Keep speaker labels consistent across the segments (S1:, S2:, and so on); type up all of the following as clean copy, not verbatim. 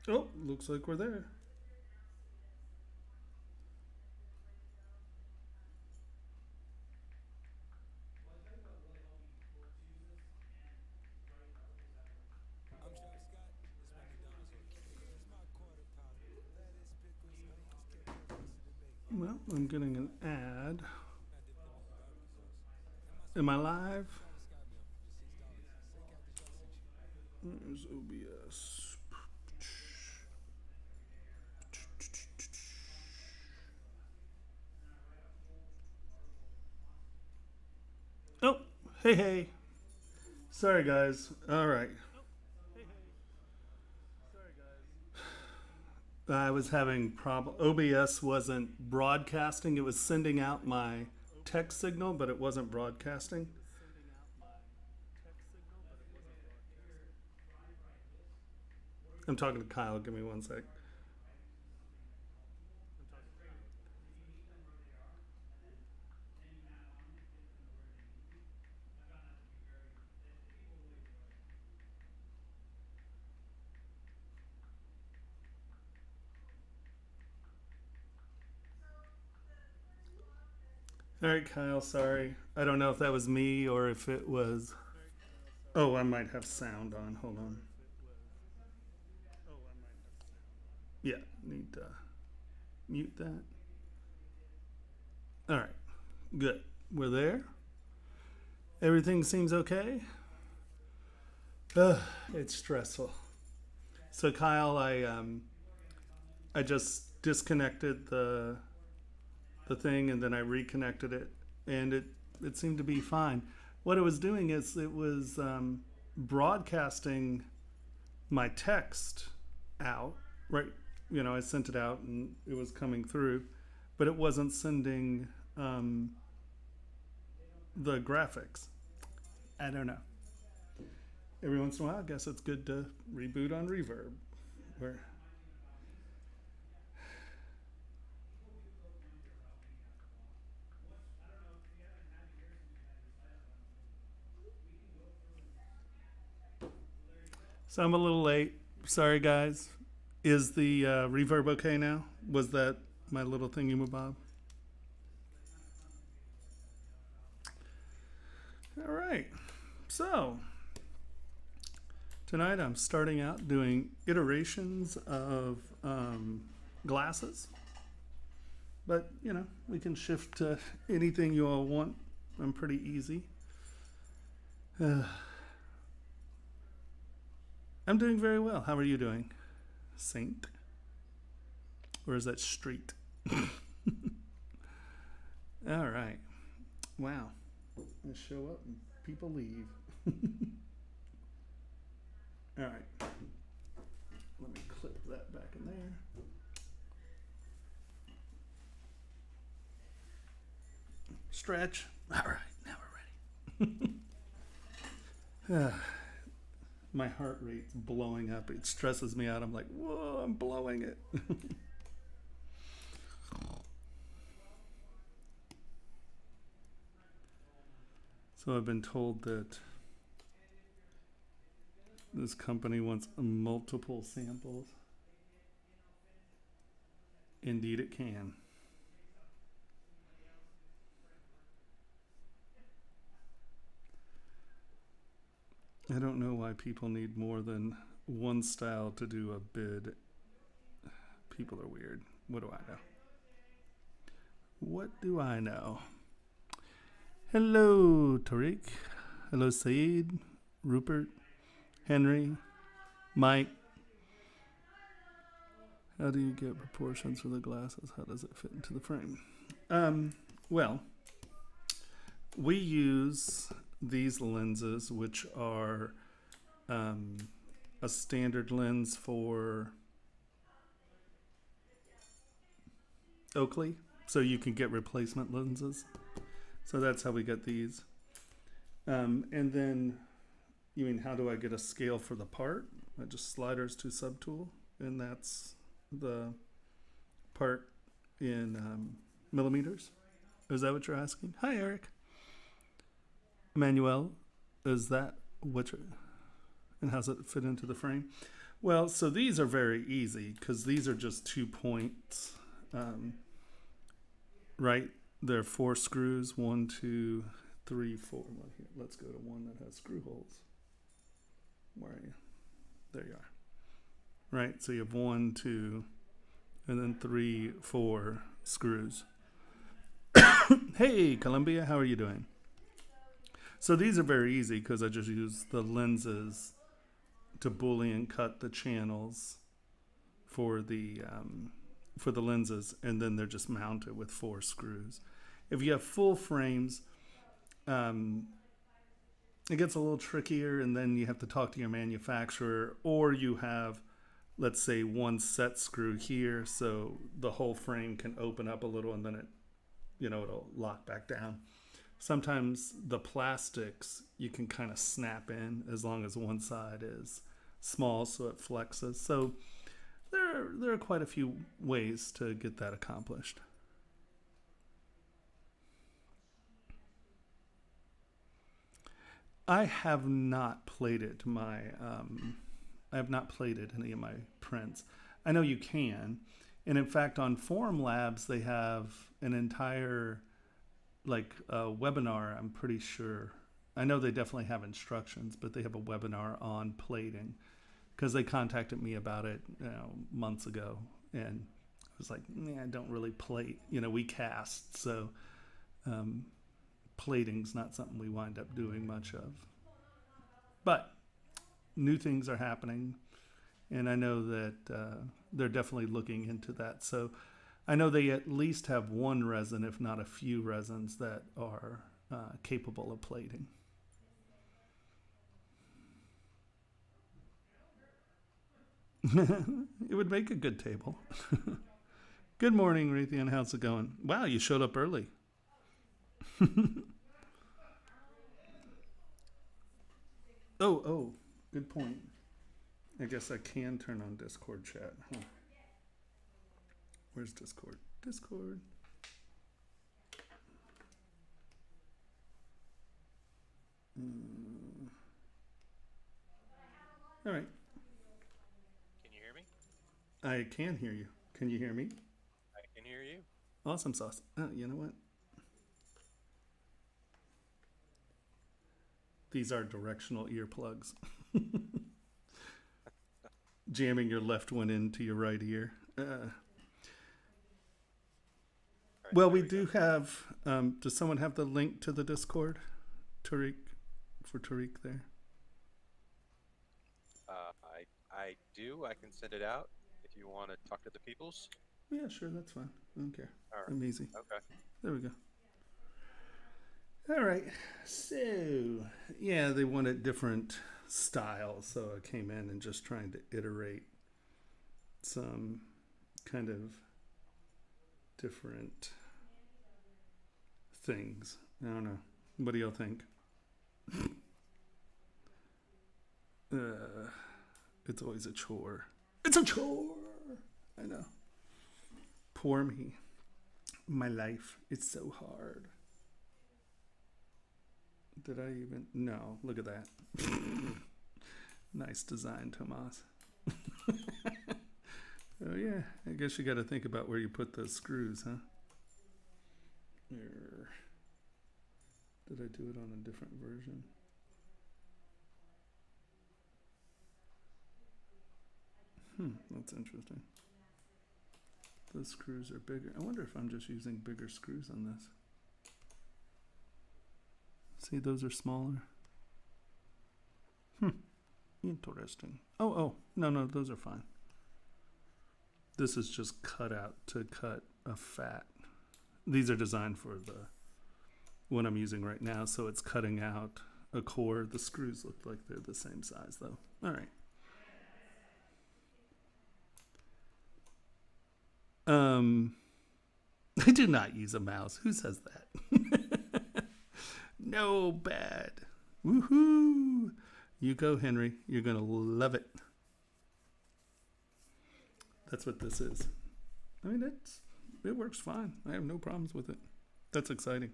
S1: Oh, looks like we're there. Well, I'm getting an ad. Am I live? There's OBS. Oh, hey, hey. Sorry, guys. All right. I was having problem. OBS wasn't broadcasting. It was sending out my text signal, but it wasn't broadcasting. I'm talking to Kyle. Give me one sec. All right, Kyle. Sorry. I don't know if that was me or if it was. Oh, I might have sound on. Hold on. Yeah, need to mute that. All right. Good. We're there. Everything seems okay. Ugh, it's stressful. So Kyle, I just disconnected the thing and then I reconnected it, and it seemed to be fine. What it was doing is it was broadcasting my text out, right? You know, I sent it out and it was coming through, but it wasn't sending the graphics. I don't know. Every once in a while, I guess it's good to reboot on Reverb. Where so I'm a little late. Sorry, guys. Is the reverb okay now? Was that my little thingy bob? All right. So tonight I'm starting out doing iterations of glasses, but you know we can shift to anything you all want. I'm pretty easy. Uh, I'm doing very well. How are you doing, Saint? Or is that Street? All right. Wow. I show up and people leave. All right. Let me clip that back in there. Stretch. All right. Now we're ready. My heart rate's blowing up. It stresses me out. I'm like, whoa, I'm blowing it. So I've been told that this company wants multiple samples. Indeed, it can. I don't know why people need more than one style to do a bid. People are weird. What do I know? What do I know? Hello, Tariq. Hello, Saeed, Rupert, Henry, Mike. How do you get proportions for the glasses? How does it fit into the frame? Well, we use these lenses, which are a standard lens for Oakley, so you can get replacement lenses. So that's how we get these. And then, you mean how do I get a scale for the part? I just sliders to subtool, and that's the part in millimeters. Is that what you're asking? Hi, Eric. Emmanuel, is that what you're, and how's it fit into the frame? Well, so these are very easy because these are just 2 points, right? There are 4 screws. 1, 2, 3, 4. Well, here, let's go to one that has screw holes. Where are you? There you are. Right, so you have 1, 2, and then 3, 4 screws. Hey, Columbia, how are you doing? So these are very easy because I just use the lenses to Boolean cut the channels for the lenses, and then they're just mounted with 4 screws. If you have full frames, it gets a little trickier, and then you have to talk to your manufacturer, or you have, let's say, one set screw here, so the whole frame can open up a little, and then it'll lock back down. Sometimes the plastics you can kind of snap in as long as one side is small, so it flexes. So there are quite a few ways to get that accomplished. I have not plated I have not plated any of my prints. I know you can, and in fact, on Forum Labs they have an entire webinar. I'm pretty sure. I know they definitely have instructions, but they have a webinar on plating because they contacted me about it months ago, and I was like, I don't really plate. We cast, so plating's not something we wind up doing much of. But new things are happening, and I know that they're definitely looking into that. So I know they at least have one resin, if not a few resins, that are capable of plating. It would make a good table. Good morning, Raytheon. How's it going? Wow, you showed up early. Oh, good point. I guess I can turn on Discord chat. Huh. Where's Discord? Discord. All right.
S2: Can you hear me?
S1: I can hear you. Can you hear me?
S2: I can hear you.
S1: Awesome sauce. Oh, you know what? These are directional earplugs. Jamming your left one into your right ear. Well, we do have. Does someone have the link to the Discord, Tariq, for Tariq there?
S2: I do. I can send it out if you want to talk to the peoples.
S1: Yeah, sure, that's fine. I don't care.
S2: All right.
S1: I'm easy.
S2: Okay.
S1: There we go. All right. So, yeah, they wanted different styles, so I came in and just trying to iterate some kind of different things. I don't know. What do y'all think? It's always a chore. It's a chore. I know. Poor me. My life. It's so hard. Did I even? No. Look at that. Nice design, Tomas. Oh yeah. I guess you got to think about where you put those screws, huh? There. Did I do it on a different version? That's interesting. Those screws are bigger. I wonder if I'm just using bigger screws on this. See, those are smaller. Interesting. Oh, no, those are fine. This is just cut out to cut a fat. These are designed for the one I'm using right now, so it's cutting out a core. The screws look like they're the same size, though. All right. I do not use a mouse. Who says that? No, bad. Woohoo! You go, Henry. You're going to love it. That's what this is. I mean, it works fine. I have no problems with it. That's exciting.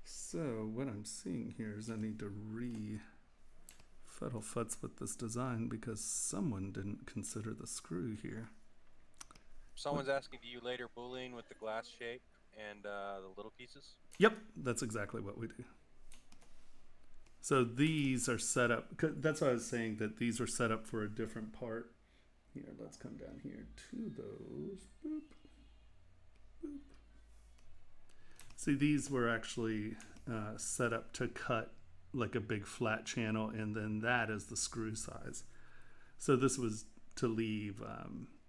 S1: So what I'm seeing here is I need to fuddle futz with this design because someone didn't consider the screw here.
S2: Someone's asking, do you later boolean with the glass shape and the little pieces?
S1: Yep, that's exactly what we do. So these are set up, that's why I was saying that these are set up for a different part. Here, let's come down here to those. Boop, boop. See, these were actually set up to cut like a big flat channel, and then that is the screw size. So this was to leave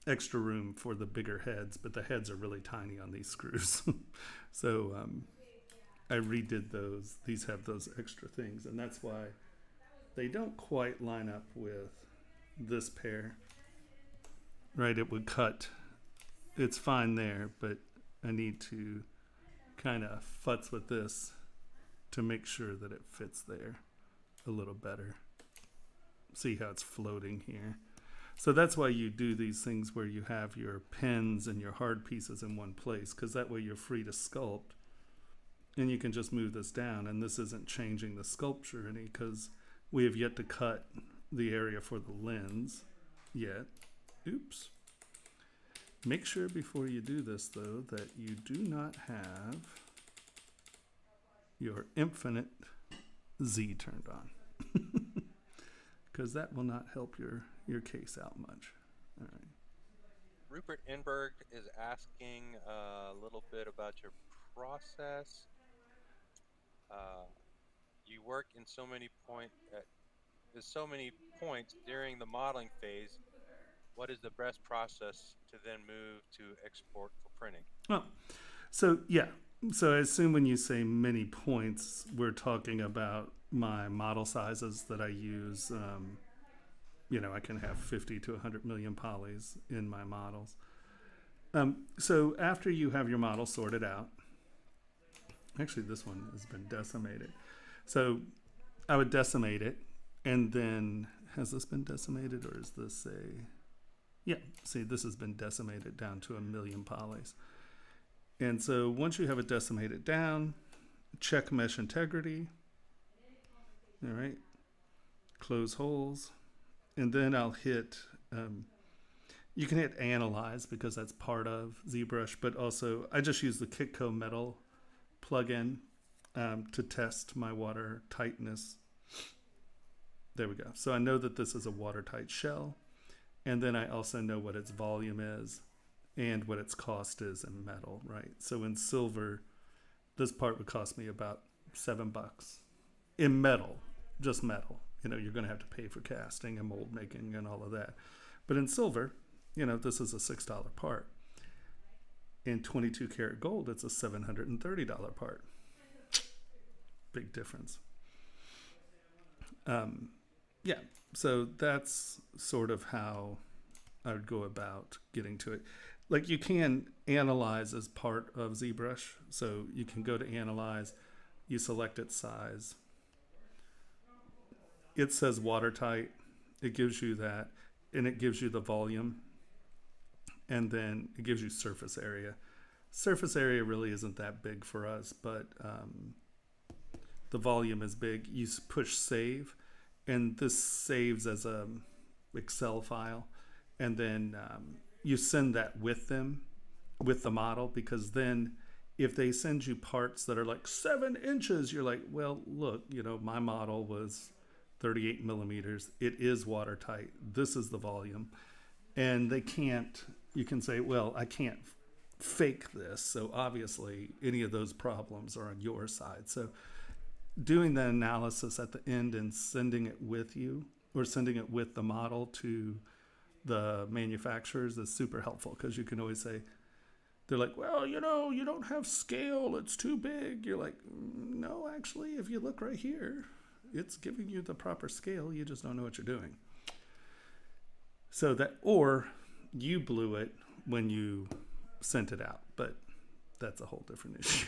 S1: extra room for the bigger heads, but the heads are really tiny on these screws. So I redid those. These have those extra things, and that's why they don't quite line up with this pair. Right, it would cut. It's fine there, but I need to kind of futz with this to make sure that it fits there a little better. See how it's floating here. So that's why you do these things where you have your pins and your hard pieces in one place, because that way you're free to sculpt. And you can just move this down, and this isn't changing the sculpture any, because we have yet to cut the area for the lens yet. Oops. Make sure before you do this, though, that you do not have your infinite Z turned on, because that will not help your case out much. All right.
S2: Rupert Enberg is asking a little bit about your process. You work in so many there's so many points during the modeling phase. What is the best process to then move to export for printing?
S1: Oh, so yeah. So I assume when you say many points, we're talking about my model sizes that I use. I can have 50 to 100 million polys in my models. So after you have your model sorted out, actually this one has been decimated. So I would decimate it, and then, has this been decimated, or is this a... Yeah, see, this has been decimated down to 1 million polys. And so once you have it decimated down, check mesh integrity. All right, close holes. And then I'll hit, you can hit analyze because that's part of ZBrush, but also I just use the Kitco Metal plugin to test my water tightness. There we go. So I know that this is a watertight shell. And then I also know what its volume is and what its cost is in metal, right? So in silver, this part would cost me about $7 in metal, just metal. You're going to have to pay for casting and mold making and all of that. But in silver, this is a $6 part. In 22 karat gold, it's a $730 part. Big difference. Yeah, so that's sort of how I would go about getting to it. Like, you can analyze as part of ZBrush. So you can go to analyze, you select its size. It says watertight. It gives you that, and it gives you the volume. And then it gives you surface area. Surface area really isn't that big for us, but the volume is big. You push save, and this saves as a Excel file, and then you send that with them, with the model, because then if they send you parts that are like 7 inches, you're like, well, look, my model was 38 millimeters. It is watertight. This is the volume. And you can say, well, I can't fake this. So obviously any of those problems are on your side. So doing the analysis at the end and sending it with you, or sending it with the model to the manufacturers, is super helpful, because you can always say, they're like, well, you don't have scale, it's too big. You're like, no, actually, if you look right here, it's giving you the proper scale. You just don't know what you're doing. So that, or you blew it when you sent it out, but that's a whole different issue.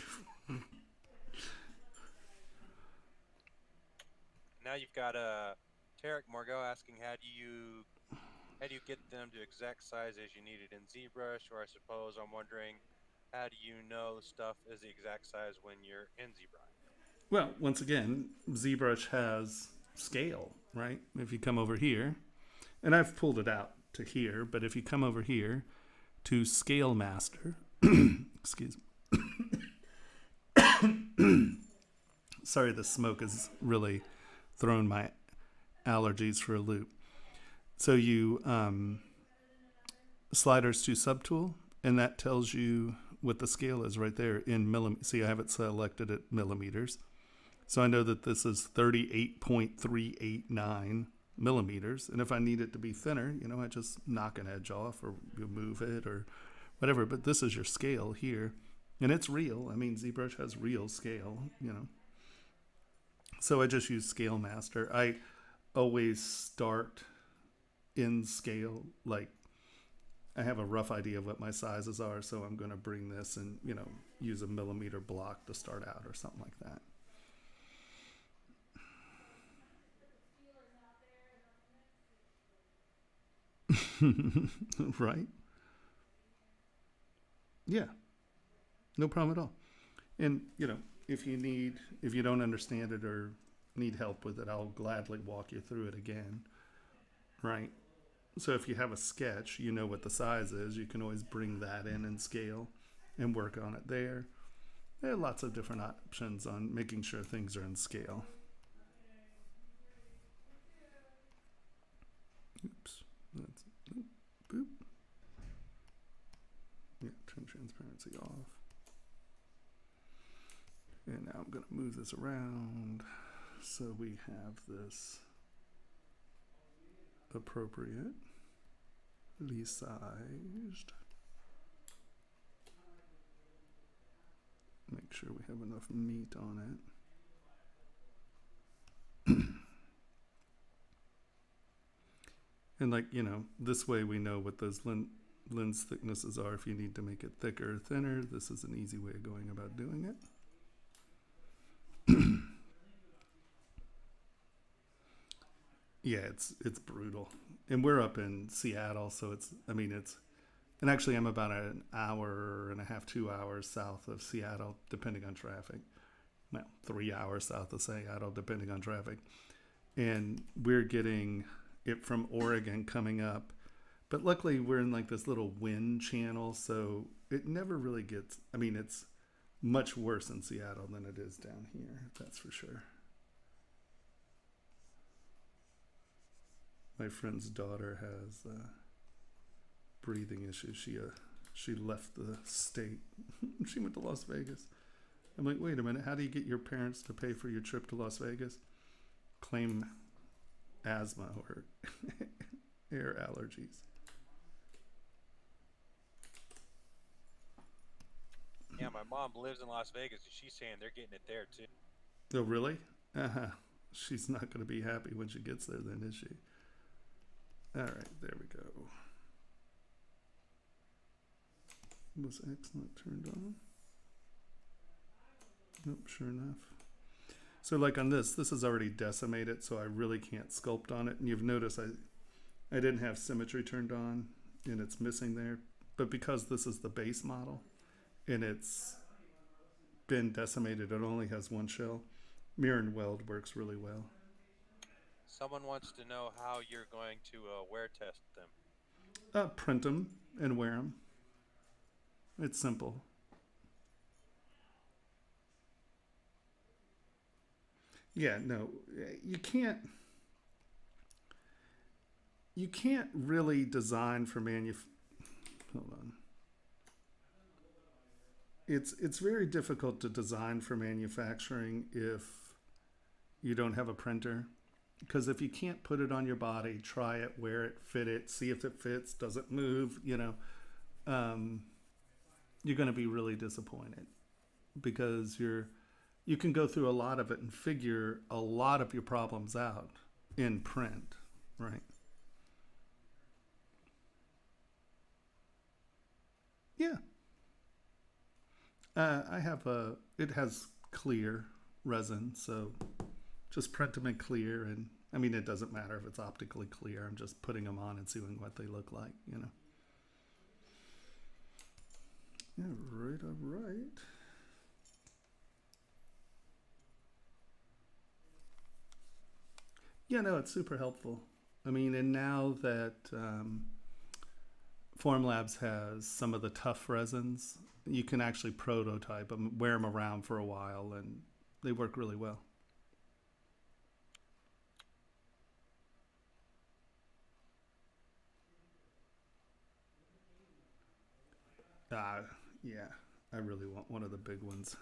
S2: Now you've got Tarek Morgo asking, how do you get them to exact size as you need it in ZBrush? Or I suppose I'm wondering, how do you know stuff is the exact size when you're in ZBrush?
S1: Well, once again, ZBrush has scale, right? If you come over here, and I've pulled it out to here, but if you come over here to Scale Master, excuse me. Sorry, the smoke has really thrown my allergies for a loop. So you sliders to subtool, and that tells you what the scale is right there in millimeters. See, I have it selected at millimeters. So I know that this is 38.389 millimeters. And if I need it to be thinner, you know, I just knock an edge off or remove it or whatever. But this is your scale here. And it's real. I mean, ZBrush has real scale, you know. So I just use Scale Master. I always start in scale. Like, I have a rough idea of what my sizes are, so I'm going to bring this and, you know, use a millimeter block to start out or something like that. Right? Yeah. No problem at all. And, you know, if you don't understand it or need help with it, I'll gladly walk you through it again. Right? So if you have a sketch, you know what the size is, you can always bring that in and scale and work on it there. There are lots of different options on making sure things are in scale. Oops. That's, boop. Yeah, turn transparency off. And now I'm going to move this around so we have this appropriately sized. Make sure we have enough meat on it. And like, you know, this way we know what those lens thicknesses are. If you need to make it thicker or thinner, this is an easy way of going about doing it. Yeah, it's brutal. And we're up in Seattle, so and actually I'm about an hour and a half, 2 hours south of Seattle, depending on traffic. Well, 3 hours south of Seattle, depending on traffic. And we're getting it from Oregon coming up. But luckily we're in like this little wind channel, so it never really gets, I mean, it's much worse in Seattle than it is down here, that's for sure. My friend's daughter has breathing issues. She left the state. She went to Las Vegas. I'm like, wait a minute, how do you get your parents to pay for your trip to Las Vegas? Claim asthma or air allergies.
S2: Yeah, my mom lives in Las Vegas, and she's saying they're getting it there too.
S1: Oh, really? She's not going to be happy when she gets there then, is she? All right, there we go. Was X not turned on? Nope, sure enough. So like on this is already decimated, so I really can't sculpt on it. And you've noticed I didn't have symmetry turned on, and it's missing there. But because this is the base model, and it's been decimated, it only has one shell. Mirror and weld works really well.
S2: Someone wants to know how you're going to wear test them.
S1: Print them and wear them. It's simple. Yeah, no, you can't really design for hold on. It's very difficult to design for manufacturing if you don't have a printer. Because if you can't put it on your body, try it, wear it, fit it, see if it fits, does it move, you know, you're going to be really disappointed because you can go through a lot of it and figure a lot of your problems out in print, right? Yeah. It has clear resin, so just print them in clear, and I mean, it doesn't matter if it's optically clear. I'm just putting them on and seeing what they look like, you know. Yeah, right, all right. Yeah, no, it's super helpful. I mean, and now that Formlabs has some of the tough resins, you can actually prototype them, wear them around for a while, and they work really well. Yeah, I really want one of the big ones.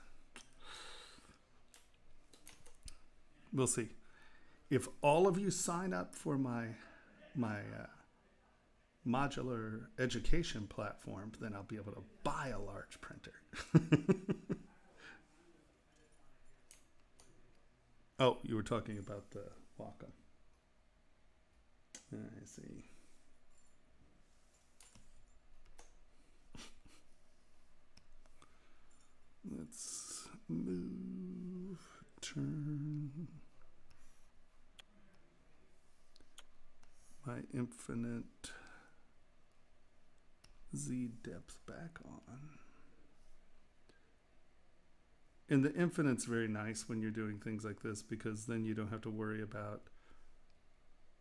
S1: We'll see. If all of you sign up for my modular education platform, then I'll be able to buy a large printer. Oh, you were talking about the Wacom. I see. Let's move, turn my infinite Z depth back on. And the infinite's very nice when you're doing things like this, because then you don't have to worry about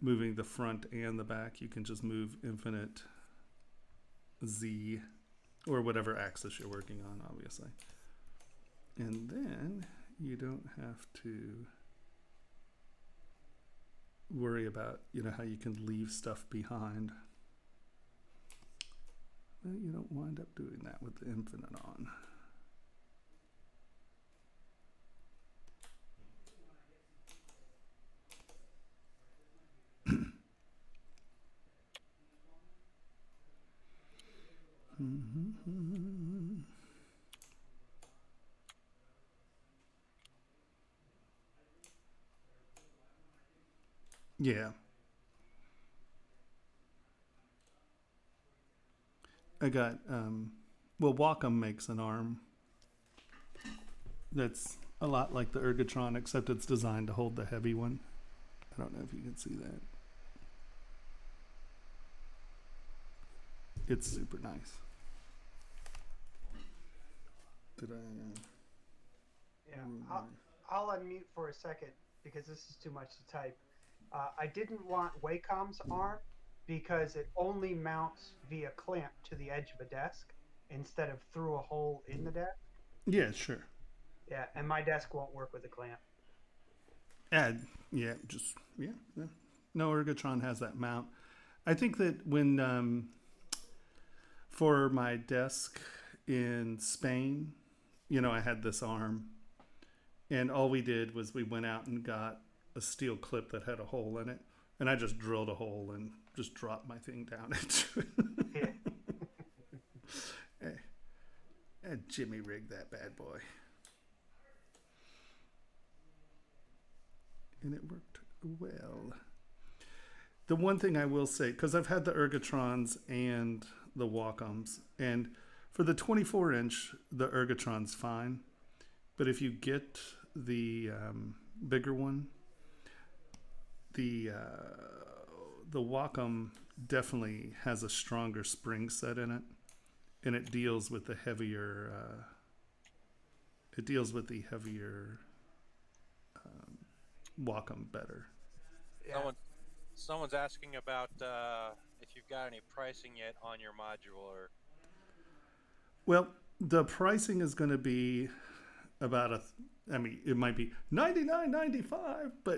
S1: moving the front and the back. You can just move infinite Z, or whatever axis you're working on, obviously. And then you don't have to worry about, how you can leave stuff behind. Well, you don't wind up doing that with the infinite on. Yeah. I got, Wacom makes an arm that's a lot like the Ergotron, except it's designed to hold the heavy one. I don't know if you can see that. It's super nice. Did I?
S3: Yeah, I'll unmute for a second because this is too much to type. I didn't want Wacom's arm because it only mounts via clamp to the edge of a desk instead of through a hole in the desk.
S1: Yeah, sure.
S3: Yeah, and my desk won't work with a clamp.
S1: Yeah. No, Ergotron has that mount. I think that when for my desk in Spain, I had this arm, and all we did was we went out and got a steel clip that had a hole in it, and I just drilled a hole and just dropped my thing down into it. And Jimmy rigged that bad boy. And it worked well. The one thing I will say, because I've had the Ergotrons and the Wacoms, and for the 24-inch, the Ergotron's fine. But if you get the bigger one, the Wacom definitely has a stronger spring set in it, and it deals with the heavier. Wacom better.
S3: Yeah.
S2: Someone's asking about if you've got any pricing yet on your modular.
S1: Well, the pricing is going to be about it might be $99.95, but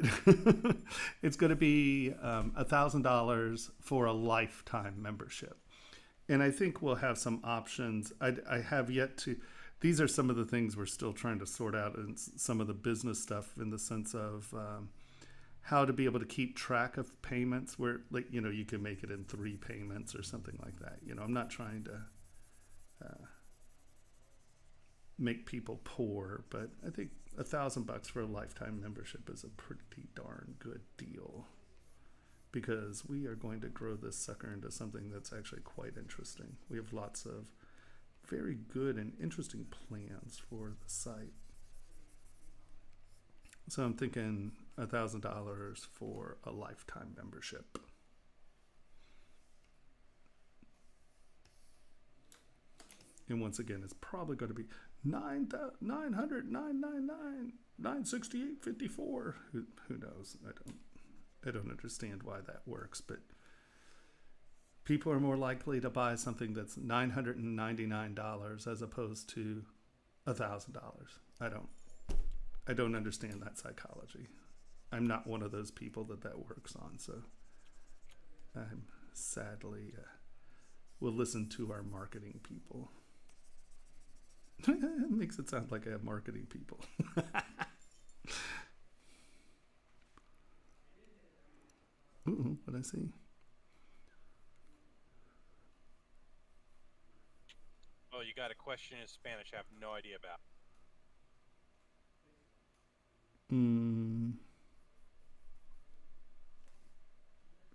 S1: it's going to be $1,000 for a lifetime membership. And I think we'll have some options. I have yet to. These are some of the things we're still trying to sort out, and some of the business stuff in the sense of how to be able to keep track of payments, where you can make it in 3 payments or something like that. I'm not trying to make people poor, but I think $1,000 for a lifetime membership is a pretty darn good deal, because we are going to grow this sucker into something that's actually quite interesting. We have lots of very good and interesting plans for the site. So I'm thinking $1,000 for a lifetime membership. And once again, it's probably going to be $900, $999, $968.54. Who knows? I don't. I don't understand why that works, but people are more likely to buy something that's $999 as opposed to $1,000. I don't understand that psychology. I'm not one of those people that works on, so I'm sadly will listen to our marketing people. It makes it sound like I have marketing people. Ooh, what I see?
S2: Oh, you got a question in Spanish I have no idea about.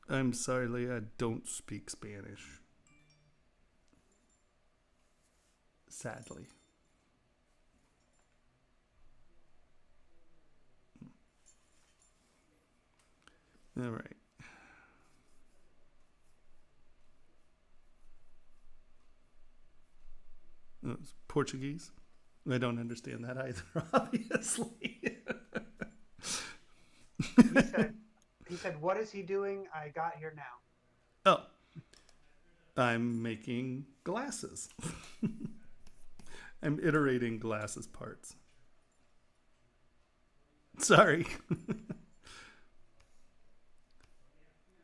S1: I'm sorry, Leah, I don't speak Spanish. Sadly. All right. It's Portuguese. I don't understand that either, obviously.
S3: He said, what is he doing? I got here now.
S1: Oh, I'm making glasses. I'm iterating glasses parts. Sorry.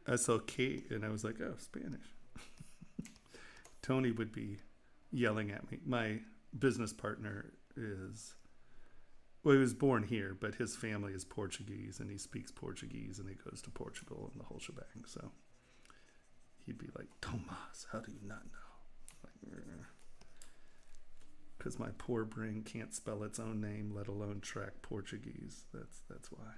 S1: I saw Kate and I was like, oh, Spanish. Tony would be yelling at me. My business partner is, well, he was born here, but his family is Portuguese and he speaks Portuguese and he goes to Portugal and the whole shebang. So he'd be like, Tomas, how do you not know? Because my poor brain can't spell its own name, let alone track Portuguese. That's why.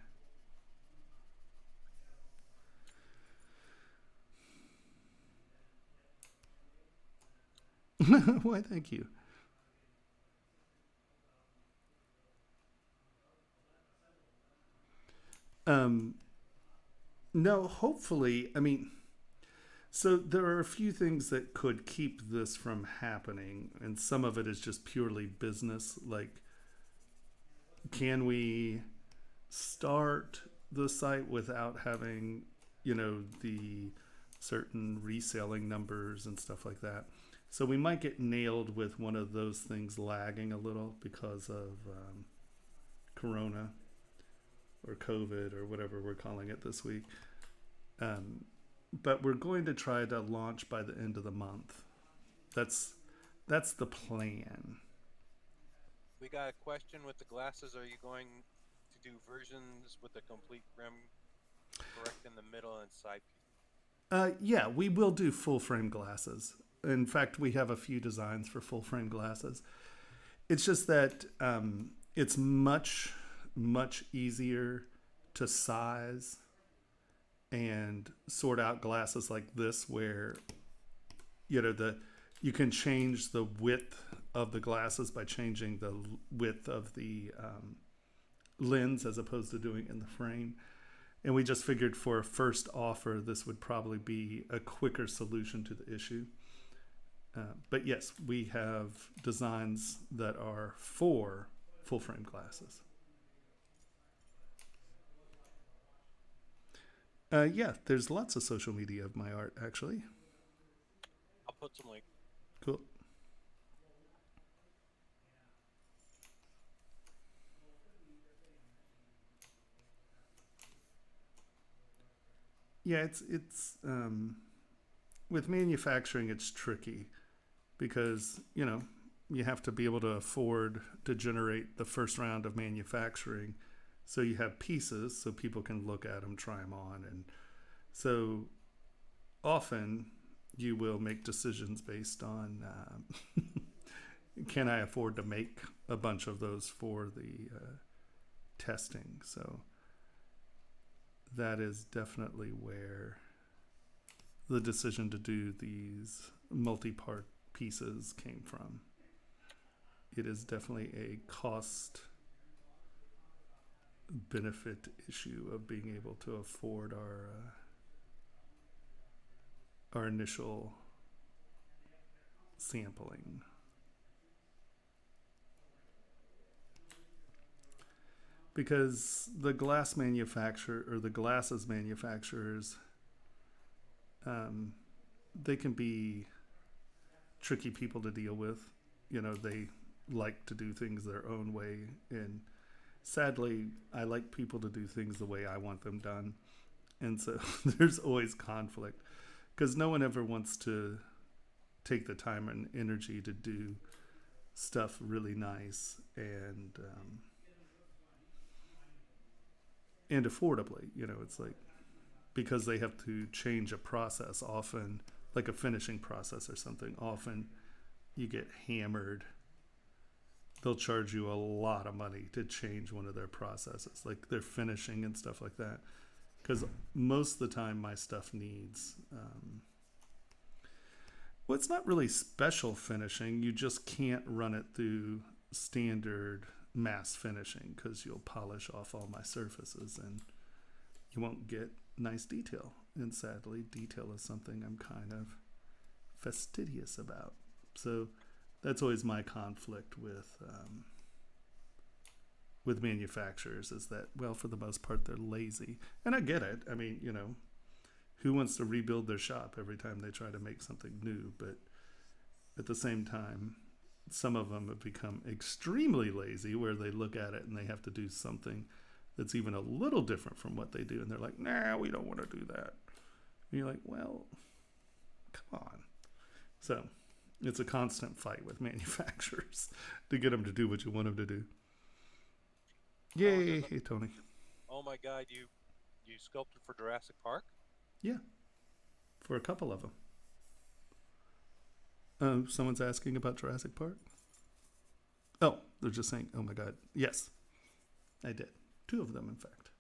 S1: Why, thank you. No, hopefully, I mean, so there are a few things that could keep this from happening, and some of it is just purely business. Like, can we start the site without having, the certain reselling numbers and stuff like that? So we might get nailed with one of those things lagging a little because of Corona or COVID or whatever we're calling it this week. But we're going to try to launch by the end of the month. That's the plan.
S2: We got a question with the glasses. Are you going to do versions with the complete rim correct in the middle and side?
S1: Yeah, we will do full frame glasses. In fact, we have a few designs for full frame glasses. It's just that it's much easier to size and sort out glasses like this, where you can change the width of the glasses by changing the width of the lens as opposed to doing it in the frame. And we just figured for a first offer, this would probably be a quicker solution to the issue. But yes, we have designs that are for full frame glasses. Yeah, there's lots of social media of my art, actually.
S2: I'll put some link.
S1: Cool. Yeah, it's with manufacturing, it's tricky because, you have to be able to afford to generate the first round of manufacturing. So you have pieces so people can look at them, try them on. And so often you will make decisions based on, can I afford to make a bunch of those for the testing? So that is definitely where the decision to do these multi-part pieces came from. It is definitely a cost benefit issue of being able to afford our initial sampling. because the glass manufacturer or the glasses manufacturers, they can be tricky people to deal with. They like to do things their own way, and sadly, I like people to do things the way I want them done. And so there's always conflict because no one ever wants to take the time and energy to do stuff really nice and affordably. It's like, because they have to change a process often, like a finishing process or something, often you get hammered. They'll charge you a lot of money to change one of their processes, like their finishing and stuff like that. Because most of the time my stuff needs, well, it's not really special finishing. You just can't run it through standard mass finishing because you'll polish off all my surfaces and you won't get nice detail. And sadly, detail is something I'm kind of fastidious about. So that's always my conflict with manufacturers, is that, well, for the most part, they're lazy. And I get it. I mean, who wants to rebuild their shop every time they try to make something new? But at the same time, some of them have become extremely lazy, where they look at it and they have to do something that's even a little different from what they do. And they're like, nah, we don't want to do that. And you're like, well, come on. So it's a constant fight with manufacturers to get them to do what you want them to do. Yay. Hey, Tony.
S2: Oh my God, you sculpted for Jurassic Park?
S1: Yeah, for a couple of them. Someone's asking about Jurassic Park. Oh, they're just saying, oh my God. Yes, I did. 2 of them, in fact.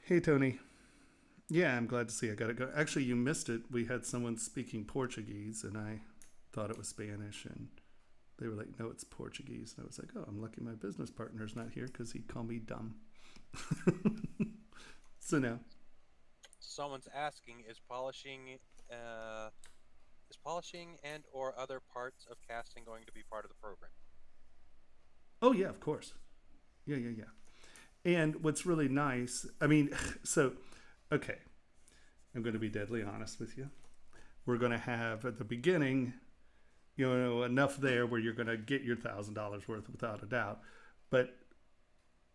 S1: Hey, Tony. Yeah, I'm glad to see. I got to go. Actually, you missed it. We had someone speaking Portuguese, and I thought it was Spanish, and they were like, no, it's Portuguese. And I was like, oh, I'm lucky my business partner's not here because he'd call me dumb. So now.
S2: Someone's asking, is polishing and or other parts of casting going to be part of the program?
S1: Oh, yeah, of course. Yeah. And what's really nice, I mean, so, okay, I'm going to be deadly honest with you. We're going to have at the beginning, enough there where you're going to get your $1,000 worth without a doubt. But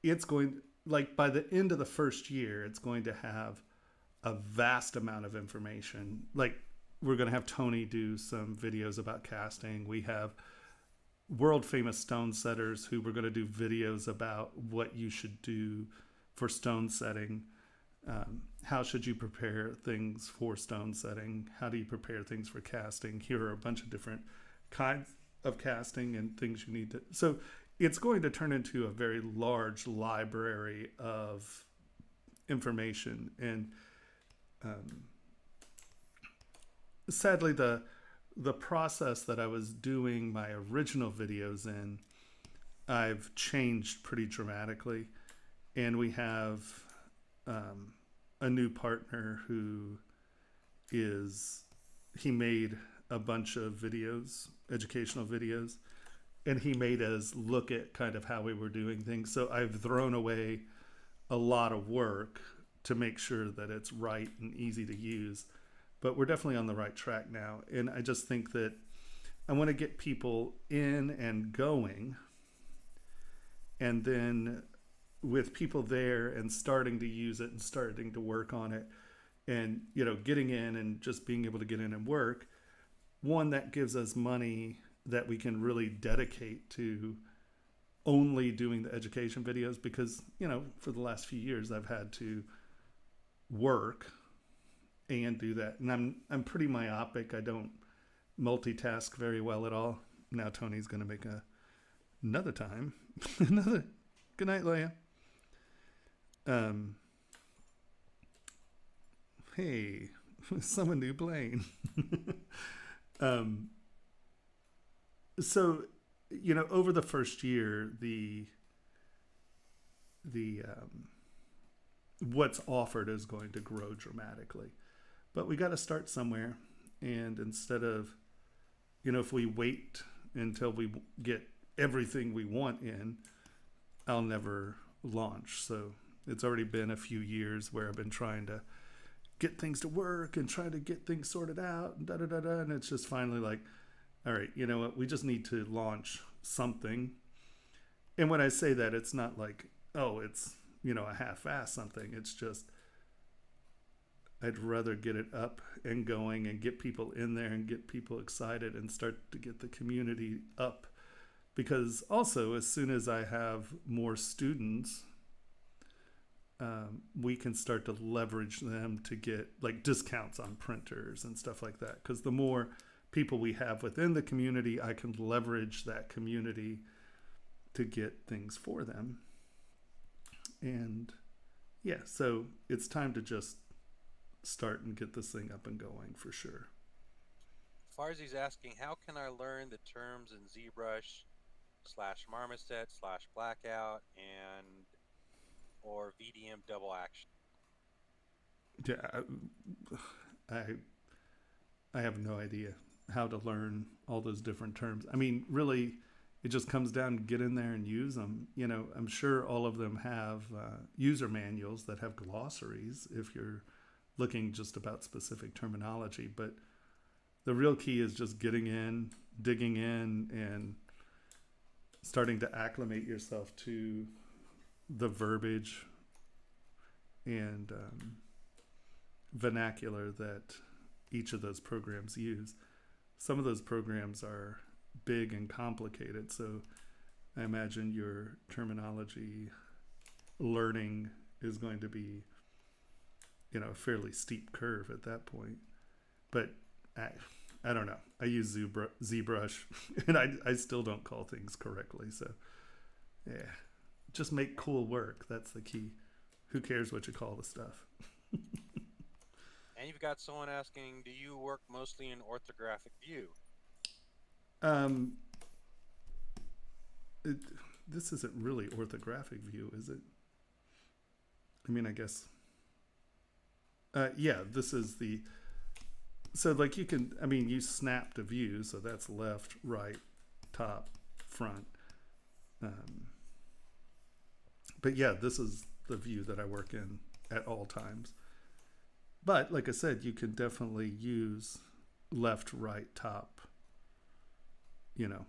S1: it's going, like by the end of the first year, it's going to have a vast amount of information. Like we're going to have Tony do some videos about casting. We have world famous stone setters who we're going to do videos about what you should do for stone setting. How should you prepare things for stone setting? How do you prepare things for casting? Here are a bunch of different kinds of casting and things you need to. So it's going to turn into a very large library of information. And sadly, the process that I was doing my original videos in, I've changed pretty dramatically. And we have a new partner who he made a bunch of videos, educational videos, and he made us look at kind of how we were doing things. So I've thrown away a lot of work to make sure that it's right and easy to use. But we're definitely on the right track now. And I just think that I want to get people in and going. And then with people there and starting to use it and starting to work on it and, getting in and just being able to get in and work, one, that gives us money that we can really dedicate to only doing the education videos because, for the last few years, I've had to work and do that. And I'm pretty myopic. I don't multitask very well at all. Now Tony's going to make another time. Good night, Leia. Hey, someone new Blaine. So, over the first year, the what's offered is going to grow dramatically. But we got to start somewhere. And instead of, if we wait until we get everything we want in, I'll never launch. So it's already been a few years where I've been trying to get things to work and try to get things sorted out and and it's just finally like, all right, you know what, we just need to launch something. And when I say that, it's not like, oh, it's, you know, a half-ass something. It's just I'd rather get it up and going and get people in there and get people excited and start to get the community up. Because also, as soon as I have more students, we can start to leverage them to get like discounts on printers and stuff like that. Because the more people we have within the community, I can leverage that community to get things for them. And yeah, so it's time to just start and get this thing up and going for sure.
S2: Farzi's asking, how can I learn the terms in ZBrush / marmoset / blackout and or VDM double action?
S1: Yeah, I have no idea how to learn all those different terms. I mean, really, it just comes down to get in there and use them. You know, I'm sure all of them have user manuals that have glossaries if you're looking just about specific terminology. But the real key is just getting in, digging in, and starting to acclimate yourself to the verbiage and vernacular that each of those programs use. Some of those programs are big and complicated, so I imagine your terminology learning is going to be, you know, a fairly steep curve at that point. But I don't know. I use ZBrush and I still don't call things correctly. So yeah, just make cool work. That's the key. Who cares what you call the stuff?
S2: And you've got someone asking, do you work mostly in orthographic view?
S1: This isn't really orthographic view, is it? I mean, I guess. Yeah, this is the. So like you can, I mean, you snap to view, so that's left, right, top, front. But yeah, this is the view that I work in at all times. But like I said, you can definitely use left, right, top, you know,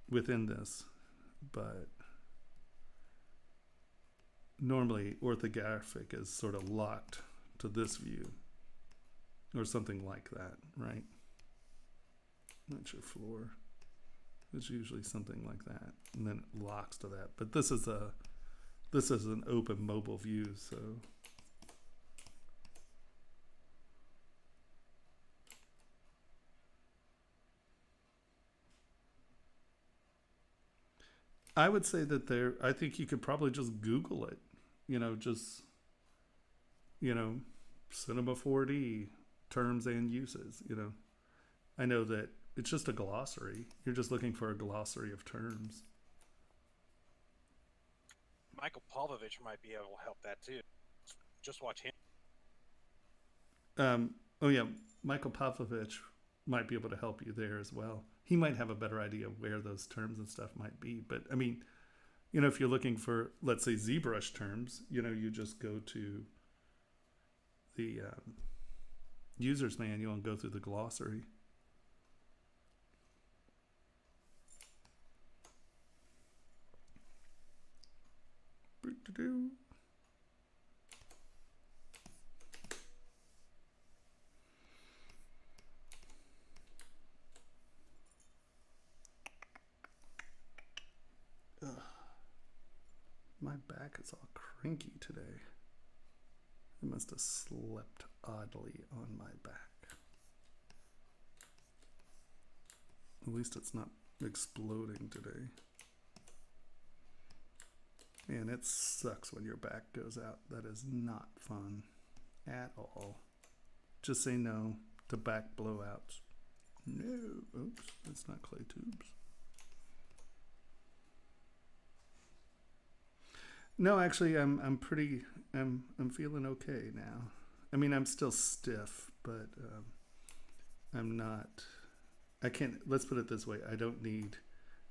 S1: within this. But normally orthographic is sort of locked to this view or something like that, right? That's your floor. It's usually something like that, and then it locks to that. But this is an open mobile view, so I would say that I think you could probably just Google it, you know, just, you know, Cinema 4D terms and uses, you know. I know that it's just a glossary. You're just looking for a glossary of terms.
S2: Michael Pavlovich might be able to help that too. Just watch him.
S1: Oh yeah, Michael Pavlovich might be able to help you there as well. He might have a better idea of where those terms and stuff might be. But I mean, you know, if you're looking for, let's say, ZBrush terms, you know, you just go to the user's manual and go through the glossary. My back is all cranky today. I must have slept oddly on my back. At least it's not exploding today. Man, it sucks when your back goes out. That is not fun at all. Just say no to back blowouts. No. Oops, that's not clay tubes. No, actually, I'm feeling okay now. I mean, I'm still stiff, but I'm not. I can't. Let's put it this way: I don't need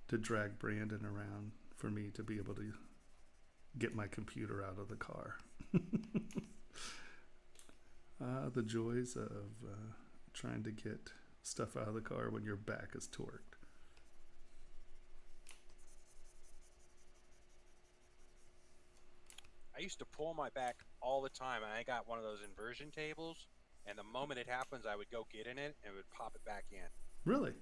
S1: to drag Brandon around for me to be able to get my computer out of the car. The joys of trying to get stuff out of the car when your back is torqued.
S2: I used to pull my back all the time, and I got one of those inversion tables, and the moment it happens, I would go get in it and would pop it back in.
S1: Really?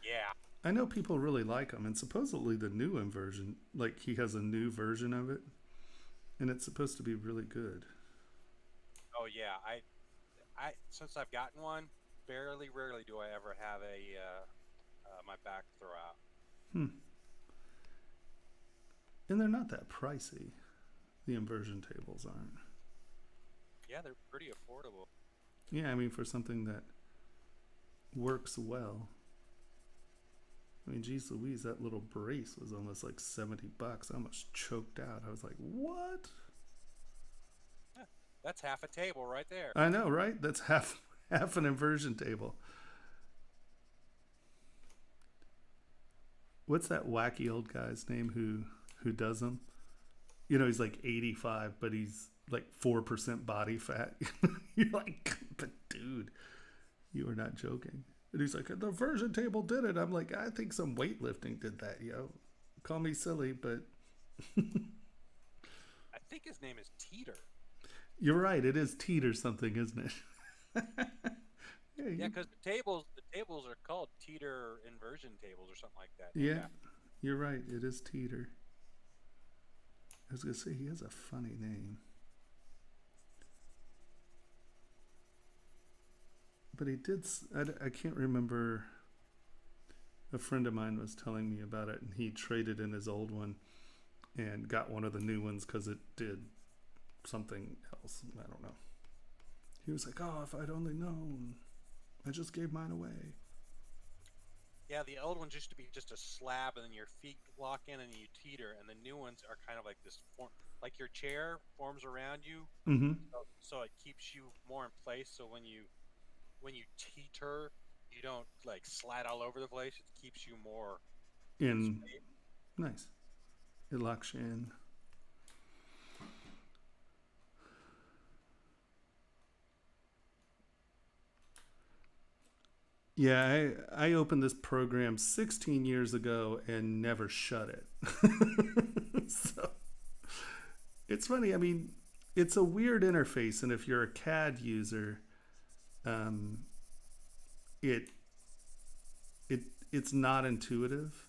S2: Yeah.
S1: I know people really like them, and supposedly the new inversion, like he has a new version of it, and it's supposed to be really good.
S2: Oh yeah, I since I've gotten one, rarely do I ever have my back throw out.
S1: And they're not that pricey. The inversion tables aren't.
S2: Yeah, they're pretty affordable.
S1: Yeah, I mean, for something that works well. I mean, geez Louise, that little brace was almost like $70. I almost choked out. I was like, what?
S2: Yeah, that's half a table right there.
S1: I know, right? That's half an inversion table. What's that wacky old guy's name who does them? You know, he's like 85, but he's like 4% body fat. You're like, but dude, you are not joking. And he's like, the version table did it. I'm like, I think some weightlifting did that, yo. Call me silly, but
S2: I think his name is Teeter.
S1: You're right. It is Teeter something, isn't it?
S2: Yeah, because the tables are called Teeter inversion tables or something like that.
S1: Yeah, you're right. It is Teeter. I was going to say, he has a funny name. But he did, I can't remember, a friend of mine was telling me about it, and he traded in his old one and got one of the new ones because it did something else. I don't know. He was like, oh, if I'd only known, I just gave mine away.
S2: Yeah, the old ones used to be just a slab, and then your feet lock in and you teeter, and the new ones are kind of like this form, like your chair forms around you, so it keeps you more in place. So when you teeter, you don't like slide all over the place. It keeps you more
S1: in. Nice. It locks you in. Yeah, I opened this program 16 years ago and never shut it. So it's funny. I mean, it's a weird interface, and if you're a CAD user, it's not intuitive.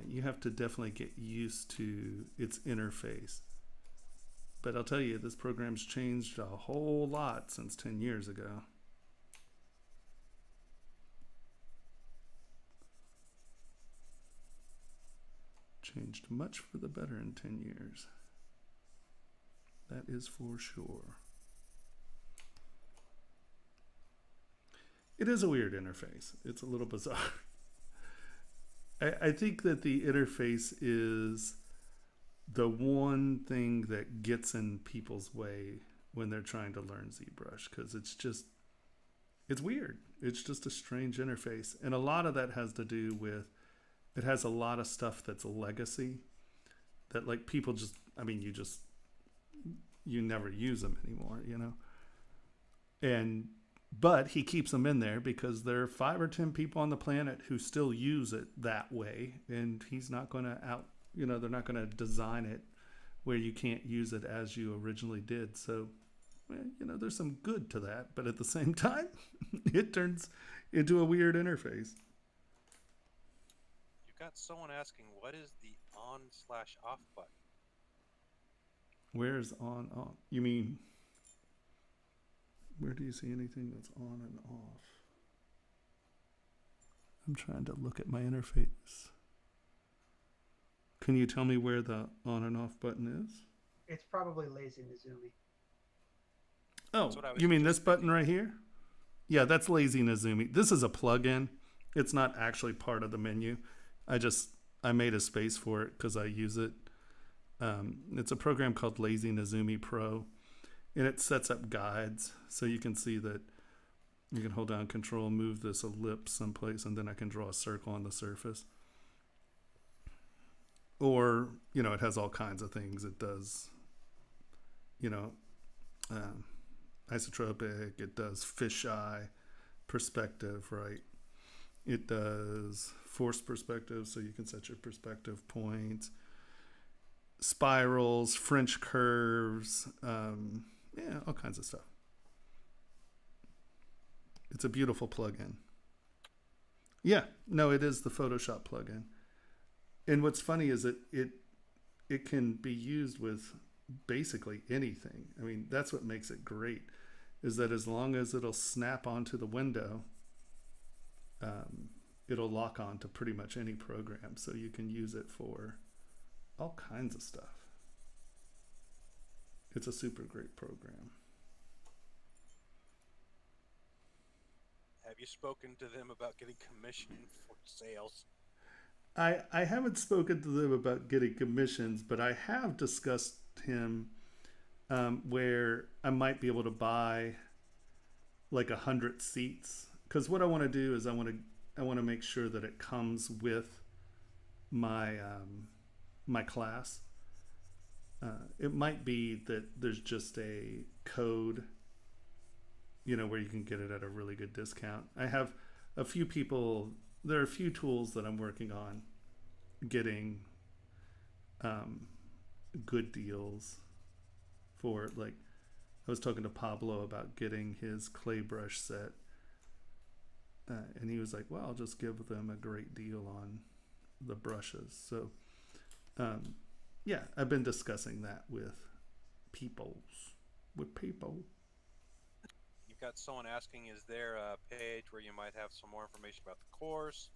S1: You have to definitely get used to its interface. But I'll tell you, this program's changed a whole lot since 10 years ago. Changed much for the better in 10 years. That is for sure. It is a weird interface. It's a little bizarre. I think that the interface is the one thing that gets in people's way when they're trying to learn ZBrush, because it's weird. It's just a strange interface. And a lot of that has to do with, it has a lot of stuff that's a legacy that like people just, I mean, you never use them anymore, you know? But he keeps them in there because there are 5 or 10 people on the planet who still use it that way. And he's not going to they're not going to design it where you can't use it as you originally did. So, there's some good to that. But at the same time, it turns into a weird interface.
S2: You've got someone asking, what is the on/off button?
S1: Where's on, off? You mean, where do you see anything that's on and off? I'm trying to look at my interface. Can you tell me where the on and off button is?
S3: It's probably Lazy Nizumi.
S1: Oh, you mean this button right here? Yeah, that's Lazy Nizumi. This is a plug-in. It's not actually part of the menu. I made a space for it because I use it. It's a program called Lazy Nizumi Pro, and it sets up guides. So you can see that You can hold down Control, move this ellipse someplace, and then I can draw a circle on the surface. Or, you know, it has all kinds of things. It does, you know, isotropic. It does fisheye perspective, right? It does forced perspective, so you can set your perspective points. Spirals, French curves, yeah, all kinds of stuff. It's a beautiful plugin. Yeah, no, it is the Photoshop plugin. And what's funny is that it can be used with basically anything. I mean, that's what makes it great, is that as long as it'll snap onto the window, it'll lock on to pretty much any program. So you can use it for all kinds of stuff. It's a super great program.
S2: Have you spoken to them about getting commission for sales?
S1: I haven't spoken to them about getting commissions, but I have discussed him where I might be able to buy like 100 seats. Because what I want to do is I want to make sure that it comes with my my class. It might be that there's just a code, you know, where you can get it at a really good discount. I have a few people. There are a few tools that I'm working on getting good deals for. Like, I was talking to Pablo about getting his clay brush set, and he was like, well, I'll just give them a great deal on the brushes. So yeah, I've been discussing that with people.
S2: You've got someone asking, is there a page where you might have some more information about the course?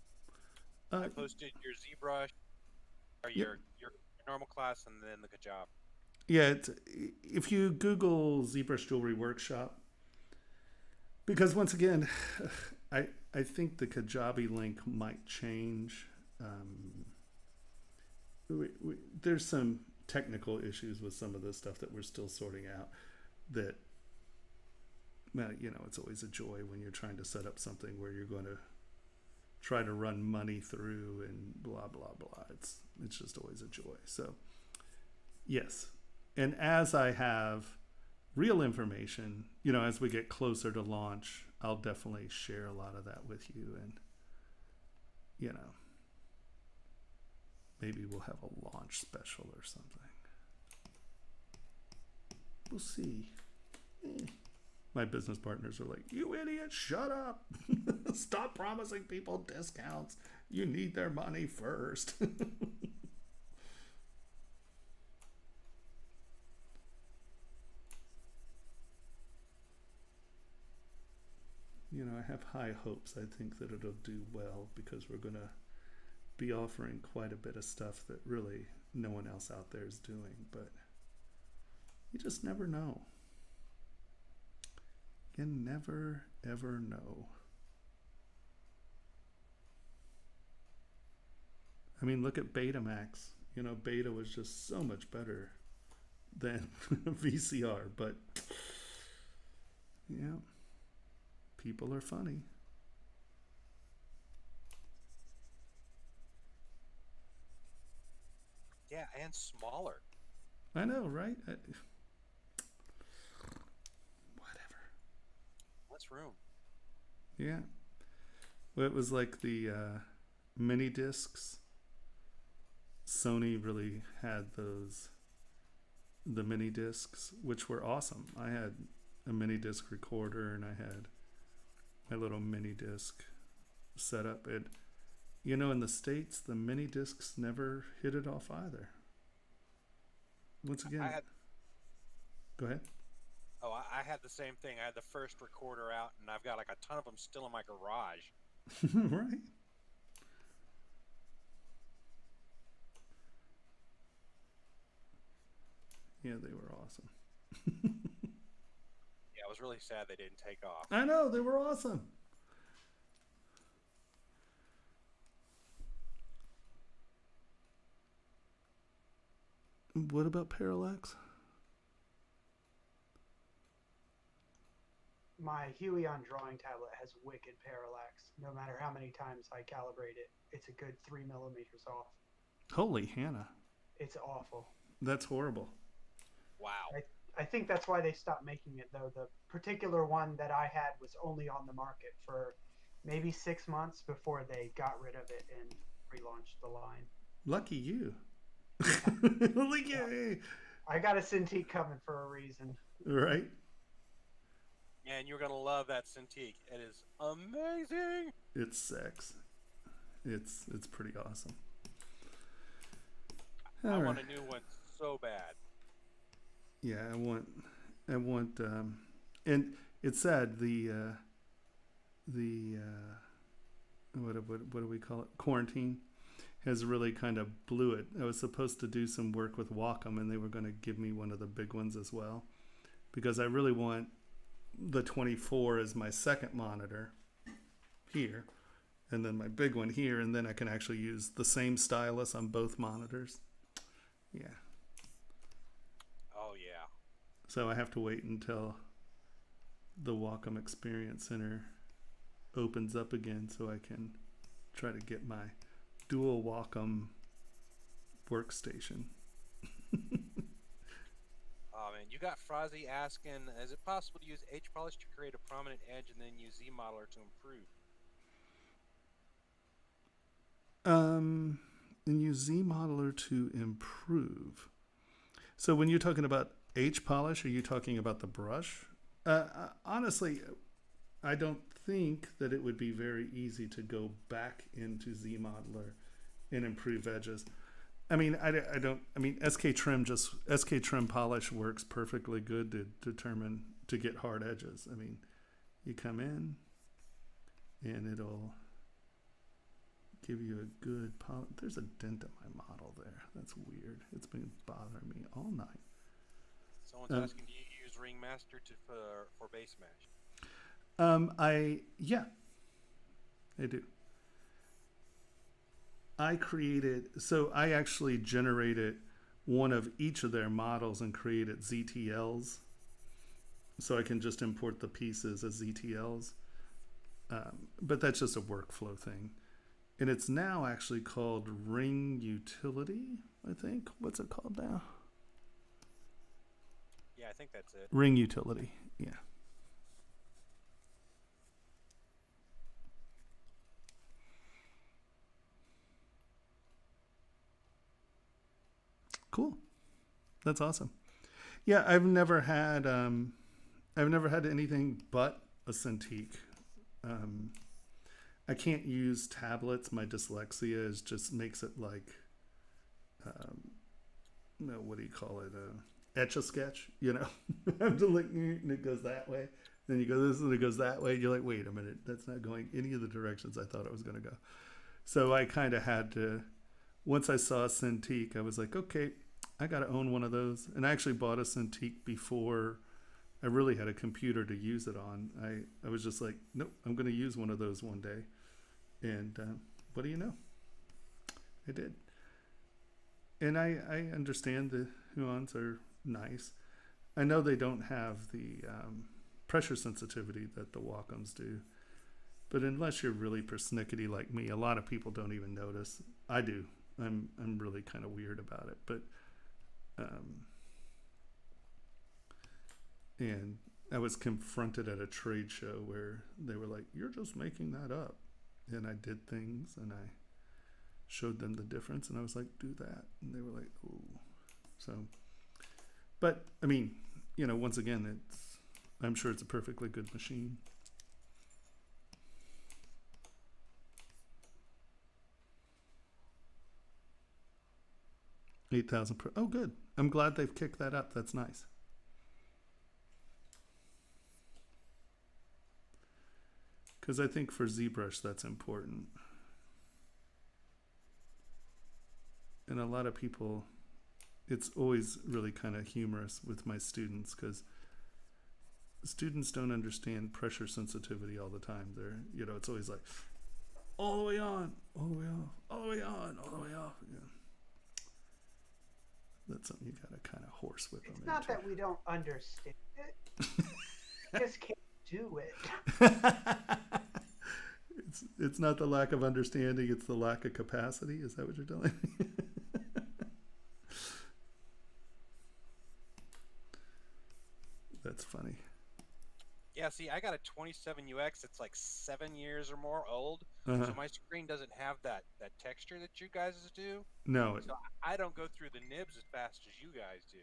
S2: I posted your ZBrush, or your normal class, and then the Kajabi.
S1: Yeah, if you Google ZBrush Jewelry Workshop, because once again, I think the Kajabi link might change. There's some technical issues with some of this stuff that we're still sorting out. That, well, you know, it's always a joy when you're trying to set up something where you're going to try to run money through and blah blah blah. It's just always a joy. So yes, and as I have real information, you know, as we get closer to launch, I'll definitely share a lot of that with you, and you know, maybe we'll have a launch special or something. We'll see. My business partners are like, you idiot, shut up. Stop promising people discounts. You need their money first. You know, I have high hopes. I think that it'll do well because we're going to be offering quite a bit of stuff that really no one else out there is doing, but you just never know. You never, ever know. I mean, look at Betamax. You know, Beta was just so much better than VCR, but yeah, people are funny.
S2: Yeah, and smaller.
S1: I know, right?
S2: Room.
S1: Yeah. Well, it was like the mini discs. Sony really had the mini discs, which were awesome. I had a mini disc recorder and I had my little mini disc set up. It, you know, in the States, the mini discs never hit it off either. Once again, go ahead.
S2: Oh, I had the same thing. I had the first recorder out, and I've got like a ton of them still in my garage.
S1: Right. Yeah, they were awesome.
S2: Yeah, I was really sad they didn't take off.
S1: I know, they were awesome. What about Parallax?
S3: my Huion drawing tablet has wicked parallax. No matter how many times I calibrate it, it's a good 3 millimeters off.
S1: Holy Hannah.
S3: It's awful.
S1: That's horrible.
S2: Wow.
S3: I think that's why they stopped making it, though. The particular one that I had was only on the market for maybe 6 months before they got rid of it and relaunched the line.
S1: Lucky you. Like, yeah.
S3: I got a Cintiq coming for a reason.
S1: Right?
S2: And you're going to love that Cintiq. It is amazing.
S1: It's sex. It's pretty awesome.
S2: I want a new one so bad.
S1: Yeah, I want, and it's sad, what do we call it? Quarantine has really kind of blew it. I was supposed to do some work with Wacom, and they were going to give me one of the big ones as well, because I really want the 24 as my second monitor here, and then my big one here, and then I can actually use the same stylus on both monitors. Yeah.
S2: Oh, yeah.
S1: So I have to wait until the Wacom Experience Center opens up again so I can try to get my dual Wacom workstation.
S2: Oh, man. You got Frozzy asking, is it possible to use H-Polish to create a prominent edge and then use Z-Modeler to improve?
S1: And use Z-Modeler to improve. So when you're talking about H-Polish, are you talking about the brush? Honestly, I don't think that it would be very easy to go back into Z-Modeler and improve edges. I mean, SK Trim Polish works perfectly good to get hard edges. I mean, you come in and it'll give you a good polish. There's a dent in my model there. That's weird. It's been bothering me all night.
S2: Someone's asking, do you use Ringmaster for base mesh?
S1: I do. I actually generated one of each of their models and created ZTLs. So I can just import the pieces as ZTLs. But that's just a workflow thing. And it's now actually called Ring Utility, I think. What's it called now?
S2: Yeah, I think that's it.
S1: Ring Utility, yeah. Cool. That's awesome. Yeah, I've never had anything but a Cintiq. I can't use tablets. My dyslexia just makes it like, what do you call it? Etch-a-sketch, you know? I'm just like, and it goes that way. Then you go this and it goes that way. You're like, wait a minute, that's not going any of the directions I thought it was going to go. So I kind of had to, once I saw a Cintiq, I was like, okay, I got to own one of those. And I actually bought a Cintiq before I really had a computer to use it on. I was just like, nope, I'm going to use one of those one day. And what do you know? I did. And I understand the Huons are nice. I know they don't have the pressure sensitivity that the Wacoms do. But unless you're really persnickety like me, a lot of people don't even notice. I do. I'm really kind of weird about it. But and I was confronted at a trade show where they were like, "You're just making that up." And I did things and I showed them the difference and I was like, "Do that." And they were like, "Oh." So, but I mean, once again, I'm sure it's a perfectly good machine. $8,000 per. Oh, good. I'm glad they've kicked that up. That's nice. Because I think for ZBrush that's important. And a lot of people, it's always really kind of humorous with my students because students don't understand pressure sensitivity all the time. They're, it's always like all the way on, all the way off, all the way on, all the way off. Yeah. That's something you got to kind of horsewhip them.
S3: It's not that we don't understand it. We just can't do it.
S1: It's not the lack of understanding, it's the lack of capacity. Is that what you're telling me? That's funny.
S2: Yeah, see, I got a 27 UX. It's like 7 years or more old, so my screen doesn't have that texture that you guys do.
S1: No.
S2: So I don't go through the nibs as fast as you guys do.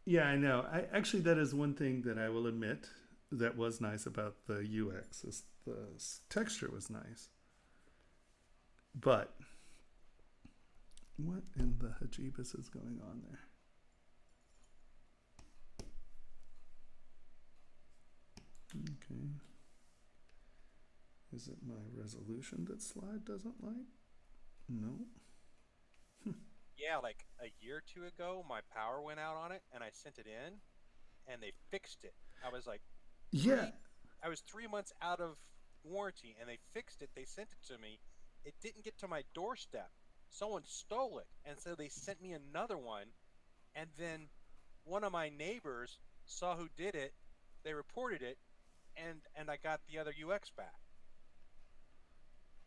S1: Yeah, I know. Actually, that is one thing that I will admit that was nice about the UX. Is the texture was nice. But what in the hajibis is going on there? Okay. Is it my resolution that slide doesn't like? No.
S2: Yeah, like a year or two ago, my power went out on it, and I sent it in, and they fixed it. I was like,
S1: Yeah.
S2: I was 3 months out of warranty, and they fixed it. They sent it to me. It didn't get to my doorstep. Someone stole it, and so they sent me another one, and then one of my neighbors saw who did it. They reported it, and I got the other UX back.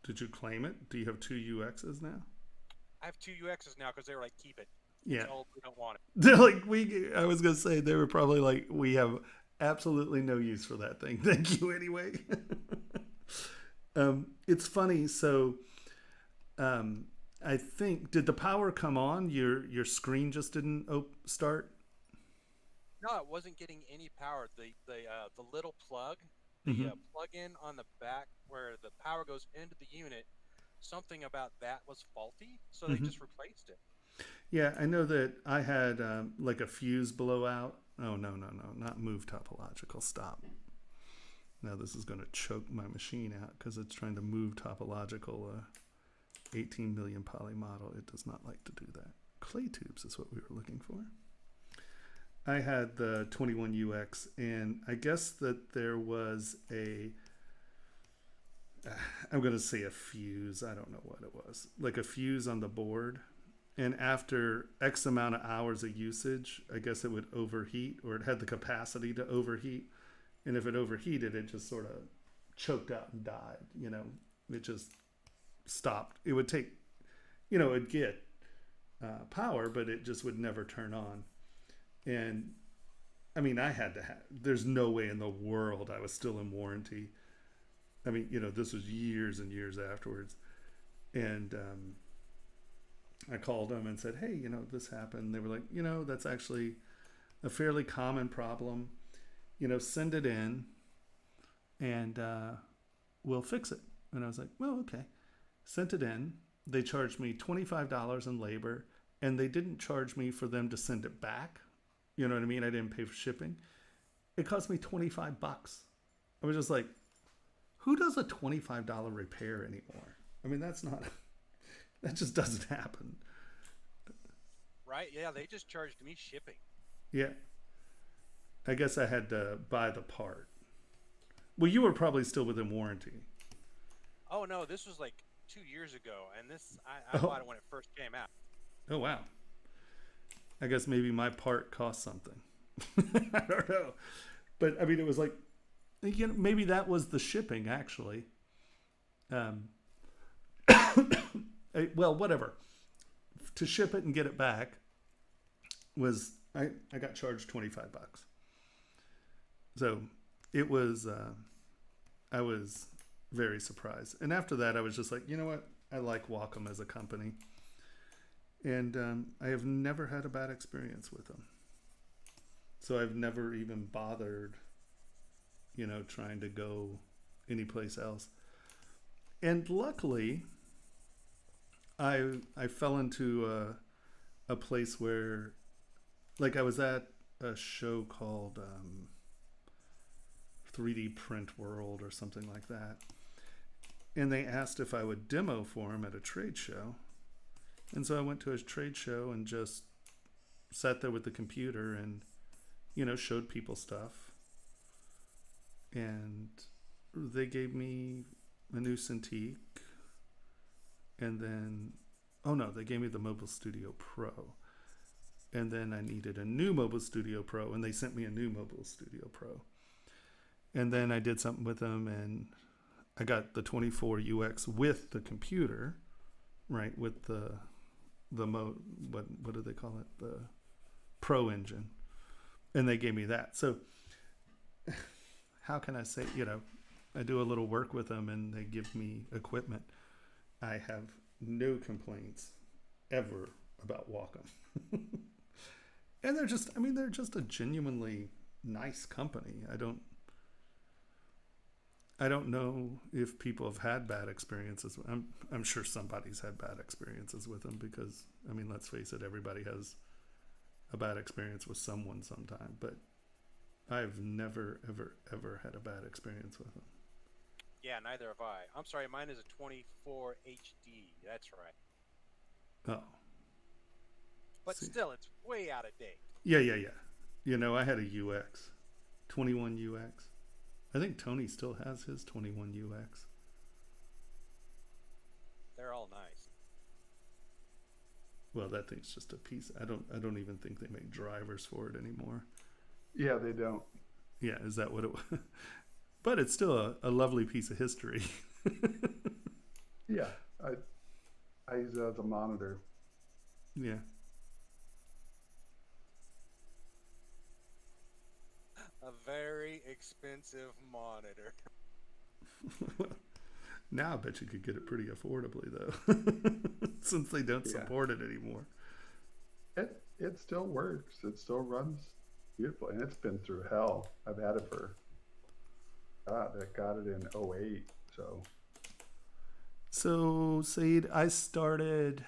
S1: Did you claim it? Do you have 2 UXs now?
S2: I have 2 UXs now because they were like, keep it.
S1: Yeah.
S2: It's old, we don't want it.
S1: They're like, I was going to say, they were probably like, we have absolutely no use for that thing. Thank you anyway. It's funny. So I think, did the power come on? Your screen just didn't start?
S2: No, it wasn't getting any power. The little plug, the plug-in on the back where the power goes into the unit, something about that was faulty, so they just replaced it.
S1: Yeah, I know that I had like a fuse blowout. Oh, no, not move topological. Stop. Now this is going to choke my machine out because it's trying to move topological 18 million poly model. It does not like to do that. Clay tubes is what we were looking for. I had the 21UX, and I guess that there was I'm going to say a fuse. I don't know what it was. Like a fuse on the board. And after X amount of hours of usage, I guess it would overheat, or it had the capacity to overheat. And if it overheated, it just sort of choked out and died. You know, it just stopped. It would take, it'd get power, but it just would never turn on. And I mean, there's no way in the world I was still in warranty. I mean, this was years and years afterwards. And I called them and said, hey, this happened. They were like, that's actually a fairly common problem. Send it in and we'll fix it. And I was like, well, okay. Sent it in. They charged me $25 in labor, and they didn't charge me for them to send it back. You know what I mean? I didn't pay for shipping. It cost me $25. I was just like, who does a $25 repair anymore? I mean, that just doesn't happen.
S2: Right? Yeah, they just charged me shipping.
S1: Yeah. I guess I had to buy the part. Well, you were probably still within warranty.
S2: Oh, no, this was like 2 years ago, and I bought it when it first came out.
S1: Oh, wow. I guess maybe my part cost something. I don't know. But, I mean, it was like, maybe that was the shipping, actually. Well, whatever. To ship it and get it back was, I got charged $25. So it was, I was very surprised. And after that, I was just like, you know what? I like Wacom as a company. And I have never had a bad experience with them. So I've never even bothered, trying to go anyplace else. And luckily, I fell into a place where, like, I was at a show called 3D Print World or something like that. And they asked if I would demo for them at a trade show. And so I went to a trade show and just sat there with the computer and, showed people stuff. And they gave me a new Cintiq. And then, they gave me the Mobile Studio Pro. And then I needed a new Mobile Studio Pro, and they sent me a new Mobile Studio Pro. And then I did something with them, and I got the 24 UX with the computer, right? With what do they call it? The Pro Engine. And they gave me that. So how can I say, I do a little work with them and they give me equipment. I have no complaints ever about Wacom. And they're just a genuinely nice company. I don't know if people have had bad experiences. I'm sure somebody's had bad experiences with them because, let's face it, everybody has a bad experience with someone sometime. But I've never, ever, ever had a bad experience with them.
S2: Yeah, neither have I. I'm sorry, mine is a 24 HD. That's right.
S1: Oh.
S2: But still, it's way out of date.
S1: Yeah. I had a UX, 21 UX. I think Tony still has his 21 UX.
S2: They're all nice.
S1: Well, that thing's just a piece. I don't even think they make drivers for it anymore.
S4: Yeah, they don't.
S1: Yeah, is that what it was? But it's still a lovely piece of history.
S4: Yeah, I use it as a monitor.
S1: Yeah.
S2: A very expensive monitor.
S1: Now I bet you could get it pretty affordably, though, since they don't support it anymore.
S4: It still works. It still runs beautiful, and it's been through hell. I've had it for I got it in 08, so.
S1: So, Said, I started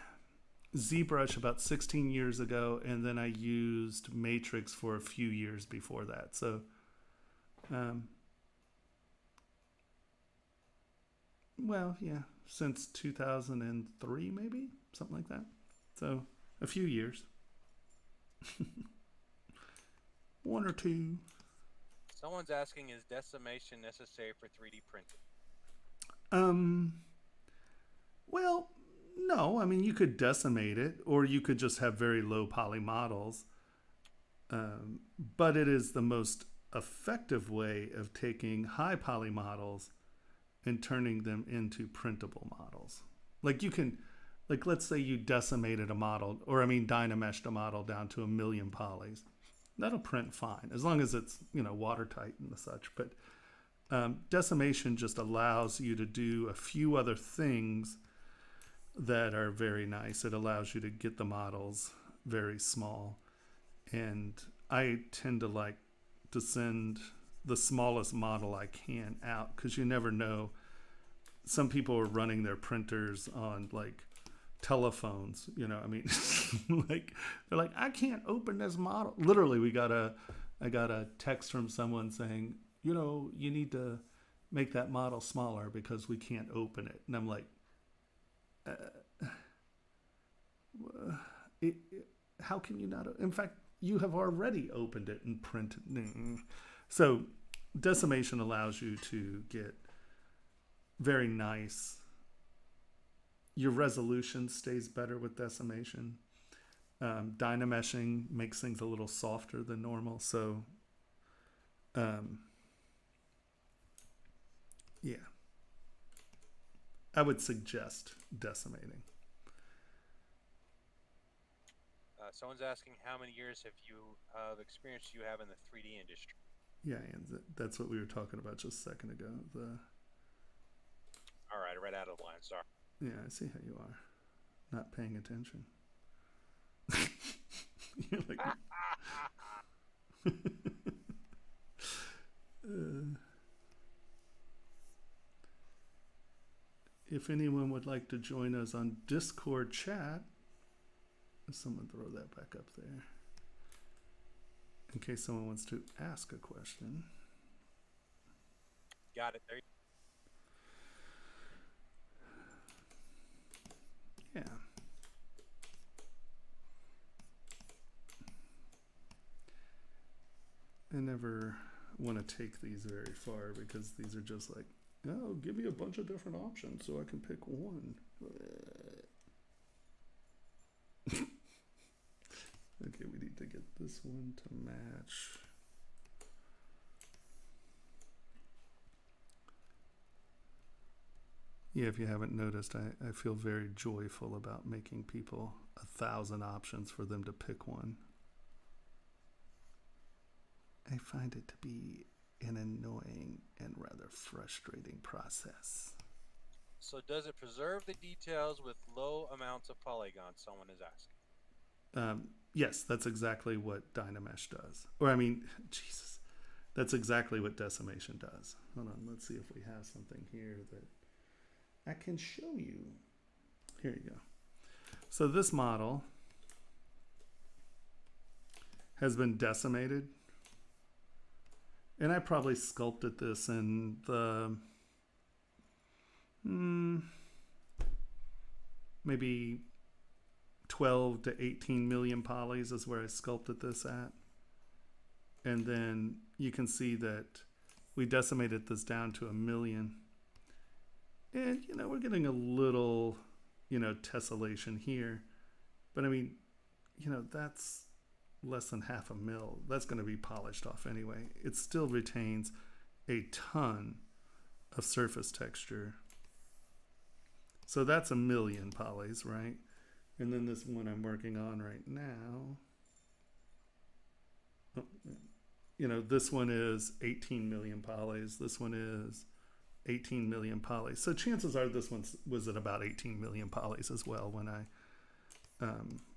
S1: ZBrush about 16 years ago, and then I used Matrix for a few years before that. So, since 2003, maybe, something like that. So, a few years. One or two.
S2: Someone's asking, is decimation necessary for 3D printing?
S1: Well, no. You could decimate it, or you could just have very low poly models. But it is the most effective way of taking high poly models and turning them into printable models. Let's say you decimated a model, or Dynameshed a model down to 1 million polys. That'll print fine, as long as it's, watertight and such. But decimation just allows you to do a few other things that are very nice. It allows you to get the models very small. And I tend to like to send the smallest model I can out, because you never know. Some people are running their printers on telephones, they're like, I can't open this model. Literally, I got a text from someone saying, you need to make that model smaller because we can't open it. And I'm like, how can you not? In fact, you have already opened it and printed. So decimation allows you to get very nice. Your resolution stays better with decimation. Dynameshing makes things a little softer than normal. So, I would suggest decimating.
S2: Someone's asking, how many years of experience you have in the 3D industry?
S1: Yeah, and that's what we were talking about just a second ago.
S2: All right, I read out of the line. Sorry.
S1: Yeah, I see how you are. Not paying attention. You're like... if anyone would like to join us on Discord chat, someone throw that back up there. In case someone wants to ask a question.
S2: Got it. There you
S1: Yeah. I never want to take these very far because these are just like, oh, give me a bunch of different options so I can pick one. Okay, we need to get this one to match. yeah, if you haven't noticed, I feel very joyful about making people 1,000 options for them to pick one. I find it to be an annoying and rather frustrating process.
S2: So does it preserve the details with low amounts of polygons? Someone is asking.
S1: Yes, that's exactly what Dynamesh does. Or I mean, Jesus, that's exactly what decimation does. Hold on, let's see if we have something here that I can show you. Here you go. So this model has been decimated. And I probably sculpted this in the maybe 12 to 18 million polys is where I sculpted this at. And then you can see that we decimated this down to 1 million. And, you know, we're getting a little, you know, tessellation here. But I mean, you know, that's less than 0.5 mil. That's going to be polished off anyway. It still retains a ton of surface texture. So that's 1 million polys, right? And then this one I'm working on right now, oh, you know, this one is 18 million polys. This one is 18 million polys. So chances are this one was at about 18 million polys as well when I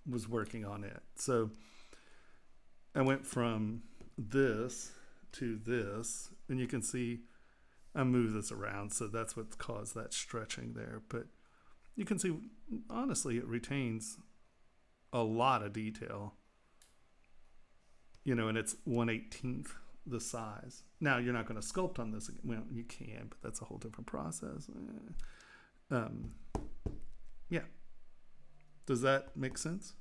S1: was working on it. So I went from this to this, and you can see I moved this around, so that's what caused that stretching there. But you can see, honestly, it retains a lot of detail, you know, and it's 1/18 the size. Now, you're not going to sculpt on this. Well, you can, but that's a whole different process. Yeah. Does that make sense?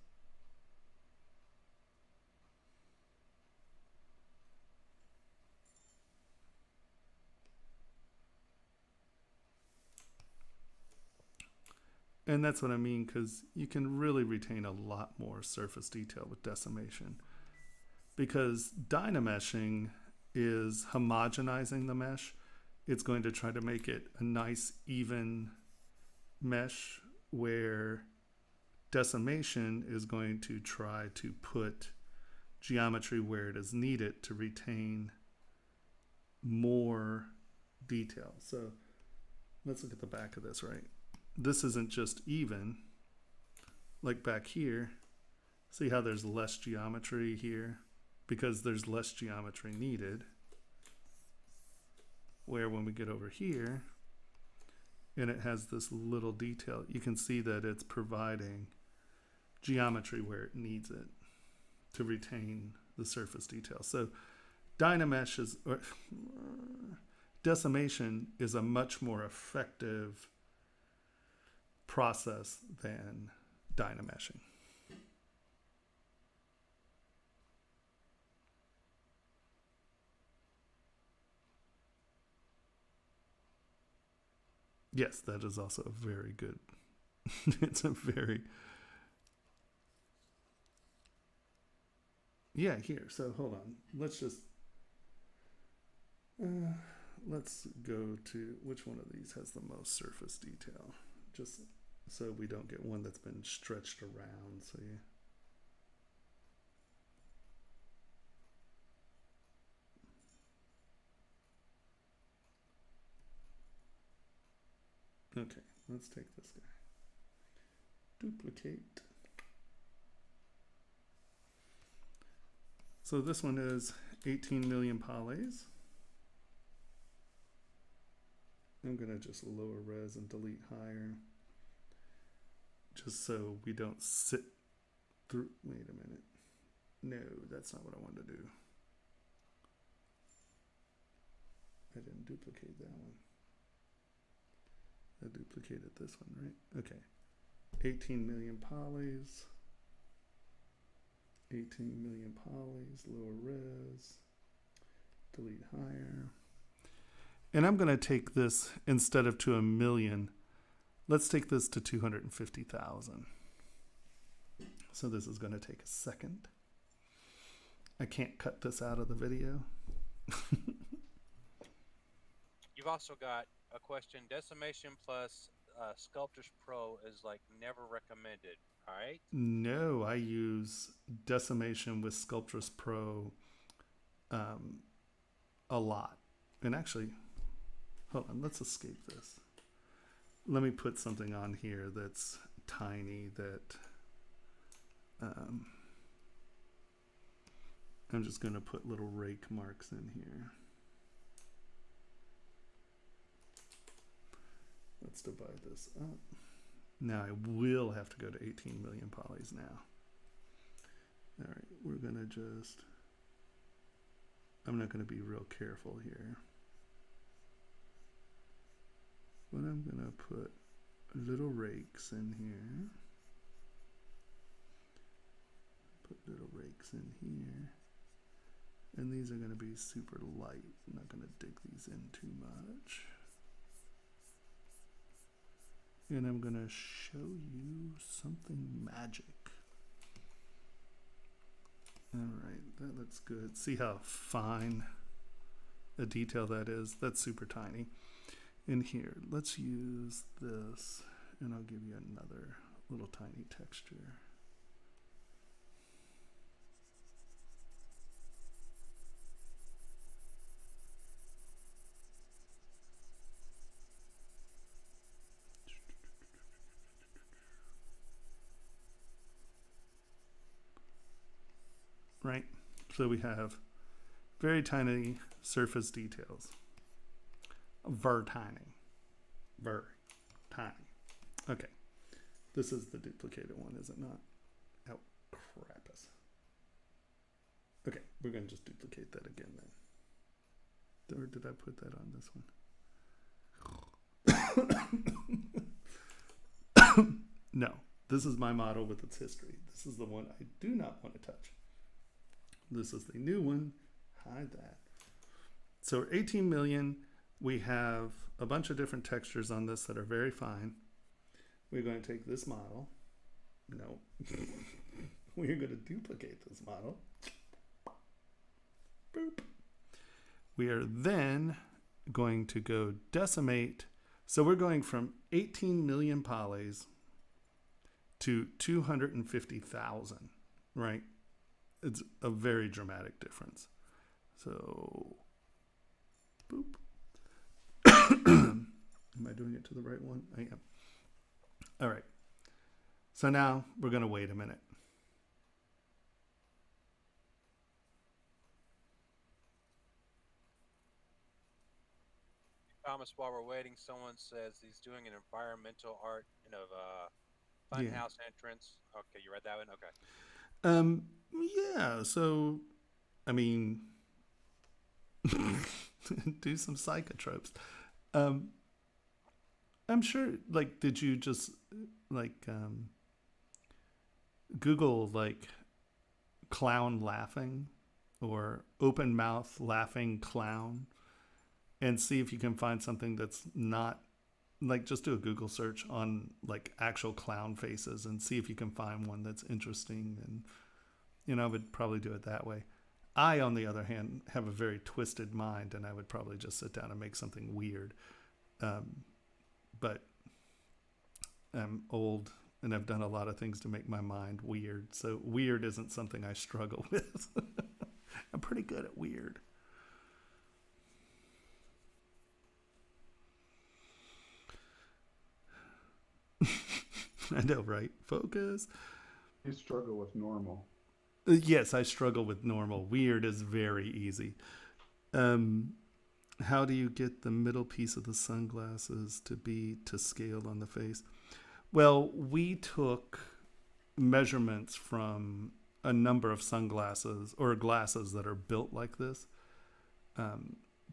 S1: And that's what I mean, because you can really retain a lot more surface detail with decimation. Because dynameshing is homogenizing the mesh. It's going to try to make it a nice, even mesh, where decimation is going to try to put geometry where it is needed to retain more detail. So let's look at the back of this, right? This isn't just even, like back here. See how there's less geometry here? Because there's less geometry needed. Where when we get over here, and it has this little detail, you can see that it's providing geometry where it needs it to retain the surface detail. So Dynamesh is, or decimation is a much more effective process than dynameshing. Yes, that is also a very good. It's a very. Yeah, here. So hold on. Let's just. Let's go to which one of these has the most surface detail. Just so we don't get one that's been stretched around. So yeah. Okay, let's take this guy. Duplicate. So this one is 18 million polys. I'm going to just lower res and delete higher. Just so we don't sit through. Wait a minute. No, that's not what I wanted to do. I didn't duplicate that one. I duplicated this one, right? Okay. 18 million polys. 18 million polys, lower res. Delete higher. And I'm going to take this, instead of to 1 million, let's take this to 250,000. So this is going to take a second. I can't cut this out of the video.
S2: You've also got a question: decimation plus Sculptors Pro is like never recommended. All right.
S1: No, I use decimation with Sculptress Pro a lot. And actually, hold on, let's escape this. Let me put something on here that's tiny that I'm just going to put little rake marks in here. Let's divide this up. Now I will have to go to 18 million polys now. All right, we're going to just, I'm not going to be real careful here. But I'm going to put little rakes in here. Put little rakes in here. And these are going to be super light. I'm not going to dig these in too much. And I'm going to show you something magic. All right, that looks good. See how fine a detail that is? That's super tiny. In here, let's use this, and I'll give you another little tiny texture. Right, so we have very tiny surface details. Very tiny. Very tiny. Okay, this is the duplicated one, is it not? Oh, crappus. Okay, we're going to just duplicate that again then. Or did I put that on this one? No, this is my model with its history. This is the one I do not want to touch. This is the new one. Hide that. So 18 million. We have a bunch of different textures on this that are very fine. We're going to take this model. No. We're going to duplicate this model. Boop. We are then going to go decimate. So we're going from 18 million polys to 250,000, right? It's a very dramatic difference. So, boop. Am I doing it to the right one? I am. All right. So now we're going to wait a minute.
S2: Thomas, while we're waiting, someone says he's doing an environmental art in a funhouse entrance. Okay, you read that one? Okay.
S1: Yeah, so, I mean, do some psychotropes. I'm sure, like, did you just, like, Google, like, clown laughing or open mouth laughing clown and see if you can find something that's not, like, just do a Google search on, like, actual clown faces and see if you can find one that's interesting. And, you know, I would probably do it that way. I, on the other hand, have a very twisted mind, and I would probably just sit down and make something weird. But I'm old, and I've done a lot of things to make my mind weird. So weird isn't something I struggle with. I'm pretty good at weird. I know, right? Focus.
S4: You struggle with normal.
S1: Yes, I struggle with normal. Weird is very easy. How do you get the middle piece of the sunglasses to be to scale on the face? Well, we took measurements from a number of sunglasses or glasses that are built like this.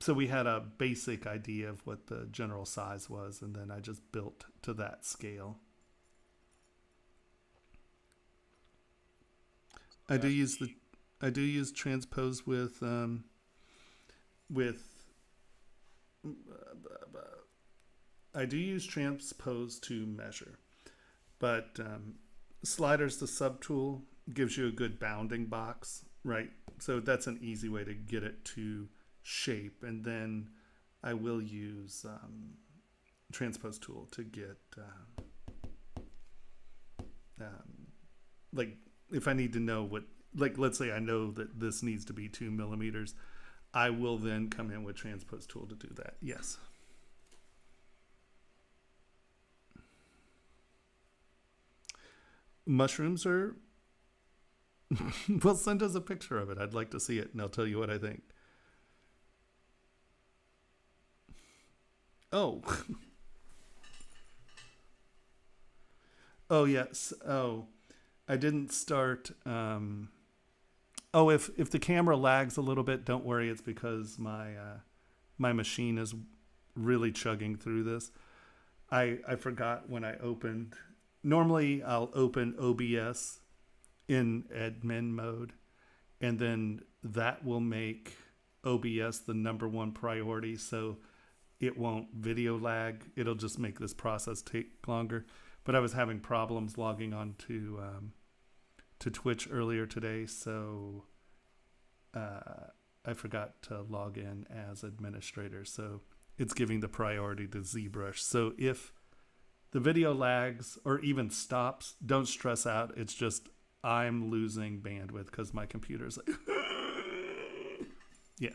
S1: So we had a basic idea of what the general size was, and then I just built to that scale. I do use transpose with I do use transpose to measure, but sliders, the subtool, gives you a good bounding box, right? So that's an easy way to get it to shape. And then I will use transpose tool to get like if I need to know what, like let's say I know that this needs to be 2 millimeters, I will then come in with transpose tool to do that. Yes. Mushrooms are well, send us a picture of it. I'd like to see it and I'll tell you what I think. Oh. Oh yes. Oh, I didn't start. Oh, if the camera lags a little bit, don't worry. It's because my machine is really chugging through this. I forgot when I opened. Normally, I'll open OBS in admin mode, and then that will make OBS the #1 priority. So it won't video lag. It'll just make this process take longer. But I was having problems logging on to Twitch earlier today, so I forgot to log in as administrator. So it's giving the priority to ZBrush. So if the video lags or even stops, don't stress out. It's just I'm losing bandwidth because my computer's like, yeah.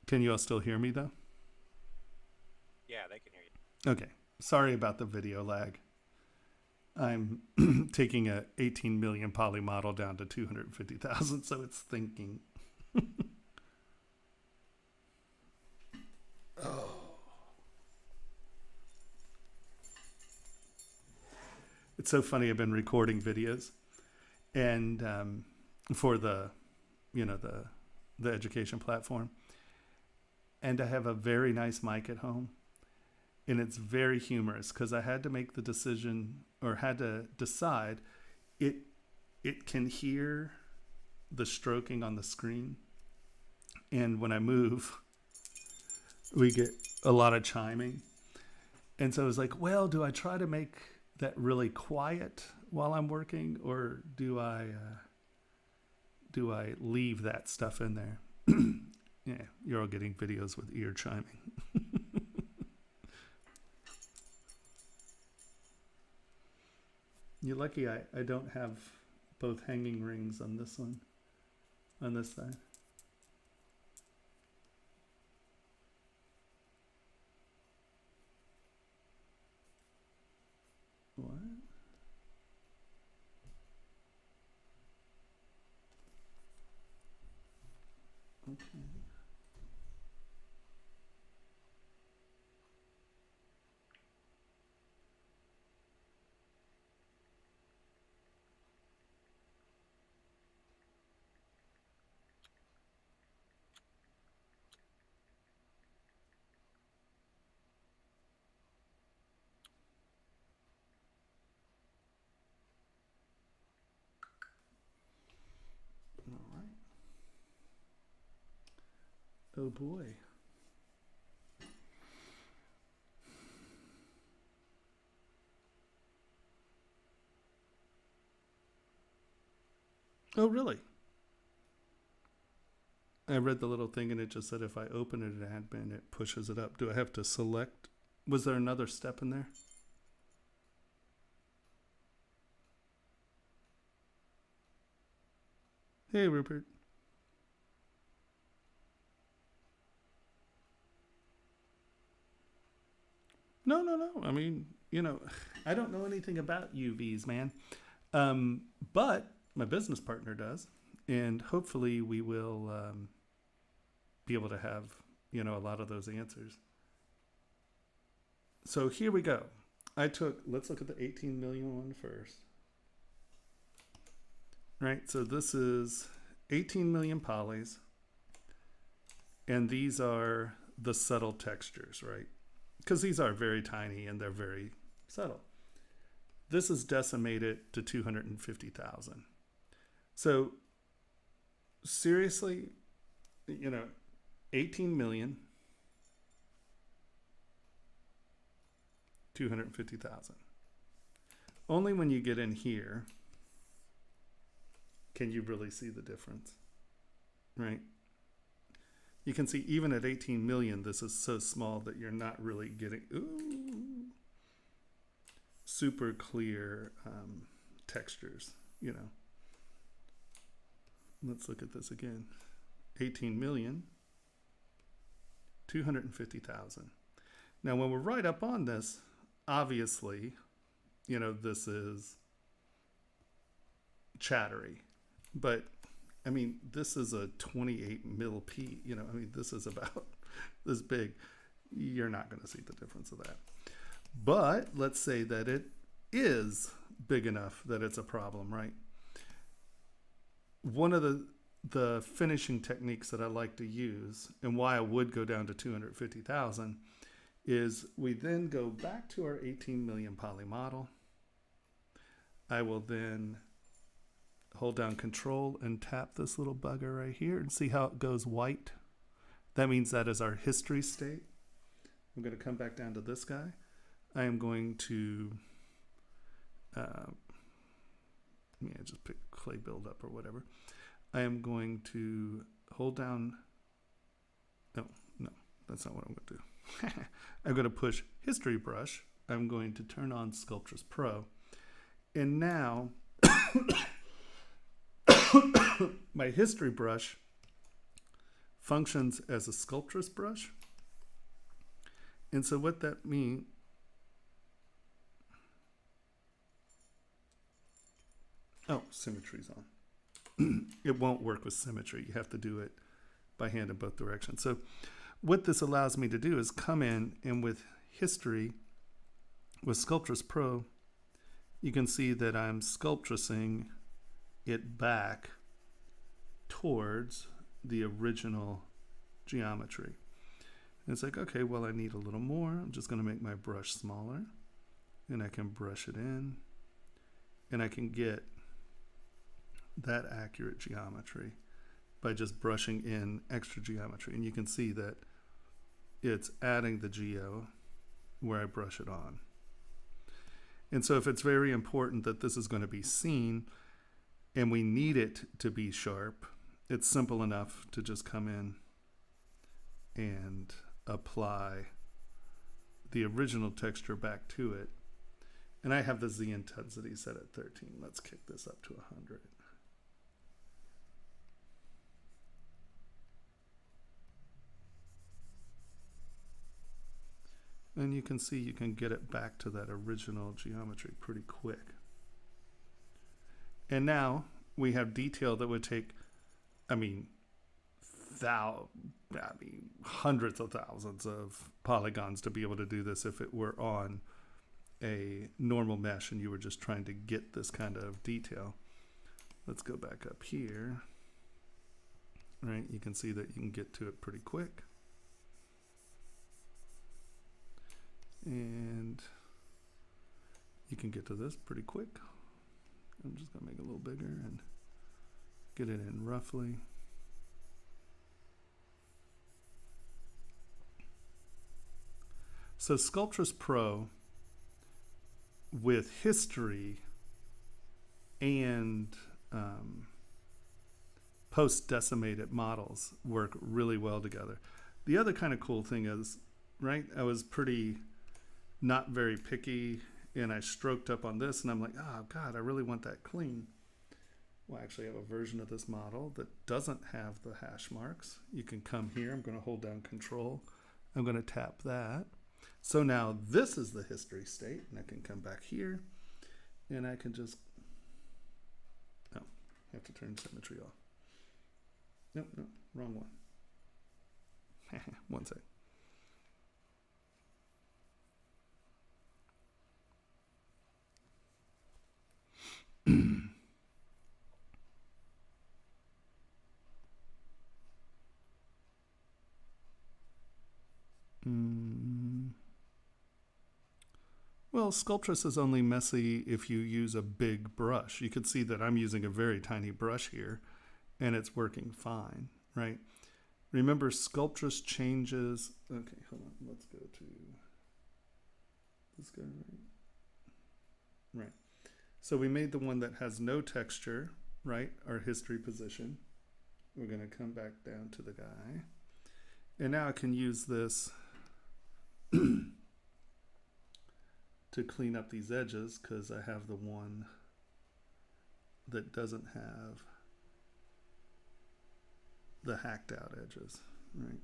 S1: Can you all still hear me though?
S2: Yeah, they can hear you.
S1: Okay. Sorry about the video lag. I'm taking a 18 million poly model down to 250,000, so it's thinking. Oh. It's so funny. I've been recording videos, and for the education platform, and I have a very nice mic at home. And it's very humorous because I had to make the decision, or had to decide, it can hear the stroking on the screen. And when I move, we get a lot of chiming. And so I was like, well, do I try to make that really quiet while I'm working, or do I leave that stuff in there? Yeah, you're all getting videos with ear chiming. You're lucky I don't have both hanging rings on this one, on this side. What? Okay. All right. Oh boy. Oh, really? I read the little thing and it just said if I open it in admin, it pushes it up. Do I have to select? Was there another step in there? Hey, Rupert. No. I mean, I don't know anything about UVs, man. But my business partner does. And hopefully we will be able to have, a lot of those answers. So here we go. Let's look at the 18 million one first. Right, so this is 18 million polys. And these are the subtle textures, right? Because these are very tiny and they're very subtle. This is decimated to 250,000. So seriously, 18 million, 250,000. Only when you get in here can you really see the difference? Right? You can see even at 18 million, this is so small that you're not really getting super clear textures, you know. Let's look at this again. 18 million, 250,000. Now, when we're right up on this, obviously, you know, this is chattery, but I mean, this is a 28 mil P, you know, I mean, this is about this big. You're not going to see the difference of that. But let's say that it is big enough that it's a problem, right? One of the finishing techniques that I like to use, and why I would go down to 250,000, is we then go back to our 18 million poly model. I will then hold down Control and tap this little bugger right here and see how it goes white. That means that is our history state. I'm going to come back down to this guy. I am going to just pick clay buildup or whatever. I am going to hold down. No, that's not what I'm going to do. I'm going to push History Brush. I'm going to turn on Sculptress Pro. And now my History Brush functions as a Sculptress brush. And so what that means, symmetry's on. It won't work with symmetry. You have to do it by hand in both directions. So what this allows me to do is come in, and with history, with Sculptress Pro, you can see that I'm sculptressing it back towards the original geometry. And it's like, okay, well, I need a little more. I'm just going to make my brush smaller, and I can brush it in, and I can get that accurate geometry by just brushing in extra geometry. And you can see that it's adding the geo where I brush it on. And so if it's very important that this is going to be seen and we need it to be sharp, it's simple enough to just come in and apply the original texture back to it. And I have the Z intensity set at 13. Let's kick this up to 100. And you can see you can get it back to that original geometry pretty quick. And now we have detail that would take, hundreds of thousands of polygons to be able to do this if it were on a normal mesh and you were just trying to get this kind of detail. Let's go back up here. Right, you can see that you can get to it pretty quick. And you can get to this pretty quick. I'm just going to make it a little bigger and get it in roughly. So Sculptress Pro with history and post-decimated models work really well together. The other kind of cool thing is, right, I was pretty not very picky, and I stroked up on this, and I'm like, oh God, I really want that clean. Well, I actually have a version of this model that doesn't have the hash marks. You can come here. I'm going to hold down Control. I'm going to tap that. So now this is the history state, and I can come back here, and I can just, I have to turn symmetry off. Nope, wrong one. One sec. Well, Sculptress is only messy if you use a big brush. You could see that I'm using a very tiny brush here, and it's working fine, right? Remember, Sculptress changes. Okay, hold on. Let's go to this guy, right? So we made the one that has no texture, right? Our history position. We're going to come back down to the guy. And now I can use this to clean up these edges because I have the one that doesn't have the hacked out edges, right?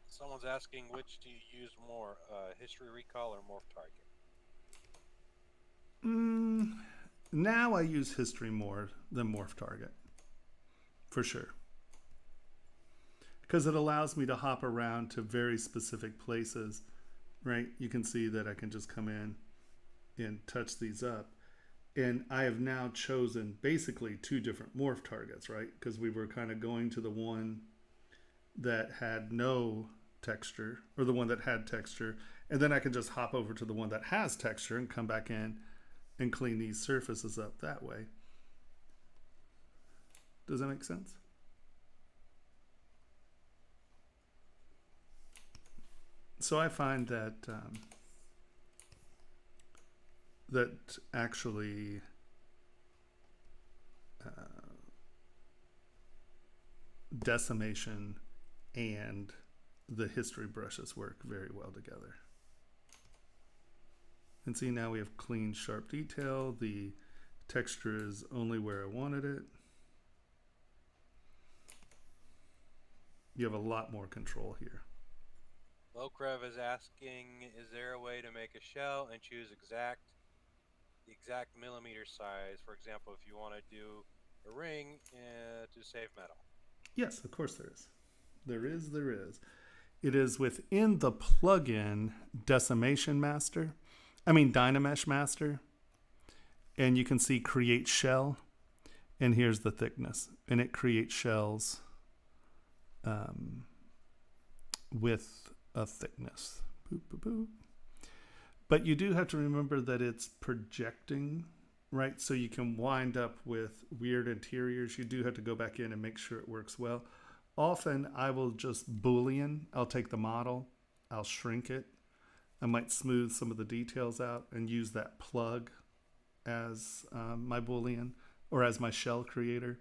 S2: Someone's asking, which do you use more, history recall or morph target?
S1: Now I use history more than morph target, for sure. Because it allows me to hop around to very specific places, right? You can see that I can just come in and touch these up. And I have now chosen basically two different morph targets, right? Because we were kind of going to the one that had no texture, or the one that had texture, and then I can just hop over to the one that has texture and come back in and clean these surfaces up that way. Does that make sense? So I find that that actually decimation and the history brushes work very well together. And see, now we have clean, sharp detail. The texture is only where I wanted it. You have a lot more control here.
S2: Locrev is asking, is there a way to make a shell and choose the exact millimeter size? For example, if you want to do a ring to save metal.
S1: Yes, of course there is. There is. It is within the plugin Dynamesh Master. And you can see create shell. And here's the thickness. And it creates shells with a thickness. Boop, boop, boop. But you do have to remember that it's projecting, right? So you can wind up with weird interiors. You do have to go back in and make sure it works well. Often I will just Boolean. I'll take the model, I'll shrink it. I might smooth some of the details out and use that plug as my Boolean or as my shell creator.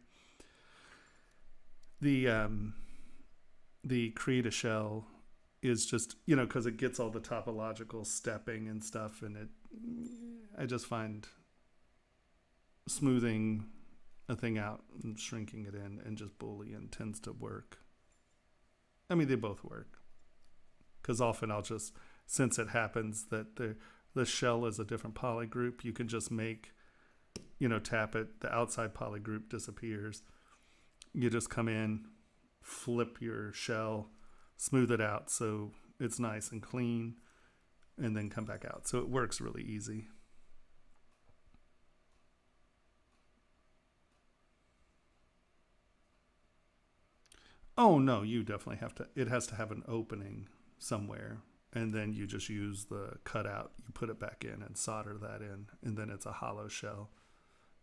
S1: The create a shell is just, because it gets all the topological stepping and stuff, and I just find smoothing a thing out and shrinking it in and just Boolean tends to work. I mean, they both work. Because often I'll just, since it happens that the shell is a different poly group, you can just make, tap it, the outside poly group disappears. You just come in, flip your shell, smooth it out so it's nice and clean, and then come back out. So it works really easy. Oh no, you definitely have to, it has to have an opening somewhere, and then you just use the cutout, you put it back in and solder that in, and then it's a hollow shell.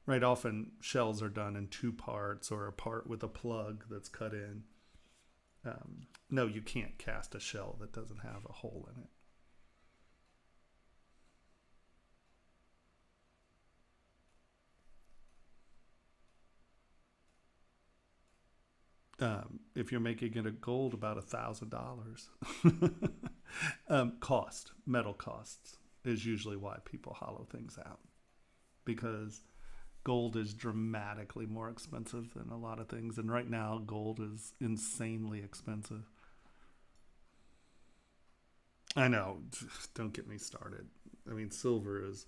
S1: Right, often shells are done in two parts or a part with a plug that's cut in. No, you can't cast a shell that doesn't have a hole in it. If you're making it a gold, about $1,000. Metal costs is usually why people hollow things out, because gold is dramatically more expensive than a lot of things, and right now gold is insanely expensive. I know, don't get me started. I mean, silver is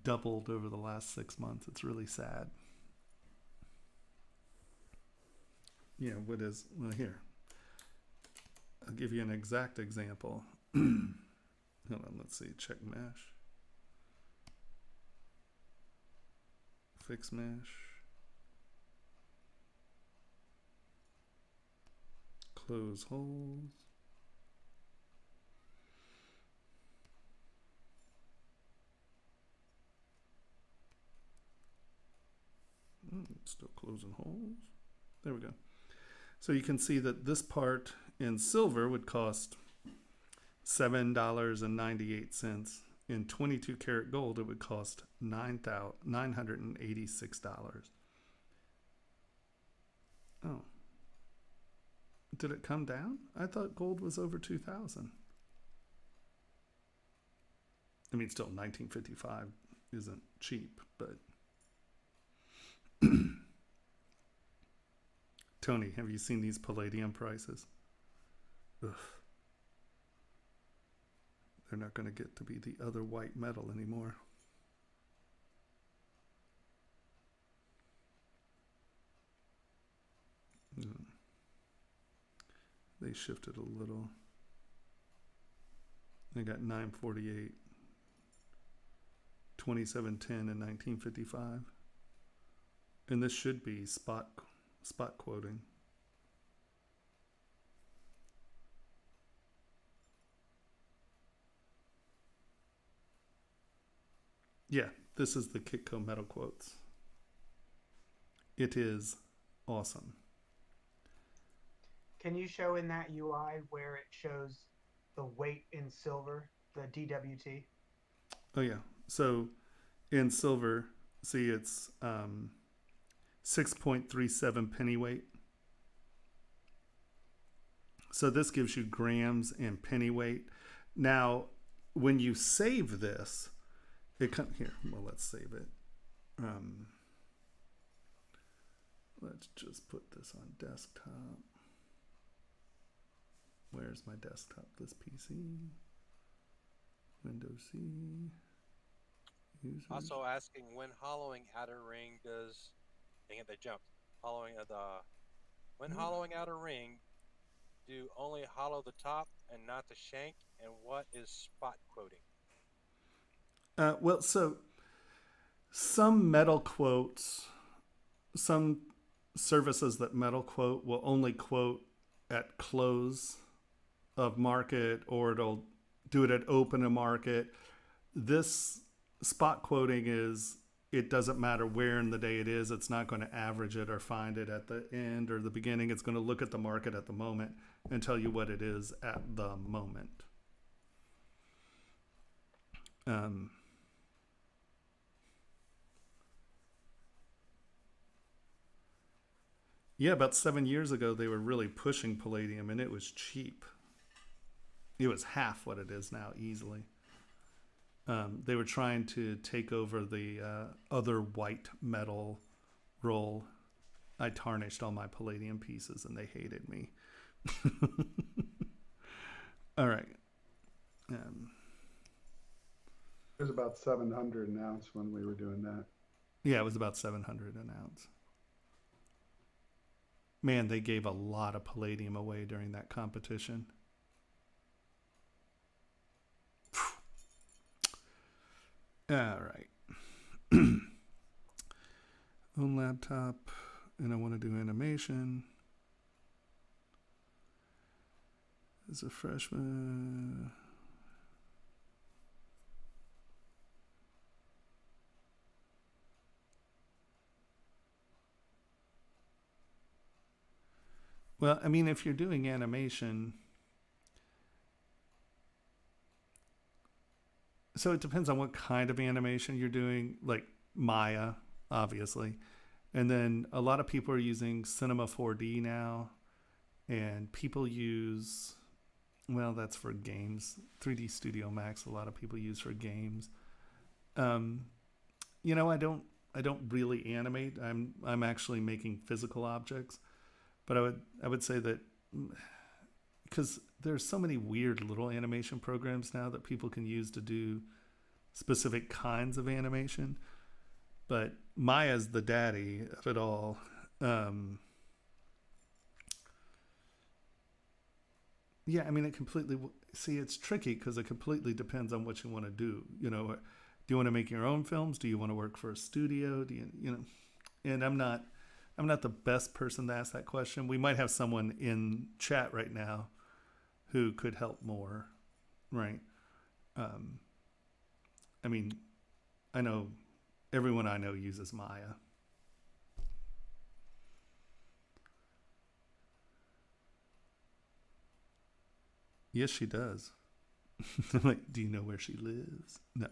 S1: doubled over the last 6 months. It's really sad. Well, here, I'll give you an exact example. Hold on, let's see, check mesh. Fix mesh. Close holes. Still closing holes. There we go. So you can see that this part in silver would cost $7.98, in 22 karat gold, it would cost $986. Oh. Did it come down? I thought gold was over 2,000. I mean, still 1955 isn't cheap, but Tony, have you seen these palladium prices? Ugh. They're not going to get to be the other white metal anymore. They shifted a little. They got 948, 2710, and 1955. And this should be spot quoting. Yeah, this is the Kitco metal quotes. It is awesome.
S3: Can you show in that UI where it shows the weight in silver, the DWT?
S1: Oh yeah. So in silver, see it's 6.37 pennyweight. So this gives you grams and pennyweight. Now, when you save this, it comes here. Well, let's save it. Let's just put this on desktop. Where's my desktop? This PC. Windows C. Users.
S2: Also asking when hollowing outer ring does. Dang it, they jumped. When hollowing outer ring, do only hollow the top and not the shank? And what is spot quoting?
S1: Well, so some metal quotes, some services that metal quote will only quote at close of market, or it'll do it at open of market. This spot quoting is, it doesn't matter where in the day it is. It's not going to average it or find it at the end or the beginning. It's going to look at the market at the moment and tell you what it is at the moment. Yeah, about 7 years ago, they were really pushing palladium, and it was cheap. It was half what it is now, easily. They were trying to take over the other white metal role. I tarnished all my palladium pieces, and they hated me. All right.
S4: It was about 700 an ounce when we were doing that.
S1: Yeah, it was about 700 an ounce. Man, they gave a lot of palladium away during that competition. All right. Own laptop, and I want to do animation. As a freshman. Well, I mean, if you're doing animation, so it depends on what kind of animation you're doing, like Maya, obviously. And then a lot of people are using Cinema 4D now, and people use, well, that's for games. 3D Studio Max, a lot of people use for games. You know, I don't really animate. I'm actually making physical objects. But I would say that, because there's so many weird little animation programs now that people can use to do specific kinds of animation. But Maya's the daddy of it all. Yeah, I mean, it completely, see, it's tricky because it completely depends on what you want to do. You know, do you want to make your own films? Do you want to work for a studio? Do you know, and I'm not the best person to ask that question. We might have someone in chat right now who could help more, right? I mean, I know everyone I know uses Maya. Yes, she does. I'm like, do you know where she lives? No.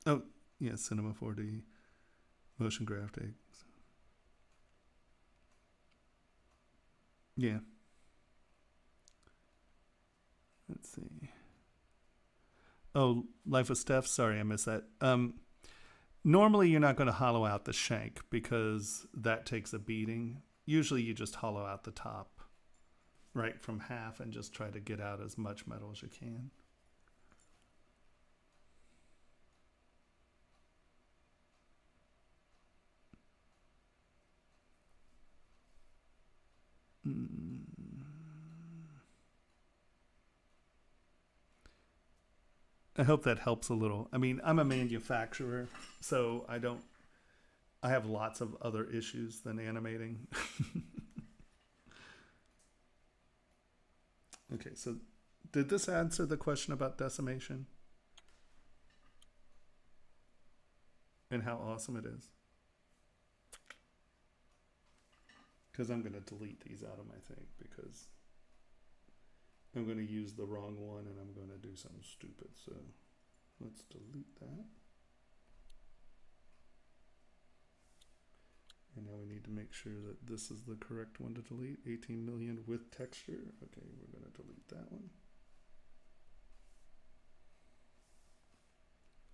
S1: Oh, yeah, Cinema 4D, motion graphics. Yeah. Let's see. Oh, Life of Steph. Sorry, I missed that. Normally, you're not going to hollow out the shank because that takes a beating. Usually, you just hollow out the top, right, from half and just try to get out as much metal as you can. I hope that helps a little. I mean, I'm a manufacturer, so I have lots of other issues than animating. Okay, so did this answer the question about decimation? And how awesome it is? Because I'm going to delete these out of my thing because I'm going to use the wrong one and I'm going to do something stupid. So let's delete that. And now we need to make sure that this is the correct one to delete. 18 million with texture. Okay, we're going to delete that one.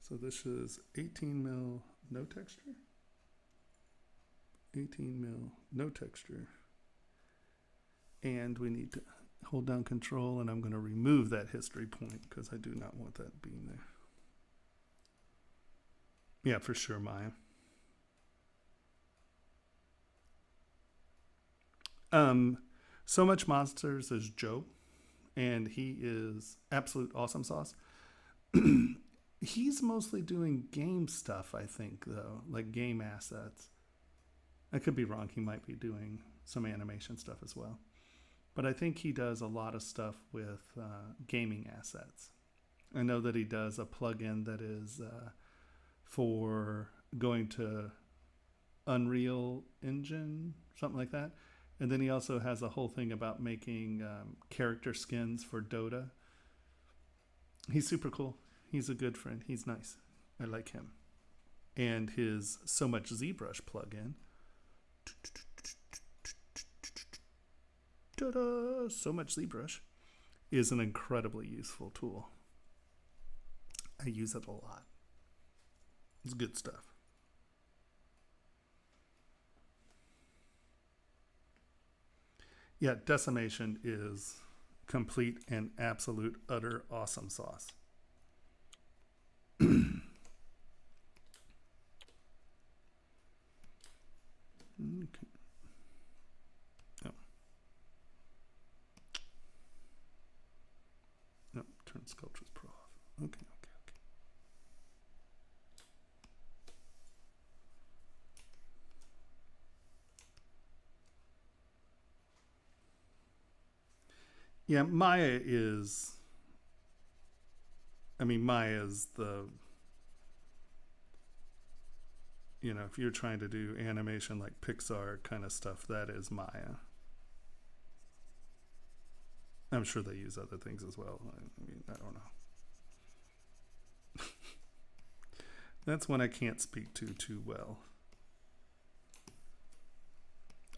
S1: So this is 18 mil, no texture. 18 mil, no texture. And we need to hold down Control, and I'm going to remove that history point because I do not want that being there. Yeah, for sure, Maya. So Much Monsters is Joe, and he is absolute awesome sauce. He's mostly doing game stuff, I think, though, like game assets. I could be wrong. He might be doing some animation stuff as well. But I think he does a lot of stuff with gaming assets. I know that he does a plugin that is for going to Unreal Engine, something like that. And then he also has a whole thing about making character skins for Dota. He's super cool. He's a good friend. He's nice. I like him. And his So Much ZBrush plugin. Ta-da! So Much ZBrush is an incredibly useful tool. I use it a lot. It's good stuff. Yeah, decimation is complete and absolute utter awesome sauce. Okay. Oh. No, turn Sculptures Pro off. Okay. Yeah, Maya is the, if you're trying to do animation like Pixar kind of stuff, that is Maya. I'm sure they use other things as well. I don't know. That's one I can't speak to too well.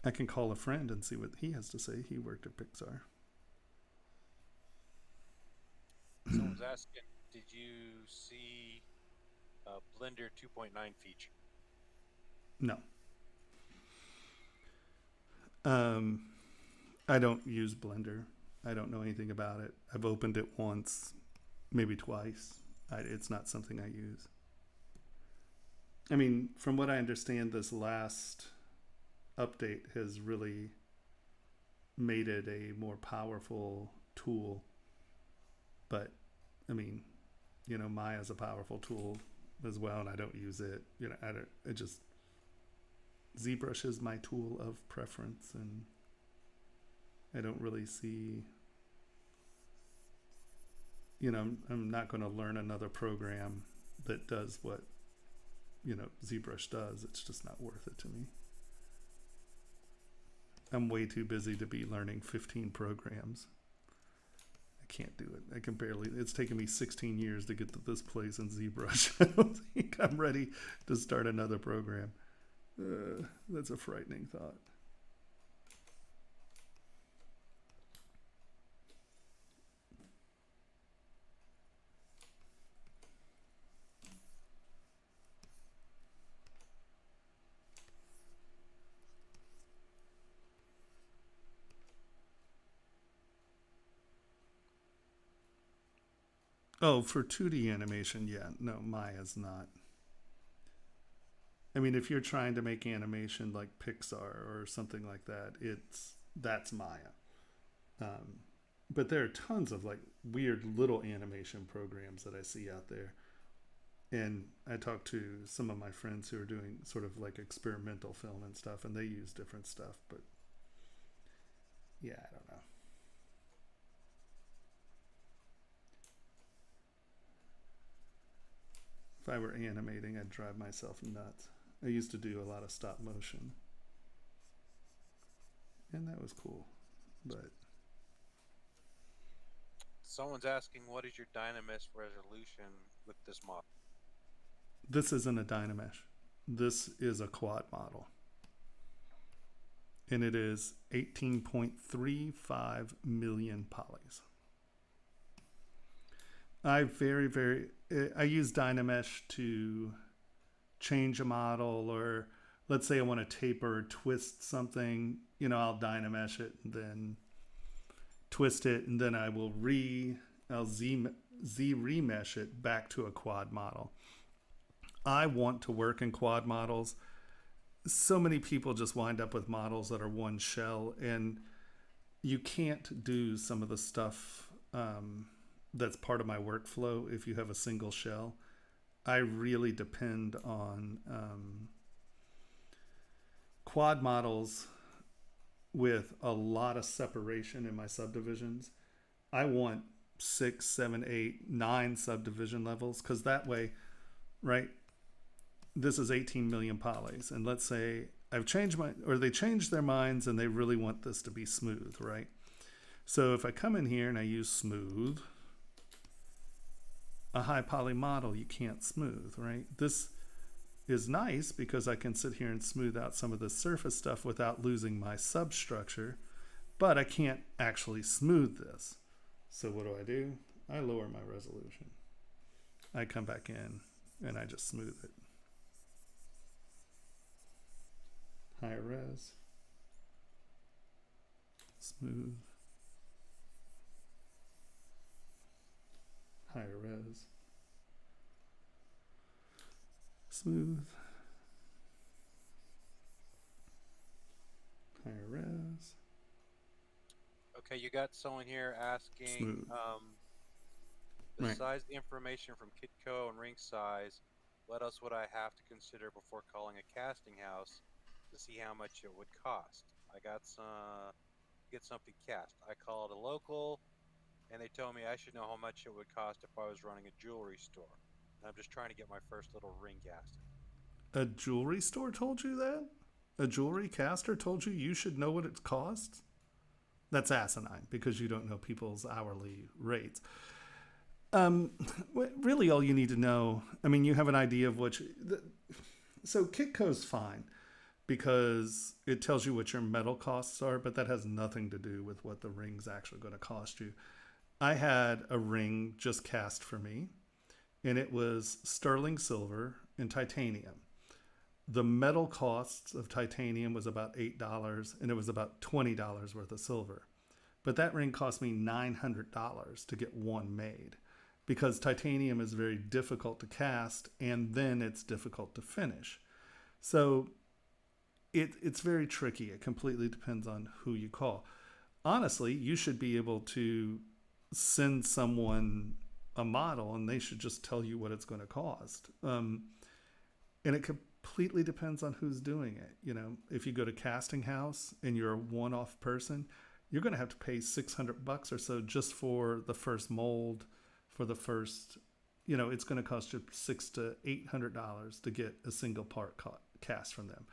S1: I can call a friend and see what he has to say. He worked at Pixar.
S2: Someone's asking, did you see Blender 2.9 feature?
S1: No. I don't use Blender. I don't know anything about it. I've opened it once, maybe twice. It's not something I use. I mean, from what I understand, this last update has really made it a more powerful tool. But, I mean, Maya's a powerful tool as well, and I don't use it. ZBrush is my tool of preference, and I don't really see, I'm not going to learn another program that does what, ZBrush does. It's just not worth it to me. I'm way too busy to be learning 15 programs. I can't do it. I can barely. It's taken me 16 years to get to this place in ZBrush. I don't think I'm ready to start another program. That's a frightening thought. Oh, for 2D animation, yeah. No, Maya's not. I mean, if you're trying to make animation like Pixar or something like that, that's Maya. But there are tons of like weird little animation programs that I see out there. And I talked to some of my friends who are doing sort of like experimental film and stuff, and they use different stuff. But yeah, I don't know. If I were animating, I'd drive myself nuts. I used to do a lot of stop motion. And that was cool. But
S2: Someone's asking, what is your Dynamesh resolution with this model?
S1: this isn't a Dynamesh. This is a quad model. And it is 18.35 million polys. I use Dynamesh to change a model, or let's say I want to taper or twist something, I'll Dynamesh it and then twist it, and then I'll Z remesh it back to a quad model. I want to work in quad models. So many people just wind up with models that are one shell, and you can't do some of the stuff that's part of my workflow if you have a single shell. I really depend on quad models with a lot of separation in my subdivisions. I want 6, 7, 8, 9 subdivision levels, because that way, right, this is 18 million polys, and let's say they changed their minds and they really want this to be smooth, right? So if I come in here and I use smooth, a high poly model you can't smooth, right? This is nice because I can sit here and smooth out some of the surface stuff without losing my substructure, but I can't actually smooth this. So what do? I lower my resolution. I come back in and I just smooth it. Higher res, smooth, higher res, smooth, higher res.
S2: Okay, you got someone here asking,
S1: Smooth.
S2: besides the information from Kitco and ring size, what else would I have to consider before calling a casting house to see how much it would cost? I got get something cast. I called a local, and they told me I should know how much it would cost if I was running a jewelry store. And I'm just trying to get my first little ring casted.
S1: A jewelry store told you that? A jewelry caster told you should know what it costs? That's asinine, because you don't know people's hourly rates. Really all you need to know, you have an idea of so Kitco's fine because it tells you what your metal costs are, but that has nothing to do with what the ring's actually going to cost you. I had a ring just cast for me, and it was sterling silver and titanium. The metal costs of titanium was about $8, and it was about $20 worth of silver. But that ring cost me $900 to get one made, because titanium is very difficult to cast, and then it's difficult to finish. So it's very tricky. It completely depends on who you call. Honestly, you should be able to send someone a model and they should just tell you what it's going to cost. And it completely depends on who's doing it. If you go to casting house and you're a one-off person, you're going to have to pay $600 or so just for the first mold, for the first, it's going to cost you $600 to $800 to get a single part cast from them.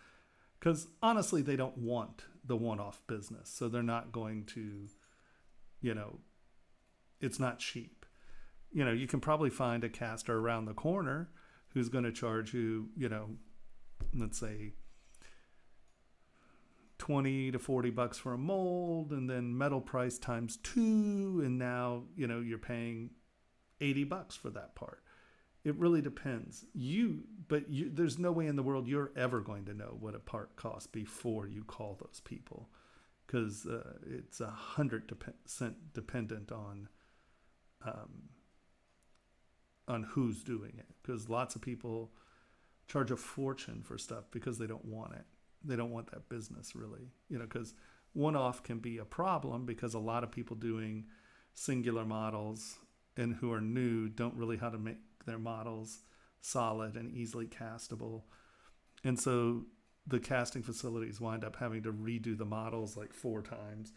S1: Because honestly, they don't want the one-off business, so they're not going to, you know, it's not cheap. You know, you can probably find a caster around the corner who's going to charge you, you know, let's say 20 to 40 bucks for a mold, and then metal price times 2, and now, you know, you're paying 80 bucks for that part. It really depends. There's no way in the world you're ever going to know what a part costs before you call those people, because it's 100% dependent on who's doing it. Because lots of people charge a fortune for stuff because they don't want it. They don't want that business, really, you know, because one-off can be a problem because a lot of people doing singular models and who are new don't really how to make their models solid and easily castable. And so the casting facilities wind up having to redo the models like 4 times.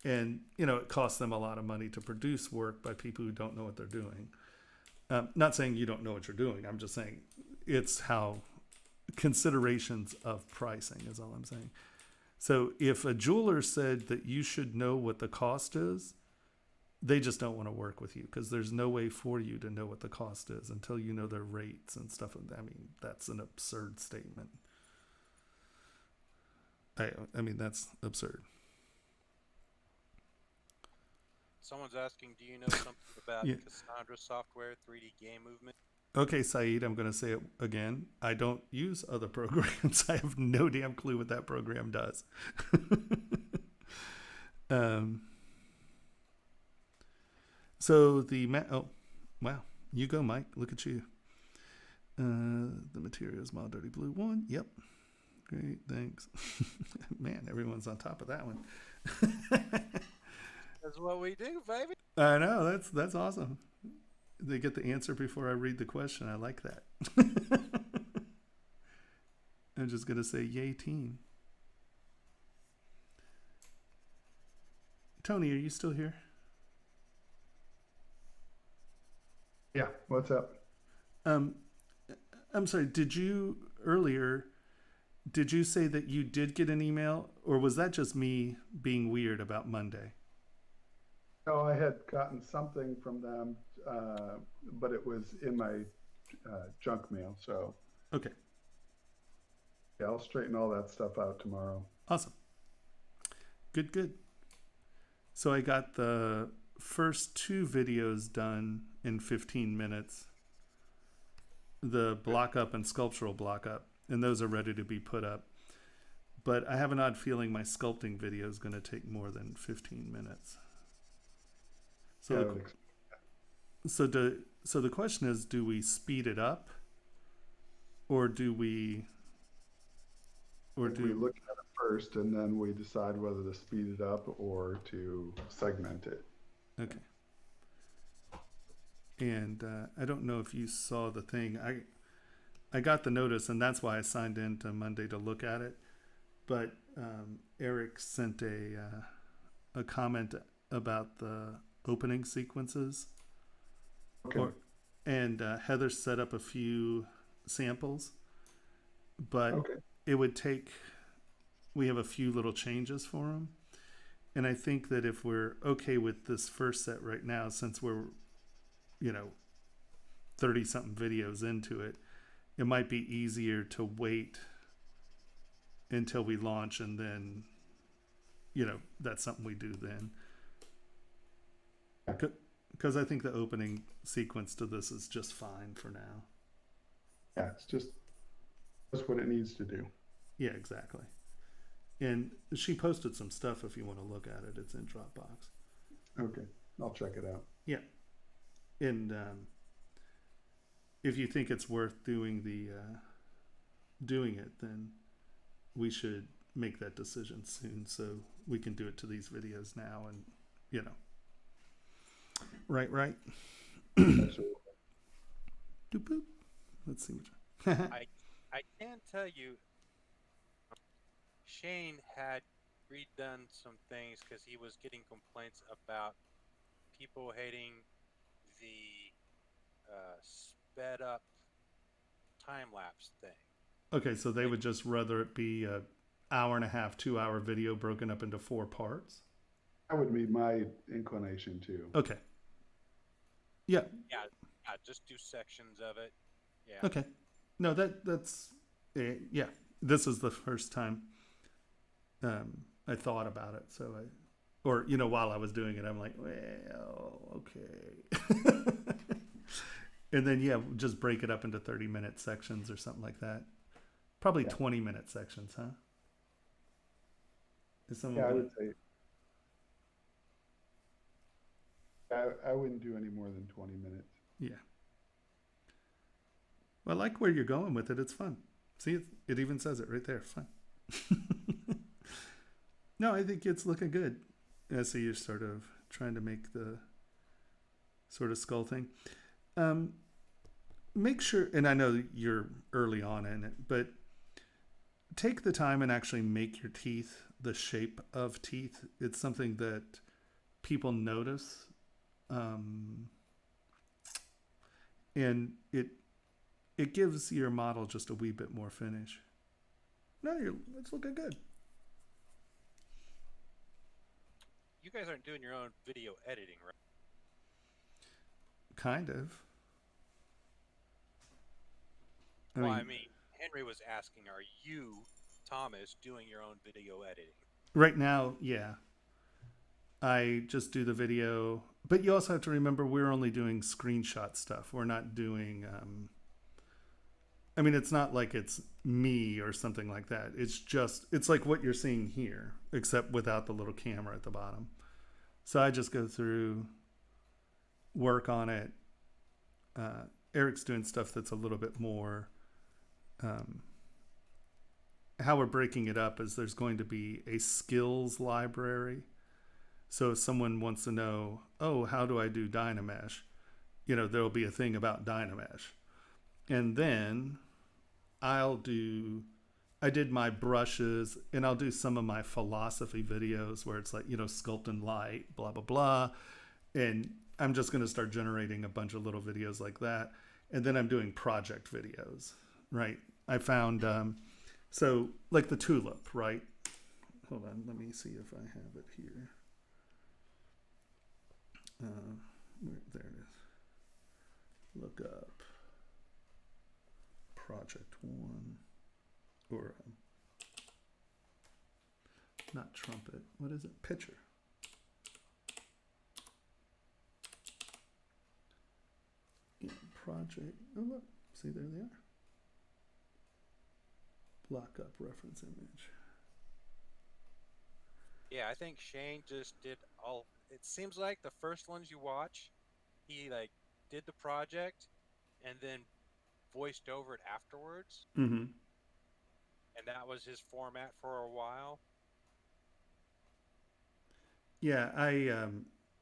S1: And, you know, it costs them a lot of money to produce work by people who don't know what they're doing. Not saying you don't know what you're doing. I'm just saying it's how considerations of pricing is all I'm saying. So if a jeweler said that you should know what the cost is, they just don't want to work with you, because there's no way for you to know what the cost is until you know their rates and stuff. I mean, that's an absurd statement. I mean, that's absurd.
S2: Someone's asking, do you know something about Cassandra software, 3D game movement?
S1: Okay, Saeed, I'm going to say it again. I don't use other programs. I have no damn clue what that program does. So oh, wow. You go, Mike. Look at you. The materials model dirty blue 1. Yep. Great, thanks. Man, everyone's on top of that one.
S2: That's what we do, baby.
S1: I know, that's awesome. They get the answer before I read the question. I like that. I'm just going to say, yay, team. Tony, are you still here?
S4: Yeah, what's up?
S1: I'm sorry, did you say that you did get an email, or was that just me being weird about Monday?
S4: No, I had gotten something from them, but it was in my junk mail. So
S1: okay,
S4: yeah, I'll straighten all that stuff out tomorrow.
S1: Awesome. Good. So I got the first 2 videos done in 15 minutes. The block up and sculptural block up, and those are ready to be put up. But I have an odd feeling my sculpting video is going to take more than 15 minutes. So, so the question is, do we speed it up, or do we look at
S4: it first and then we decide whether to speed it up or to segment it?
S1: Okay. And I don't know if you saw the thing. I got the notice, and that's why I signed in to Monday to look at it. But Eric sent a comment about the opening sequences.
S4: Okay.
S1: And Heather set up a few samples, but it would take, we have a few little changes for them. And I think that if we're okay with this first set right now, since we're, 30 something videos into it, it might be easier to wait until we launch, and then, that's something we do then. Because I think the opening sequence to this is just fine for now.
S4: Yeah, it's just what it needs to do.
S1: Yeah, exactly. And she posted some stuff if you want to look at it. It's in Dropbox.
S4: Okay, I'll check it out.
S1: Yeah. And if you think it's worth doing it, then we should make that decision soon, so we can do it to these videos now, and right.
S4: Absolutely.
S1: Doop-boop. Let's see which
S2: I can tell you, Shane had redone some things because he was getting complaints about people hating the sped up time lapse thing.
S1: Okay, so they would just rather it be a hour and a half, 2 hour video broken up into 4 parts.
S4: That would be my inclination too.
S1: Okay. Yeah.
S2: Yeah, just do sections of it. Yeah.
S1: Okay. No, that's yeah. This is the first time I thought about it, so or while I was doing it, I'm like, well, okay. And then just break it up into 30-minute sections or something like that. Probably 20-minute sections, huh?
S4: I would say. I wouldn't do any more than 20 minutes.
S1: Yeah. Well, I like where you're going with it. It's fun. See, it even says it right there. Fun. No, I think it's looking good. So you're sort of trying to make the sort of skull thing. Make sure, and I know you're early on in it, but take the time and actually make your teeth the shape of teeth. It's something that people notice. And it gives your model just a wee bit more finish. No, it's looking good.
S2: You guys aren't doing your own video editing, right?
S1: Kind of.
S2: I mean, Henry was asking, are you, Thomas, doing your own video editing?
S1: Right now, yeah. I just do the video, but you also have to remember we're only doing screenshot stuff. We're not doing, it's not like it's me or something like that. It's like what you're seeing here, except without the little camera at the bottom. So I just go through, work on it. Eric's doing stuff that's a little bit more, how we're breaking it up is there's going to be a skills library. So if someone wants to know, how do I do Dynamesh? There'll be a thing about Dynamesh. And then I did my brushes, and I'll do some of my philosophy videos where it's like, sculpting light, blah, blah, blah. And I'm just going to start generating a bunch of little videos like that. And then I'm doing project videos, right? I found, so like the tulip, right? Hold on, let me see if I have it here. There it is. Look up project 1 or not trumpet. What is it? Pitcher. Yeah, project. Oh look, see there they are. Block up reference image.
S2: Yeah, I think Shane just did all. It seems like the first ones you watch, he did the project and then voiced over it afterwards.
S1: Mm-hmm.
S2: And that was his format for a while.
S1: Yeah,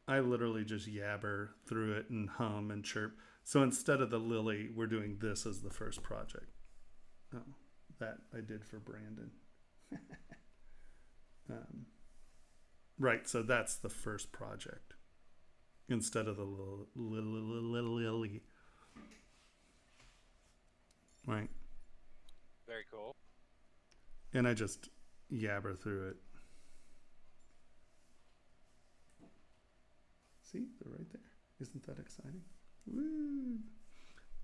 S1: I literally just yabber through it and hum and chirp. So instead of the lily, we're doing this as the first project. That I did for Brandon. Right, so that's the first project instead of the lily. Right.
S2: Very cool.
S1: And I just yabber through it. See, they're right there. Isn't that exciting? Woo!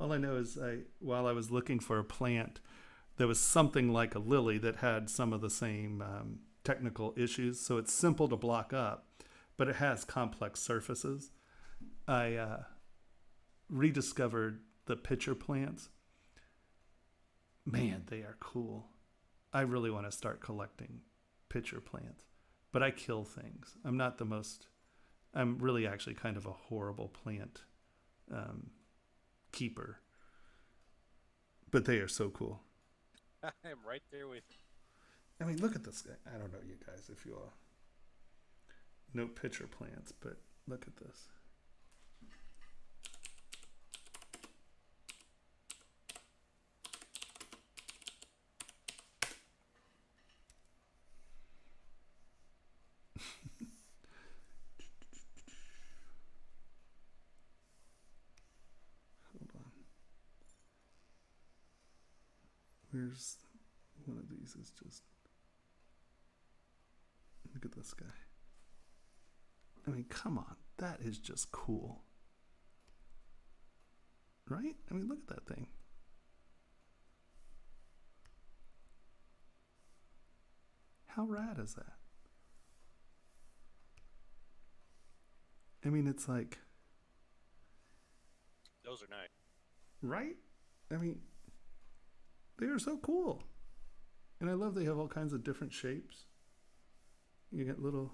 S1: All I know is while I was looking for a plant, there was something like a lily that had some of the same technical issues. So it's simple to block up, but it has complex surfaces. I rediscovered the pitcher plants. Man, they are cool. I really want to start collecting pitcher plants, but I kill things. I'm really actually kind of a horrible plant keeper, but they are so cool.
S2: I'm right there with you.
S1: I mean, look at this guy. I don't know you guys if you all know pitcher plants, but look at this. Hold on. Where's there's one of these is just, look at this guy. I mean, come on, that is just cool. Right? I mean, look at that thing. How rad is that? I mean, it's like,
S2: Those are nice.
S1: right? I mean, they are so cool. And I love they have all kinds of different shapes. You get little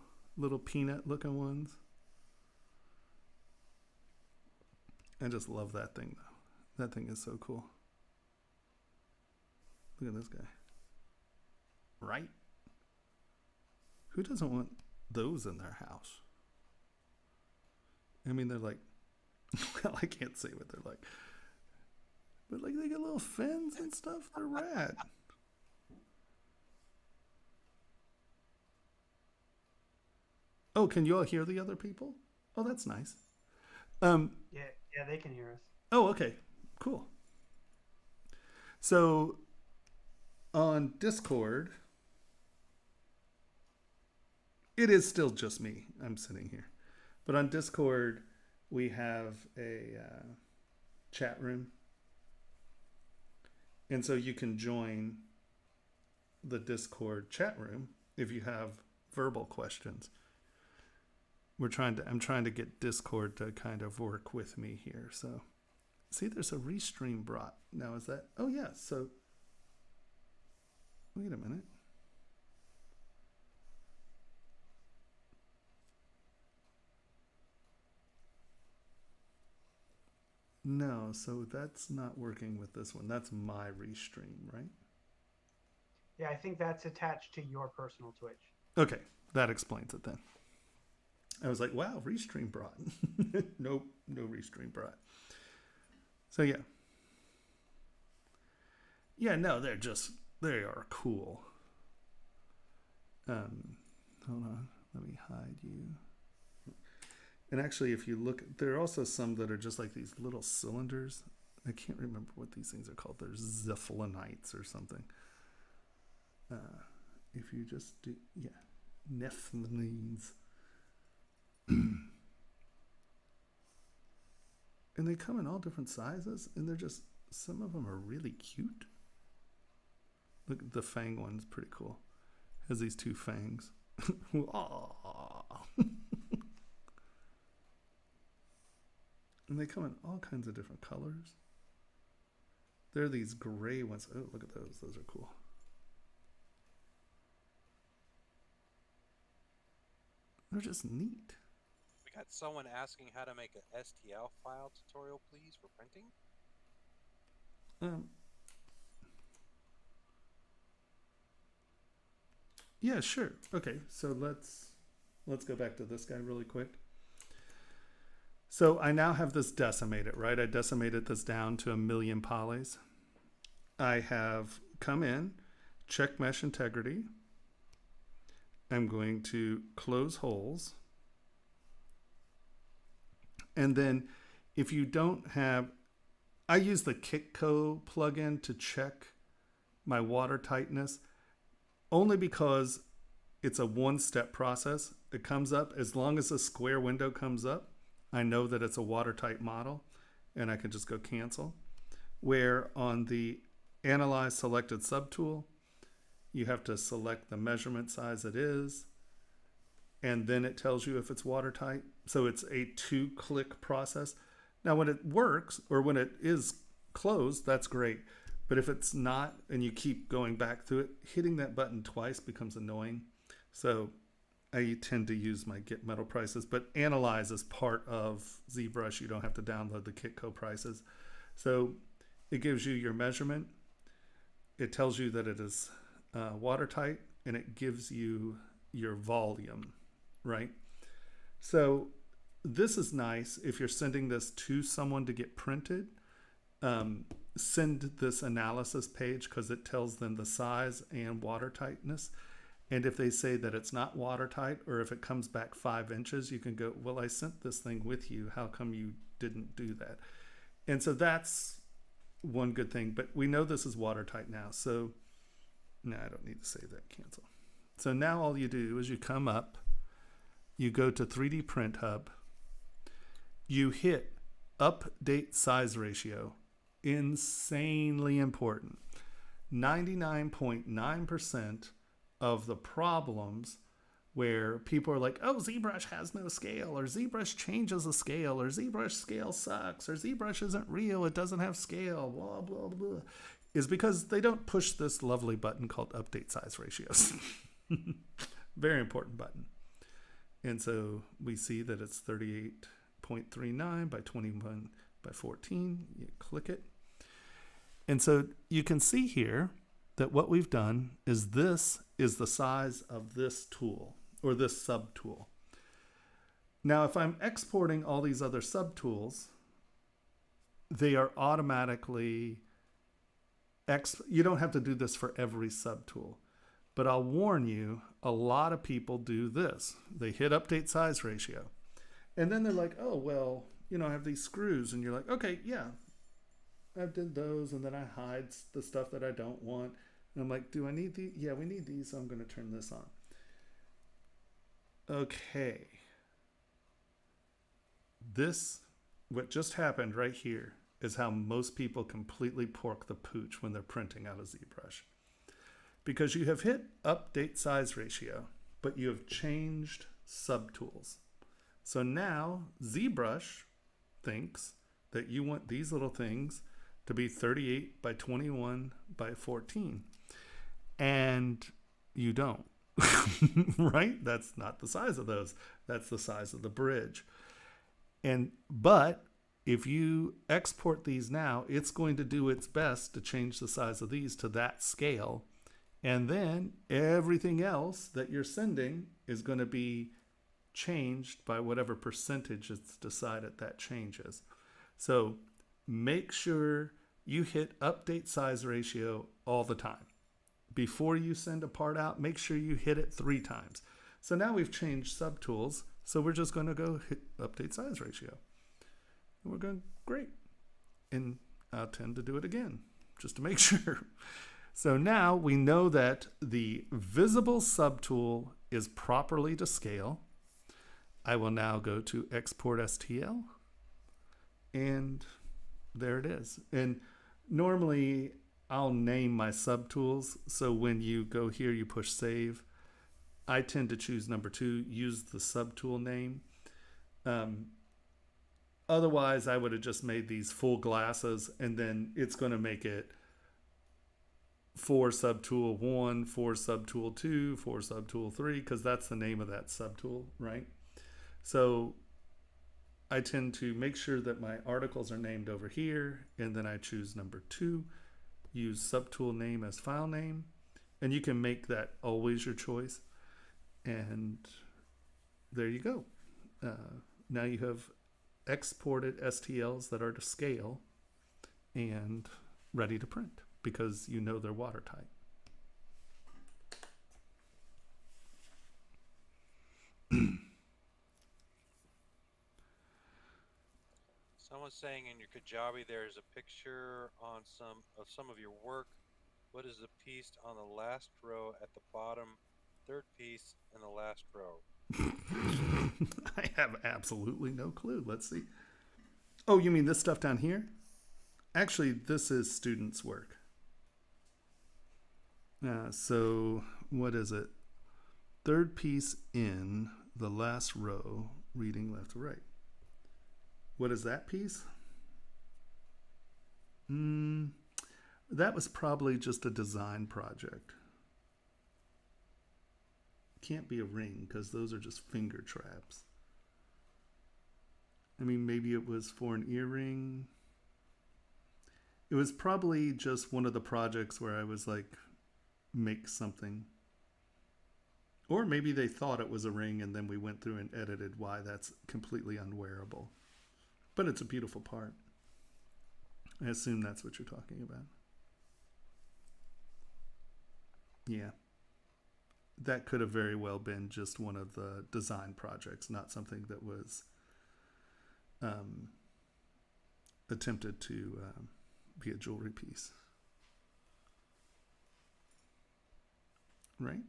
S1: peanut looking ones. I just love that thing though. That thing is so cool. Look at this guy. Right? Who doesn't want those in their house? I mean, they're like, well, I can't say what they're like. But like they got little fins and stuff. They're rad. Oh, can you all hear the other people? Oh, that's nice.
S3: Yeah, they can hear us.
S1: Oh, okay. Cool. So on Discord, it is still just me. I'm sitting here. But on Discord, we have a chat room. And so you can join the Discord chat room if you have verbal questions. I'm trying to get Discord to kind of work with me here. So see, there's a restream brought. Now is that, oh yeah, so wait a minute. No, so that's not working with this one. That's my restream, right?
S3: Yeah, I think that's attached to your personal Twitch.
S1: Okay, that explains it then. I was like, wow, restream brought. Nope, no restream brought. So yeah. Yeah, no, they are cool. Hold on, let me hide you. And actually, if you look, there are also some that are just like these little cylinders. I can't remember what these things are called. They're zephylonites or something. If you just do, yeah, nephthalines. And they come in all different sizes, and they're just, some of them are really cute. Look, the fang one's pretty cool. Has these two fangs. And they come in all kinds of different colors. There are these gray ones. Oh, look at those. Those are cool. They're just neat.
S2: We got someone asking how to make an STL file tutorial, please, for printing.
S1: Yeah, sure. Okay, so let's go back to this guy really quick. So I now have this decimated, right? I decimated this down to 1,000,000 polys. I have come in, check mesh integrity. I'm going to close holes. And then if you don't have, I use the Kitco plugin to check my water tightness only because it's a one-step process. It comes up, as long as a square window comes up, I know that it's a watertight model and I can just go cancel. Where on the Analyze Selected Subtool, you have to select the measurement size it is, and then it tells you if it's watertight. So it's a 2-click process. Now when it works, or when it is closed, that's great. But if it's not, and you keep going back through it, hitting that button twice becomes annoying. So I tend to use my Get Metal prices, but Analyze is part of ZBrush. You don't have to download the Kitco prices. So it gives you your measurement. It tells you that it is watertight, and it gives you your volume, right? So this is nice if you're sending this to someone to get printed. Send this analysis page because it tells them the size and water tightness. And if they say that it's not watertight, or if it comes back 5 inches, you can go, well, I sent this thing with you. How come you didn't do that? And so that's one good thing, but we know this is watertight now. So no, I don't need to save that, cancel. So now all you do is you come up, you go to 3D Print Hub, you hit update size ratio, insanely important. 99.9% of the problems where people are like, oh, ZBrush has no scale, or ZBrush changes the scale, or ZBrush scale sucks, or ZBrush isn't real, it doesn't have scale, blah, blah, blah, is because they don't push this lovely button called update size ratios. Very important button. And so we see that it's 38.39 by 21 by 14. You click it. And so you can see here that what we've done is this is the size of this tool, or this subtool. Now, if I'm exporting all these other subtools, they are automatically, you don't have to do this for every subtool. But I'll warn you, a lot of people do this. They hit update size ratio. And then they're like, oh, well, you know, I have these screws. And you're like, okay, yeah, I did those. And then I hide the stuff that I don't want. And I'm like, do I need these? Yeah, we need these. So I'm going to turn this on. Okay. This, what just happened right here, is how most people completely pork the pooch when they're printing out of ZBrush. Because you have hit update size ratio, but you have changed subtools. So now ZBrush thinks that you want these little things to be 38 by 21 by 14. And you don't, right? That's not the size of those. That's the size of the bridge. But if you export these now, it's going to do its best to change the size of these to that scale. And then everything else that you're sending is going to be changed by whatever percentage it's decided that changes. So make sure you hit update size ratio all the time. Before you send a part out, make sure you hit it 3 times. So now we've changed subtools. So we're just going to go hit update size ratio. And we're going, great. And I'll tend to do it again, just to make sure. So now we know that the visible subtool is properly to scale. I will now go to Export STL. And there it is. And normally I'll name my subtools. So when you go here, you push save. I tend to choose number 2, use the subtool name. Otherwise, I would have just made these full glasses, and then it's going to make it 4 subtool 1, 4 subtool 2, 4 subtool 3, because that's the name of that subtool, right? So I tend to make sure that my articles are named over here, and then I choose number 2, use subtool name as file name, and you can make that always your choice. And there you go. Now you have exported STLs that are to scale and ready to print because you know they're watertight.
S2: Someone's saying in your Kajabi there's a picture on some of your work. What is the piece on the last row at the bottom? Third piece in the last row.
S1: I have absolutely no clue. Let's see. Oh, you mean this stuff down here? Actually, this is students' work. So what is it? Third piece in the last row, reading left to right. What is that piece? That was probably just a design project. Can't be a ring because those are just finger traps. I mean, maybe it was for an earring. It was probably just one of the projects where I was like, make something. Or maybe they thought it was a ring and then we went through and edited why that's completely unwearable. But it's a beautiful part. I assume that's what you're talking about. Yeah. That could have very well been just one of the design projects, not something that was attempted to be a jewelry piece. Right?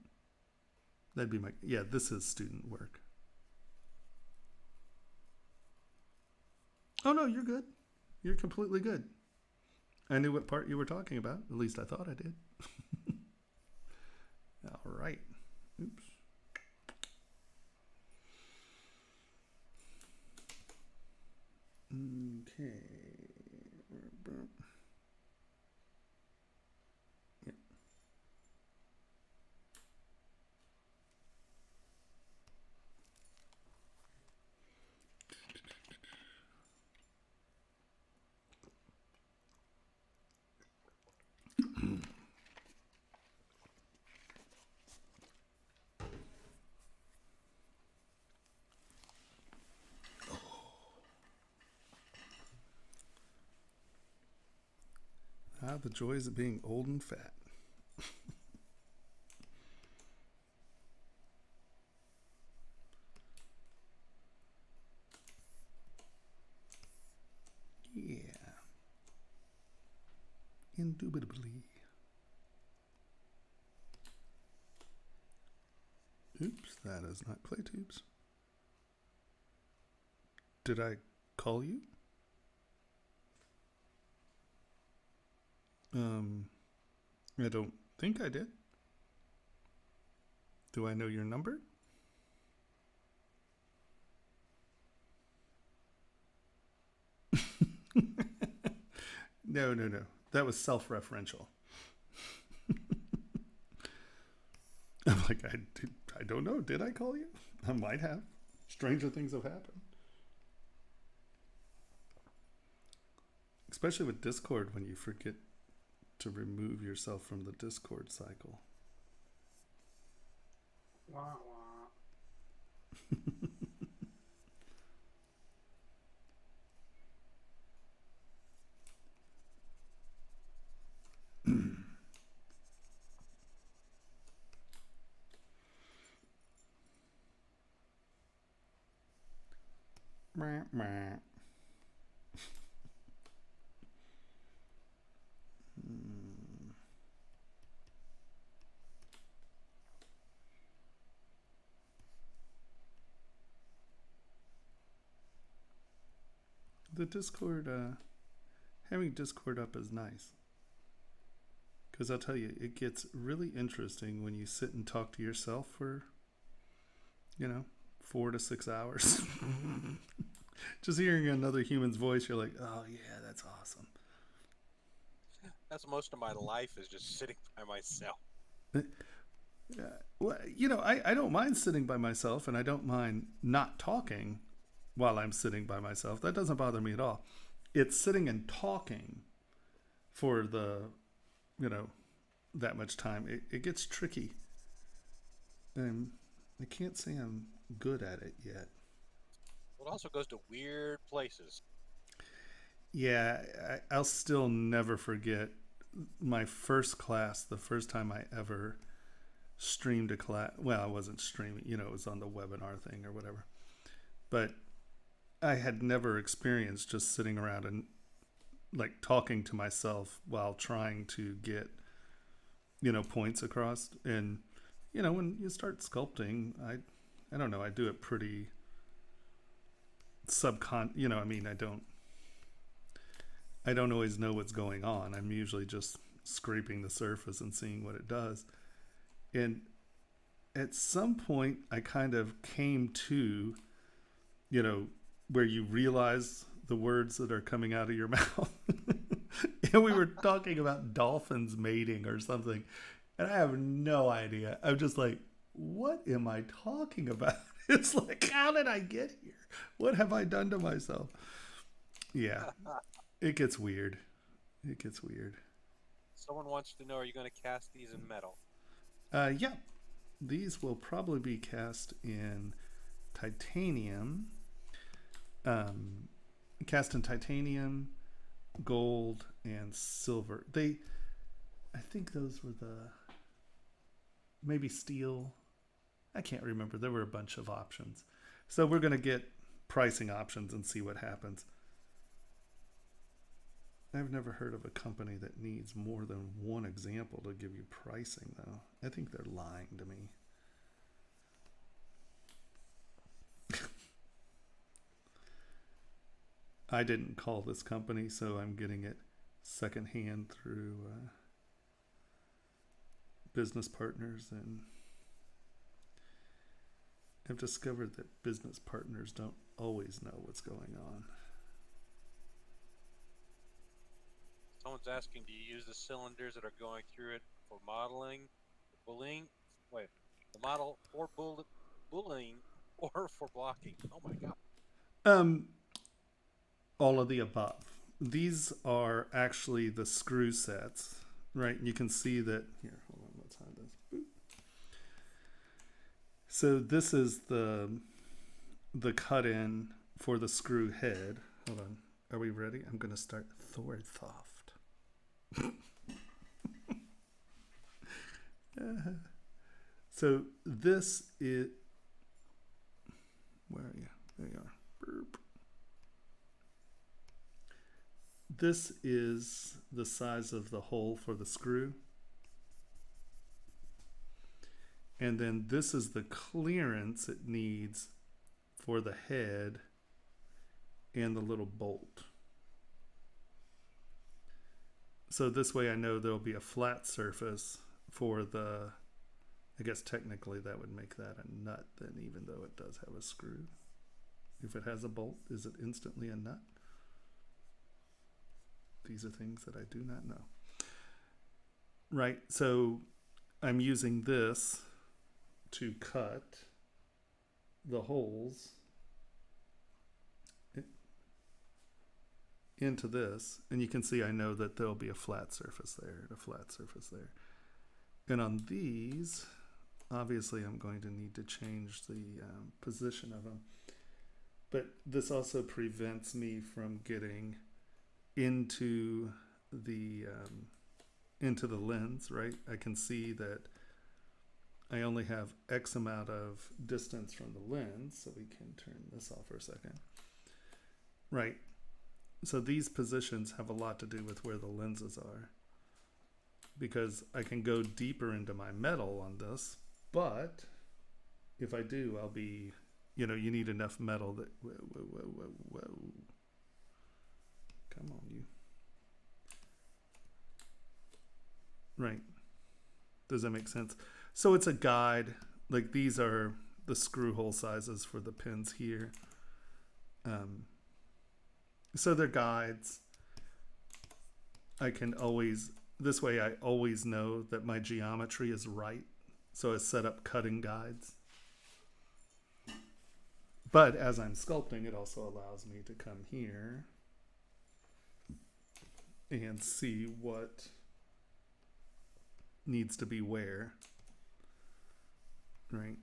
S1: That'd be my, yeah, this is student work. Oh no, you're good. You're completely good. I knew what part you were talking about. At least I thought I did. All right. Oops. Okay. Yep. Ah, the joys of being old and fat. Yeah. Indubitably. Oops, that is not clay tubes. Did I call you? I don't think I did. Do I know your number? No. That was self-referential. I'm like, I don't know. Did I call you? I might have. Stranger things have happened. Especially with Discord when you forget to remove yourself from the Discord cycle.
S3: Wah, wah.
S1: The Discord, having Discord up is nice. Because I'll tell you, it gets really interesting when you sit and talk to yourself for, 4 to 6 hours. Just hearing another human's voice, you're like, oh yeah, that's awesome.
S2: That's most of my life is just sitting by myself.
S1: Well, I don't mind sitting by myself, and I don't mind not talking while I'm sitting by myself. That doesn't bother me at all. It's sitting and talking for the, that much time. It gets tricky. I can't say I'm good at it yet.
S2: Well, it also goes to weird places.
S1: Yeah, I'll still never forget my first class, the first time I ever streamed a class. Well, I wasn't streaming, it was on the webinar thing or whatever. But I had never experienced just sitting around and like talking to myself while trying to get, points across. And, when you start sculpting, I don't know, I do it pretty I don't always know what's going on. I'm usually just scraping the surface and seeing what it does. And at some point I kind of came to, where you realize the words that are coming out of your mouth. And we were talking about dolphins mating or something. And I have no idea. I'm just like, what am I talking about? It's like, how did I get here? What have I done to myself? Yeah, it gets weird. It gets weird.
S2: Someone wants to know, are you going to cast these in metal?
S1: Yeah, these will probably be cast in titanium. Cast in titanium, gold, and silver. I think those were maybe steel. I can't remember. There were a bunch of options. So we're going to get pricing options and see what happens. I've never heard of a company that needs more than one example to give you pricing, though. I think they're lying to me. I didn't call this company, so I'm getting it secondhand through business partners, and I've discovered that business partners don't always know what's going on.
S2: Someone's asking, do you use the cylinders that are going through it for modeling, bullying? Wait, the model for bullying or for blocking? Oh my god.
S1: All of the above. These are actually the screw sets, right? You can see that here. Hold on, let's hide this. Boop. So this is the cut in for the screw head. Hold on. Are we ready? I'm going to start Thorthoft. So this is, where are you? There you are. Burp. This is the size of the hole for the screw. And then this is the clearance it needs for the head and the little bolt. So this way I know there'll be a flat surface for the, I guess technically that would make that a nut then, even though it does have a screw. If it has a bolt, is it instantly a nut? These are things that I do not know. Right, so I'm using this to cut the holes into this, and you can see I know that there'll be a flat surface there and a flat surface there. And on these, obviously I'm going to need to change the position of them. But this also prevents me from getting into the lens, right? I can see that I only have X amount of distance from the lens, so we can turn this off for a second. Right. So these positions have a lot to do with where the lenses are, because I can go deeper into my metal on this, but if I do, I'll be, you need enough metal that, whoa. Come on, you. Right. Does that make sense? So it's a guide. Like these are the screw hole sizes for the pins here. So they're guides. I can always, this way I always know that my geometry is right. So I set up cutting guides. But as I'm sculpting, it also allows me to come here and see what needs to be where, right?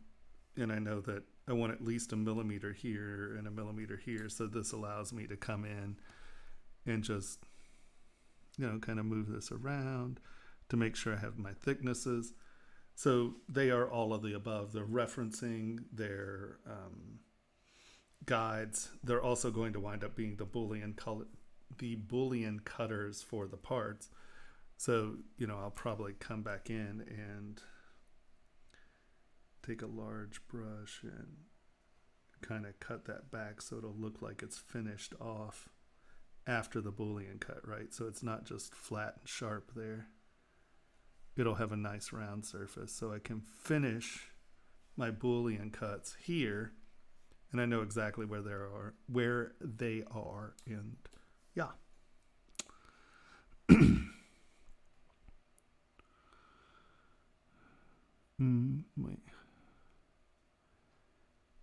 S1: And I know that I want at least a millimeter here and a millimeter here, so this allows me to come in and just, kind of move this around to make sure I have my thicknesses. So they are all of the above. They're referencing their guides. They're also going to wind up being the Boolean cutters for the parts. So, I'll probably come back in and take a large brush and kind of cut that back so it'll look like it's finished off after the Boolean cut, right? So it's not just flat and sharp there. It'll have a nice round surface, so I can finish my Boolean cuts here, and I know exactly where they are, and yeah. Wait.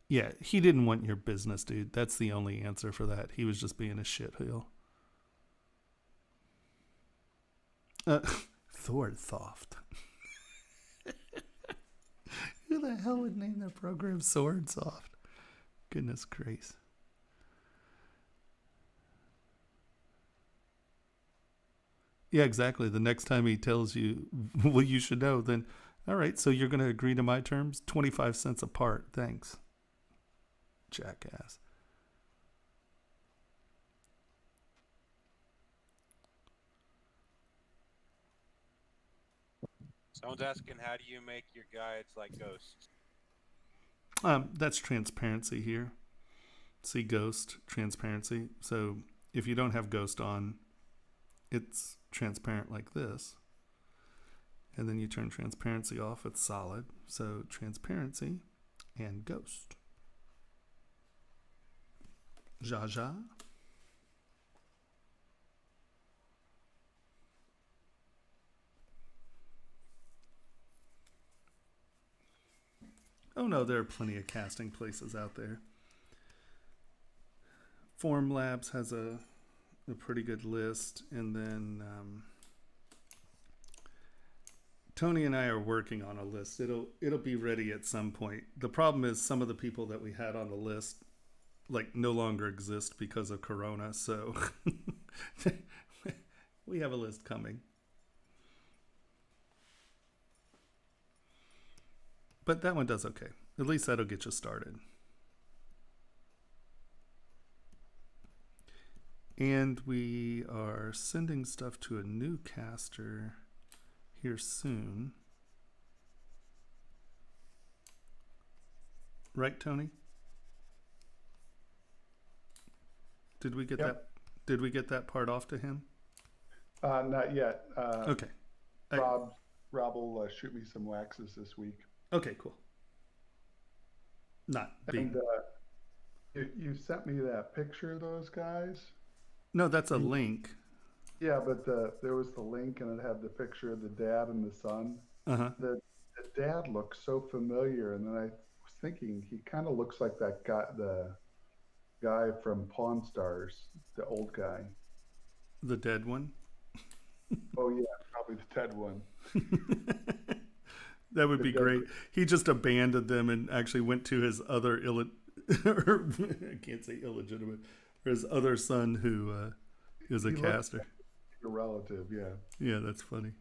S1: Yeah, he didn't want your business, dude. That's the only answer for that. He was just being a shitheel. Thorthoft. Who the hell would name their program Swordsoft? Goodness grace. Yeah, exactly. The next time he tells you, well, you should know, then, all right, so you're going to agree to my terms? 25 cents a part. Thanks. Jackass.
S2: Someone's asking, how do you make your guides like ghosts?
S1: That's transparency here. See ghost, transparency. So if you don't have ghost on, it's transparent like this. And then you turn transparency off, it's solid. So transparency and ghost. Zsa. Oh no, there are plenty of casting places out there. Formlabs has a pretty good list, and then Tony and I are working on a list. It'll be ready at some point. The problem is some of the people that we had on the list like no longer exist because of Corona, so we have a list coming. But that one does okay. At least that'll get you started. And we are sending stuff to a new caster here soon. Right, Tony? Did we get that? Did we get that part off to him?
S4: Not yet.
S1: Okay.
S4: Rob will shoot me some waxes this week.
S1: Okay, cool. Not being.
S4: And you sent me that picture of those guys.
S1: No, that's a link.
S4: Yeah, but there was the link, and it had the picture of the dad and the son.
S1: Uh-huh.
S4: The dad looks so familiar, and then I was thinking he kind of looks like that guy, the guy from Pawn Stars, the old guy.
S1: The dead one?
S4: Oh yeah, probably the dead one.
S1: That would be great. He just abandoned them and actually went to his other I can't say illegitimate, or his other son who is a caster.
S4: Your relative, yeah.
S1: Yeah, that's funny.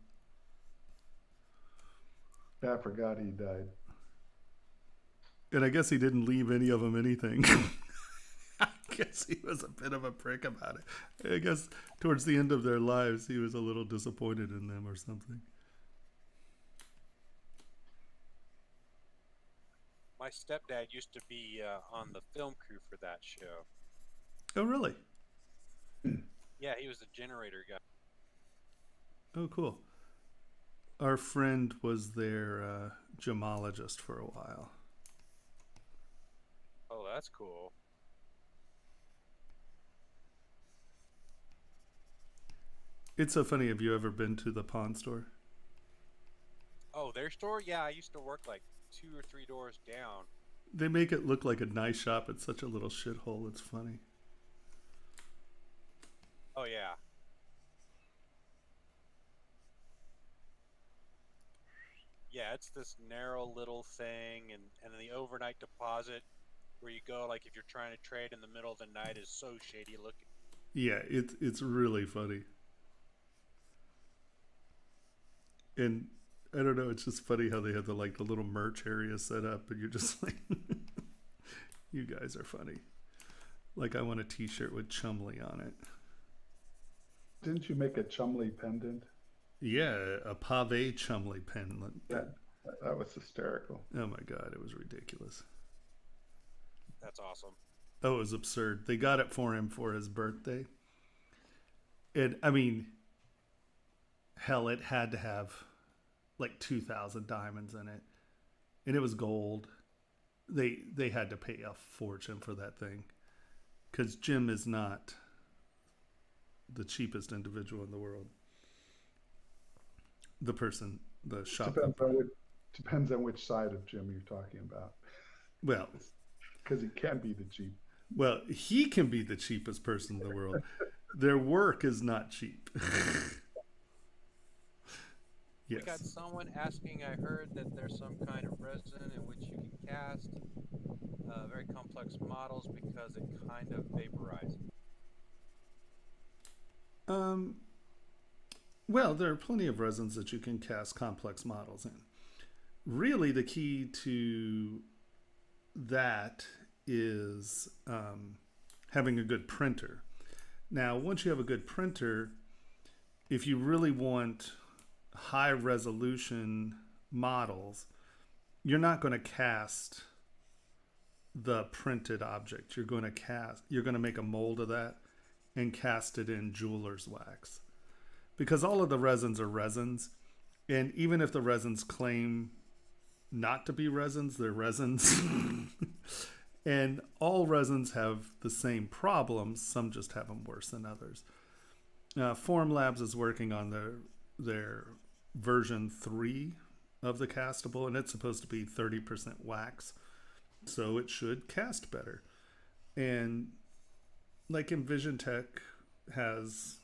S4: Yeah, I forgot he died.
S1: And I guess he didn't leave any of them anything. I guess he was a bit of a prick about it. I guess towards the end of their lives, he was a little disappointed in them or something.
S2: My stepdad used to be on the film crew for that show.
S1: Oh, really?
S2: Yeah, he was the generator guy.
S1: Oh, cool. Our friend was their gemologist for a while.
S2: Oh, that's cool.
S1: It's so funny. Have you ever been to the pawn store?
S2: Oh, their store? Yeah, I used to work like 2 or 3 doors down.
S1: They make it look like a nice shop. It's such a little shithole. It's funny.
S2: Oh, yeah. Yeah, it's this narrow little thing, and the overnight deposit where you go, like if you're trying to trade in the middle of the night, is so shady looking.
S1: Yeah, it's really funny. And I don't know, it's just funny how they have the little merch area set up, and you're just like, you guys are funny. Like, I want a t-shirt with Chumley on it.
S4: Didn't you make a Chumley pendant?
S1: Yeah, a pave Chumley pen.
S4: That was hysterical.
S1: Oh my God, it was ridiculous.
S2: That's awesome.
S1: Oh, it was absurd. They got it for him for his birthday. And I mean, hell, it had to have like 2,000 diamonds in it. And it was gold. They had to pay a fortune for that thing. Because Jim is not the cheapest individual in the world. The person, the shop.
S4: Depends on which side of Jim you're talking about.
S1: Well,
S4: because he can be the cheap.
S1: Well, he can be the cheapest person in the world. Their work is not cheap. Yes.
S2: We got someone asking, I heard that there's some kind of resin in which you can cast very complex models because it kind of vaporizes.
S1: Well, there are plenty of resins that you can cast complex models in. Really, the key to that is having a good printer. Now, once you have a good printer, if you really want high resolution models, you're not going to cast the printed object. You're going to make a mold of that and cast it in jeweler's wax, because all of the resins are resins, and even if the resins claim not to be resins, they're resins. And all resins have the same problems. Some just have them worse than others. Formlabs is working on their version 3 of the castable, and it's supposed to be 30% wax, so it should cast better. And like EnvisionTech has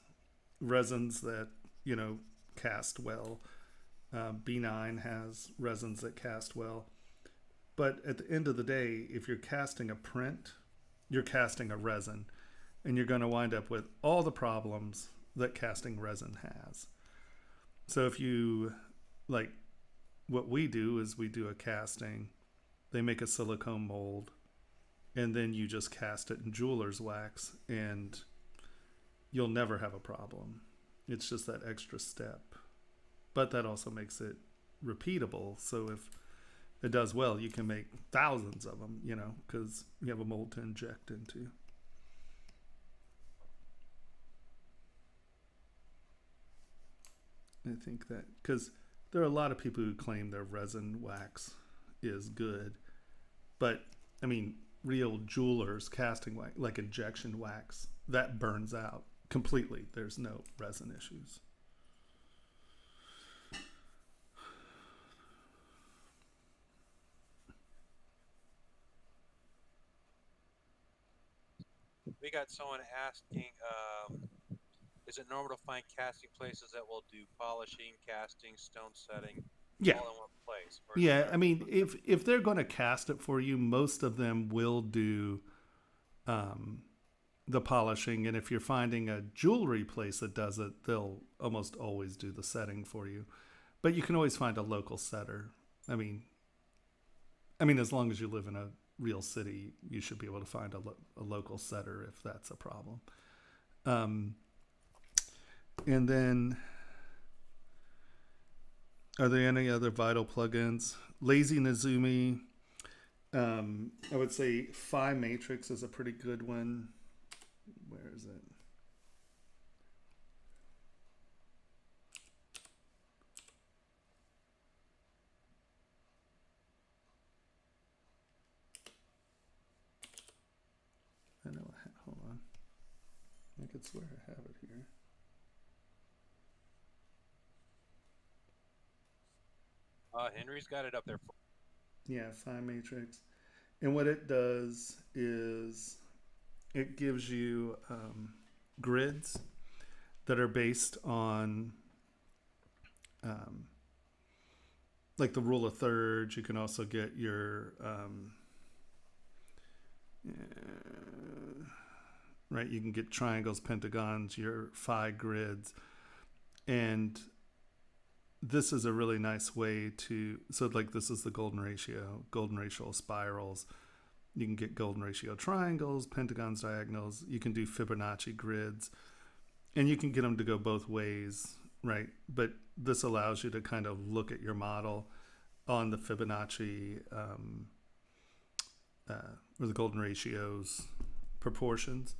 S1: resins that, cast well. B9 has resins that cast well. But at the end of the day, if you're casting a print, you're casting a resin, and you're going to wind up with all the problems that casting resin has. So if you, like what we do is we do a casting, they make a silicone mold, and then you just cast it in jeweler's wax, and you'll never have a problem. It's just that extra step. But that also makes it repeatable. So if it does well, you can make thousands of them, because you have a mold to inject into. I think that, because there are a lot of people who claim their resin wax is good, but I mean, real jewelers casting wax, like injection wax, that burns out completely. There's no resin issues.
S2: We got someone asking, is it normal to find casting places that will do polishing, casting, stone setting,
S1: Yeah.
S2: all in one place?
S1: Yeah, I mean, if they're going to cast it for you, most of them will do the polishing. And if you're finding a jewelry place that does it, they'll almost always do the setting for you. But you can always find a local setter. I mean, as long as you live in a real city, you should be able to find a local setter if that's a problem. And then, are there any other vital plugins? Lazy Nezumi. I would say Phi Matrix is a pretty good one. Where is it? I know. Hold on. I could swear I have it here.
S2: Henry's got it up there.
S1: Yeah, Phi Matrix. And what it does is it gives you grids that are based on like the rule of thirds. You can also get your right, you can get triangles, pentagons, your phi grids, and this is a really nice way to, so like this is the golden ratio spirals. You can get golden ratio triangles, pentagons, diagonals. You can do Fibonacci grids, and you can get them to go both ways, right? But this allows you to kind of look at your model on the Fibonacci or the golden ratios proportions.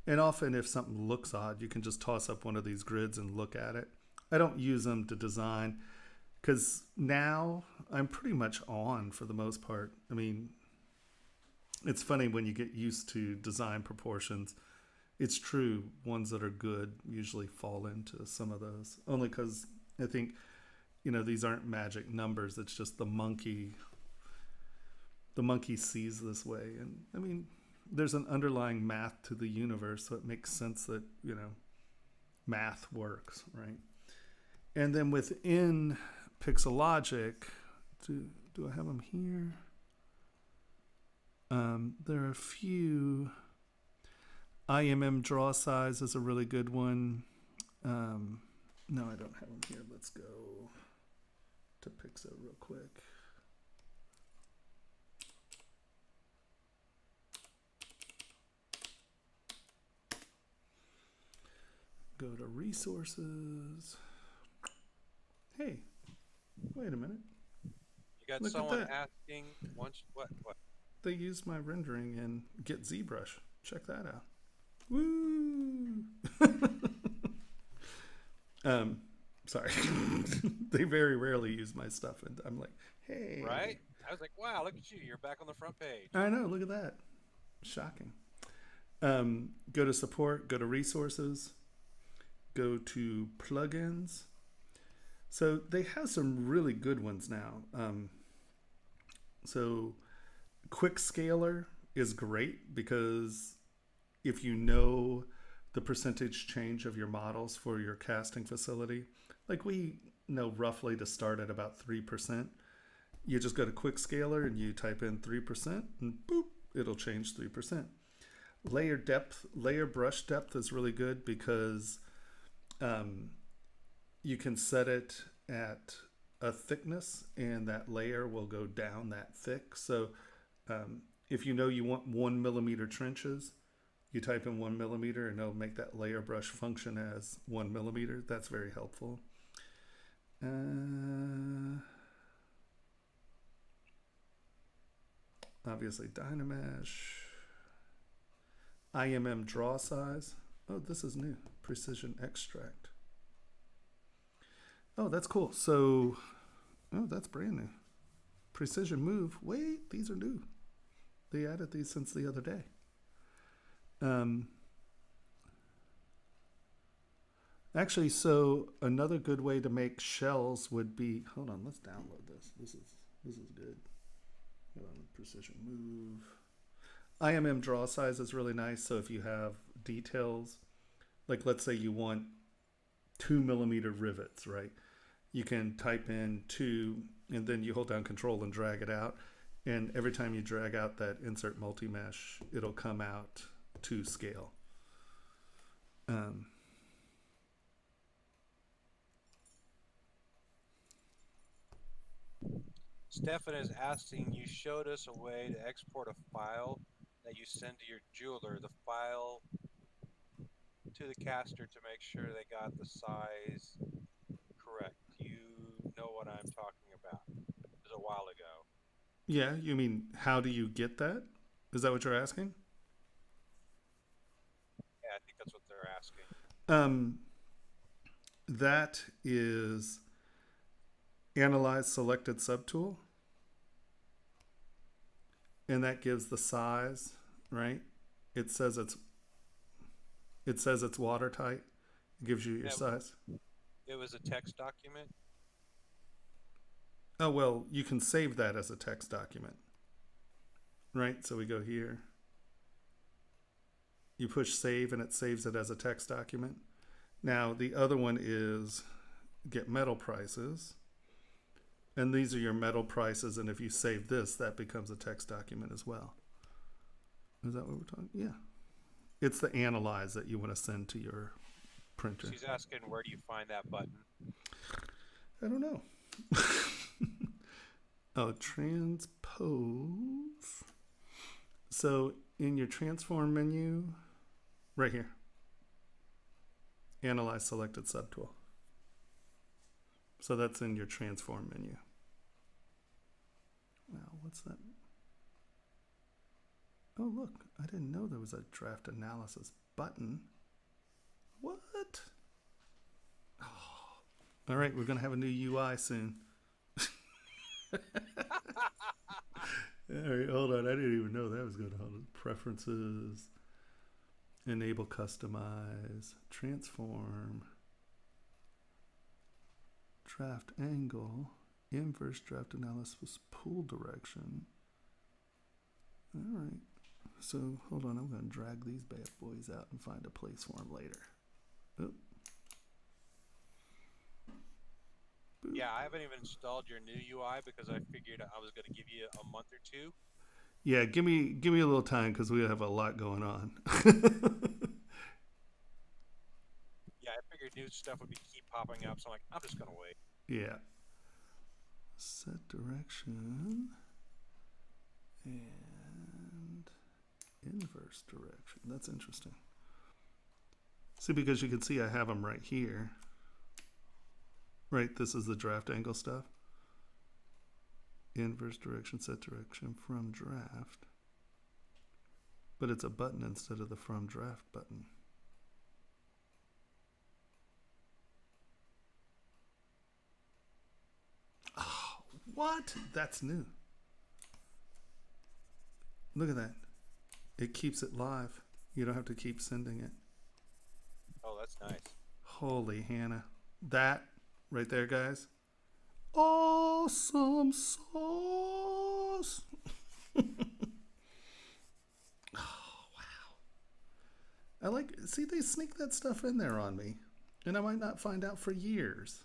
S1: And often if something looks odd, you can just toss up one of these grids and look at it. I don't use them to design because now I'm pretty much on for the most part. I mean, it's funny when you get used to design proportions. It's true, ones that are good usually fall into some of those. Only because I think, these aren't magic numbers. It's just the monkey sees this way. And I mean, there's an underlying math to the universe, so it makes sense that, math works, right? And then within Pixologic, do I have them here? There are a few. IMM draw size is a really good one. No, I don't have them here. Let's go to Pixo real quick. Go to resources. Hey, wait a minute.
S2: You got
S1: Look at
S2: someone
S1: that.
S2: asking once what?
S1: They used my rendering in Get ZBrush. Check that out. Woo! Sorry. They very rarely use my stuff, and I'm like, hey.
S2: Right? I was like, wow, look at you. You're back on the front page.
S1: I know, look at that. Shocking. Go to support, go to resources, go to plugins. So they have some really good ones now. So Quick Scaler is great because if you know the percentage change of your models for your casting facility, like we know roughly to start at about 3%, you just go to Quick Scaler and you type in 3% and boop, it'll change 3%. Layer brush depth is really good because you can set it at a thickness and that layer will go down that thick. So if you know you want 1 millimeter trenches, you type in 1 millimeter and it'll make that layer brush function as 1 millimeter. That's very helpful. Obviously Dynamesh. IMM draw size. Oh, this is new. Precision extract. Oh, that's cool. So, oh, that's brand new. Precision move. Wait, these are new. They added these since the other day. Actually, so another good way to make shells would be, hold on, let's download this. This is good. Hold on, precision move. IMM draw size is really nice. So if you have details, like let's say you want 2 millimeter rivets, right? You can type in 2 and then you hold down Control and drag it out. And every time you drag out that insert multi-mesh, it'll come out to scale.
S2: Stefan is asking, you showed us a way to export a file that you send to your jeweler, the file to the caster to make sure they got the size correct. You know what I'm talking about. It was a while ago.
S1: Yeah, you mean how do you get that? Is that what you're asking?
S2: Yeah, I think that's what they're asking.
S1: That is analyze selected subtool. And that gives the size, right? It says it's watertight. It gives you your size.
S2: It was a text document.
S1: Oh, well, you can save that as a text document, right? So we go here. You push save and it saves it as a text document. Now, the other one is get metal prices. And these are your metal prices. And if you save this, that becomes a text document as well. Is that what we're talking? Yeah. It's the analyze that you want to send to your printer.
S2: She's asking, where do you find that button?
S1: I don't know. Oh, transpose. So in your transform menu, right here, analyze selected subtool. So that's in your transform menu. Wow, what's that? Oh, look, I didn't know there was a draft analysis button. What? Oh. All right, we're going to have a new UI soon. All right, hold on. I didn't even know that was going to hold it. Preferences, enable customize, transform, draft angle, inverse draft analysis, pull direction. All right. So hold on. I'm going to drag these bad boys out and find a place for them later. Oh.
S2: Yeah, I haven't even installed your new UI because I figured I was going to give you a month or two.
S1: Yeah, give me a little time because we have a lot going on.
S2: Yeah, I figured new stuff would keep popping up, so I'm like, I'm just going to wait.
S1: Yeah. Set direction and inverse direction. That's interesting. See, because you can see I have them right here. Right, this is the draft angle stuff. Inverse direction, set direction from draft. But it's a button instead of the from draft button. Oh, what? That's new. Look at that. It keeps it live. You don't have to keep sending it.
S2: Oh, that's nice.
S1: Holy Hannah. That right there, guys. Awesome sauce. Oh, wow. I like, see, they sneak that stuff in there on me, and I might not find out for years.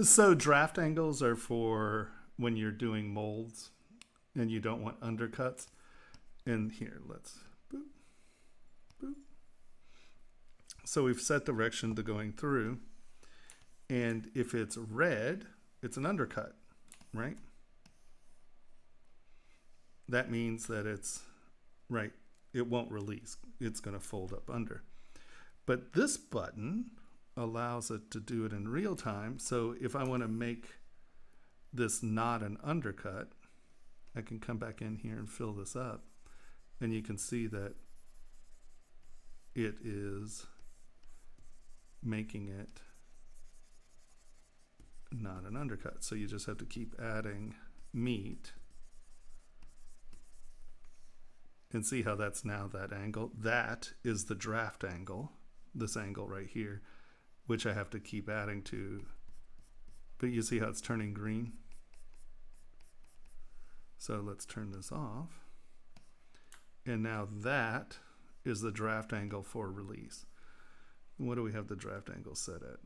S1: So draft angles are for when you're doing molds and you don't want undercuts. And here, let's boop, boop. So we've set direction to going through. And if it's red, it's an undercut, right? That means that it's, right, it won't release. It's going to fold up under. But this button allows it to do it in real time. So if I want to make this not an undercut, I can come back in here and fill this up. And you can see that it is making it not an undercut. So you just have to keep adding meat and see how that's now that angle. That is the draft angle, this angle right here, which I have to keep adding to. But you see how it's turning green? So let's turn this off. And now that is the draft angle for release. What do we have the draft angle set at?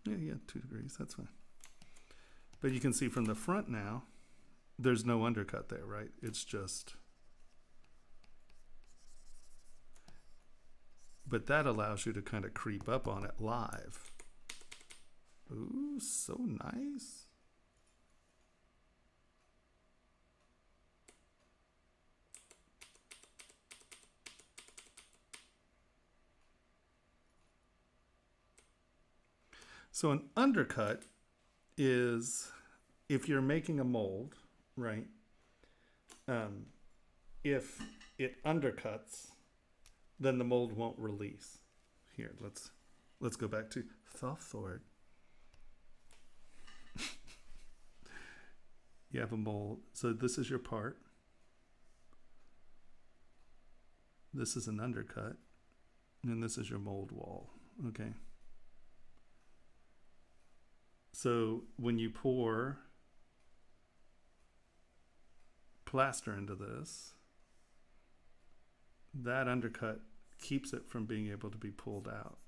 S1: Yeah, 2 degrees, that's fine. But you can see from the front now, there's no undercut there, right? It's just, but that allows you to kind of creep up on it live. Ooh, so nice. So an undercut is if you're making a mold, right? If it undercuts, then the mold won't release. Here, let's go back to Thawthord. You have a mold. So this is your part. This is an undercut. And this is your mold wall. Okay. So when you pour plaster into this, that undercut keeps it from being able to be pulled out.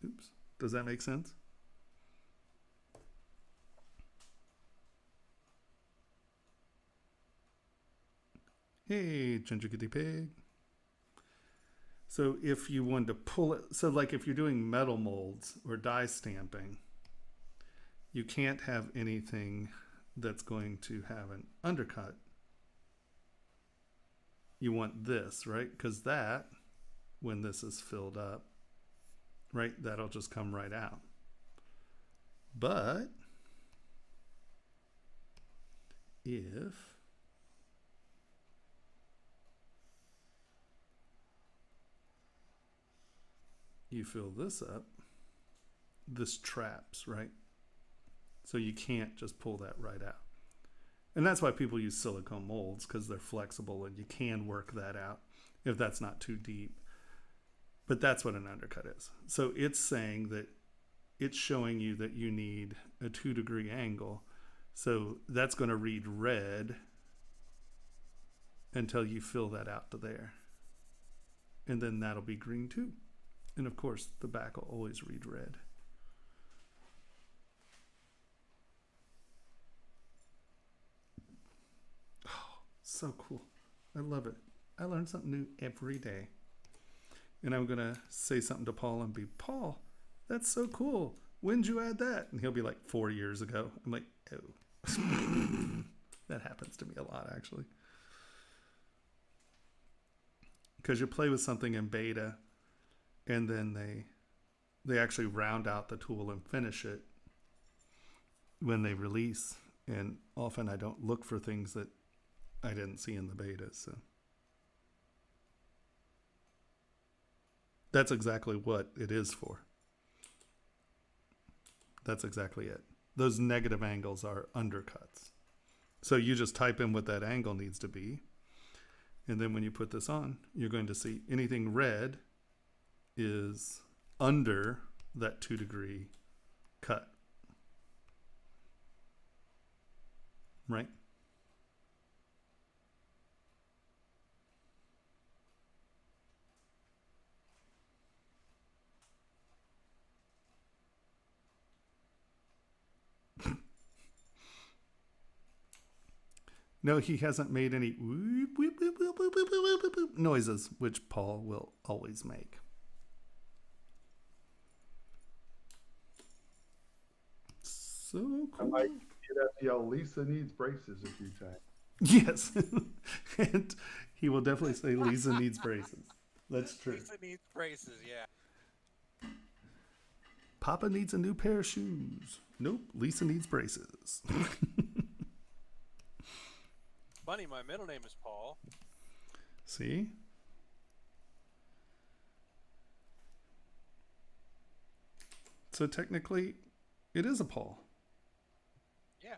S1: Oops. Does that make sense? Hey, Ginger Kitty Pig. So if you wanted to pull it, so like if you're doing metal molds or die stamping, you can't have anything that's going to have an undercut. You want this, right? Because that, when this is filled up, right, that'll just come right out. But if you fill this up, this traps, right? So you can't just pull that right out. And that's why people use silicone molds, because they're flexible and you can work that out if that's not too deep. But that's what an undercut is. So it's saying that it's showing you that you need a 2 degree angle. So that's going to read red until you fill that out to there. And then that'll be green too. And of course, the back will always read red. So cool. I love it. I learn something new every day. And I'm going to say something to Paul and be, Paul, that's so cool. When'd you add that? And he'll be like 4 years ago. I'm like, oh. That happens to me a lot, actually. Because you play with something in beta and then they actually round out the tool and finish it when they release. And often I don't look for things that I didn't see in the beta. So that's exactly what it is for. That's exactly it. Those negative angles are undercuts. So you just type in what that angle needs to be. And then when you put this on, you're going to see anything red is under that 2 degree cut. Right? No, he hasn't made any whoop, whoop, whoop, whoop, whoop, whoop, whoop, whoop, whoop noises, which Paul will always make. So cool.
S4: I might have to yell, Lisa needs braces a few times.
S1: Yes. And he will definitely say Lisa needs braces. That's true.
S2: Lisa needs braces, yeah.
S1: Papa needs a new pair of shoes. Nope, Lisa needs braces.
S2: Funny, my middle name is Paul.
S1: See? So technically, it is a Paul.
S2: Yeah.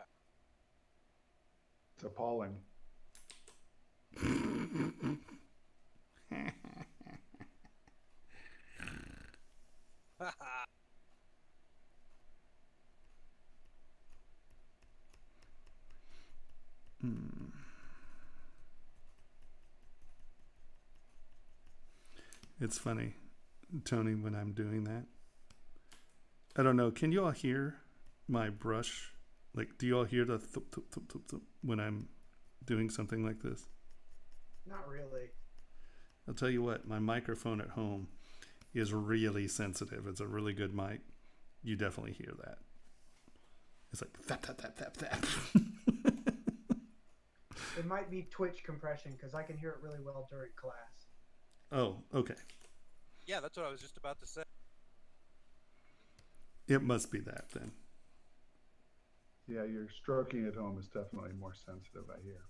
S4: It's appalling.
S1: It's funny, Tony, when I'm doing that. I don't know. Can you all hear my brush? Like, do you all hear the thup, thup, thup, thup, thup when I'm doing something like this?
S3: Not really.
S1: I'll tell you what, my microphone at home is really sensitive. It's a really good mic. You definitely hear that. It's like thap, thap, thap, thap, thap.
S3: It might be Twitch compression because I can hear it really well during class.
S1: Oh, okay.
S2: Yeah, that's what I was just about to say.
S1: It must be that then.
S4: Yeah, your stroking at home is definitely more sensitive, I hear.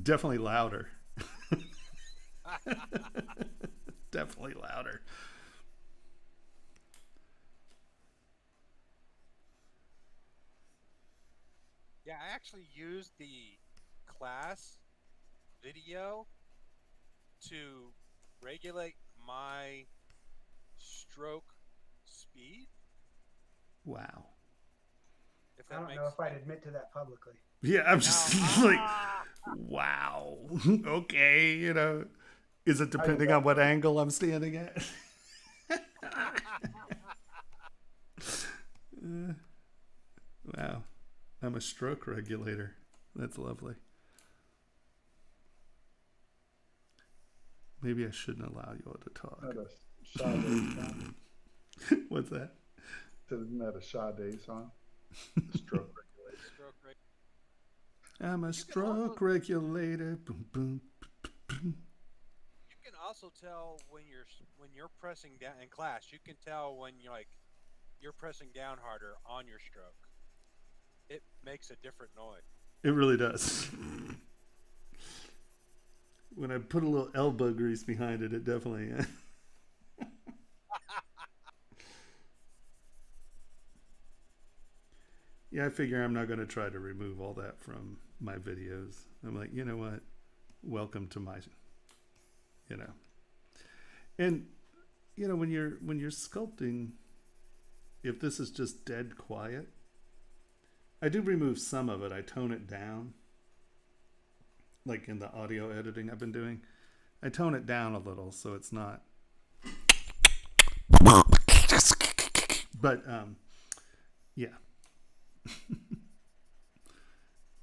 S1: Definitely louder. Definitely louder.
S2: Yeah, I actually used the class video to regulate my stroke speed.
S1: Wow.
S2: If
S3: I
S2: that
S3: don't
S2: makes
S3: know if I'd
S2: sense.
S3: admit to that publicly.
S1: Yeah, I'm just
S2: Now,
S1: like, wow. Okay, you know, is it depending on what angle I'm standing at? Wow. I'm a stroke regulator. That's lovely. Maybe I shouldn't allow you all to talk.
S4: Isn't that a Sade song?
S1: What's that?
S4: Isn't that a Sade song? The stroke regulator.
S2: stroke rate.
S1: I'm a
S2: You can
S1: stroke
S2: also-
S1: regulator. Boom, boom,
S2: You can also tell when you're pressing down in class. You can tell when you're pressing down harder on your stroke. It makes a different noise.
S1: It really does. When I put a little elbow grease behind it, it definitely. Yeah, I figure I'm not going to try to remove all that from my videos. I'm like, you know what? Welcome to my, you know. And you know, when you're sculpting, if this is just dead quiet, I do remove some of it. I tone it down. Like in the audio editing I've been doing, I tone it down a little so it's not. But yeah.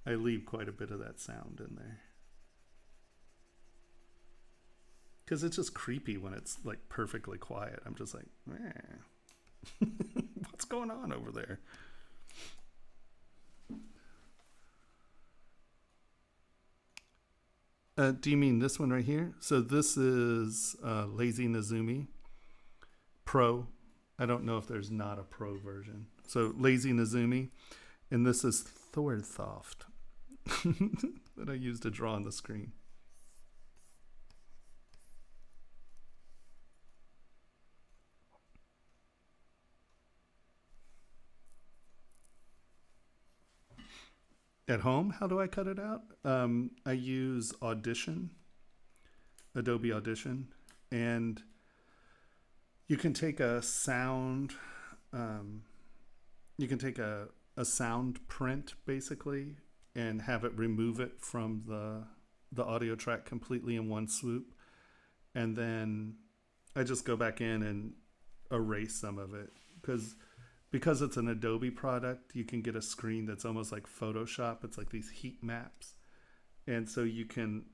S1: I leave quite a bit of that sound in there. Because it's just creepy when it's like perfectly quiet. I'm just like, eh. What's going on over there? Do you mean this one right here? So this is Lazy Nezumi. Pro. I don't know if there's not a Pro version. So Lazy Nezumi, and this is Thorthoft that I used to draw on the screen. At home, how do I cut it out? I use Adobe Audition, and you can take a sound, you can take a sound print basically and have it remove it from the audio track completely in one swoop. And then I just go back in and erase some of it because it's an Adobe product, you can get a screen that's almost like Photoshop. It's like these heat maps. And so you can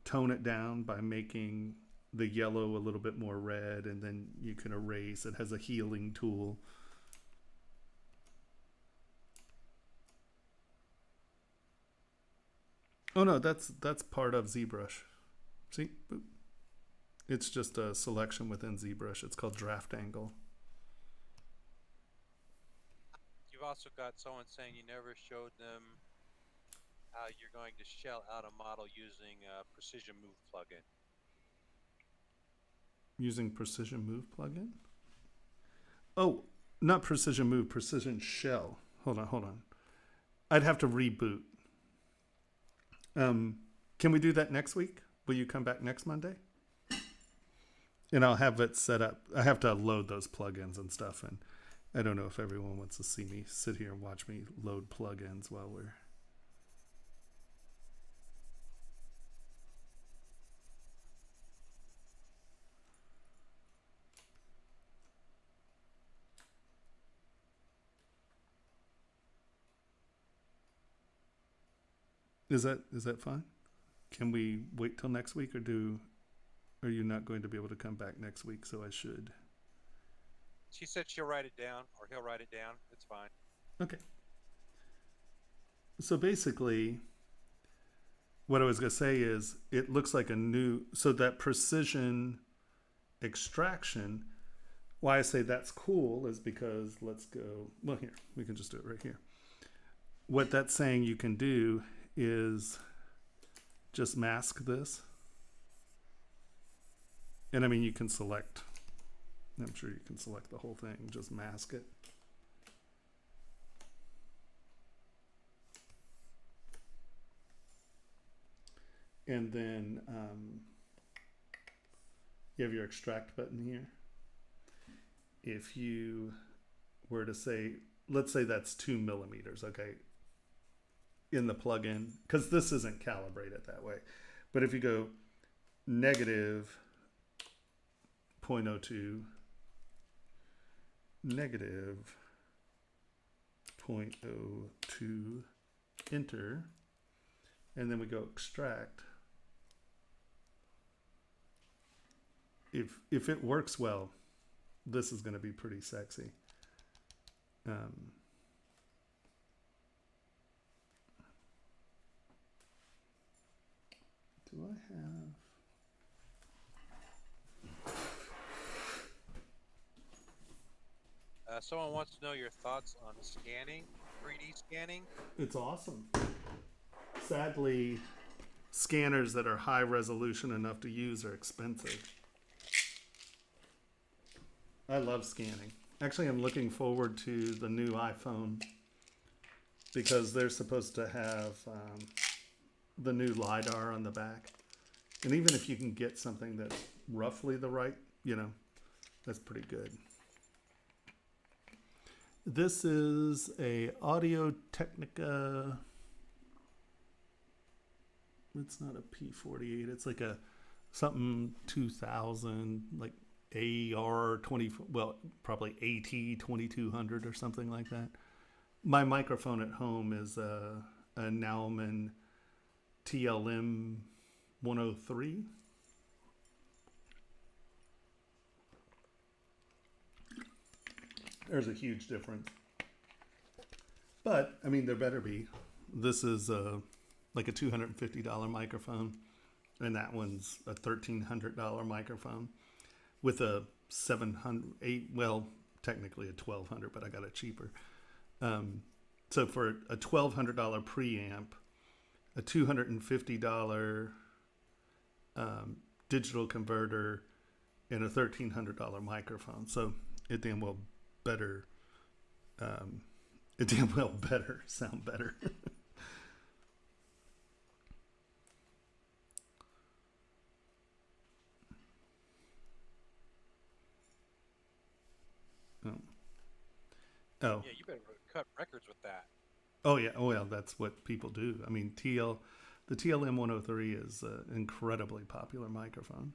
S1: tone it down by making the yellow a little bit more red, and then you can erase. It has a healing tool. Oh no, that's part of ZBrush. See? Boop. It's just a selection within ZBrush. It's called Draft Angle.
S2: You've also got someone saying you never showed them how you're going to shell out a model using a Precision Move plugin.
S1: Using Precision Move plugin? Oh, not Precision Move, Precision Shell. Hold on. I'd have to reboot. Can we do that next week? Will you come back next Monday? And I'll have it set up. I have to load those plugins and stuff, and I don't know if everyone wants to see me sit here and watch me load plugins while we're... Is that fine? Can we wait till next week, or are you not going to be able to come back next week? So I should.
S2: She said she'll write it down, or he'll write it down. It's fine.
S1: Okay. So basically, what I was going to say is it looks like a new, so that precision extraction, why I say that's cool is because let's go, well, here, we can just do it right here. What that's saying you can do is just mask this. And I mean, you can select, I'm sure you can select the whole thing, just mask it. And then you have your extract button here. If you were to say, let's say that's 2 millimeters, okay, in the plugin, because this isn't calibrated that way. But if you go negative 0.02, negative 0.02, enter, and then we go extract. If it works well, this is going to be pretty sexy. Do I have...
S2: Someone wants to know your thoughts on scanning, 3D scanning.
S1: It's awesome. Sadly, scanners that are high resolution enough to use are expensive. I love scanning. Actually, I'm looking forward to the new iPhone because they're supposed to have the new LiDAR on the back. And even if you can get something that's roughly the right, that's pretty good. This is a Audio Technica. It's not a P48. It's like a something 2000, like AR20, well, probably AT 2200 or something like that. My microphone at home is a Naumann TLM 103. There's a huge difference. But, I mean, there better be. This is like a $250 microphone, and that one's a $1,300 microphone with a 700, well, technically a 1200, but I got it cheaper. So for a $1,200 preamp, a $250 digital converter, and a $1,300 microphone. So it damn well better. It damn well better sound better. Oh.
S2: Yeah, you better cut records with that.
S1: Oh yeah. Oh well, that's what people do. I mean, the TLM 103 is an incredibly popular microphone.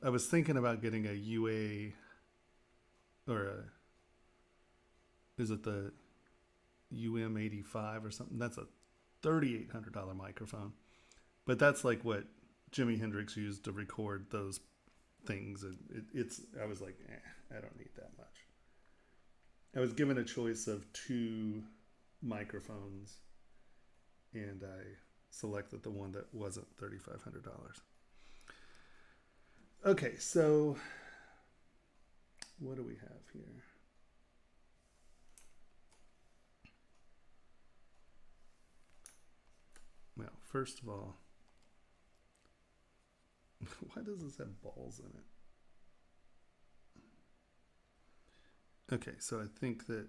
S1: I was thinking about getting a UA, or is it the UM85 or something? That's a $3,800 microphone, but that's like what Jimi Hendrix used to record those things, and I was like, I don't need that much. I was given a choice of 2 microphones, and I selected the one that wasn't $3,500. Okay, so what do we have here? Well, first of all, why does this have balls in it? Okay, so I think that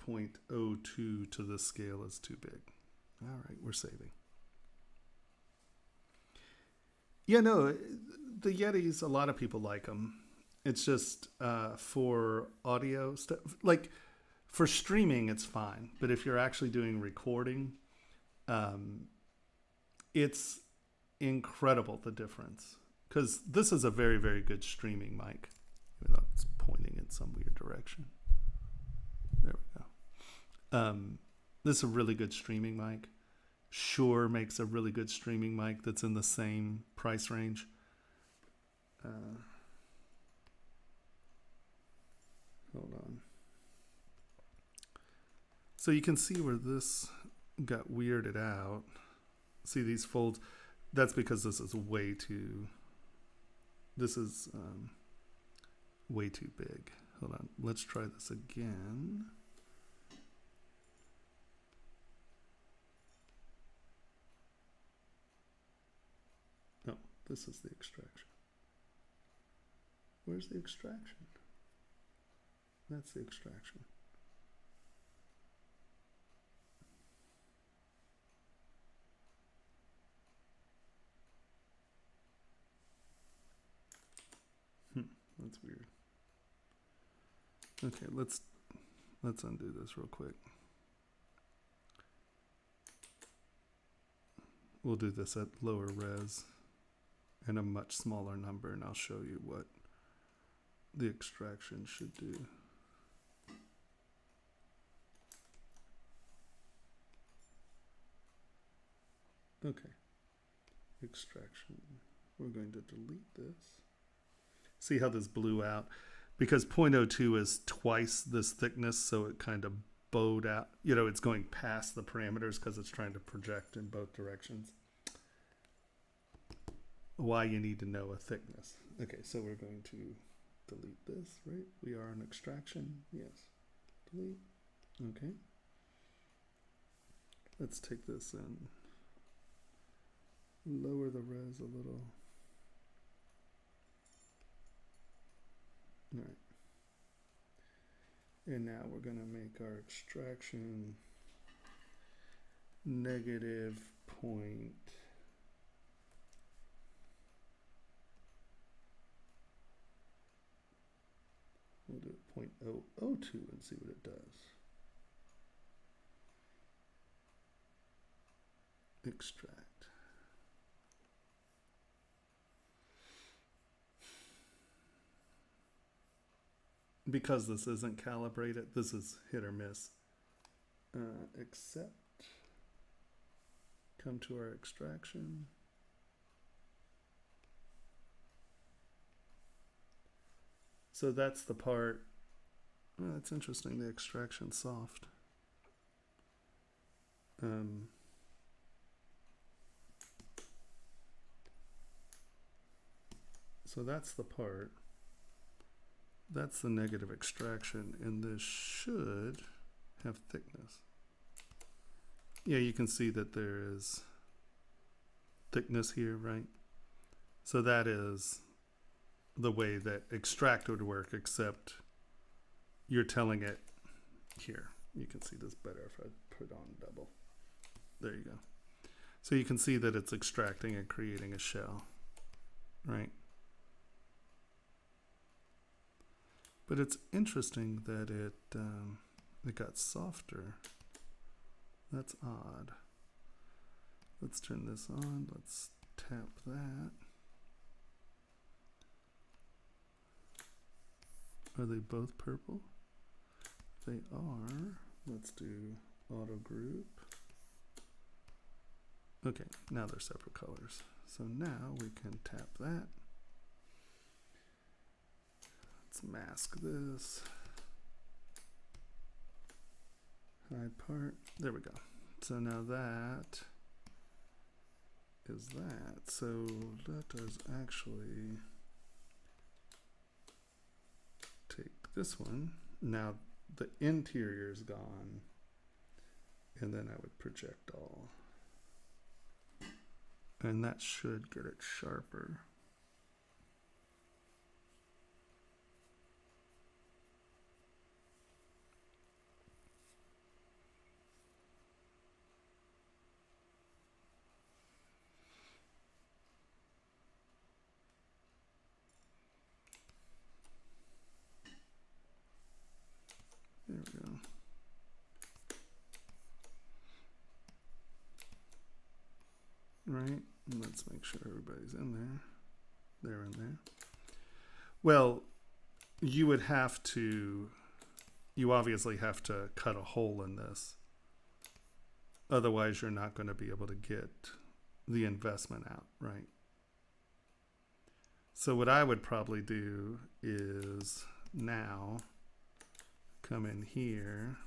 S1: 0.02 to the scale is too big. All right, we're saving. Yeah, no, the Yetis, a lot of people like them. It's just for audio stuff. Like for streaming, it's fine. But if you're actually doing recording, it's incredible the difference. Because this is a very, very good streaming mic. Even though it's pointing in some weird direction. There we go. This is a really good streaming mic. Shure makes a really good streaming mic that's in the same price range. Hold on. So you can see where this got weirded out. See these folds? That's because this is way too big. Hold on. Let's try this again. No, this is the extraction. Where's the extraction? That's the extraction. That's weird. Okay, let's undo this real quick. We'll do this at lower res and a much smaller number, and I'll show you what the extraction should do. Okay, extraction. We're going to delete this. See how this blew out? Because 0.02 is twice this thickness, so it kind of bowed out. You know, it's going past the parameters because it's trying to project in both directions. Why you need to know a thickness. Okay, so we're going to delete this, right? We are on extraction. Yes. Delete. Okay. Let's take this and lower the res a little. All right. And now we're going to make our extraction negative point. We'll do 0.002 and see what it does. Extract. Because this isn't calibrated, this is hit or miss. Accept. Come to our extraction. So that's the part. Oh, that's interesting. The extraction soft. So that's the part. That's the negative extraction, and this should have thickness. Yeah, you can see that there is thickness here, right? So that is the way that extract would work, except you're telling it here. You can see this better if I put on double. There you go. So you can see that it's extracting and creating a shell, right? But it's interesting that it got softer. That's odd. Let's turn this on. Let's tap that. Are they both purple? They are. Let's do auto group. Okay, now they're separate colors. So now we can tap that. Let's mask this. Hide part. There we go. So now that is that. So let us actually take this one. Now the interior is gone. And then I would project all. And that should get it sharper. There we go. Right, and let's make sure everybody's in there. They're in there. Well, you would have to, you obviously have to cut a hole in this. Otherwise, you're not going to be able to get the investment out, right? So what I would probably do is now come in here.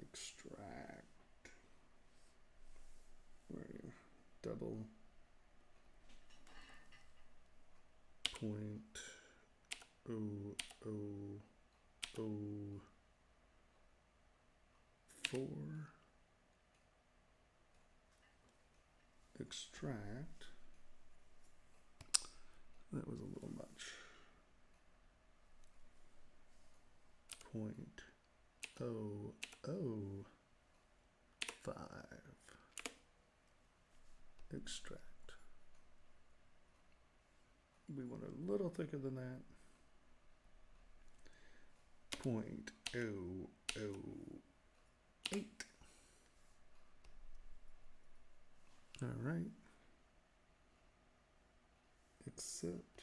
S1: Extract. Where are you? Double point .0004 extract. That was a little much. 0.005 extract. We want it a little thicker than that. 0.008. All right. Accept.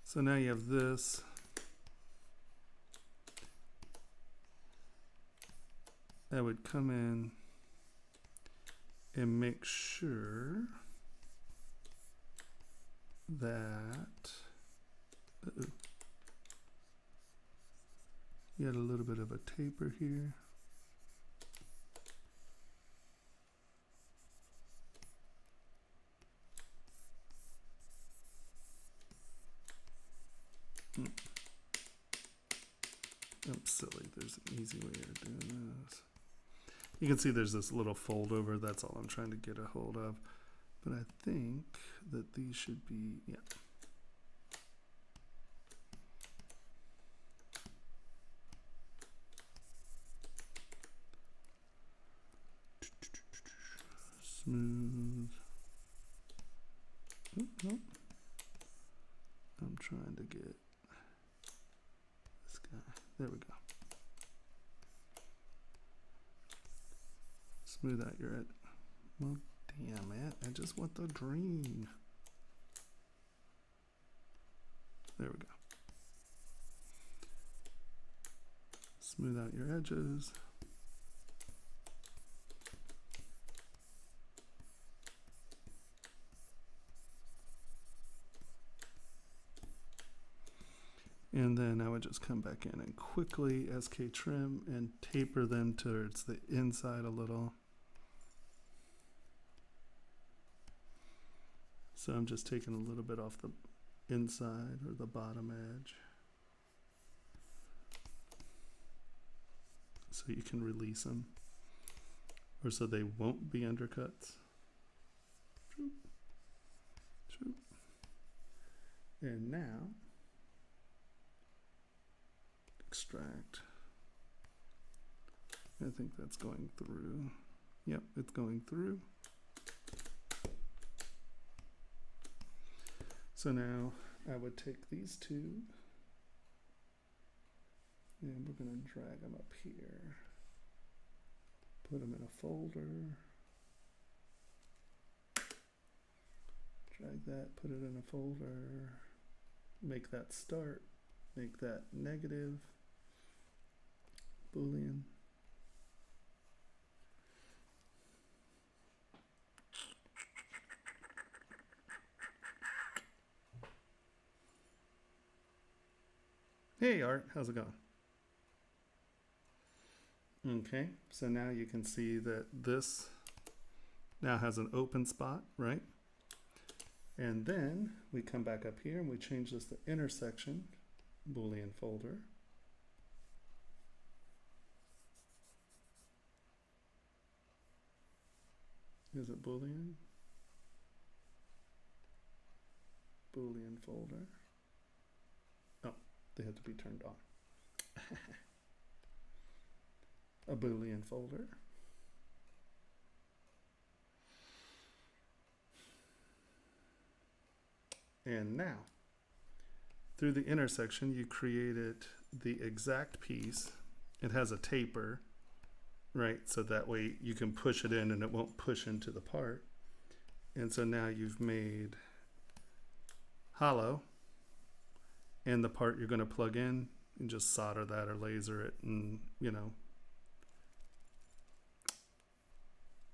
S1: So now you have this. I would come in and make sure that you had a little bit of a taper here. I'm silly. There's an easy way of doing this. You can see there's this little fold over. That's all I'm trying to get a hold of. But I think that these should be, yeah. Smooth. Oh, no. I'm trying to get this guy. There we go. Smooth out your edge. Well, damn it. I just want the green. There we go. Smooth out your edges. And then I would just come back in and quickly SK trim and taper them towards the inside a little. So I'm just taking a little bit off the inside or the bottom edge, so you can release them, or so they won't be undercuts. And now extract. I think that's going through. Yep, it's going through. So now I would take these two and we're going to drag them up here. Put them in a folder. Drag that, put it in a folder. Make that start. Make that negative. Boolean. Hey Art, how's it going? Okay, so now you can see that this now has an open spot, right? And then we come back up here and we change this to intersection, Boolean folder. Is it Boolean? Boolean folder. Oh, they have to be turned on. A Boolean folder. And now, through the intersection, you created the exact piece. It has a taper, right? So that way you can push it in and it won't push into the part. And so now you've made hollow, and the part you're going to plug in, and just solder that or laser it and, you know,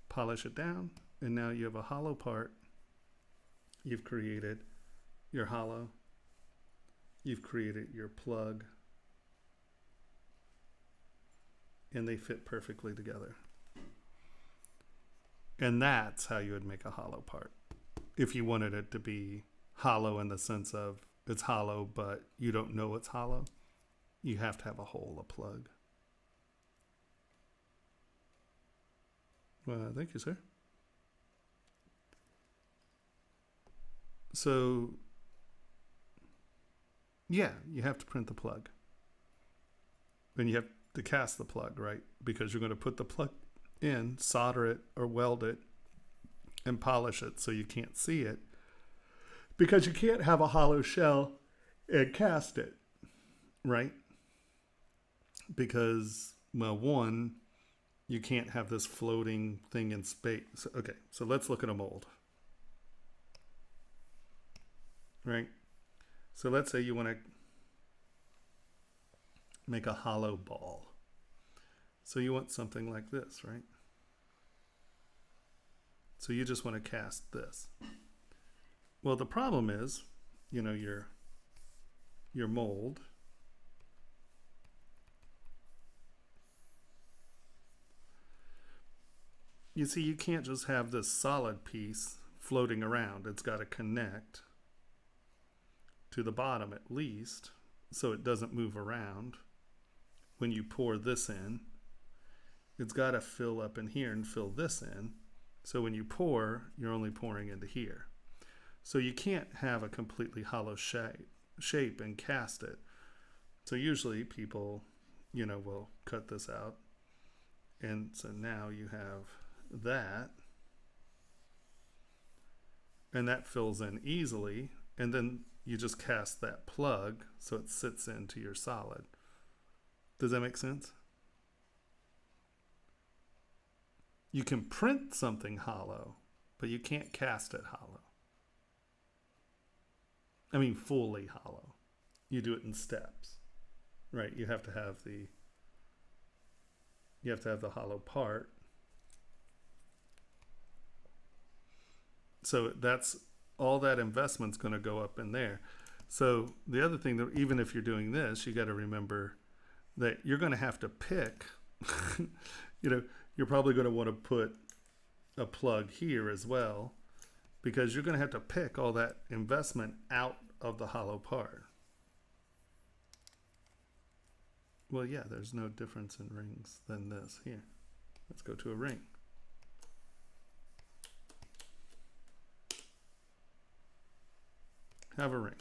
S1: polish it down. And now you have a hollow part. You've created your hollow. You've created your plug. And they fit perfectly together. And that's how you would make a hollow part. If you wanted it to be hollow in the sense of it's hollow, but you don't know it's hollow, you have to have a hole, a plug. Well, thank you, sir. So, yeah, you have to print the plug. Then you have to cast the plug, right? Because you're going to put the plug in, solder it or weld it, and polish it so you can't see it. Because you can't have a hollow shell and cast it, right? Because, well, one, you can't have this floating thing in space. Okay, so let's look at a mold. Right? So let's say you want to make a hollow ball. So you want something like this, right? So you just want to cast this. Well, the problem is, you know, your mold you see, you can't just have this solid piece floating around. It's got to connect to the bottom at least, so it doesn't move around. When you pour this in, it's got to fill up in here and fill this in. So when you pour, you're only pouring into here. So you can't have a completely hollow shape and cast it. So usually people, you know, will cut this out. And so now you have that. And that fills in easily. And then you just cast that plug so it sits into your solid. Does that make sense? You can print something hollow, but you can't cast it hollow. I mean, fully hollow. You do it in steps, right? You have to have the you have to have the hollow part. So that's all that investment's going to go up in there. So the other thing that even if you're doing this, you got to remember that you're going to have to pick, you know, you're probably going to want to put a plug here as well, because you're going to have to pick all that investment out of the hollow part. Well, yeah, there's no difference in rings than this. Here, let's go to a ring. Have a ring.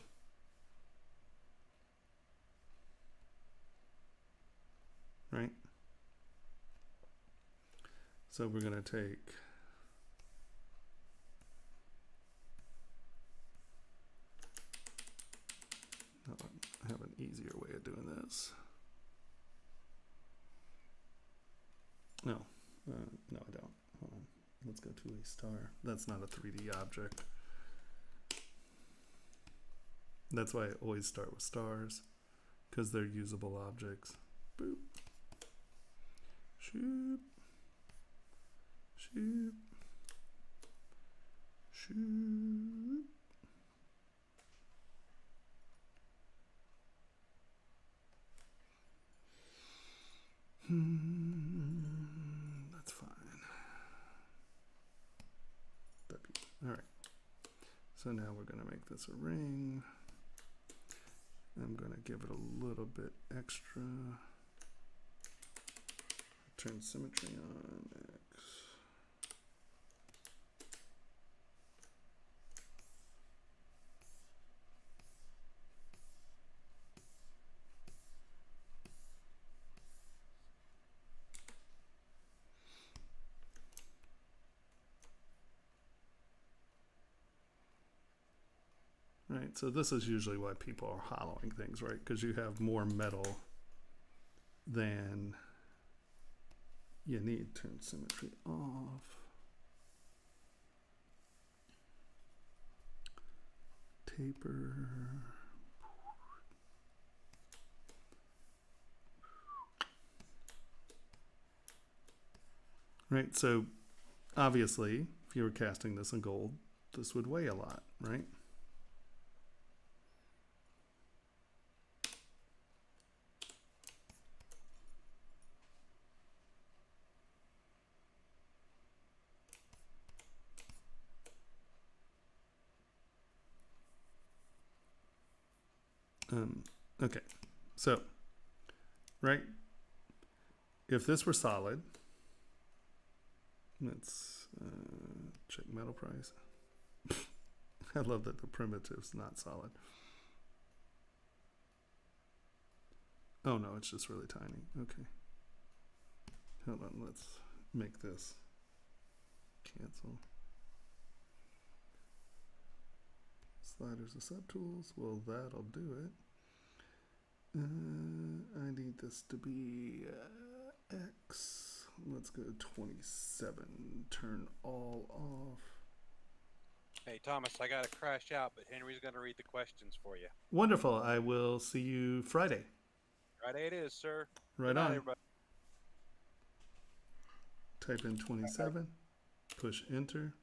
S1: Right? So we're going to take I have an easier way of doing this. No, no, I don't. Hold on. Let's go to a star. That's not a 3D object. That's why I always start with stars, because they're usable objects. Boop. Shoop. Shoop. Shoop. That's fine. All right. So now we're going to make this a ring. I'm going to give it a little bit extra. Turn symmetry on X. Right, so this is usually why people are hollowing things, right? Because you have more metal than you need. Turn symmetry off. Taper. Right, so obviously, if you were casting this in gold, this would weigh a lot, right? Okay, so, right, if this were solid, let's check metal price. I love that the primitive's not solid. Oh no, it's just really tiny. Okay. Hold on, let's make this cancel. Sliders and subtools. Well, that'll do it. I need this to be X. Let's go 27. Turn all off.
S2: Hey, Thomas, I got to crash out, but Henry's going to read the questions for you.
S1: Wonderful. I will see you Friday.
S2: Friday it is, sir.
S1: Right
S2: Good night,
S1: on.
S2: everybody.
S1: Type in 27. Push enter.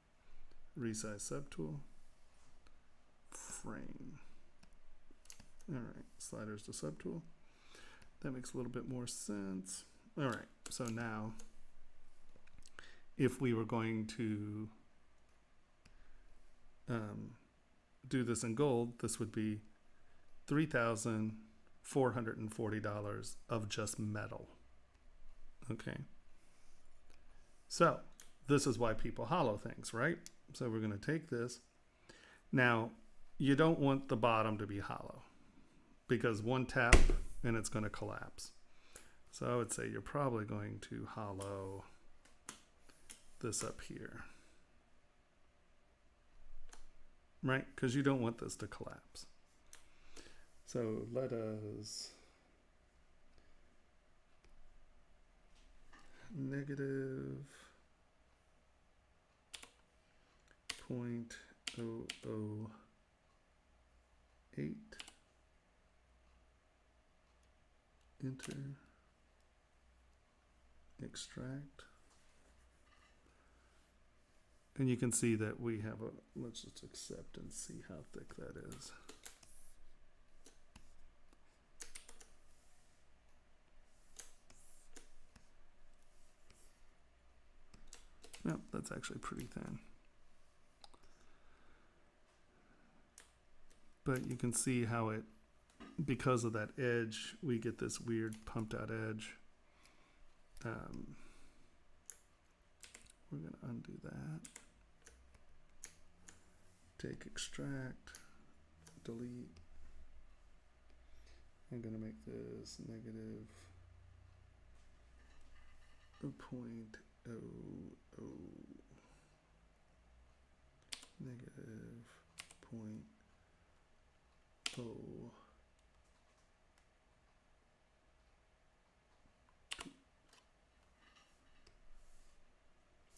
S1: Resize subtool. Frame. All right, sliders to subtool. That makes a little bit more sense. All right, so now if we were going to do this in gold, this would be $3,440 of just metal. Okay. So this is why people hollow things, right? So we're going to take this. Now, you don't want the bottom to be hollow, because one tap and it's going to collapse. So I would say you're probably going to hollow this up here, right? Because you don't want this to collapse. So let us -0.008. Enter. extract. And you can see that we have a, let's just accept and see how thick that is. No, that's actually pretty thin. But you can see how it, because of that edge, we get this weird pumped out edge. We're going to undo that. Take extract, delete. I'm going to make this negative 0.00, negative 0.0.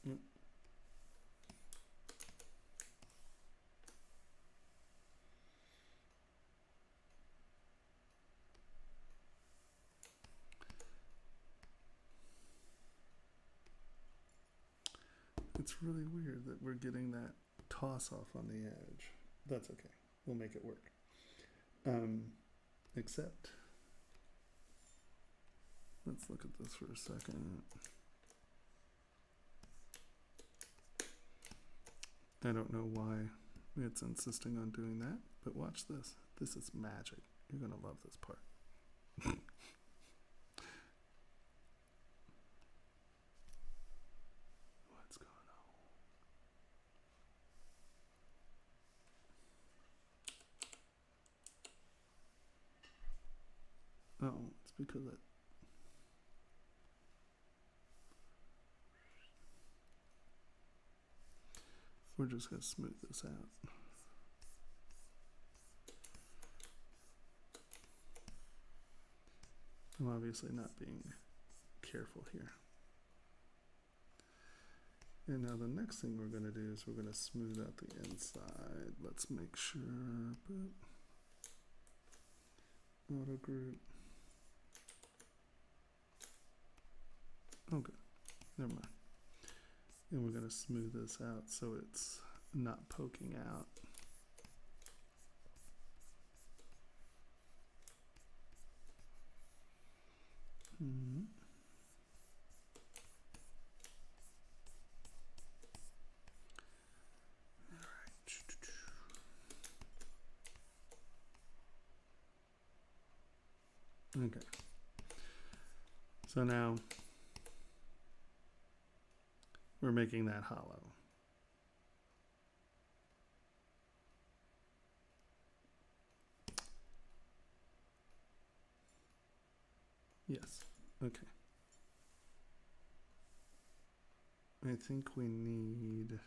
S1: Yep. It's really weird that we're getting that toss off on the edge. That's okay. We'll make it work. Except, let's look at this for a second. I don't know why it's insisting on doing that, but watch this. This is magic. You're going to love this part. What's going on? Oh, it's because it. We're just going to smooth this out. I'm obviously not being careful here. And now the next thing we're going to do is we're going to smooth out the inside. Let's make sure. Auto group. Oh, good. Never mind. And we're going to smooth this out so it's not poking out. All right. Okay. So now we're making that hollow. Yes. Okay. I think we need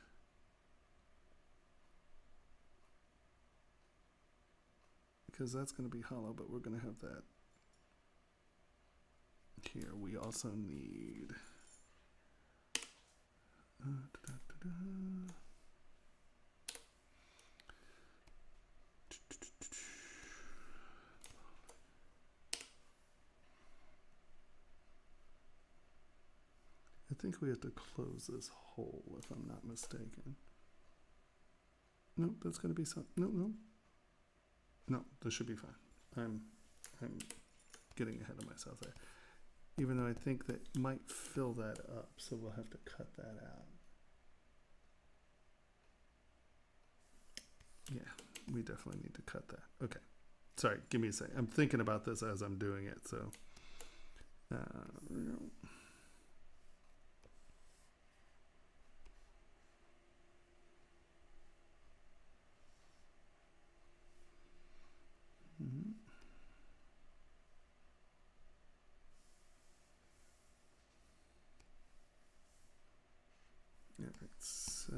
S1: because that's going to be hollow, but we're going to have that here. We also need I think we have to close this hole if I'm not mistaken. Nope, that's going to be some. No, this should be fine. I'm getting ahead of myself there. Even though I think that might fill that up, so we'll have to cut that out. Yeah, we definitely need to cut that. Okay, sorry, give me a second. I'm thinking about this as I'm doing it, so. All right, so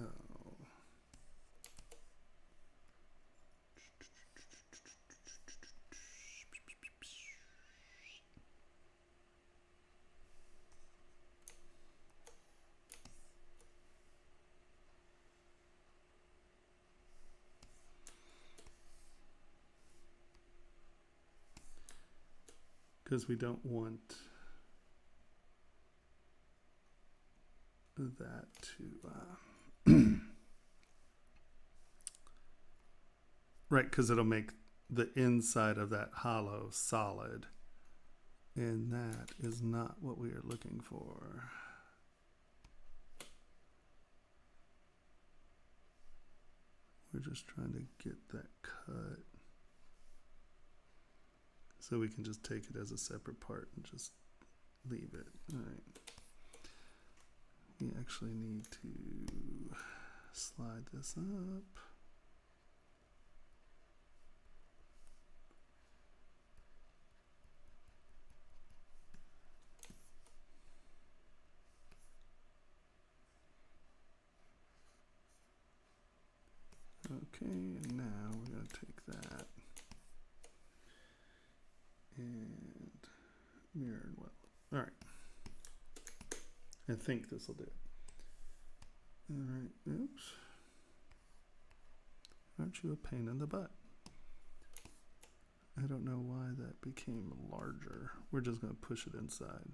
S1: because we don't want that to right, because it'll make the inside of that hollow solid, and that is not what we are looking for. We're just trying to get that cut so we can just take it as a separate part and just leave it. All right. We actually need to slide this up. Okay, and now we're going to take that and mirror and well. All right. I think this will do it. All right, oops. Aren't you a pain in the butt? I don't know why that became larger. We're just going to push it inside.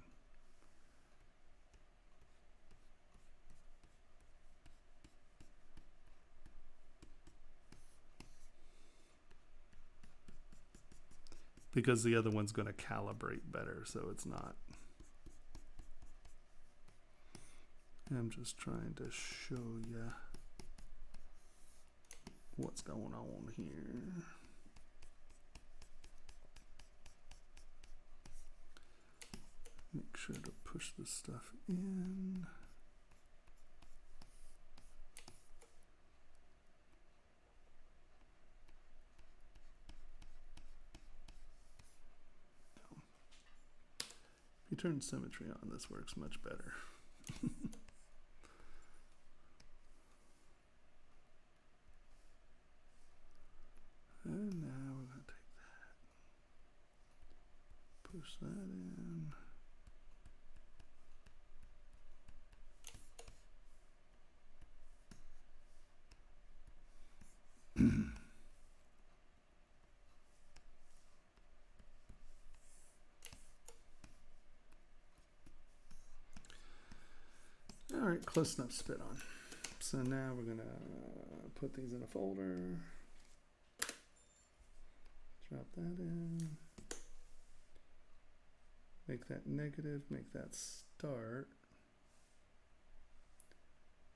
S1: Because the other one's going to calibrate better, so it's not. I'm just trying to show you what's going on here. Make sure to push this stuff in. If you turn symmetry on, this works much better. And now we're going to take that, push that in. All right, close enough spit on. So now we're going to put these in a folder. Drop that in. Make that negative, make that start.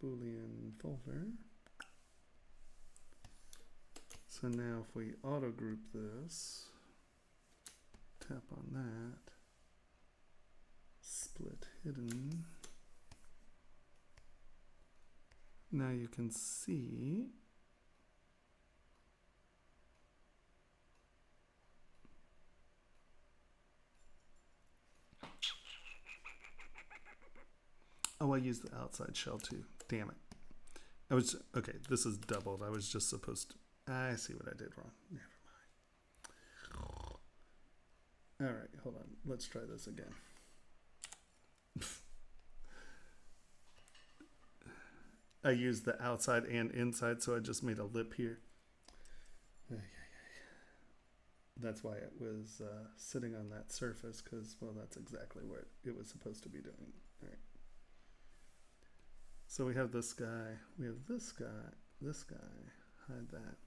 S1: Boolean folder. So now if we auto group this, tap on that, split hidden. Now you can see oh, I used the outside shell too. Damn it. I was okay, this is doubled. I was just supposed to I see what I did wrong. Never mind. All right, hold on. Let's try this again. I used the outside and inside, so I just made a lip here. That's why it was sitting on that surface, because, well, that's exactly what it was supposed to be doing. All right. So we have this guy, we have this guy, hide that.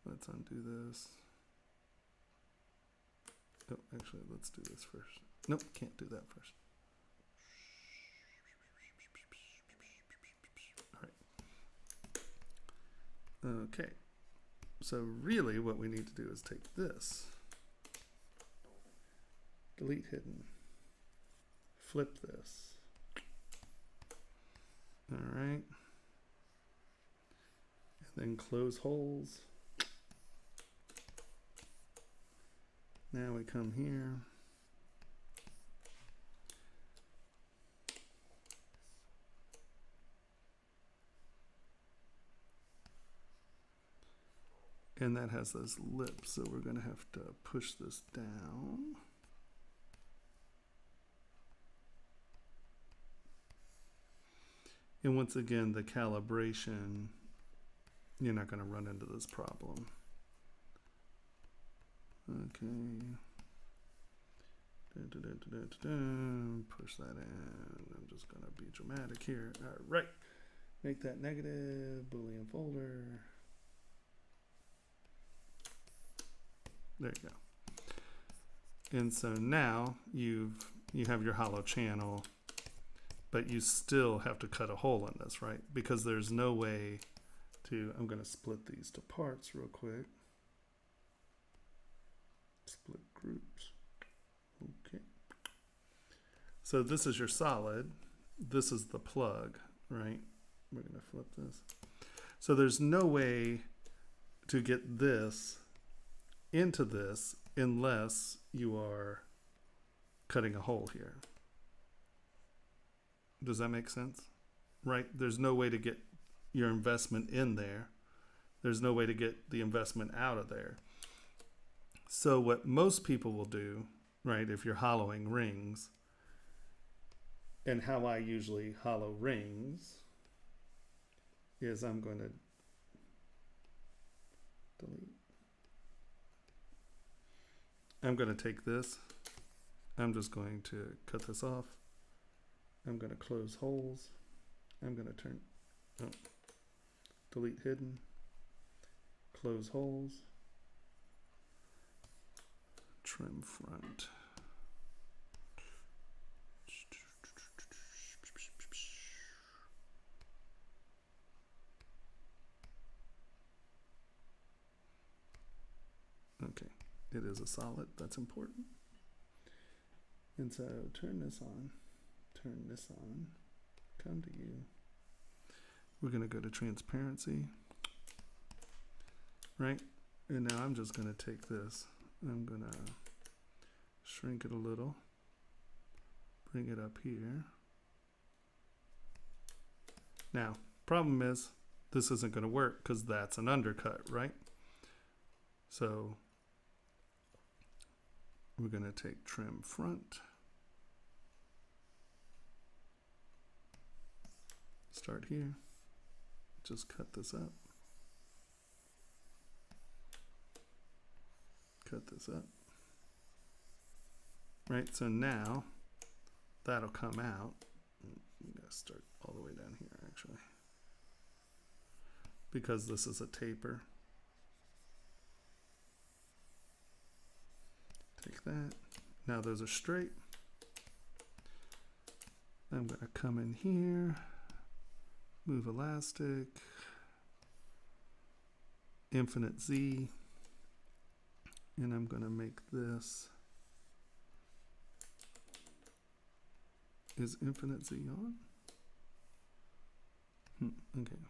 S1: Let's undo this. Oh, actually, let's do this first. Nope, can't do that first. All right. Okay. So really what we need to do is take this, delete hidden, flip this. All right. And then close holes. Now we come here. And that has those lips, so we're going to have to push this down. And once again, the calibration, you're not going to run into this problem. Okay. Push that in. I'm just gonna be dramatic here. All right. Make that negative. Boolean folder. There you go. And so now you have your hollow channel, but you still have to cut a hole in this, right? Because there's no way to, I'm going to split these to parts real quick. Split groups. Okay. So this is your solid. This is the plug, right? We're going to flip this. So there's no way to get this into this unless you are cutting a hole here. Does that make sense? Right? There's no way to get your investment in there. There's no way to get the investment out of there. So what most people will do, right, if you're hollowing rings, and how I usually hollow rings is I'm going to delete. I'm going to take this. I'm just going to cut this off. I'm going to close holes. I'm going to turn, delete hidden, close holes, trim front. Okay, it is a solid, that's important. And so turn this on, come to you. We're gonna go to transparency, right? And now I'm just gonna take this, I'm gonna shrink it a little, bring it up here. Now, problem is, this isn't gonna work because that's an undercut, right? So we're gonna take trim front. Start here, just cut this up, right? So now that'll come out. You gotta start all the way down here actually, because this is a taper. Take that. Now those are straight. I'm gonna come in here. Move elastic, infinite Z, and I'm going to make this, is infinite Z on? Okay,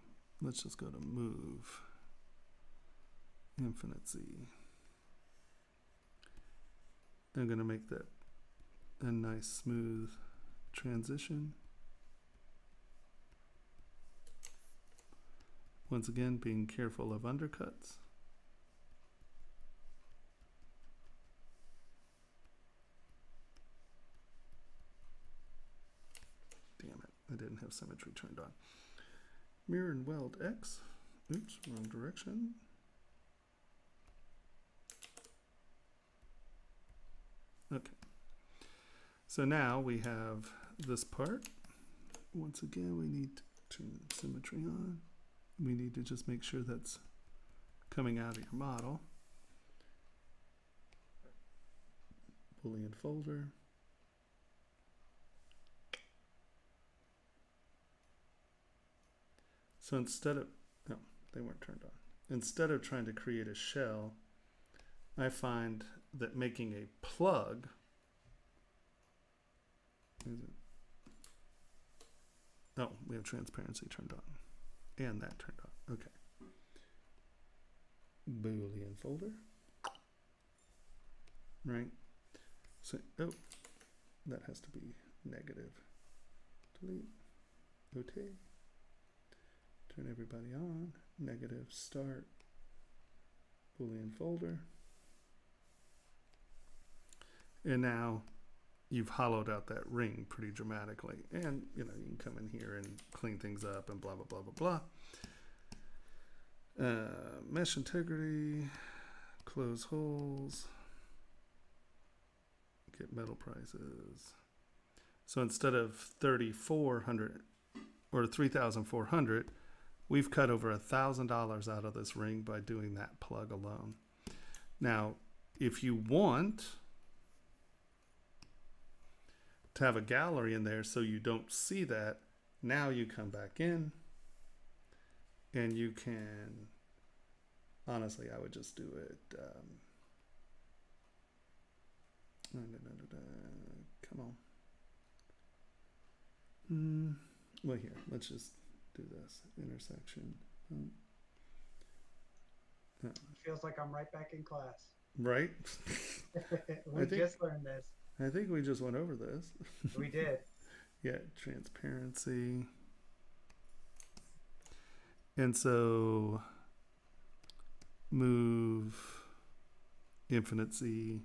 S1: let's just go to move, infinite Z. I'm going to make that a nice smooth transition. Once again, being careful of undercuts. Damn it, I didn't have symmetry turned on. Mirror and weld X. Oops, wrong direction. Okay. So now we have this part. Once again, we need to turn symmetry on. We need to just make sure that's coming out of your model. Boolean folder. So instead of, no, they weren't turned on. Instead of trying to create a shell, I find that making a plug, oh, we have transparency turned on. And that turned on. Okay. Boolean folder. Right. So, oh, that has to be negative. Delete. Okay. Turn everybody on. Negative start. Boolean folder. And now you've hollowed out that ring pretty dramatically. And, you know, you can come in here and clean things up and blah, blah, blah, blah, blah. Mesh integrity, close holes, get metal prices. So instead of 3,400 or 3,400, we've cut over $1,000 out of this ring by doing that plug alone. Now, if you want to have a gallery in there so you don't see that, now you come back in and you can, honestly, I would just do it. Come on. Well, here, let's just do this intersection.
S3: Feels like I'm right back in class.
S1: Right?
S3: We just learned this.
S1: I think we just went over this.
S3: We did.
S1: Yeah, transparency. And so move infinite Z.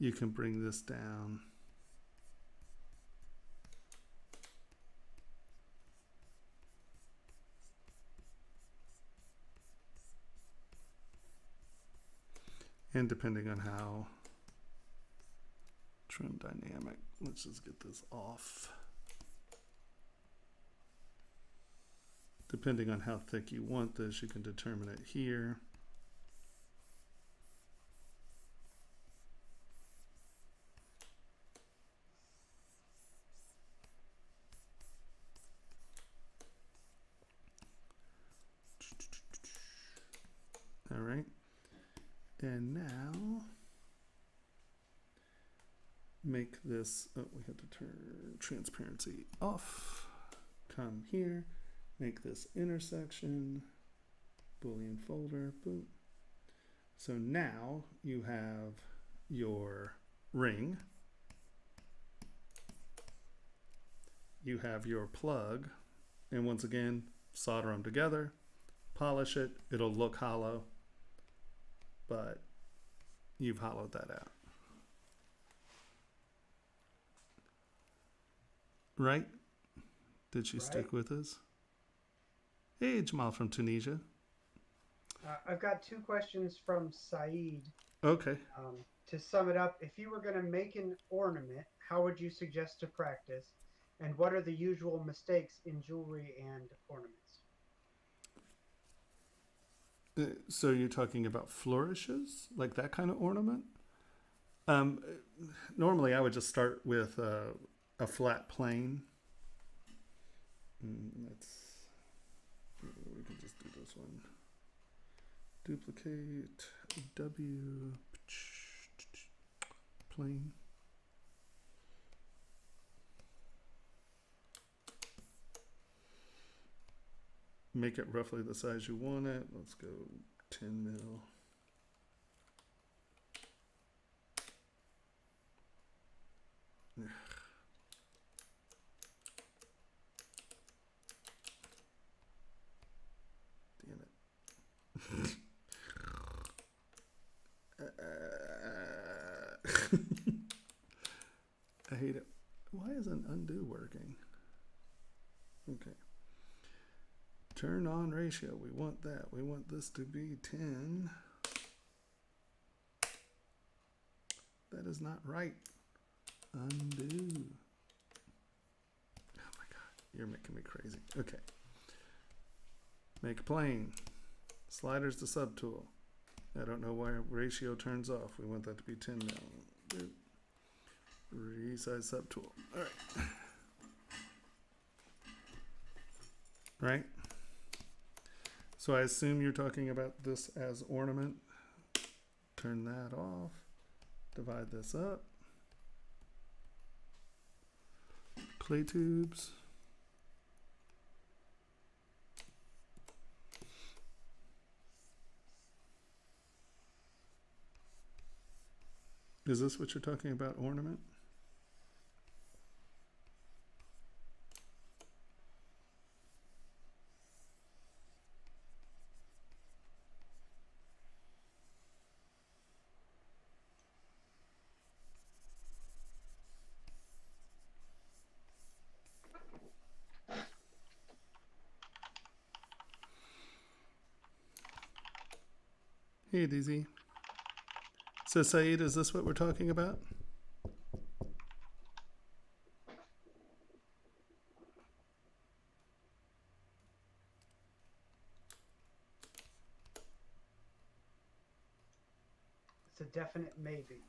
S1: You can bring this down. And depending on how trim dynamic, let's just get this off. Depending on how thick you want this, you can determine it here. All right. And now make this, oh, we have to turn transparency off. Come here, make this intersection, Boolean folder, boom. So now you have your ring, you have your plug, and once again, solder them together, polish it, it'll look hollow, but you've hollowed that out. Right? Did she stick with us? Hey, Jamal from Tunisia.
S3: I've got two questions from Saeed.
S1: Okay.
S3: To sum it up, if you were going to make an ornament, how would you suggest to practice? And what are the usual mistakes in jewelry and ornaments?
S1: So you're talking about flourishes, like that kind of ornament? Normally I would just start with a flat plane. We can just do this one. Duplicate W plane. Make it roughly the size you want it. Let's go 10 mil. Damn it. I hate it. Why isn't undo working? Okay. Turn on ratio. We want that. We want this to be 10. That is not right. Undo. Oh my God. You're making me crazy. Okay. Make plane. Sliders to subtool. I don't know why ratio turns off. We want that to be 10 now. Resize subtool. All right. Right? So I assume you're talking about this as ornament. Turn that off. Divide this up. Clay tubes. Is this what you're talking about, ornament? Hey, DZ. So, Saeed, is this what we're talking about?
S3: It's a definite maybe.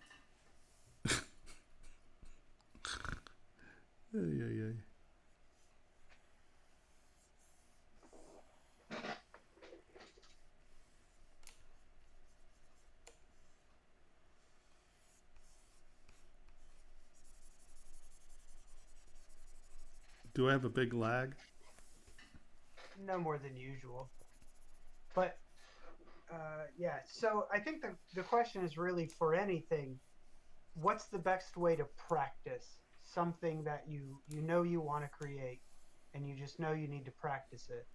S1: Yeah. Do I have a big lag?
S3: No more than usual. But yeah, so I think the question is really for anything, what's the best way to practice something that you know you want to create and you just know you need to practice it?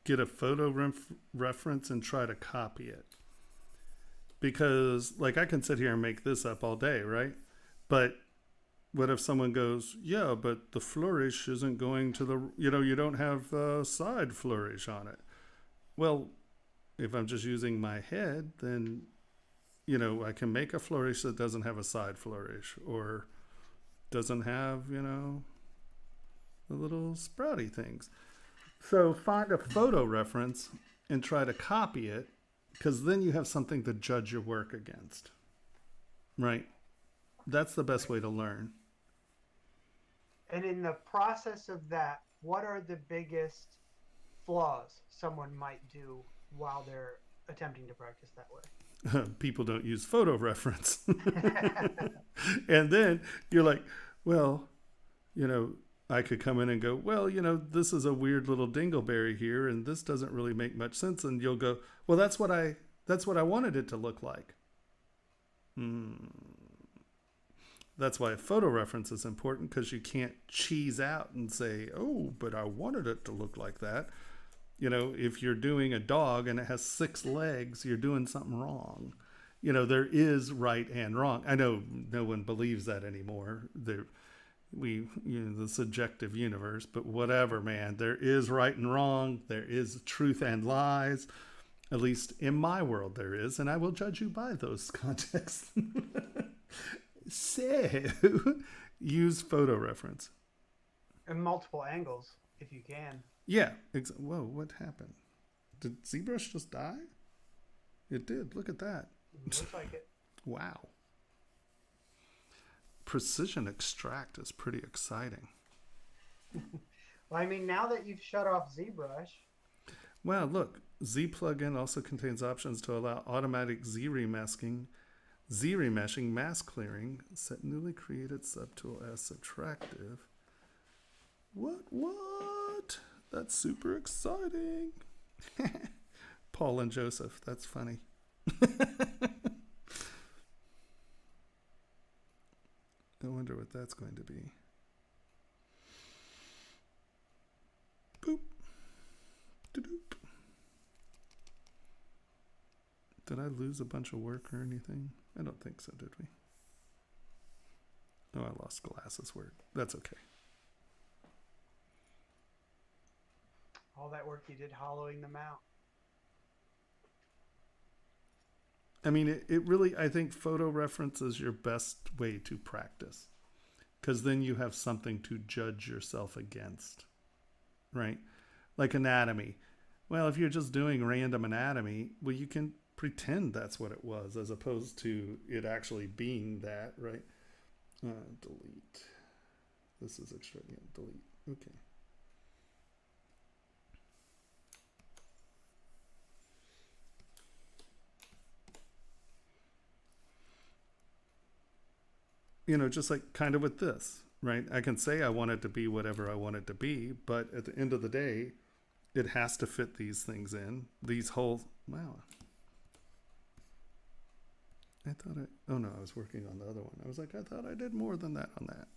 S1: Get a photo reference and try to copy it. Because, like, I can sit here and make this up all day, right? But what if someone goes, yeah, but the flourish isn't going to the, you don't have a side flourish on it. Well, if I'm just using my head, then, I can make a flourish that doesn't have a side flourish or doesn't have, the little sprouty things. So find a photo reference and try to copy it, because then you have something to judge your work against. Right? That's the best way to learn.
S3: And in the process of that, what are the biggest flaws someone might do while they're attempting to practice that way?
S1: People don't use photo reference. And then you're like, well, I could come in and go, well, this is a weird little dingleberry here, and this doesn't really make much sense. And you'll go, well, that's what I wanted it to look like. That's why a photo reference is important, because you can't cheese out and say, oh, but I wanted it to look like that. If you're doing a dog and it has 6 legs, you're doing something wrong. There is right and wrong. I know no one believes that anymore. The subjective universe, but whatever, man, there is right and wrong. There is truth and lies. At least in my world there is, and I will judge you by those contexts. So, use photo reference.
S3: And multiple angles, if you can.
S1: Yeah. Whoa, what happened? Did ZBrush just die? It did. Look at that.
S3: Looks like it.
S1: Wow. Precision extract is pretty exciting.
S3: Well, I mean, now that you've shut off ZBrush.
S1: Wow, look. Z plugin also contains options to allow automatic Z remeshing, mask clearing, set newly created subtool as subtractive. What? That's super exciting. Paul and Joseph, that's funny. I wonder what that's going to be. Boop. Da-doop. Did I lose a bunch of work or anything? I don't think so, did we? Oh, I lost glasses work. That's okay.
S3: All that work you did hollowing them out.
S1: I mean, it really, I think photo reference is your best way to practice, because then you have something to judge yourself against, right? Like anatomy. Well, if you're just doing random anatomy, well, you can pretend that's what it was, as opposed to it actually being that, right? Delete. This is extravagant. Delete. Okay. Just like kind of with this, right? I can say I want it to be whatever I want it to be, but at the end of the day, it has to fit these things in. These whole, wow. Oh no, I was working on the other one. I was like, I thought I did more than that on that.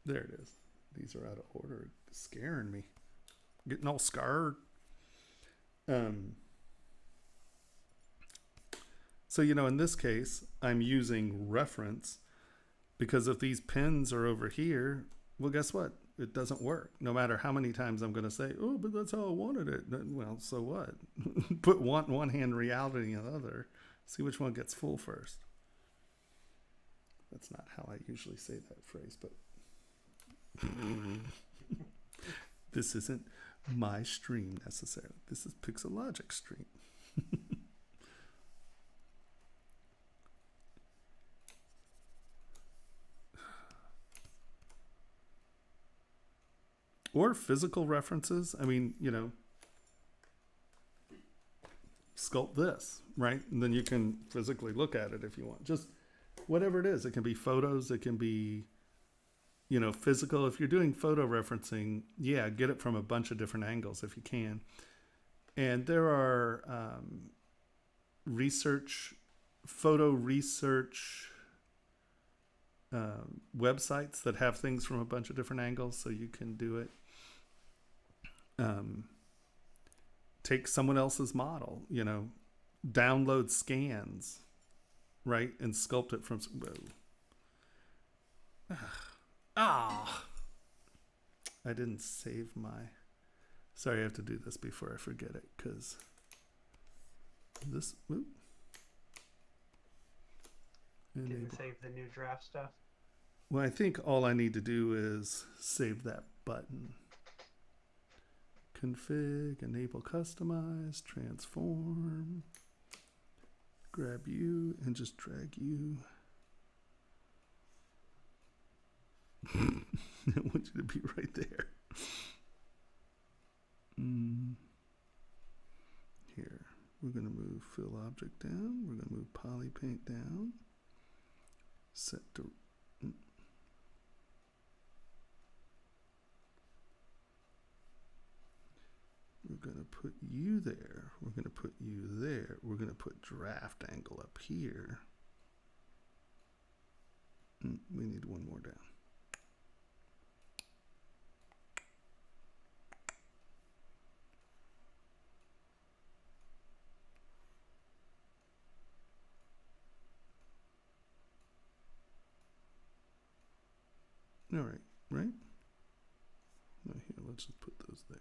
S1: There it is. These are out of order. It's scaring me. Getting all scarred. So, in this case, I'm using reference, because if these pins are over here, well, guess what? It doesn't work. No matter how many times I'm going to say, oh, but that's how I wanted it. Well, so what? Put one hand reality in the other. See which one gets full first. That's not how I usually say that phrase, but this isn't my stream necessarily. This is Pixologic stream. or physical references. I mean, you know, sculpt this, right? And then you can physically look at it if you want. Just whatever it is. It can be photos. It can be, you know, physical. If you're doing photo referencing, yeah, get it from a bunch of different angles if you can. And there are photo research websites that have things from a bunch of different angles, so you can do it. Take someone else's model, you know, download scans, right, and sculpt it from. I didn't save my. Sorry, I have to do this before I forget it, because this. Whoop.
S3: Didn't save the new draft stuff.
S1: Well, I think all I need to do is save that button. Config, enable, customize, transform. Grab you and just drag you. I want you to be right there. Here, we're going to move fill object down. We're going to move poly paint down. Set to. We're going to put you there. We're going to put you there. We're going to put draft angle up here. We need one more down. All right, right? No, here, let's just put those there.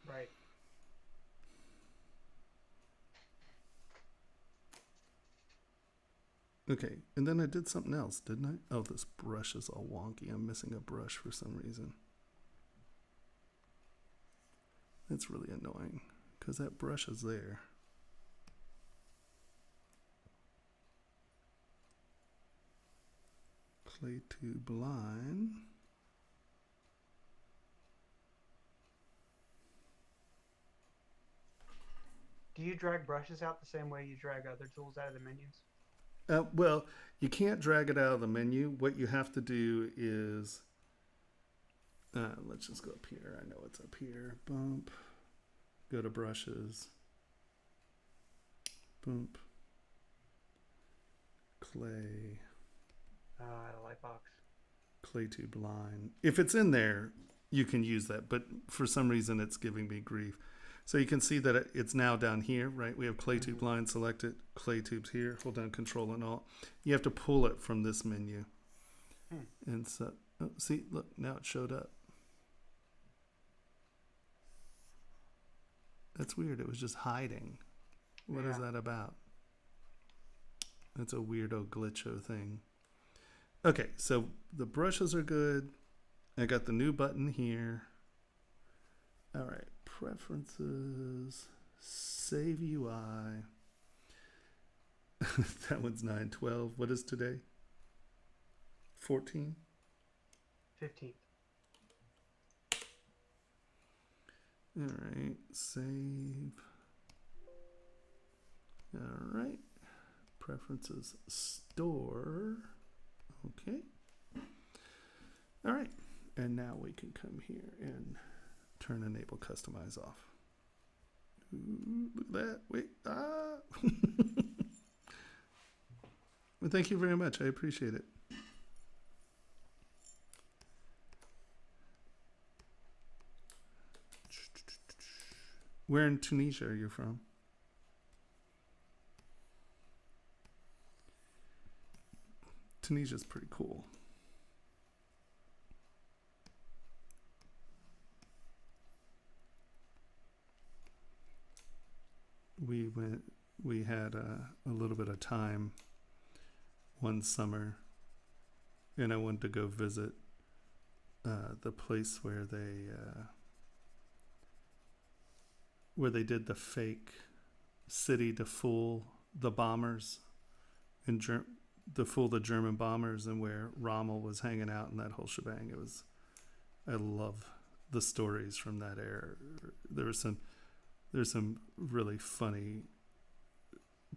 S3: Right.
S1: Okay, and then I did something else, didn't I? Oh, this brush is all wonky. I'm missing a brush for some reason. That's really annoying, because that brush is there. Clay tube line.
S3: Do you drag brushes out the same way you drag other tools out of the menus?
S1: Well, you can't drag it out of the menu. What you have to do is, let's just go up here. I know it's up here. Bump. Go to brushes. Bump. Clay.
S3: The light box.
S1: Clay tube line. If it's in there, you can use that. But for some reason, it's giving me grief. So you can see that it's now down here, right? We have clay tube line selected, clay tubes here. Hold down Control and Alt. You have to pull it from this menu. And so, oh, see, look, now it showed up. That's weird. It was just hiding. What is that about? That's a weirdo glitcho thing. Okay, so the brushes are good. I got the new button here. All right. Preferences, save UI. That one's 9/12. What is today? 14?
S3: 15th.
S1: All right, save. All right, preferences, store. Okay. All right, and now we can come here and turn enable customize off. Ooh, look at that. Wait. Well, thank you very much. I appreciate it. Where in Tunisia are you from? Tunisia's pretty cool. We had a little bit of time one summer, and I wanted to go visit the place where they did the fake city to fool the bombers and to fool the German bombers, and where Rommel was hanging out and that whole shebang. I love the stories from that era. There's some really funny,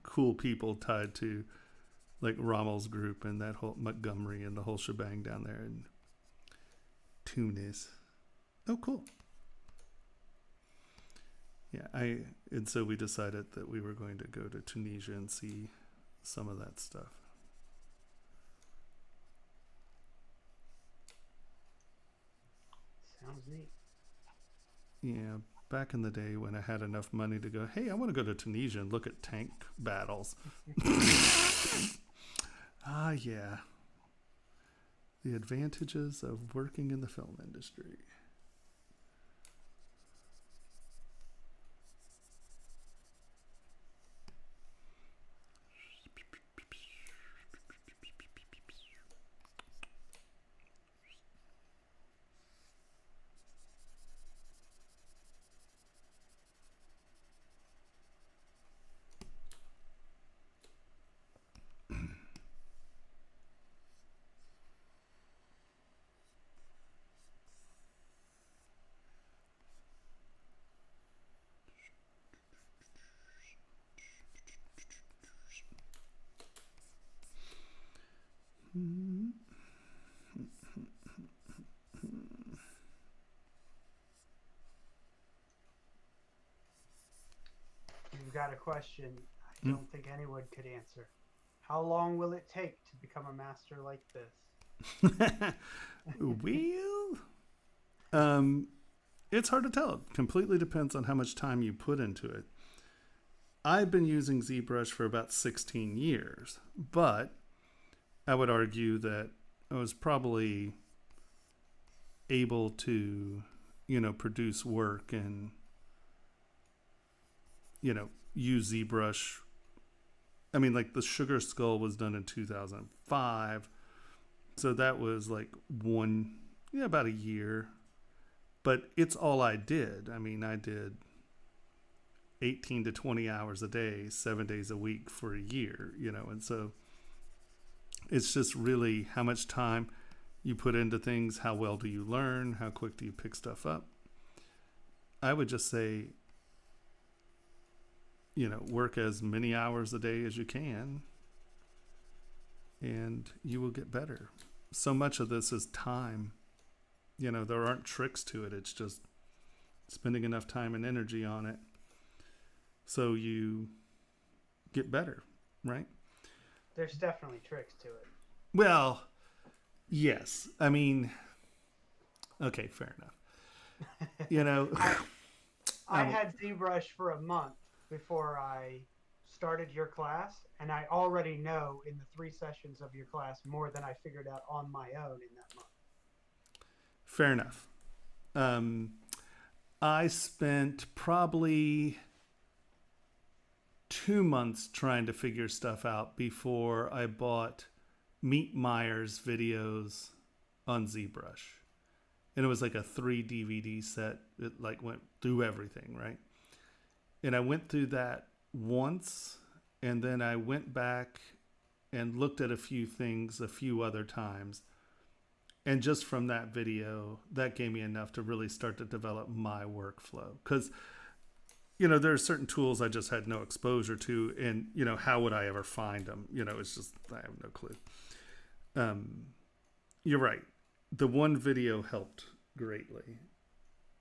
S1: cool people tied to like Rommel's group and that whole Montgomery and the whole shebang down there in Tunis. Oh, cool. Yeah, and so we decided that we were going to go to Tunisia and see some of that stuff.
S3: Sounds neat.
S1: Yeah, back in the day when I had enough money to go, hey, I want to go to Tunisia and look at tank battles. Ah, yeah. The advantages of working in the film industry.
S3: You've got a question I don't think anyone could answer. How long will it take to become a master like this?
S1: Well, it's hard to tell. It completely depends on how much time you put into it. I've been using ZBrush for about 16 years, but I would argue that I was probably able to, produce work and, use ZBrush. I mean, like the Sugar Skull was done in 2005. So that was like about a year. But it's all I did. I mean, I did 18 to 20 hours a day, 7 days a week for a year, and so it's just really how much time you put into things, how well do you learn, how quick do you pick stuff up. I would just say, work as many hours a day as you can, and you will get better. So much of this is time. There aren't tricks to it. It's just spending enough time and energy on it so you get better, right?
S3: There's definitely tricks to it.
S1: Well, yes. I mean, okay, fair enough.
S3: I had ZBrush for a month before I started your class, and I already know in the 3 sessions of your class more than I figured out on my own in that month.
S1: Fair enough. I spent probably 2 months trying to figure stuff out before I bought Meet Myers videos on ZBrush. And it was like a 3 DVD set. It like went through everything, right? And I went through that once, and then I went back and looked at a few things a few other times. And just from that video, that gave me enough to really start to develop my workflow. Because, there are certain tools I just had no exposure to. And, how would I ever find them? It's just, I have no clue. You're right. The one video helped greatly.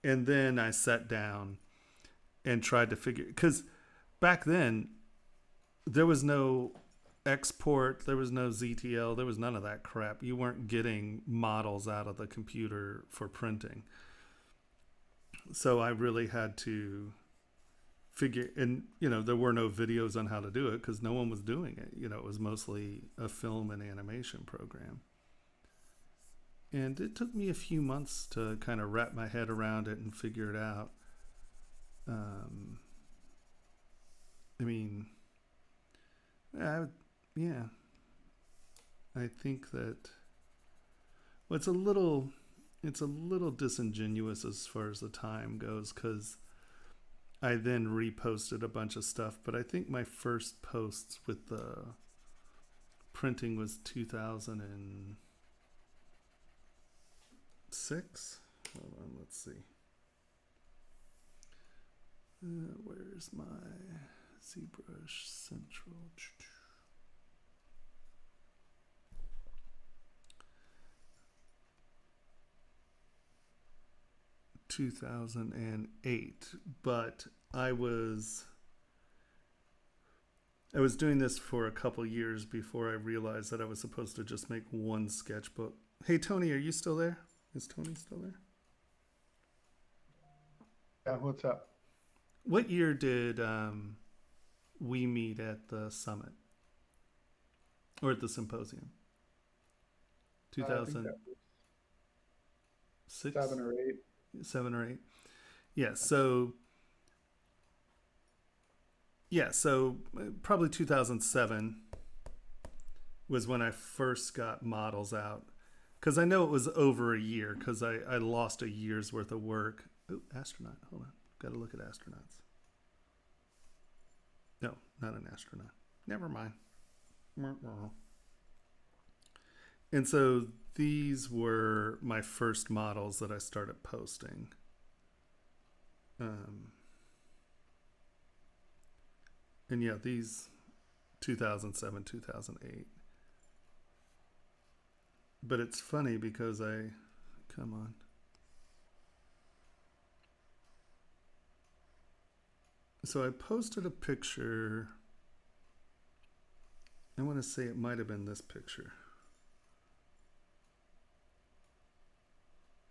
S1: And then I sat down and tried to figure, because back then there was no export, there was no ZTL, there was none of that crap. You weren't getting models out of the computer for printing. So I really had to figure, and there were no videos on how to do it because no one was doing it. It was mostly a film and animation program. And it took me a few months to kind of wrap my head around it and figure it out. I think that it's a little disingenuous as far as the time goes, because I then reposted a bunch of stuff, but I think my first posts with the printing was 2006, Hold on, let's see. Where's my ZBrush Central? 2008, but I was doing this for a couple years before I realized that I was supposed to just make one sketchbook. Hey Tony, are you still there? Is Tony still there?
S4: Yeah, what's up?
S1: What year did we meet at the summit or at the symposium? 2006,
S4: 7 or 8.
S1: 7 or 8. Yeah. So probably 2007 was when I first got models out, because I know it was over a year because I lost a year's worth of work. Oh, astronaut. Hold on. Got to look at astronauts. No, not an astronaut. Never mind. And so these were my first models that I started posting. And yeah, these 2007, 2008. But it's funny because come on. So I posted a picture. I want to say it might have been this picture.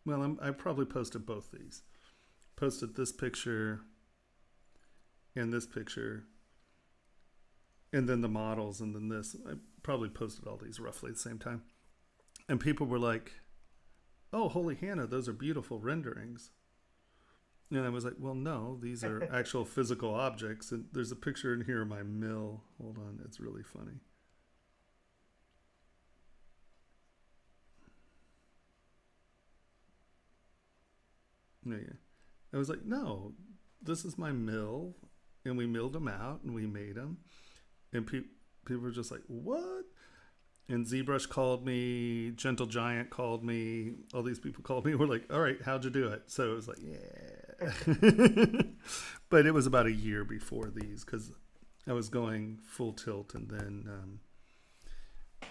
S1: Well, I probably posted both these. Posted this picture and this picture, and then the models, and then this. I probably posted all these roughly at the same time. And people were like, "Oh, holy Hannah, those are beautiful renderings." And I was like, "Well, no, these are actual physical objects." And there's a picture in here of my mill. Hold on, it's really funny. Yeah. I was like, "No, this is my mill." And we milled them out and we made them. And people were just like, "What?" And ZBrush called me, Gentle Giant called me, all these people called me. We're like, "All right, how'd you do it?" So it was like, yeah. But it was about a year before these because I was going full tilt, and then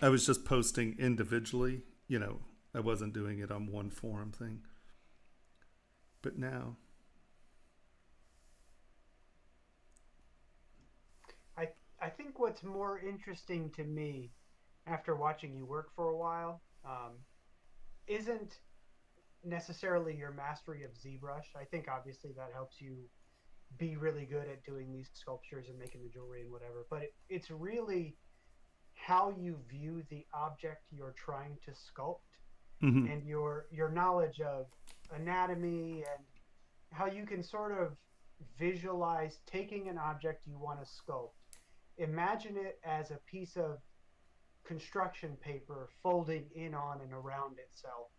S1: I was just posting individually. You know, I wasn't doing it on one forum thing. But now,
S3: I think what's more interesting to me after watching you work for a while isn't necessarily your mastery of ZBrush. I think obviously that helps you be really good at doing these sculptures and making the jewelry and whatever, but it's really how you view the object you're trying to sculpt,
S1: mm-hmm.
S3: and your knowledge of anatomy and how you can sort of visualize taking an object you want to sculpt. Imagine it as a piece of construction paper folding in on and around itself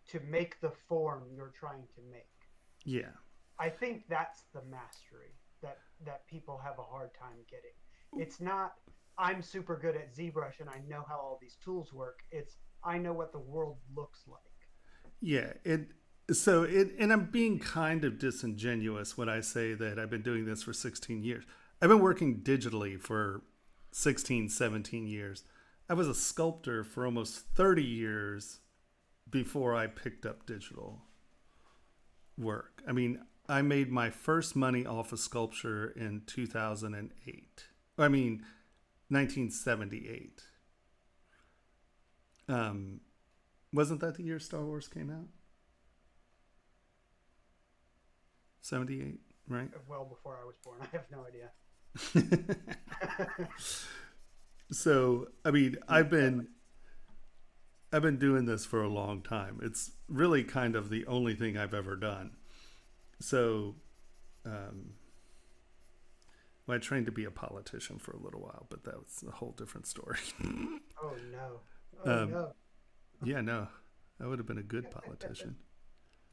S3: to make the form you're trying to make.
S1: Yeah.
S3: I think that's the mastery that people have a hard time getting. It's not, I'm super good at ZBrush and I know how all these tools work. It's, I know what the world looks like.
S1: Yeah. And I'm being kind of disingenuous when I say that I've been doing this for 16 years. I've been working digitally for 16, 17 years. I was a sculptor for almost 30 years before I picked up digital work. I mean, I made my first money off of sculpture in 2008. I mean, 1978. Wasn't that the year Star Wars came out? 78, right?
S3: Well before I was born. I have no idea.
S1: So, I mean, I've been doing this for a long time. It's really kind of the only thing I've ever done. So, I trained to be a politician for a little while, but that was a whole different story.
S3: Oh no. No.
S1: Yeah, no, I would have been a good politician.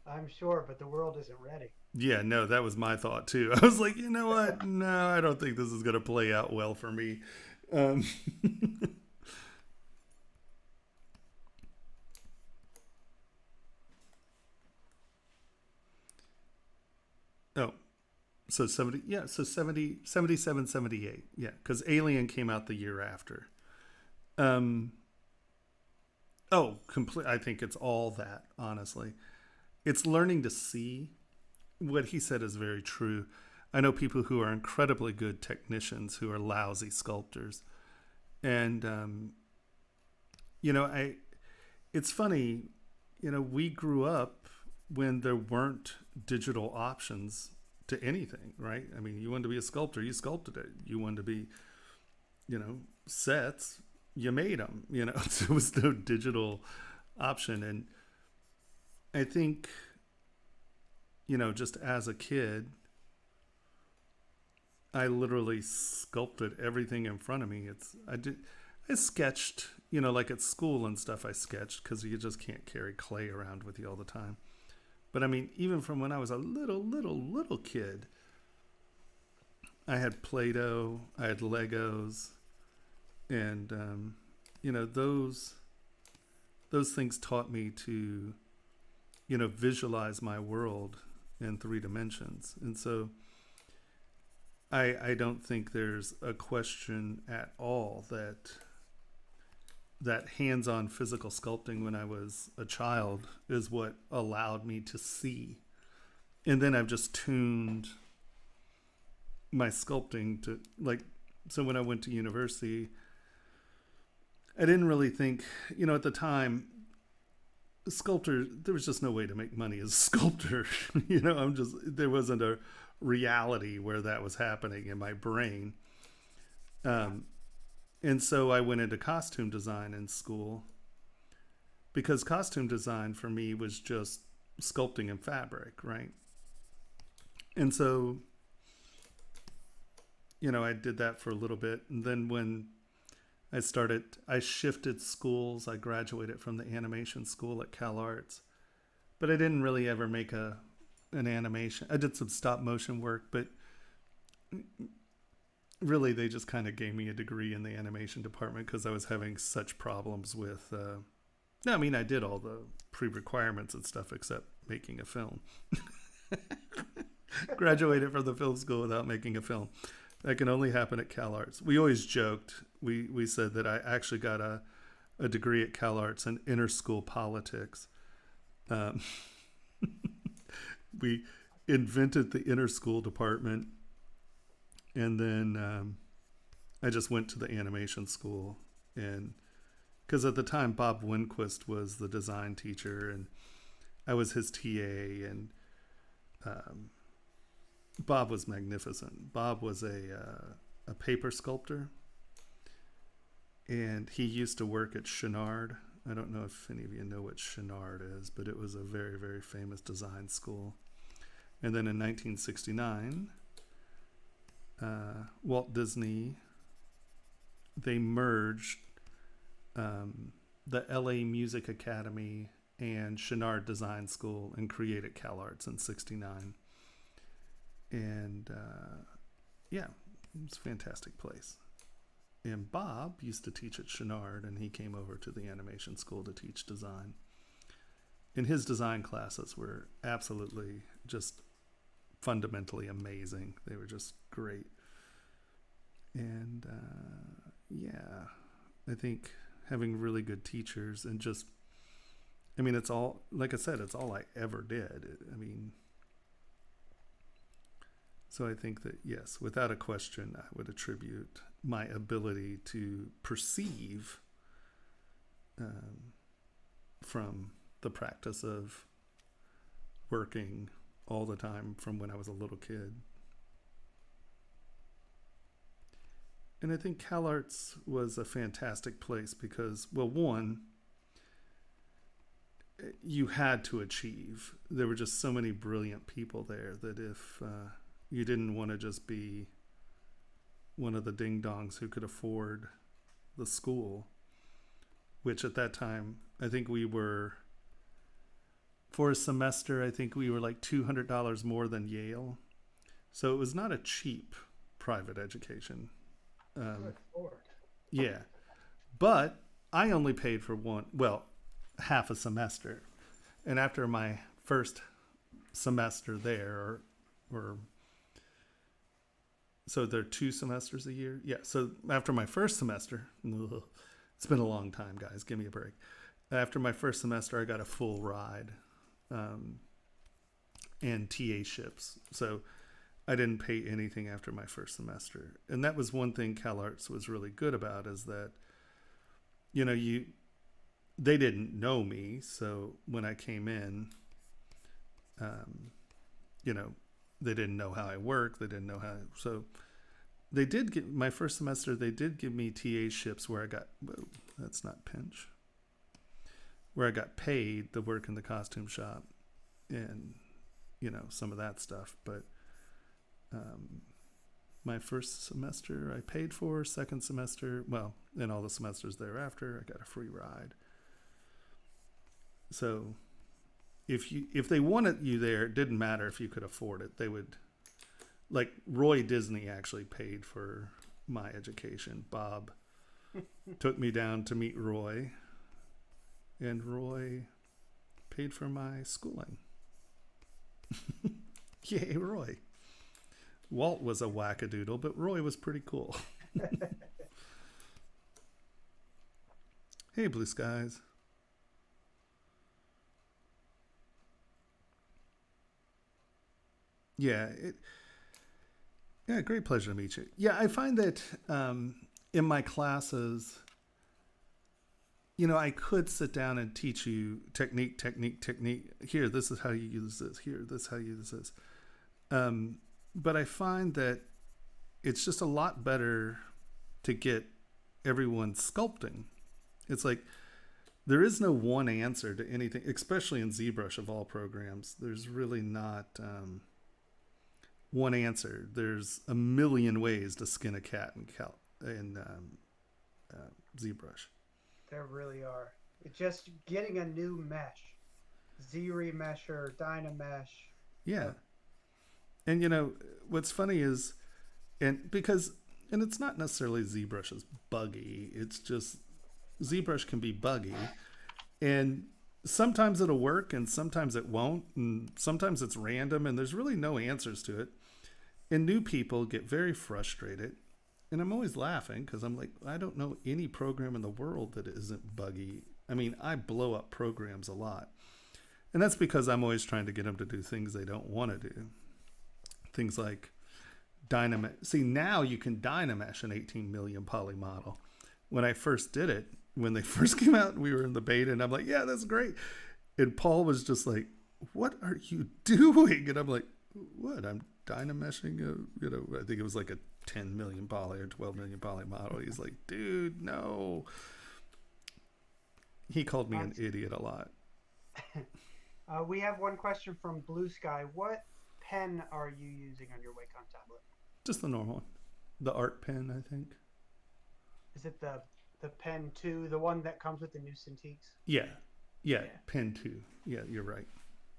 S3: I'm sure, but the world isn't ready.
S1: Yeah, no, that was my thought too. I was like, you know what? No, I don't think this is going to play out well for me. So 70, yeah, so 70, 77, 78. Yeah, because Alien came out the year after. Oh, complete. I think it's all that, honestly. It's learning to see. What he said is very true. I know people who are incredibly good technicians who are lousy sculptors. And, it's funny, we grew up when there weren't digital options to anything, right? I mean, you wanted to be a sculptor, you sculpted it. You wanted to be, sets, you made them, there was no digital option. And I think, just as a kid, I literally sculpted everything in front of me. I sketched, like at school and stuff, I sketched because you just can't carry clay around with you all the time. But I mean, even from when I was a little kid, I had Play-Doh, I had Legos, and, those things taught me to, visualize my world in 3 dimensions. And so I don't think there's a question at all that hands-on physical sculpting when I was a child is what allowed me to see. And then I've just tuned my sculpting to, so when I went to university, I didn't really think, at the time, sculptor, there was just no way to make money as a sculptor. There wasn't a reality where that was happening in my brain. And so I went into costume design in school because costume design for me was just sculpting in fabric, right? And so, I did that for a little bit. And then when I shifted schools. I graduated from the animation school at Cal Arts, but I didn't really ever make an animation. I did some stop motion work, but really they just kind of gave me a degree in the animation department because I was having such problems with, I did all the pre-requirements and stuff except making a film. Graduated from the film school without making a film. That can only happen at Cal Arts. We always joked. We said that I actually got a degree at Cal Arts in inter-school politics. We invented the inter-school department, and then I just went to the animation school. And because at the time Bob Winquist was the design teacher, and I was his TA, and Bob was magnificent. Bob was a paper sculptor, and he used to work at Chenard. I don't know if any of you know what Chenard is, but it was a very, very famous design school. And then in 1969, Walt Disney, they merged the LA Music Academy and Chenard Design School and created Cal Arts in 69. And it's a fantastic place. And Bob used to teach at Chenard, and he came over to the animation school to teach design. And his design classes were absolutely just fundamentally amazing. They were just great. And I think having really good teachers and just, it's all, like I said, it's all I ever did. So I think that, yes, without a question, I would attribute my ability to perceive from the practice of working all the time from when I was a little kid. And I think Cal Arts was a fantastic place because, well, one, you had to achieve. There were just so many brilliant people there that if you didn't want to just be one of the ding-dongs who could afford the school, which at that time, I think we were, for a semester, I think we were like $200 more than Yale. So it was not a cheap private education.
S3: Good Lord.
S1: Yeah. But I only paid for half a semester. And after my first semester there, or So they're 2 semesters a year. Yeah. So after my first semester, it's been a long time, guys. Give me a break. After my first semester, I got a full ride and TA ships. So I didn't pay anything after my first semester. And that was one thing CalArts was really good about, is that, you know, they didn't know me. So when I came in, you know, they didn't know how I work. They didn't know how. So they did get, my first semester, they did give me TA ships where I got, whoa, that's not pinch, where I got paid to work in the costume shop and, you know, some of that stuff. But my first semester I paid for. Second semester, well, and all the semesters thereafter, I got a free ride. So if they wanted you there, it didn't matter if you could afford it. They would, like Roy Disney actually paid for my education. Bob took me down to meet Roy, and Roy paid for my schooling. Yay, Roy. Walt was a wackadoodle, but Roy was pretty cool. Hey, Blue Skies. Yeah, great pleasure to meet you. Yeah, I find that in my classes, you know, I could sit down and teach you technique. Here, this is how you use this. Here, this is how you use this. But I find that it's just a lot better to get everyone sculpting. It's like there is no one answer to anything, especially in ZBrush of all programs. There's really not one answer. There's a million ways to skin a cat in ZBrush.
S3: There really are. It's just getting a new mesh, Z-Remesher, Dynamesh.
S1: Yeah. And you know, what's funny is, and it's not necessarily ZBrush is buggy. It's just ZBrush can be buggy, and sometimes it'll work and sometimes it won't, and sometimes it's random and there's really no answers to it. And new people get very frustrated, and I'm always laughing because I'm like, I don't know any program in the world that isn't buggy. I mean, I blow up programs a lot, and that's because I'm always trying to get them to do things they don't want to do. Things like Dynamesh. See, now you can Dynamesh an 18 million poly model. When I first did it, when they first came out, we were in the beta, and I'm like, yeah, that's great. And Paul was just like, what are you doing? And I'm like, what? I'm Dynameshing you know, I think it was like a 10 million poly or 12 million poly model. He's like, dude, no. He called me an idiot a lot.
S3: We have one question from Blue Sky. What pen are you using on your Wacom tablet?
S1: Just the normal one. The art pen, I think.
S3: Is it the Pen 2, the one that comes with the new Cintiqs?
S1: Yeah. Pen 2. Yeah, you're right.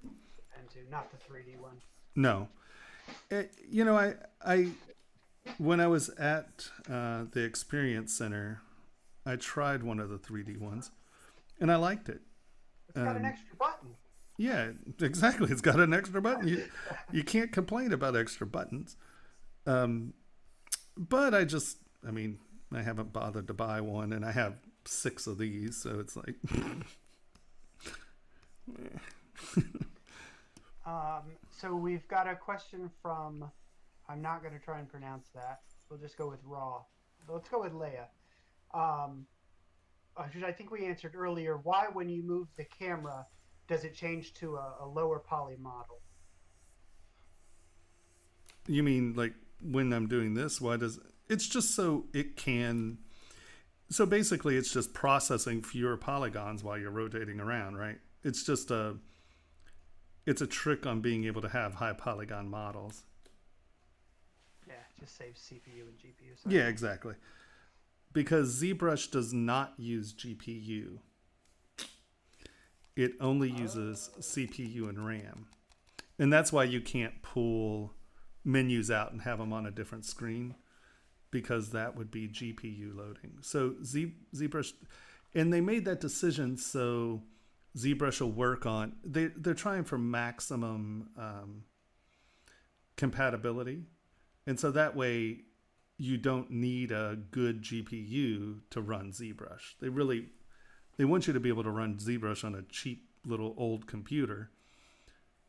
S3: Pen 2, not the 3D one.
S1: No. You know, I when I was at the Experience Center, I tried one of the 3D ones, and I liked it.
S3: It's got an extra button.
S1: Yeah, exactly. It's got an extra button. You can't complain about extra buttons. But I mean, I haven't bothered to buy one, and I have 6 of these, so it's like...
S3: So we've got a question from, I'm not going to try and pronounce that. We'll just go with Raw. Let's go with Leia. I think we answered earlier, why when you move the camera, does it change to a lower poly model?
S1: You mean like when I'm doing this, it's just so it can, so basically it's just processing fewer polygons while you're rotating around, right? It's just it's a trick on being able to have high polygon models.
S3: Yeah, it just saves CPU and GPU. So
S1: yeah, exactly. Because ZBrush does not use GPU. It only uses CPU and RAM. And that's why you can't pull menus out and have them on a different screen, because that would be GPU loading. So ZBrush, and they made that decision so ZBrush will work on, they're trying for maximum compatibility. And so that way you don't need a good GPU to run ZBrush. They want you to be able to run ZBrush on a cheap little old computer.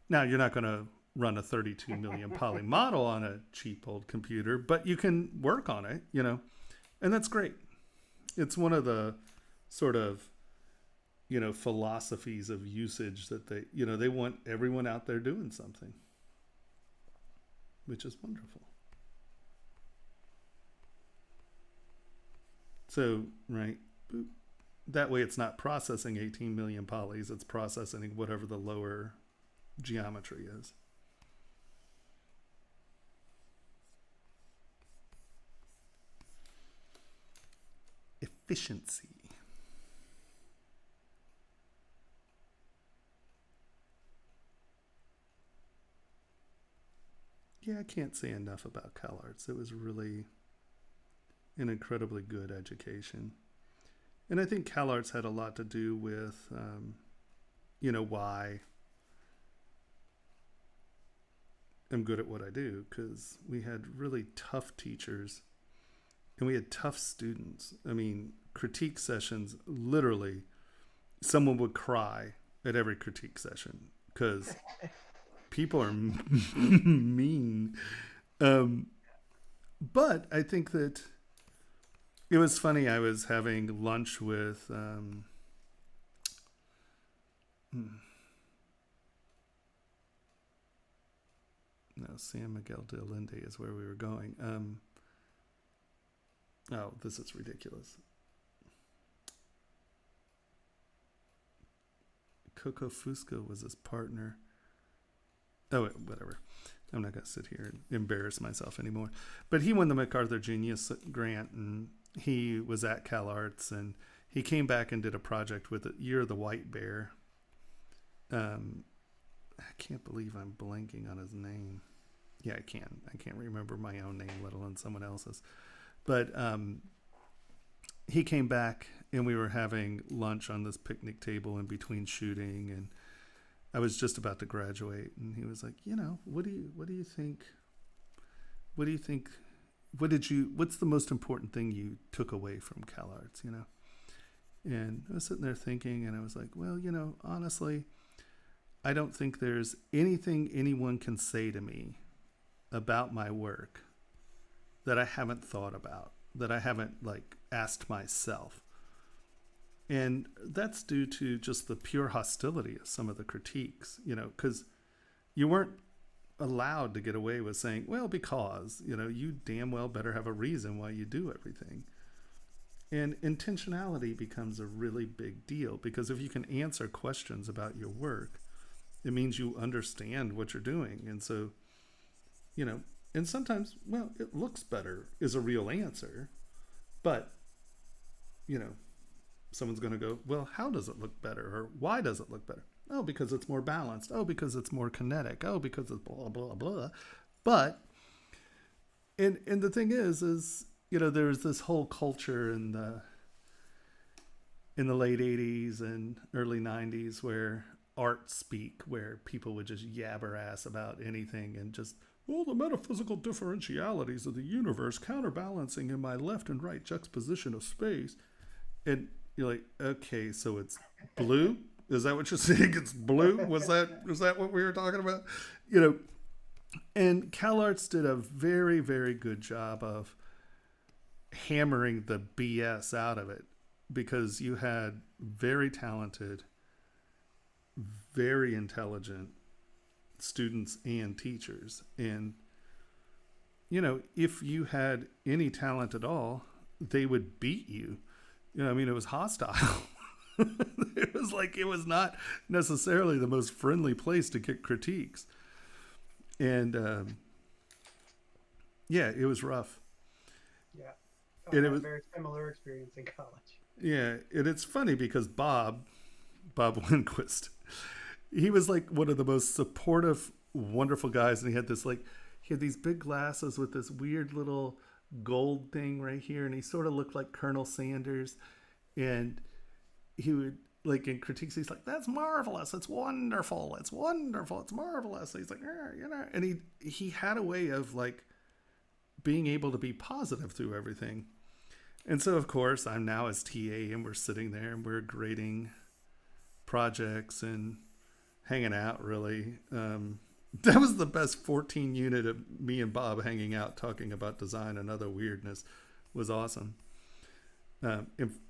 S1: Now, you're not going to run a 32 million poly model on a cheap old computer, but you can work on it, you know, and that's great. It's one of the sort of, you know, philosophies of usage that they want everyone out there doing something, which is wonderful. So, right, boop. That way it's not processing 18 million polys, it's processing whatever the lower geometry is. Efficiency. Yeah, I can't say enough about CalArts. It was really an incredibly good education. And I think CalArts had a lot to do with, you know, why I'm good at what I do, because we had really tough teachers and we had tough students. I mean, critique sessions, literally, someone would cry at every critique session because people are mean. But I think that it was funny. I was having lunch with San Miguel de Allende is where we were going. Oh, this is ridiculous. Coco Fusco was his partner. Oh, whatever. I'm not going to sit here and embarrass myself anymore. But he won the MacArthur Genius Grant, and he was at CalArts, and he came back and did a project with Year of the White Bear. I can't believe I'm blanking on his name. Yeah, I can. I can't remember my own name, let alone someone else's. But he came back, and we were having lunch on this picnic table in between shooting, and I was just about to graduate, and he was like, you know, what do you think? What's the most important thing you took away from CalArts, you know? And I was sitting there thinking, and I was like, well, you know, honestly, I don't think there's anything anyone can say to me about my work that I haven't thought about, that I haven't like asked myself. And that's due to just the pure hostility of some of the critiques, you know, because you weren't allowed to get away with saying, well, because, you know, you damn well better have a reason why you do everything. And intentionality becomes a really big deal, because if you can answer questions about your work, it means you understand what you're doing. And so, you know, and sometimes, well, it looks better is a real answer, but, you know, someone's going to go, well, how does it look better? Or why does it look better? Oh, because it's more balanced. Oh, because it's more kinetic. Oh, because it's blah, blah, blah. But, and the thing is, you know, there's this whole culture in the late 80s and early 90s where art speak, where people would just yabber ass about anything and just, well, the metaphysical differentialities of the universe counterbalancing in my left and right juxtaposition of space. And you're like, okay, so it's blue? Is that what you're saying? It's blue? Was that what we were talking about? You know, and CalArts did a very, very good job of hammering the BS out of it, because you had very talented, very intelligent students and teachers. And, you know, if you had any talent at all, they would beat you. You know, I mean, it was hostile. It was like, it was not necessarily the most friendly place to get critiques. And, yeah, it was rough.
S3: Yeah.
S1: And
S3: I
S1: it
S3: had
S1: was
S3: a very similar experience in college.
S1: Yeah, and it's funny because Bob Lindquist, he was like one of the most supportive, wonderful guys, and he had these big glasses with this weird little gold thing right here, and he sort of looked like Colonel Sanders, and he would, like, in critiques, he's like, that's marvelous, it's wonderful, it's marvelous. He's like, you know, and he had a way of like being able to be positive through everything. And so, of course, I'm now as TA, and we're sitting there and we're grading projects and hanging out, really. That was the best 14 unit of me and Bob hanging out, talking about design and other weirdness. Was awesome. I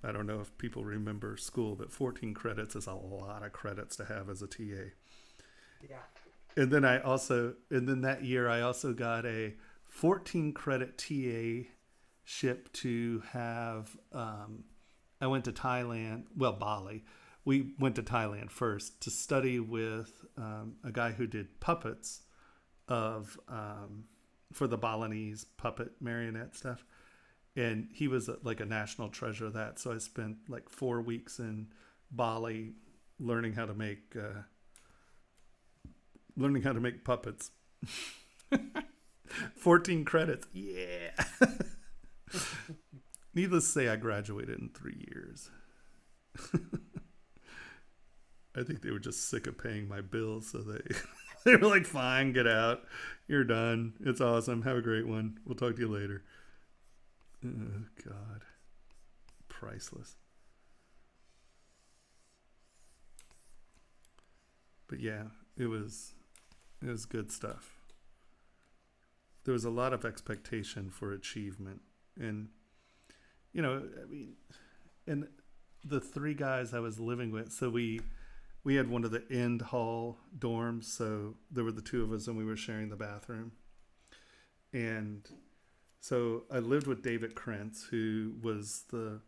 S1: don't know if people remember school, but 14 credits is a lot of credits to have as a TA.
S3: Yeah.
S1: And then that year I also got a 14 credit TA ship to have. I went to Thailand, Bali. We went to Thailand first to study with a guy who did puppets for the Balinese puppet marionette stuff. And he was like a national treasure of that. So I spent like 4 weeks in Bali learning how to make puppets. 14 credits. Yeah. Needless to say, I graduated in 3 years. I think they were just sick of paying my bills, so they were like, fine, get out. You're done. It's awesome. Have a great one. We'll talk to you later. Oh, God. Priceless. But yeah, it was good stuff. There was a lot of expectation for achievement. And, you know, I mean, and the 3 guys I was living with, so we had one of the end hall dorms, so there were the 2 of us and we were sharing the bathroom. And so I lived with David Krentz, who was the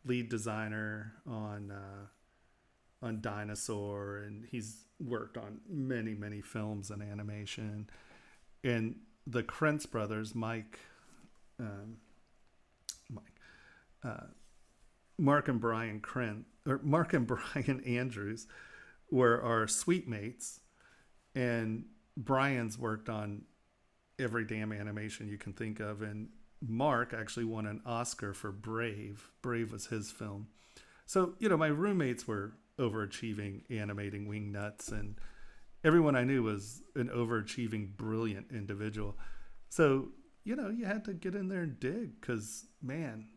S1: lead designer on Dinosaur, and he's worked on many, many films and animation. And the Krentz brothers, Mark and Brian Andrews, were our suite mates, and Brian's worked on every damn animation you can think of, and Mark actually won an Oscar for Brave. Brave was his film. So, you know, my roommates were overachieving, animating wingnuts, and everyone I knew was an overachieving, brilliant individual. So, you know, you had to get in there and dig, because, man,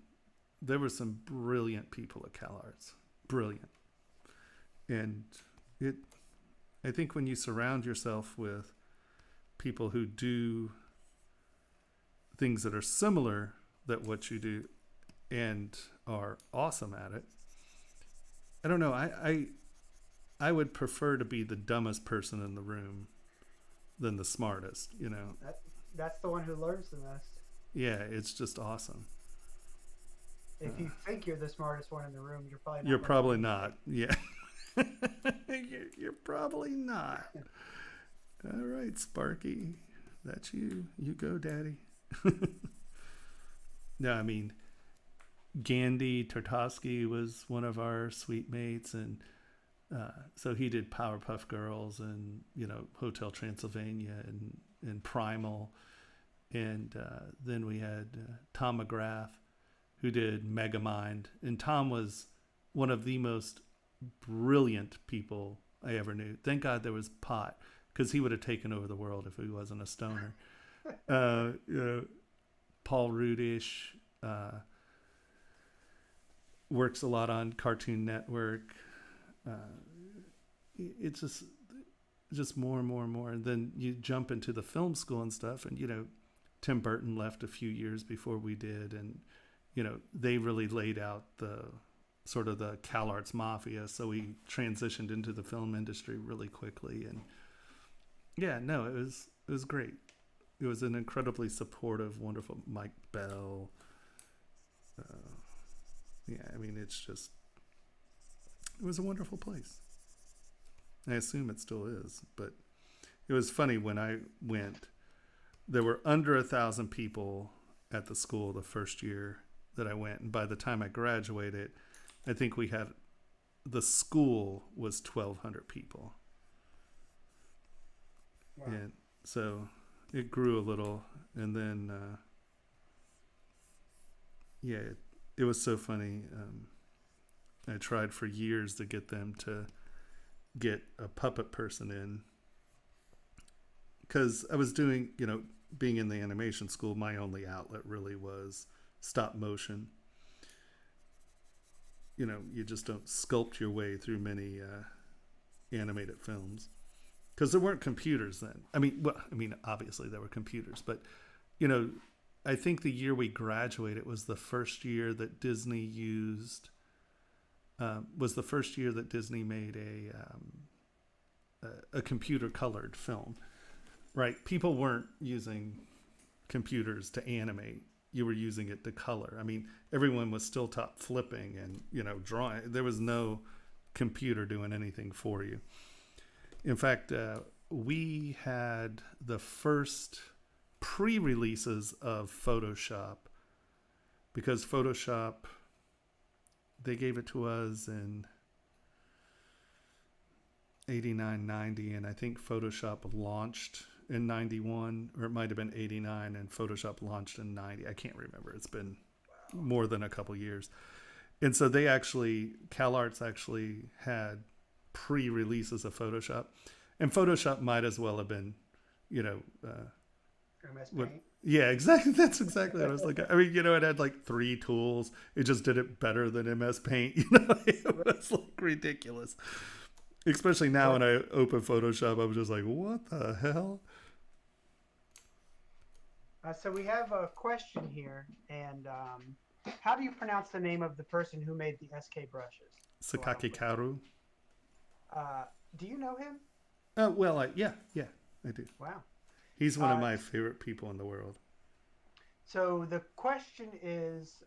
S1: there were some brilliant people at CalArts. Brilliant. And I think when you surround yourself with people who do things that are similar that what you do and are awesome at it, I don't know, I would prefer to be the dumbest person in the room than the smartest, you know.
S3: That's the one who learns the most.
S1: Yeah, it's just awesome.
S3: If you think you're the smartest one in the room, you're probably not.
S1: You're probably not. Yeah. You're probably not. All right, Sparky. That's you. You go, Daddy. No, I mean, Gandhi Tartovsky was one of our suite mates, and so he did Powerpuff Girls and, you know, Hotel Transylvania and Primal. And then we had Tom McGrath, who did Megamind. And Tom was one of the most brilliant people I ever knew. Thank God there was pot, because he would have taken over the world if he wasn't a stoner. You know, Paul Rudish works a lot on Cartoon Network. It's just more and more and more. And then you jump into the film school and stuff, and, you know, Tim Burton left a few years before we did, and, you know, they really laid out the sort of the CalArts mafia, so we transitioned into the film industry really quickly. And yeah, no, it was great. It was an incredibly supportive, wonderful Mike Bell. Yeah, I mean, it was a wonderful place. I assume it still is, but it was funny when I went, there were under 1,000 people at the school the first year that I went. And by the time I graduated, I think the school was 1,200 people.
S3: Wow.
S1: And so it grew a little, and then, yeah, it was so funny. I tried for years to get them to get a puppet person in, because I was doing, you know, being in the animation school, my only outlet really was stop motion. You know, you just don't sculpt your way through many animated films because there weren't computers then. I mean, obviously there were computers, but you know, I think the year we graduated was the first year that Disney used. Was the first year that Disney made a computer colored film, right? People weren't using computers to animate. You were using it to color. I mean, everyone was still taught flipping and, you know, drawing. There was no computer doing anything for you. In fact, we had the first pre-releases of Photoshop because Photoshop, they gave it to us in 89, 90, and I think Photoshop launched in 91, or it might have been 89, and Photoshop launched in 90. I can't remember. It's been more than a couple years. And so they actually, CalArts actually had pre-releases of Photoshop. And Photoshop might as well have been, you know,
S3: MS Paint.
S1: yeah, exactly. That's exactly what I was looking at. I mean, you know, it had like 3 tools. It just did it better than MS Paint. You know, it was like ridiculous. Especially now when I open Photoshop, I'm just like, what the hell?
S3: So we have a question here, and how do you pronounce the name of the person who made the SK brushes?
S1: Sakaki Karu.
S3: Do you know him?
S1: Well, yeah, I do.
S3: Wow.
S1: He's one of my favorite people in the world.
S3: So the question is,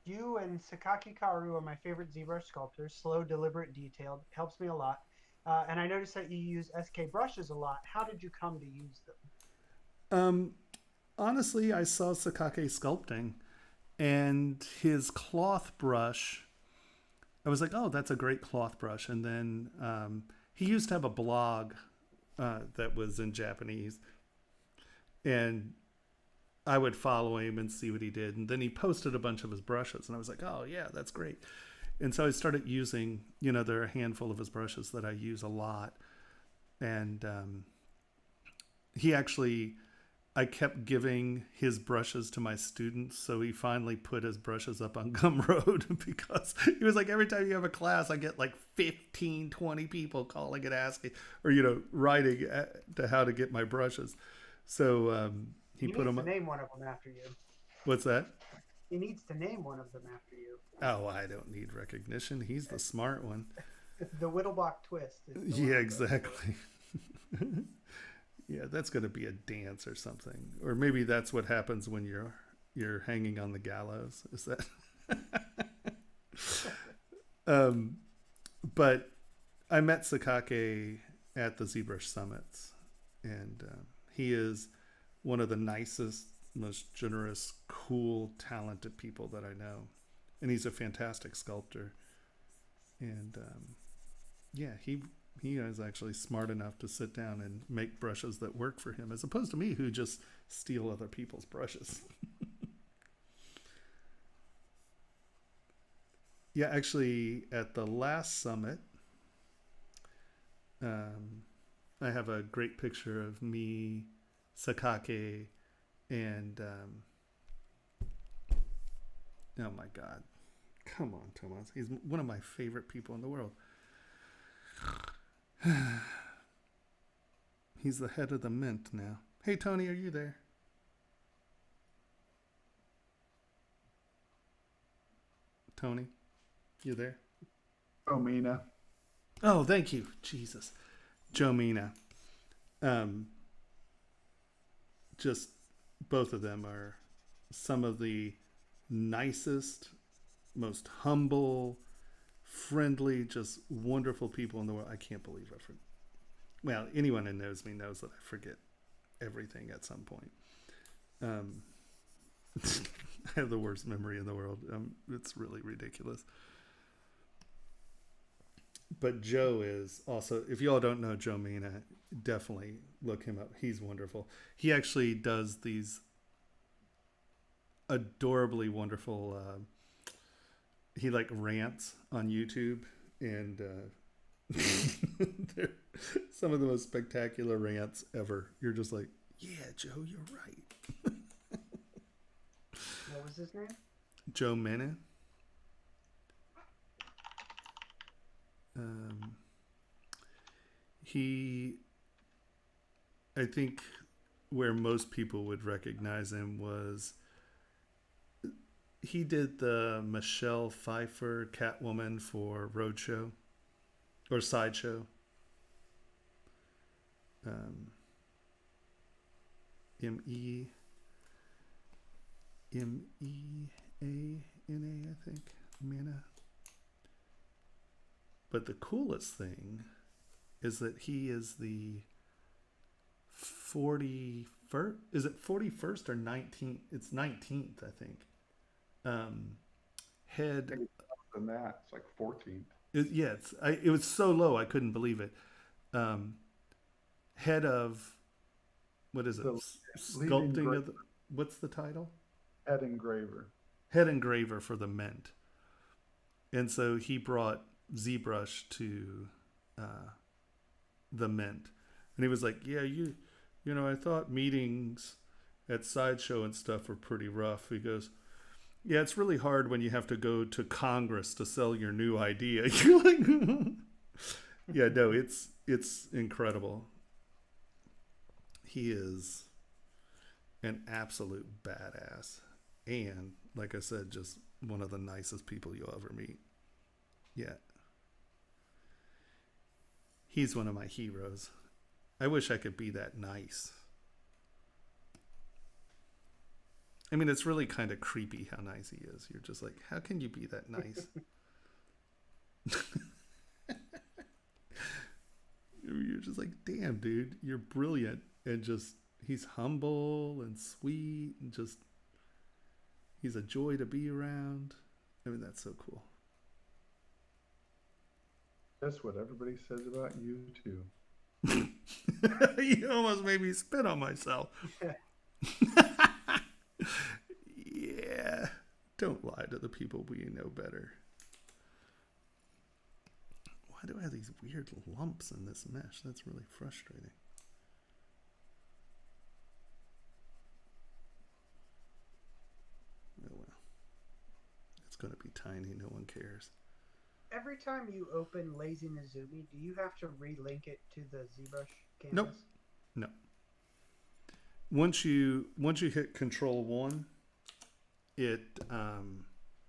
S3: you and Sakaki Karu are my favorite ZBrush sculptors. Slow, deliberate, detailed. Helps me a lot. And I noticed that you use SK brushes a lot. How did you come to use them?
S1: Honestly, I saw Sakaki sculpting and his cloth brush. I was like, oh, that's a great cloth brush. And then he used to have a blog that was in Japanese. And I would follow him and see what he did. And then he posted a bunch of his brushes. And I was like, oh, yeah, that's great. And so I started using, you know, there are a handful of his brushes that I use a lot. And he actually, I kept giving his brushes to my students. So he finally put his brushes up on Gumroad because he was like, every time you have a class, I get like 15, 20 people calling and asking, or, you know, writing to how to get my brushes. So he put them up.
S3: Name one of them after you.
S1: What's that?
S3: He needs to name one of them after you.
S1: Oh, I don't need recognition. He's the smart one.
S3: The Wittelsbach twist.
S1: Yeah, exactly. Yeah, that's going to be a dance or something. Or maybe that's what happens when you're hanging on the gallows. Is that? But I met Sakake at the ZBrush Summits, and he is one of the nicest, most generous, cool, talented people that I know. And he's a fantastic sculptor. And yeah, he is actually smart enough to sit down and make brushes that work for him, as opposed to me, who just steal other people's brushes. Yeah, actually, at the last summit, I have a great picture of me, Sakake, and oh my God, come on, Tomas. He's one of my favorite people in the world. He's the head of the mint now. Hey, Tony, are you there? Tony, you there?
S4: Oh, Mina.
S1: Oh, thank you. Jesus. Jomina. Just both of them are some of the nicest, most humble, friendly, just wonderful people in the world. I can't believe I forget. Well, anyone who knows me knows that I forget everything at some point. I have the worst memory in the world. It's really ridiculous. But Joe is also, if you all don't know Joe Mina, definitely look him up. He's wonderful. He actually does these adorably wonderful, he like rants on YouTube, and they're some of the most spectacular rants ever. You're just like, Yeah, Joe, you're right.
S3: What was his name?
S1: Joe Menon. I think where most people would recognize him was he did the Michelle Pfeiffer Catwoman for Roadshow or Sideshow. Meana, I think. Meana. But the coolest thing is that he is the 41st. Is it 41st or 19th? It's 19th, I think. Head.
S4: Maybe less than that. It's like 14th.
S1: It was so low I couldn't believe it. Head of, what is it? Sculpting of the, what's the title?
S4: Head engraver.
S1: Head engraver for the Mint. And so he brought ZBrush to the Mint, and he was like, "Yeah, you know, I thought meetings at Sideshow and stuff were pretty rough." He goes, "Yeah, it's really hard when you have to go to Congress to sell your new idea." You're like, "Yeah, no, it's incredible." He is an absolute badass, and like I said, just one of the nicest people you'll ever meet. Yeah. He's one of my heroes. I wish I could be that nice. I mean, it's really kind of creepy how nice he is. You're just like, how can you be that nice? You're just like, damn, dude, you're brilliant. And just, he's humble and sweet and just, he's a joy to be around. I mean, that's so cool.
S4: That's what everybody says about you too.
S1: You almost made me spit on myself. Yeah. Don't lie to the people we know better. Why do I have these weird lumps in this mesh? That's really frustrating. Oh well. It's going to be tiny. No one cares.
S3: Every time you open Lazy Nizumi, do you have to relink it to the ZBrush canvas?
S1: Nope. No. Once you hit Control 1, it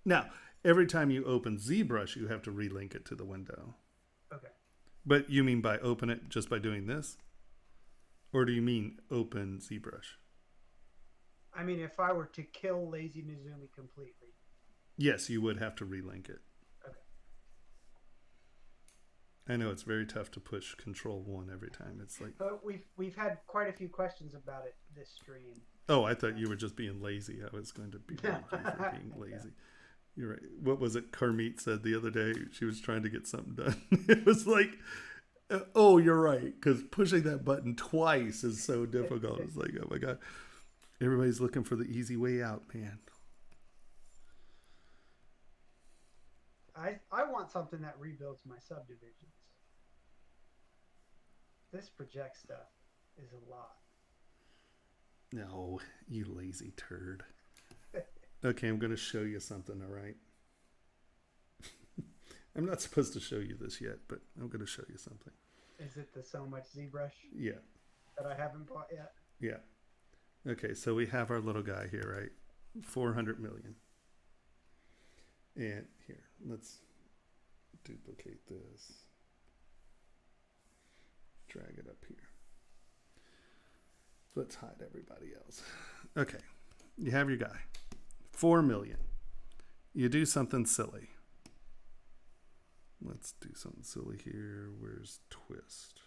S1: now every time you open ZBrush, you have to relink it to the window.
S3: Okay.
S1: But you mean by open it just by doing this, or do you mean open ZBrush?
S3: I mean, if I were to kill Lazy Nizumi completely.
S1: Yes, you would have to relink it. I know it's very tough to push Control 1 every time. It's like,
S3: but we've had quite a few questions about it this stream.
S1: Oh, I thought you were just being lazy. I was going to be like you for being lazy. You're right. What was it Kermit said the other day? She was trying to get something done. It was like, oh, you're right, because pushing that button twice is so difficult. It's like, oh my god, everybody's looking for the easy way out, man.
S3: I want something that rebuilds my subdivisions. This project stuff is a lot.
S1: No, you lazy turd. Okay, I'm going to show you something, all right? I'm not supposed to show you this yet, but I'm going to show you something.
S3: Is it the So Much ZBrush?
S1: Yeah.
S3: That I haven't bought yet?
S1: Yeah. Okay, so we have our little guy here, right? 400 million. And here, let's duplicate this. Drag it up here. Let's hide everybody else. Okay, you have your guy. 4 million. You do something silly. Let's do something silly here. Where's twist?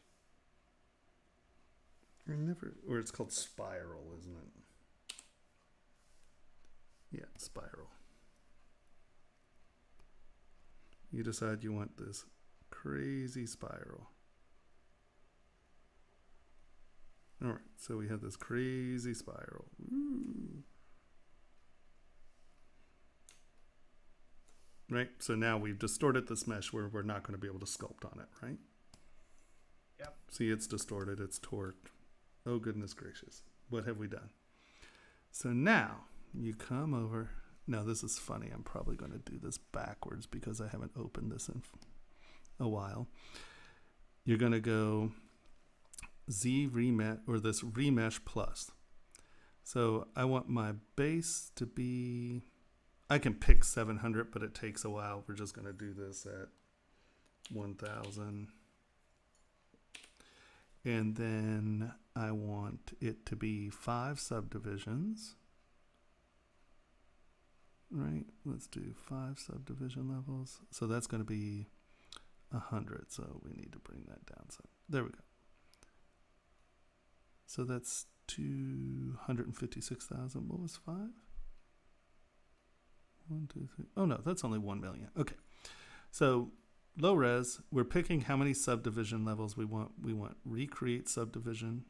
S1: Or it's called spiral, isn't it? Yeah, spiral. You decide you want this crazy spiral. All right, so we have this crazy spiral. Ooh. Right, so now we've distorted this mesh where we're not going to be able to sculpt on it, right?
S3: Yep.
S1: See, it's distorted, it's torqued. Oh, goodness gracious. What have we done? So now you come over. Now this is funny. I'm probably going to do this backwards because I haven't opened this in a while. You're going to go Z remesh, or this remesh plus. So I want my base to be, I can pick 700, but it takes a while. We're just going to do this at 1000. And then I want it to be 5 subdivisions. Right, let's do 5 subdivision levels. So that's going to be 100. So we need to bring that down. So there we go. So that's 256,000. What was 5? 1, 2, 3. Oh no, that's only 1 million. Okay. So low res, we're picking how many subdivision levels we want. We want recreate subdivision.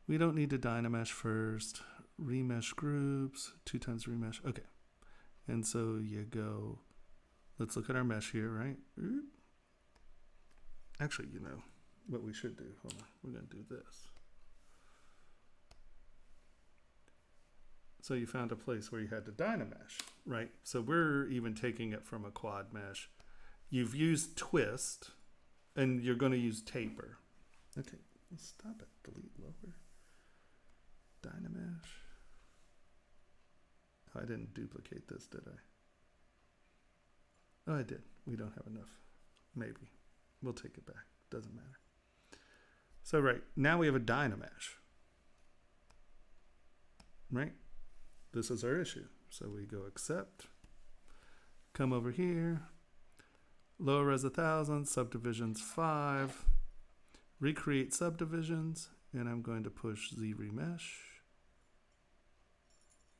S1: We don't need to dynamesh first. Remesh groups, 2 times remesh. Okay. And so you go, let's look at our mesh here, right? Actually, you know what we should do. Hold on. We're going to do this. So you found a place where you had to dynamesh, right? So we're even taking it from a quad mesh. You've used twist, and you're going to use taper. Okay, stop it. Delete lower. Dynamesh. Oh, I didn't duplicate this, did I? Oh, I did. We don't have enough. Maybe. We'll take it back. Doesn't matter. So, right, now we have a dynamesh. Right? This is our issue. So we go accept. Come over here. Lower res 1000, subdivisions 5. Recreate subdivisions. And I'm going to push Z remesh.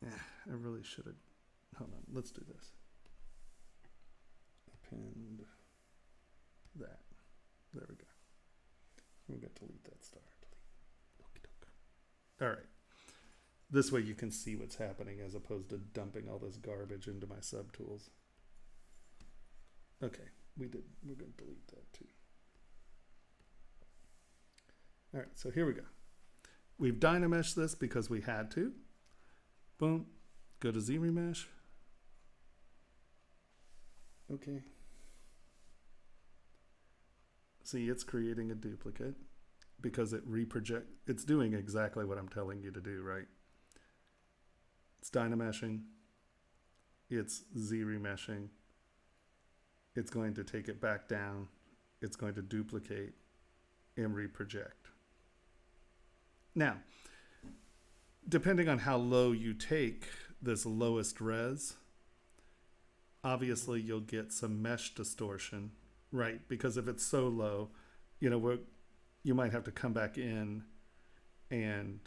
S1: I really should have. Hold on, let's do this. Append that. There we go. We're going to delete that star. All right. This way you can see what's happening as opposed to dumping all this garbage into my subtools. Okay, we did. We're going to delete that too. All right, so here we go. We've dynameshed this because we had to. Boom. Go to Z remesh. Okay. See, it's creating a duplicate because it reproject. It's doing exactly what I'm telling you to do, right? It's dynameshing. It's Z remeshing. It's going to take it back down. It's going to duplicate and reproject. Now, depending on how low you take this lowest res, obviously you'll get some mesh distortion, right? Because if it's so low, you know, you might have to come back in and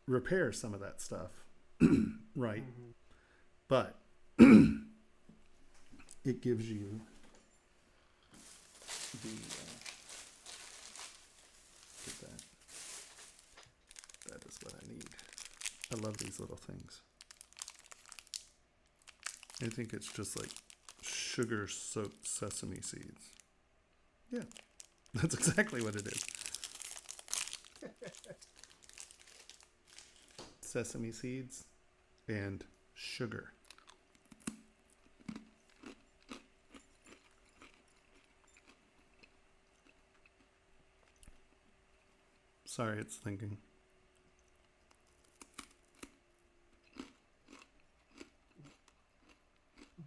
S1: repair some of that stuff, right? Mm-hmm. But it gives you the get that. That is what I need. I love these little things. I think it's just like sugar soaked sesame seeds. Yeah, that's exactly what it is. Sesame seeds and sugar. Sorry, it's thinking.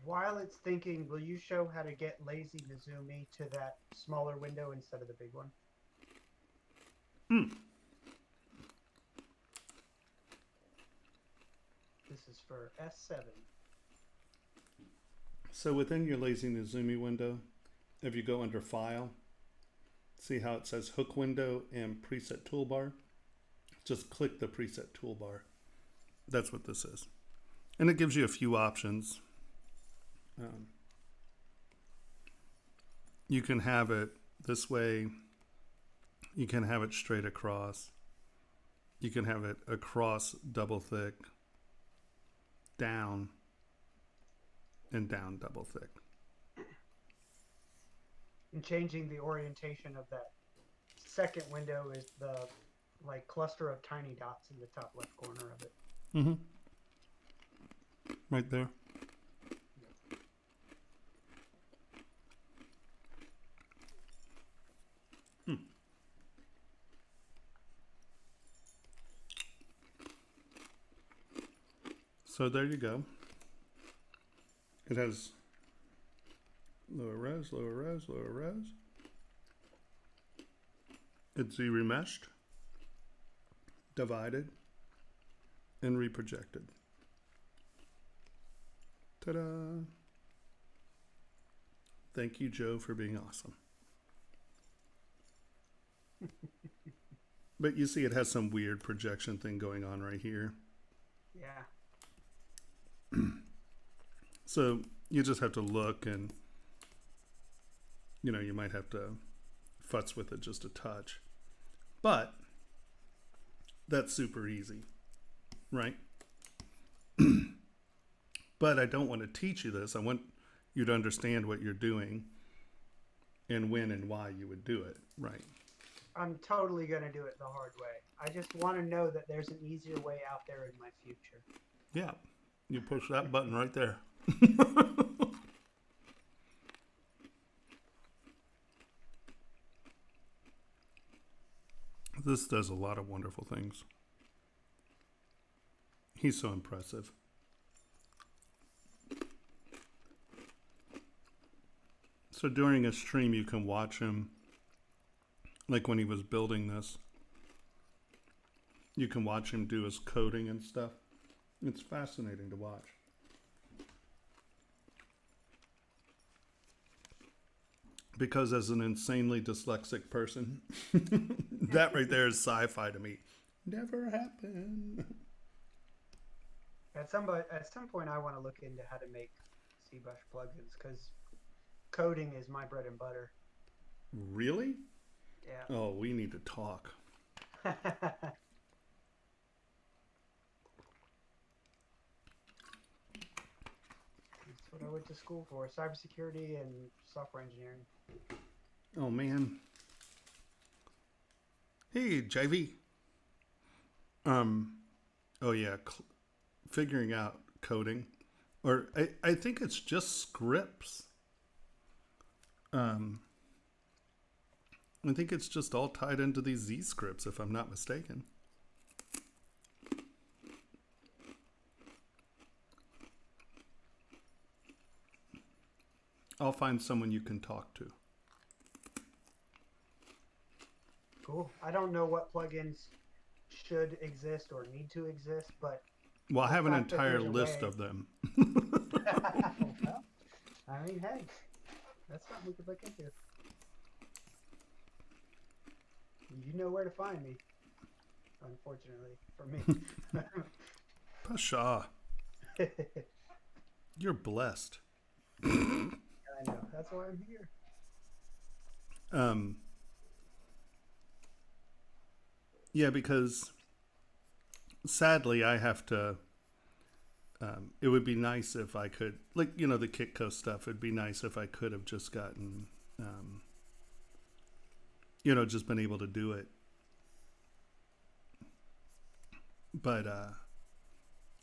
S3: While it's thinking, will you show how to get lazy Mizumi to that smaller window instead of the big one? This is for S7.
S1: So within your lazy Mizumi window, if you go under File, see how it says Hook Window and Preset Toolbar? Just click the Preset Toolbar. That's what this is. And it gives you a few options. You can have it this way. You can have it straight across. You can have it across double thick, down, and down double thick.
S3: And changing the orientation of that second window is the like cluster of tiny dots in the top left corner of it.
S1: Mm-hmm. Right there. So there you go. It has lower res, lower res, lower res. It's remeshed, divided, and reprojected. Ta-da! Thank you, Joe, for being awesome. But you see it has some weird projection thing going on right here.
S3: Yeah.
S1: So you just have to look and, you know, you might have to futz with it just a touch. But that's super easy, right? But I don't want to teach you this. I want you to understand what you're doing and when and why you would do it, right?
S3: I'm totally going to do it the hard way. I just want to know that there's an easier way out there in my future.
S1: Yeah, you push that button right there. This does a lot of wonderful things. He's so impressive. So during a stream, you can watch him, like when he was building this. You can watch him do his coding and stuff. It's fascinating to watch. Because as an insanely dyslexic person, that right there is sci-fi to me. Never happened.
S3: At some point, I want to look into how to make ZBrush plugins because coding is my bread and butter.
S1: Really?
S3: Yeah.
S1: Oh, we need to talk.
S3: That's what I went to school for: cybersecurity and software engineering.
S1: Oh, man. Hey, JV. Oh, yeah. Figuring out coding. Or I think it's just scripts. I think it's just all tied into these Z scripts, if I'm not mistaken. I'll find someone you can talk to.
S3: Cool. I don't know what plugins should exist or need to exist, but
S1: Well, I have an
S3: fact that
S1: entire
S3: there's a
S1: list
S3: way-
S1: of them.
S3: well, I mean, hey, that's something we could look into. You know where to find me. Unfortunately, for me.
S1: Pasha, you're blessed.
S3: I know. That's why I'm here.
S1: Yeah, because sadly I have to, it would be nice if I could, like, you know, the Kitco stuff, it'd be nice if I could have just gotten, you know, just been able to do it. But,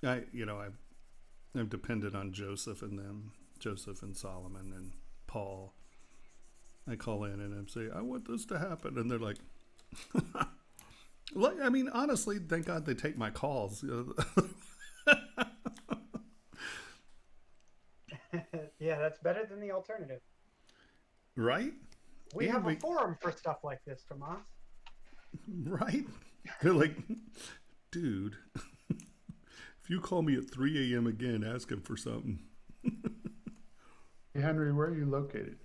S1: I'm dependent on Joseph and them, Joseph and Solomon and Paul. I call in and I say, I want this to happen. And they're like, look, I mean, honestly, thank God they take my calls.
S3: Yeah, that's better than the alternative.
S1: Right?
S3: We
S1: And
S3: have a forum for stuff like this, Tomas.
S1: Right? They're like, dude, if you call me at 3 a.m. again, ask him for something.
S4: Hey, Henry, where are you located?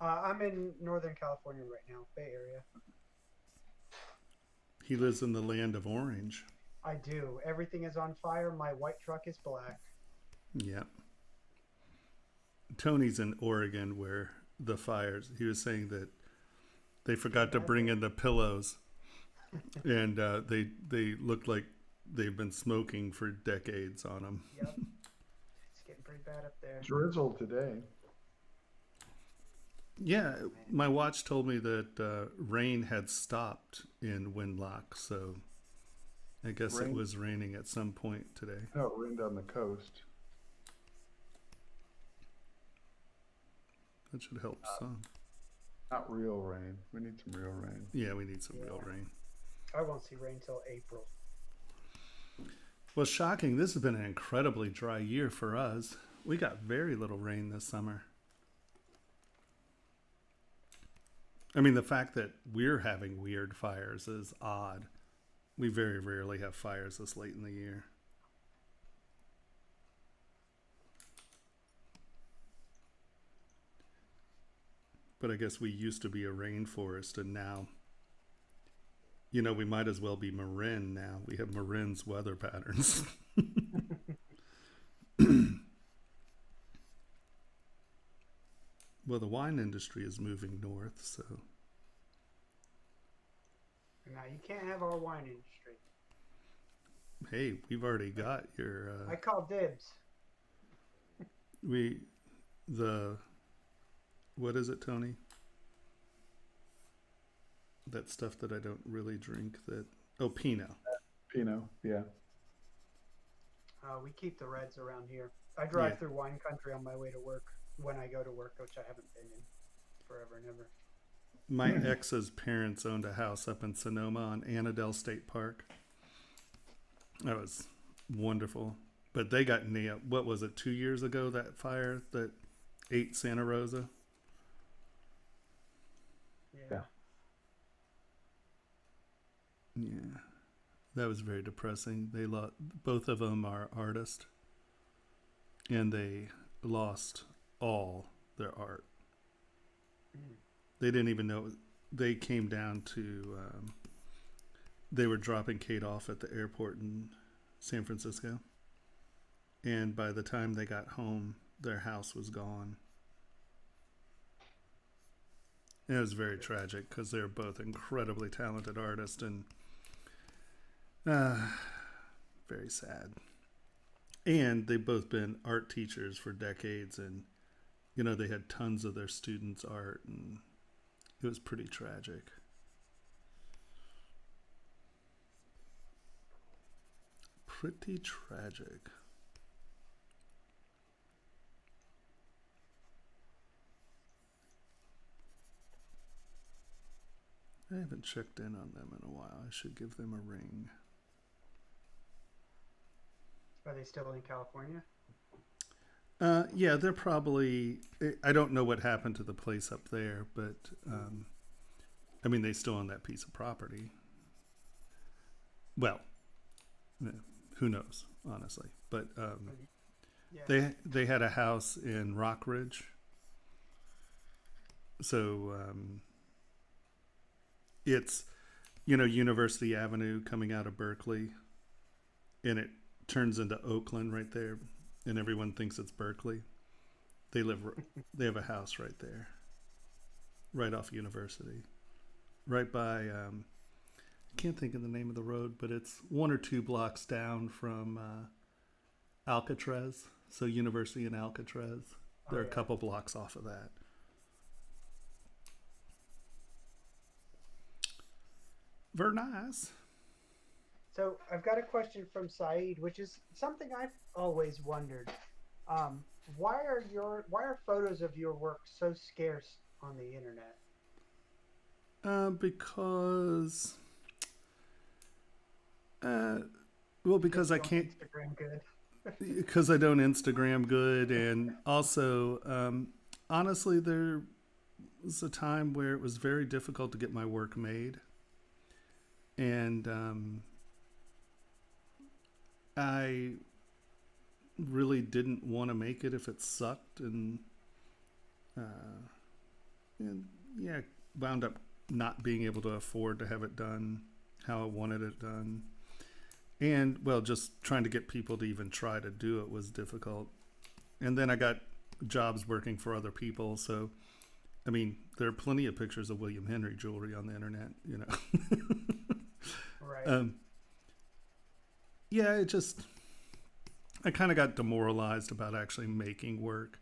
S3: I'm in Northern California right now, Bay Area.
S1: He lives in the land of orange.
S3: I do. Everything is on fire. My white truck is black.
S1: Yeah. Tony's in Oregon where the fires, he was saying that they forgot to bring in the pillows and they look like they've been smoking for decades on them.
S3: Yep. It's getting pretty bad up there.
S4: Drizzle today.
S1: Yeah, my watch told me that rain had stopped in Windlock, so I guess it
S4: Rain?
S1: was raining at some point today.
S4: No, it rained on the coast.
S1: That should help some.
S4: Not real rain. We need some real rain.
S1: Yeah, we need some real rain.
S3: I won't see rain till April.
S1: Well, shocking. This has been an incredibly dry year for us. We got very little rain this summer. I mean, the fact that we're having weird fires is odd. We very rarely have fires this late in the year. But I guess we used to be a rainforest, and now, we might as well be Marin now. We have Marin's weather patterns. Well, the wine industry is moving north, so.
S3: Now, you can't have our wine industry.
S1: Hey, we've already got your.
S3: I call dibs.
S1: What is it, Tony? That stuff that I don't really drink. Pinot.
S4: Pinot, yeah.
S3: We keep the reds around here. I drive through wine country on my way to work when I go to work, which I haven't been in forever and ever.
S1: My ex's parents owned a house up in Sonoma on Annandale State Park. That was wonderful. But they got nailed. What was it, 2 years ago, that fire that ate Santa Rosa?
S3: Yeah.
S1: Yeah. That was very depressing. Both of them are artists, and they lost all their art. They didn't even know. They came down to, they were dropping Kate off at the airport in San Francisco. And by the time they got home, their house was gone. And it was very tragic because they're both incredibly talented artists, and very sad. And they've both been art teachers for decades, and they had tons of their students' art, and it was pretty tragic. Pretty tragic. I haven't checked in on them in a while. I should give them a ring.
S3: Are they still in California?
S1: Yeah, they're probably. I don't know what happened to the place up there, but I mean, they still own that piece of property. Well, who knows, honestly. But they had a house in Rockridge, so it's University Avenue coming out of Berkeley, and it turns into Oakland right there. And everyone thinks it's Berkeley. They have a house right there, right off University, right by. I can't think of the name of the road, but it's 1 or 2 blocks down from Alcatraz. So University and Alcatraz, they're a couple blocks off of that. Very nice.
S3: So I've got a question from Saeed, which is something I've always wondered. Why are photos of your work so scarce on the internet?
S1: Because I can't.
S3: Instagram good.
S1: Because I don't Instagram good, and also, honestly, there was a time where it was very difficult to get my work made, and I really didn't want to make it if it sucked, and wound up not being able to afford to have it done how I wanted it done. And, just trying to get people to even try to do it was difficult. And then I got jobs working for other people. So, I mean, there are plenty of pictures of William Henry jewelry on the internet,
S3: Right.
S1: I kind of got demoralized about actually making work.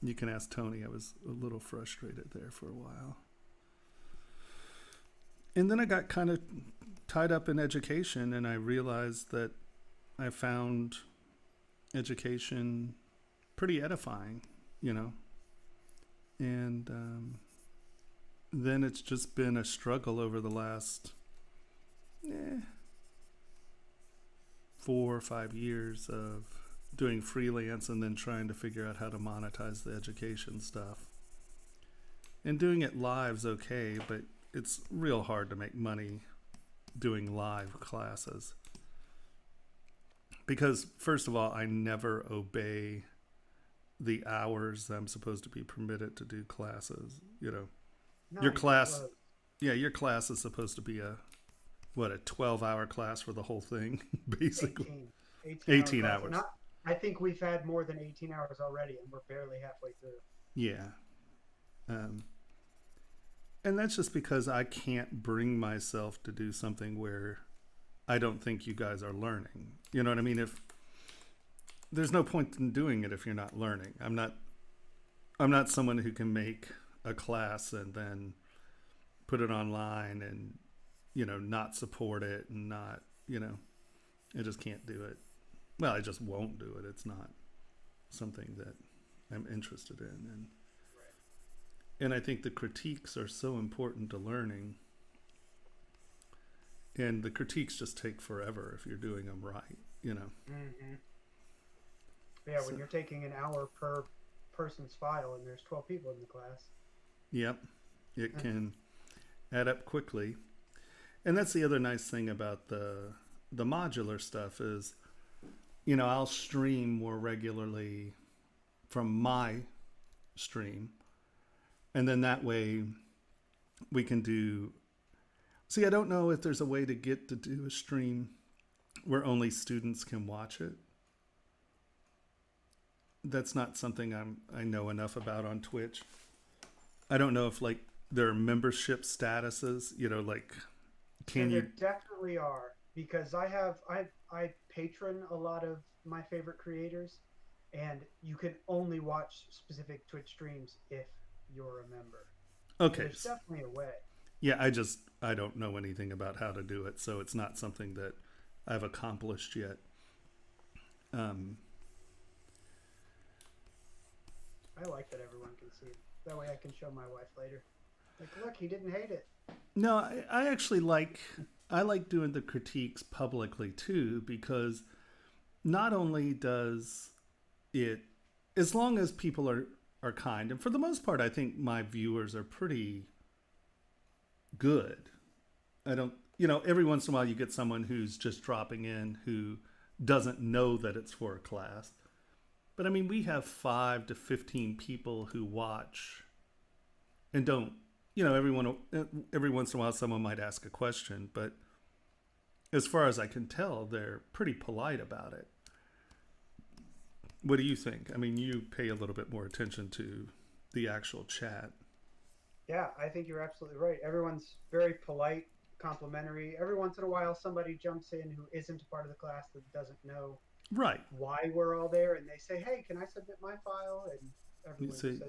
S1: You can ask Tony. I was a little frustrated there for a while. And then I got kind of tied up in education, and I realized that I found education pretty edifying, you know. And then it's just been a struggle over the last 4 or 5 years of doing freelance and then trying to figure out how to monetize the education stuff. And doing it live's okay, but it's real hard to make money doing live classes. Because, first of all, I never obey the hours that I'm supposed to be permitted to do classes. You know, your class, your class is supposed to be a 12-hour class for the whole thing, basically. 18 hours.
S3: I think we've had more than 18 hours already, and we're barely halfway through.
S1: Yeah. And that's just because I can't bring myself to do something where I don't think you guys are learning. You know what I mean? If there's no point in doing it if you're not learning. I'm not someone who can make a class and then put it online and, you know, not support it and not, you know, I just can't do it. Well, I just won't do it. It's not something that I'm interested in. And I think the critiques are so important to learning. And the critiques just take forever if you're doing them right, you know.
S3: Mm-hmm. Yeah, when you're taking an hour per person's file and there's 12 people in the class.
S1: Yep. It can add up quickly. And that's the other nice thing about the modular stuff is, you know, I'll stream more regularly from my stream. And then that way we can do... See, I don't know if there's a way to get to do a stream where only students can watch it. That's not something I know enough about on Twitch. I don't know if, like, there are membership statuses, you know, like, can you...
S3: There definitely are, because I patron a lot of my favorite creators, and you can only watch specific Twitch streams if you're a member.
S1: Okay.
S3: There's definitely a way.
S1: Yeah, I don't know anything about how to do it, so it's not something that I've accomplished yet.
S3: I like that everyone can see it. That way I can show my wife later. Like, look, he didn't hate it.
S1: No, I actually like doing the critiques publicly too, because not only does it, as long as people are kind, and for the most part, I think my viewers are pretty good. I don't, you know, every once in a while you get someone who's just dropping in who doesn't know that it's for a class. But I mean, we have 5 to 15 people who watch and don't, you know, every once in a while someone might ask a question, but as far as I can tell, they're pretty polite about it. What do you think? I mean, you pay a little bit more attention to the actual chat.
S3: Yeah, I think you're absolutely right. Everyone's very polite, complimentary. Every once in a while, somebody jumps in who isn't a part of the class that doesn't know why we're all there, and they say, "Hey, can I submit my file?" And everyone says,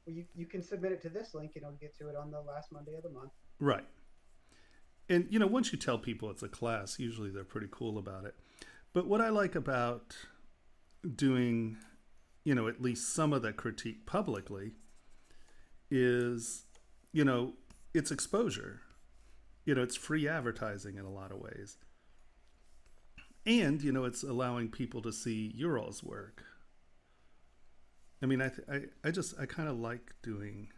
S3: "Well, you can submit it to this link, and I'll get to it on the last Monday of the month."
S1: Right. And, you know, once you tell people it's a class, usually they're pretty cool about it. But what I like about doing, you know, at least some of the critique publicly is, you know, it's exposure. You know, it's free advertising in a lot of ways. And, you know, it's allowing people to see your all's work. I mean, I kind of like doing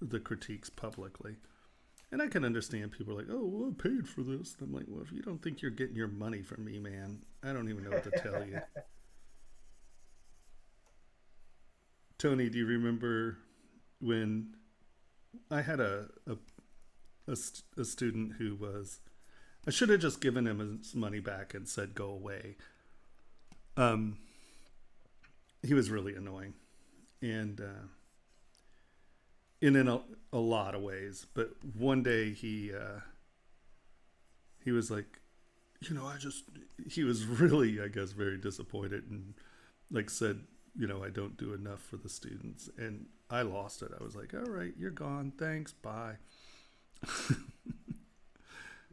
S1: the critiques publicly. And I can understand people are like, "Oh, well, I paid for this." And I'm like, well, if you don't think you're getting your money from me, man, I don't even know what to tell you. Tony, do you remember when I had a student who was, I should have just given him his money back and said, "Go away." He was really annoying, and in a lot of ways. But one day he was like, you know, he was really, I guess, very disappointed, and like said, I don't do enough for the students. And I lost it. I was like, all right, you're gone. Thanks. Bye.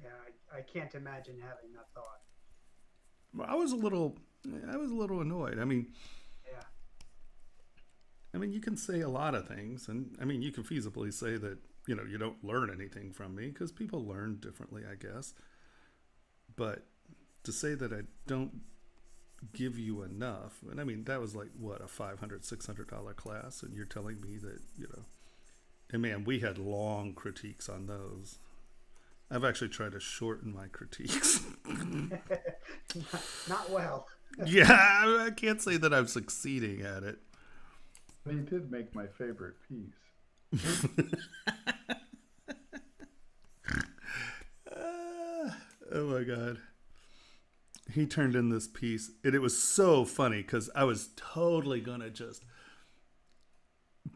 S3: Yeah, I can't imagine having that thought.
S1: I was a little annoyed. I mean,
S3: Yeah.
S1: you can say a lot of things, and I mean, you can feasibly say that, you don't learn anything from me, because people learn differently, I guess. But to say that I don't give you enough, and I mean, that was like, what, a $500, $600 class, and you're telling me that, and man, we had long critiques on those. I've actually tried to shorten my critiques.
S3: Not well.
S1: Yeah, I can't say that I'm succeeding at it.
S4: But you did make my favorite piece.
S1: Oh my God. He turned in this piece, and it was so funny because I was totally gonna just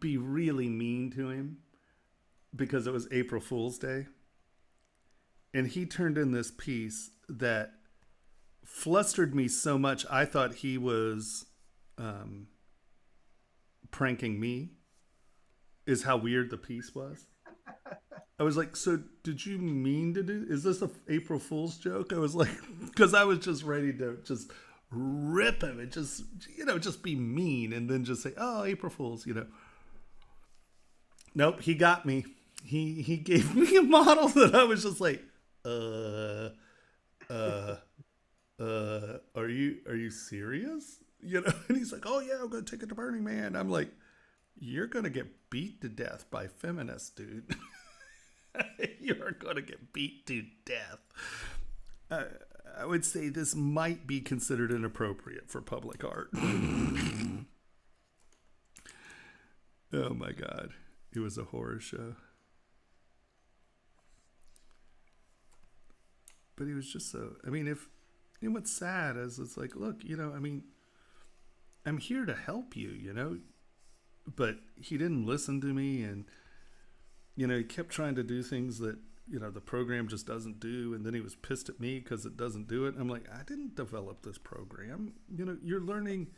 S1: be really mean to him because it was April Fool's Day. And he turned in this piece that flustered me so much I thought he was pranking me, is how weird the piece was. I was like, so did you mean to do, is this a April Fool's joke? I was like, because I was just ready to just rip him and just, just be mean and then just say, oh, April Fool's, Nope, he got me. He gave me a model that I was just like, are you serious? And he's like, oh yeah, I'm going to take it to Burning Man. I'm like, you're going to get beat to death by feminists, dude. You're going to get beat to death. I would say this might be considered inappropriate for public art. Oh my God. It was a horror show. But he was just so, and what's sad is it's like, look, I'm here to help you, but he didn't listen to me, and, he kept trying to do things that, the program just doesn't do, and then he was pissed at me because it doesn't do it. I'm like, I didn't develop this program. You're learning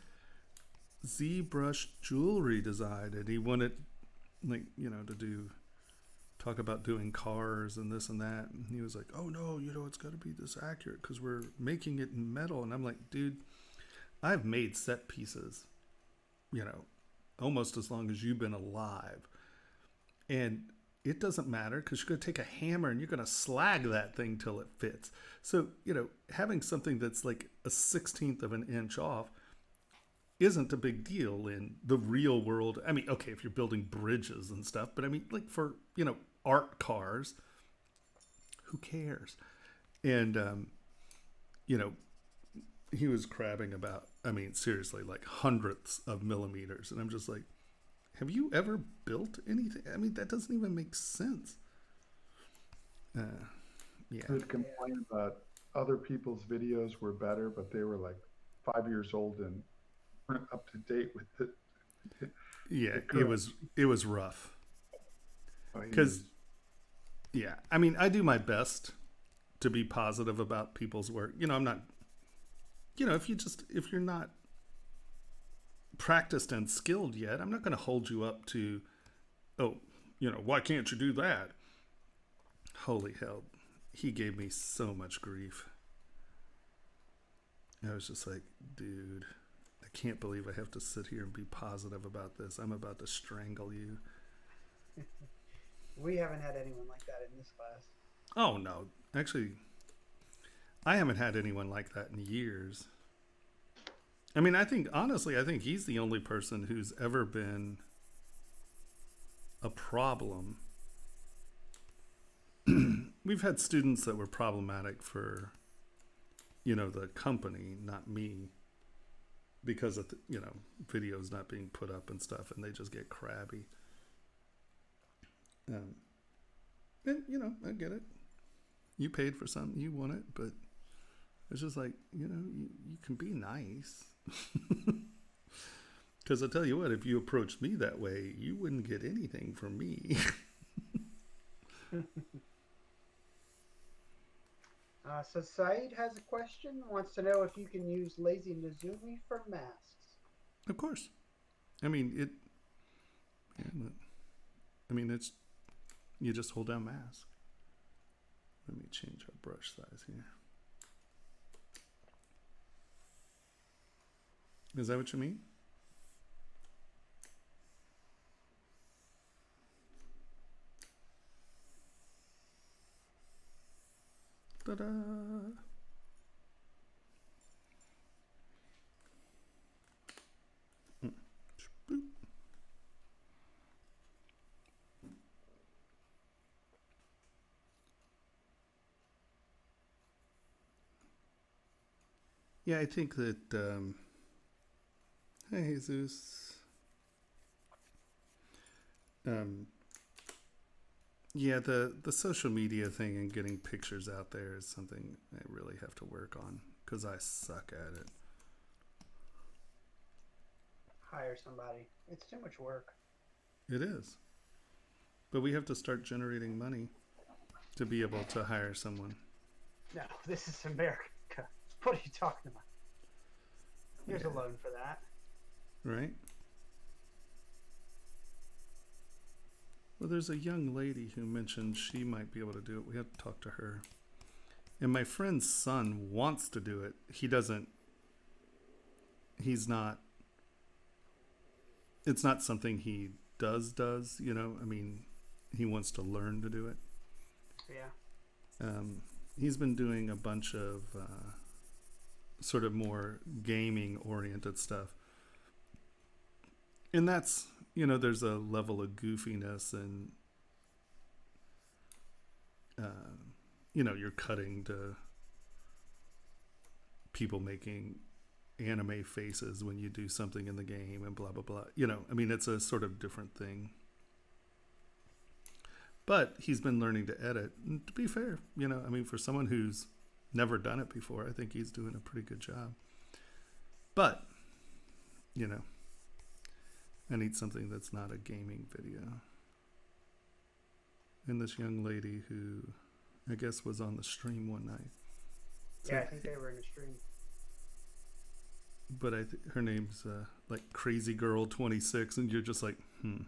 S1: ZBrush jewelry design, and he wanted, to talk about doing cars and this and that, and he was like, oh no, it's got to be this accurate because we're making it in metal. And I'm like, dude, I've made set pieces almost as long as you've been alive, and it doesn't matter because you're going to take a hammer and you're going to slag that thing till it fits. So having something that's like a 1/16 of an inch off isn't a big deal in the real world. Okay, if you're building bridges and stuff, but like for art cars, who cares? And he was crabbing about, seriously, like hundredths of millimeters, and I'm just like, have you ever built anything? That doesn't even make sense. Yeah.
S4: I would complain about other people's videos were better, but they were like 5 years old and weren't up to date with it.
S1: Yeah, it was rough. Because, yeah, I do my best to be positive about people's work. I'm not, if you're not practiced and skilled yet, I'm not going to hold you up to, oh, why can't you do that? Holy hell. He gave me so much grief. I was just like, dude, I can't believe I have to sit here and be positive about this. I'm about to strangle you.
S3: We haven't had anyone like that in this class.
S1: Oh, no. Actually, I haven't had anyone like that in years. I think he's the only person who's ever been a problem. We've had students that were problematic for, the company, not me, because of, videos not being put up and stuff, and they just get crabby. And, I get it. You paid for something, you want it, but it's just like, you can be nice. Because I tell you what, if you approached me that way, you wouldn't get anything from me.
S3: So Saeed has a question, wants to know if you can use Lazy Nizumi for masks.
S1: Of course. I mean, it's, you just hold down mask. Let me change our brush size here. Is that what you mean? Ta-da! Boop. Yeah, I think that, hey, Jesus. Yeah, the social media thing and getting pictures out there is something I really have to work on because I suck at it.
S3: Hire somebody. It's too much work.
S1: It is. But we have to start generating money to be able to hire someone.
S3: No, this is America. What are you talking about? There's a loan for that.
S1: Right? Well, there's a young lady who mentioned she might be able to do it. We have to talk to her. And my friend's son wants to do it. It's not something he does, you know? I mean, he wants to learn to do it.
S3: Yeah.
S1: He's been doing a bunch of sort of more gaming oriented stuff. And that's, you know, there's a level of goofiness and, you know, you're cutting to people making anime faces when you do something in the game and blah, blah, blah. You know, I mean, it's a sort of different thing. But he's been learning to edit. And to be fair, you know, I mean, for someone who's never done it before, I think he's doing a pretty good job. But, you know, I need something that's not a gaming video. And this young lady who I guess was on the stream one night. So,
S3: Yeah, I think they were in a stream.
S1: But her name's like Crazy Girl 26, and you're just like, you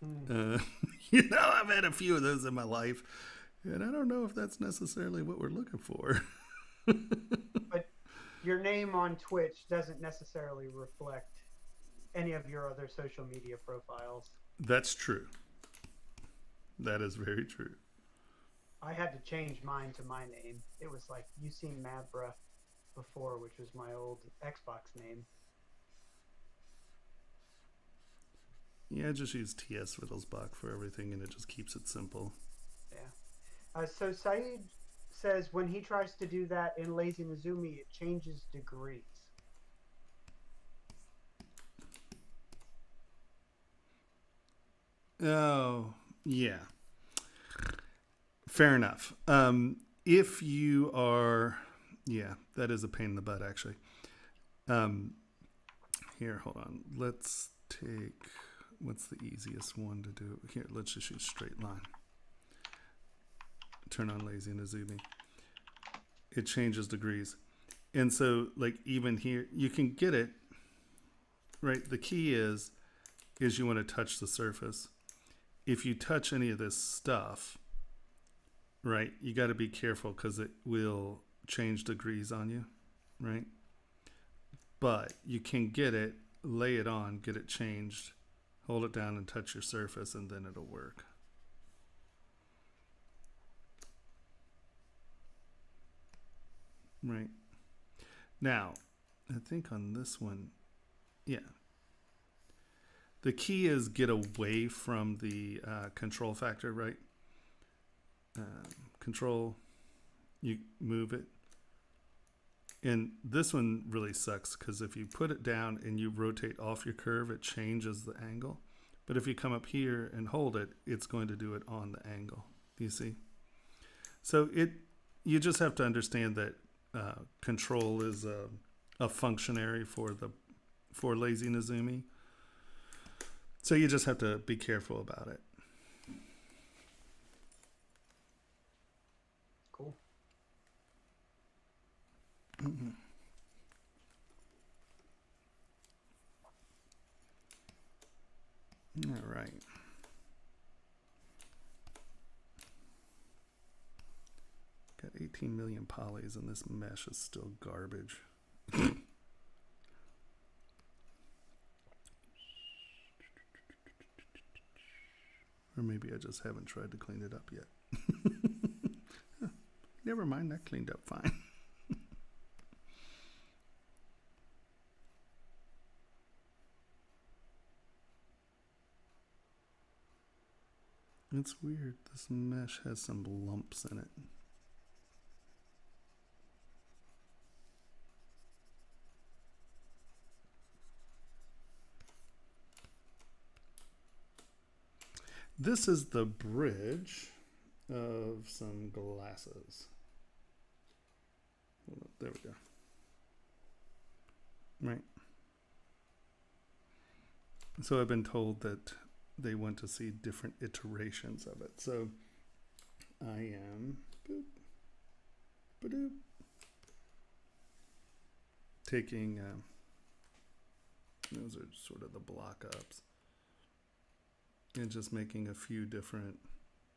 S1: know, I've had a few of those in my life, and I don't know if that's necessarily what we're looking for.
S3: But your name on Twitch doesn't necessarily reflect any of your other social media profiles.
S1: That's true. That is very true.
S3: I had to change mine to my name. It was like, you seen Mabra before, which was my old Xbox name.
S1: Yeah, I just use TS Wittelsbach for everything, and it just keeps it simple.
S3: Yeah. So Saeed says when he tries to do that in Lazy Nizumi, it changes degrees.
S1: Oh, yeah. Fair enough. If you are, yeah, that is a pain in the butt, actually. Here, hold on. Let's take, what's the easiest one to do? Here, let's just use straight line. Turn on Lazy Nizumi. It changes degrees. And so, like, even here, you can get it, right? The key is you want to touch the surface. If you touch any of this stuff, right, you got to be careful because it will change degrees on you, right? But you can get it, lay it on, get it changed, hold it down and touch your surface, and then it'll work. Right. Now, I think on this one, yeah. The key is get away from the control factor, right? Control, you move it. And this one really sucks because if you put it down and you rotate off your curve, it changes the angle. But if you come up here and hold it, it's going to do it on the angle. Do you see? So you just have to understand that control is a functionary for Lazy Nizumi. So you just have to be careful about it.
S3: Cool.
S1: All right. Got 18 million polys and this mesh is still garbage. Or maybe I just haven't tried to clean it up yet. Never mind, that cleaned up fine. It's weird. This mesh has some lumps in it. This is the bridge of some glasses. Hold up, there we go. Right. So I've been told that they want to see different iterations of it. So I am taking, those are sort of the block ups, and just making a few different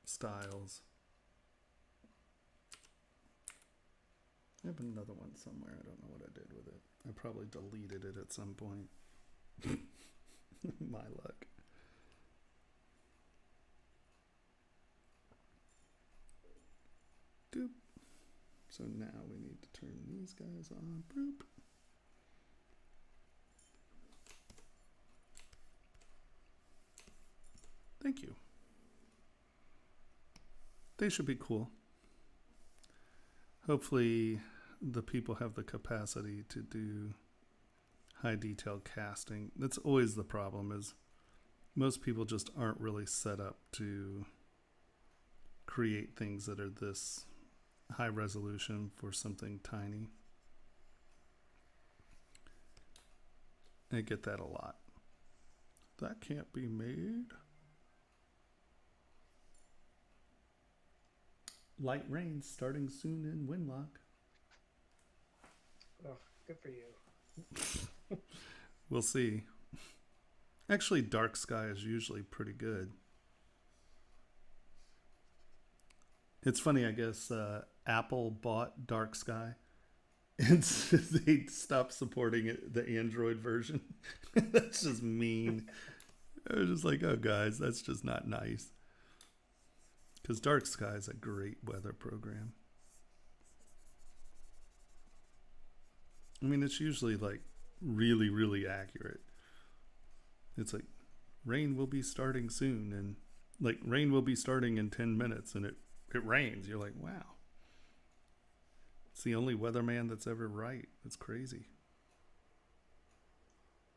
S1: styles. I have another one somewhere. I don't know what I did with it. I probably deleted it at some point. My luck. Doop. So now we need to turn these guys on. Boop. Thank you. They should be cool. Hopefully the people have the capacity to do high detail casting. That's always the problem, is most people just aren't really set up to create things that are this high resolution for something tiny. I get that a lot. That can't be made. Light rain starting soon in Winlock.
S3: Oh, good for you.
S1: We'll see. Actually, dark sky is usually pretty good. It's funny, I guess Apple bought dark sky and they stopped supporting it, the Android version. That's just mean. I was just like, oh guys, that's just not nice. Because dark sky is a great weather program. I mean, it's usually like really, really accurate. It's like rain will be starting soon, and like rain will be starting in 10 minutes, and it rains. You're like, wow. It's the only weatherman that's ever right. It's crazy.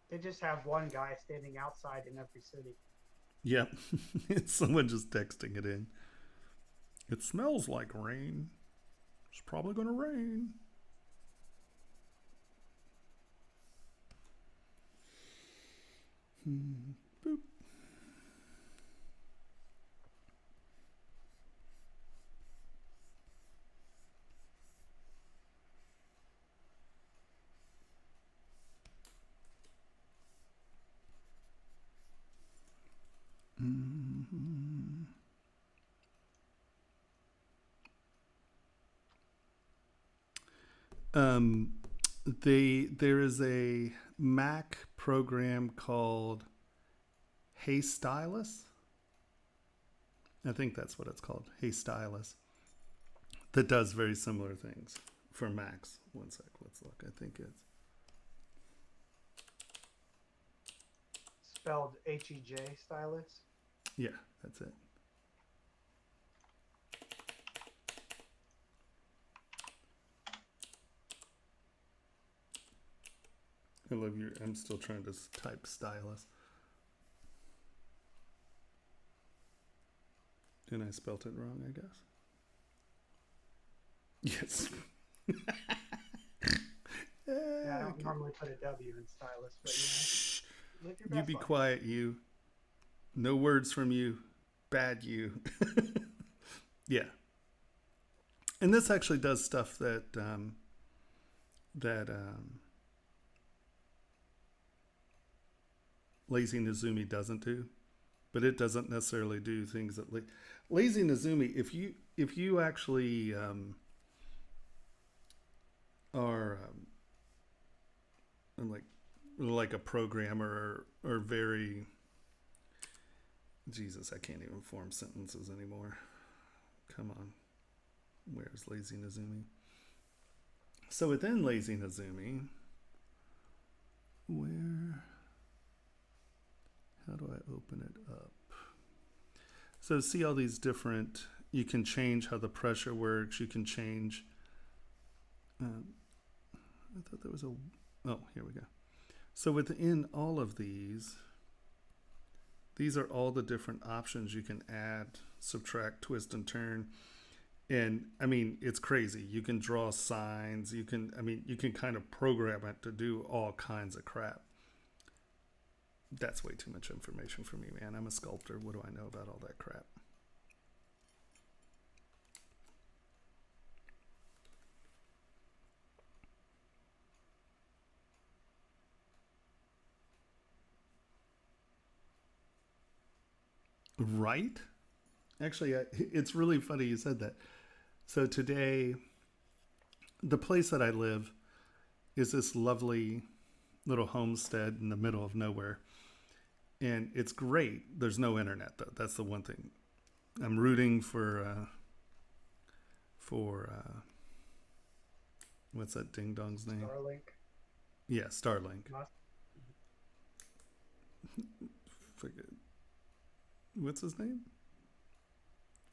S3: They just have one guy standing outside in every city.
S1: Yep. It's someone just texting it in. It smells like rain. It's probably going to rain. Boop. There is a Mac program called Hey Stylus. I think that's what it's called, Hey Stylus, that does very similar things for Macs. One sec, let's look. I think it's
S3: Spelled H-E-J stylus.
S1: yeah, that's it. I love your. I'm still trying to type stylus. And I spelt it wrong, I guess. Yes.
S3: Yeah, I don't normally put a W in stylus, but
S1: Shh.
S3: Live your
S1: You
S3: best
S1: be
S3: life.
S1: quiet, you. No words from you. Bad you. Yeah. And this actually does stuff that Lazy Nizumi doesn't do. but it doesn't necessarily do things that Lazy Nezumi. If you actually are like a programmer or very Jesus, I can't even form sentences anymore. Come on, where's Lazy Nezumi? So within Lazy Nezumi, how do I open it up? So see all these different, you can change how the pressure works. You can change, I thought there was oh, here we go. So within all of these are all the different options you can add, subtract, twist, and turn. And I mean, it's crazy. You can draw signs. You can kind of program it to do all kinds of crap. That's way too much information for me, man. I'm a sculptor. What do I know about all that crap? Right? Actually, it's really funny you said that. So today, the place that I live is this lovely little homestead in the middle of nowhere. And it's great. There's no internet, though. That's the one thing. I'm rooting for what's that ding dong's name?
S3: Starlink.
S1: Yeah, Starlink. Forget. What's his name?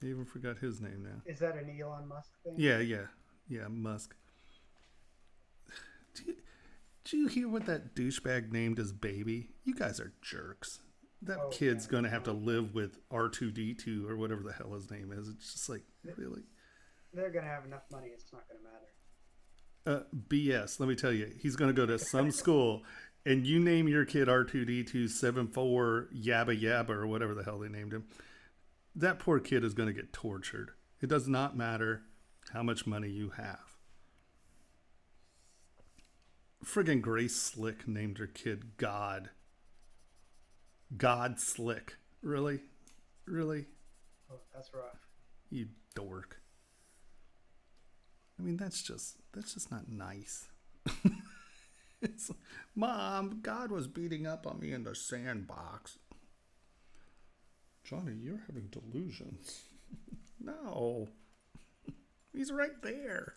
S1: I even forgot his name now.
S3: Is that an Elon Musk thing?
S1: Yeah, Musk. Did you hear what that douchebag named his baby? You guys are jerks. That kid's going to have to live with R2D2 or whatever the hell his name is. It's just like, really?
S3: They're going to have enough money. It's not going to matter.
S1: BS. Let me tell you. He's going to go to some school, and you name your kid R2D2 74 Yabba Yabba or whatever the hell they named him. That poor kid is going to get tortured. It does not matter how much money you have. Friggin' Grace Slick named her kid God. God Slick. Really? Really?
S3: Oh, that's rough.
S1: You dork. I mean, that's just not nice. It's, Mom, God was beating up on me in the sandbox. Johnny, you're having delusions. No. He's right there.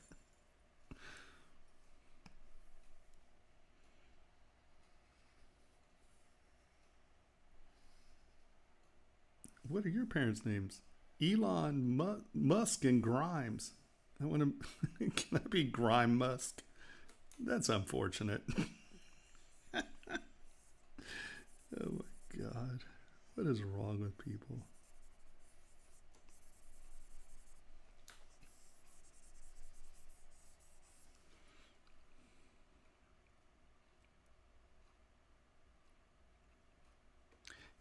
S1: What are your parents' names? Elon Musk and Grimes. I want to. Can I be Grime Musk? That's unfortunate. Oh my God. What is wrong with people?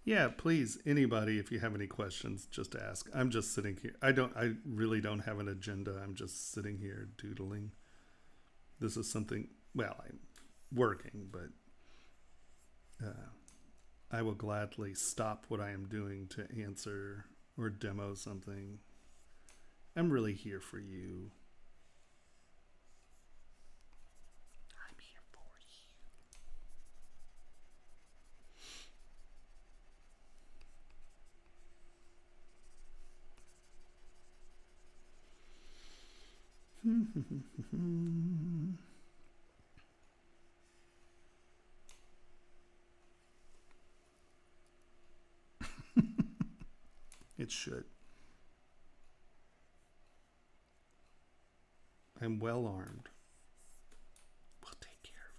S1: Yeah, please, anybody, if you have any questions, just ask. I'm just sitting here. I really don't have an agenda. I'm just sitting here doodling. This is something, well, I'm working, but I will gladly stop what I am doing to answer or demo something. I'm really here for you. I'm here for you. It should. I'm well armed. We'll take care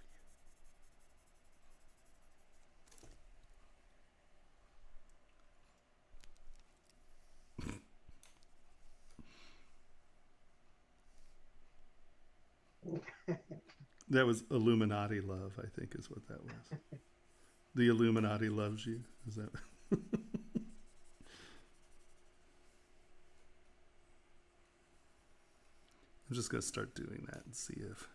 S1: of you. That was Illuminati love, I think is what that was. The Illuminati loves you. Is that? I'm just going to start doing that and see if...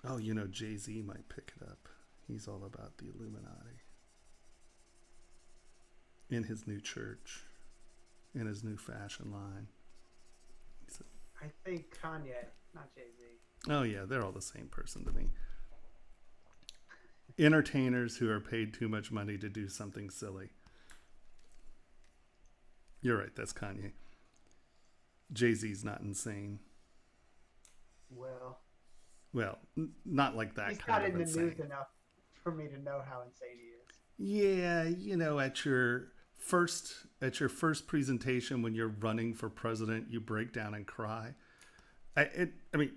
S1: Oh, you know, Jay-Z might pick it up. He's all about the Illuminati. in his new church, in his new fashion line.
S3: I think Kanye, not Jay-Z.
S1: Oh yeah, they're all the same person to me. Entertainers who are paid too much money to do something silly. You're right, that's Kanye. Jay-Z's not insane.
S3: Well,
S1: not like that
S3: he's
S1: kind
S3: not
S1: of
S3: in the
S1: insane.
S3: news enough for me to know how insane he is.
S1: Yeah, you know, at your first presentation when you're running for president, you break down and cry. I mean,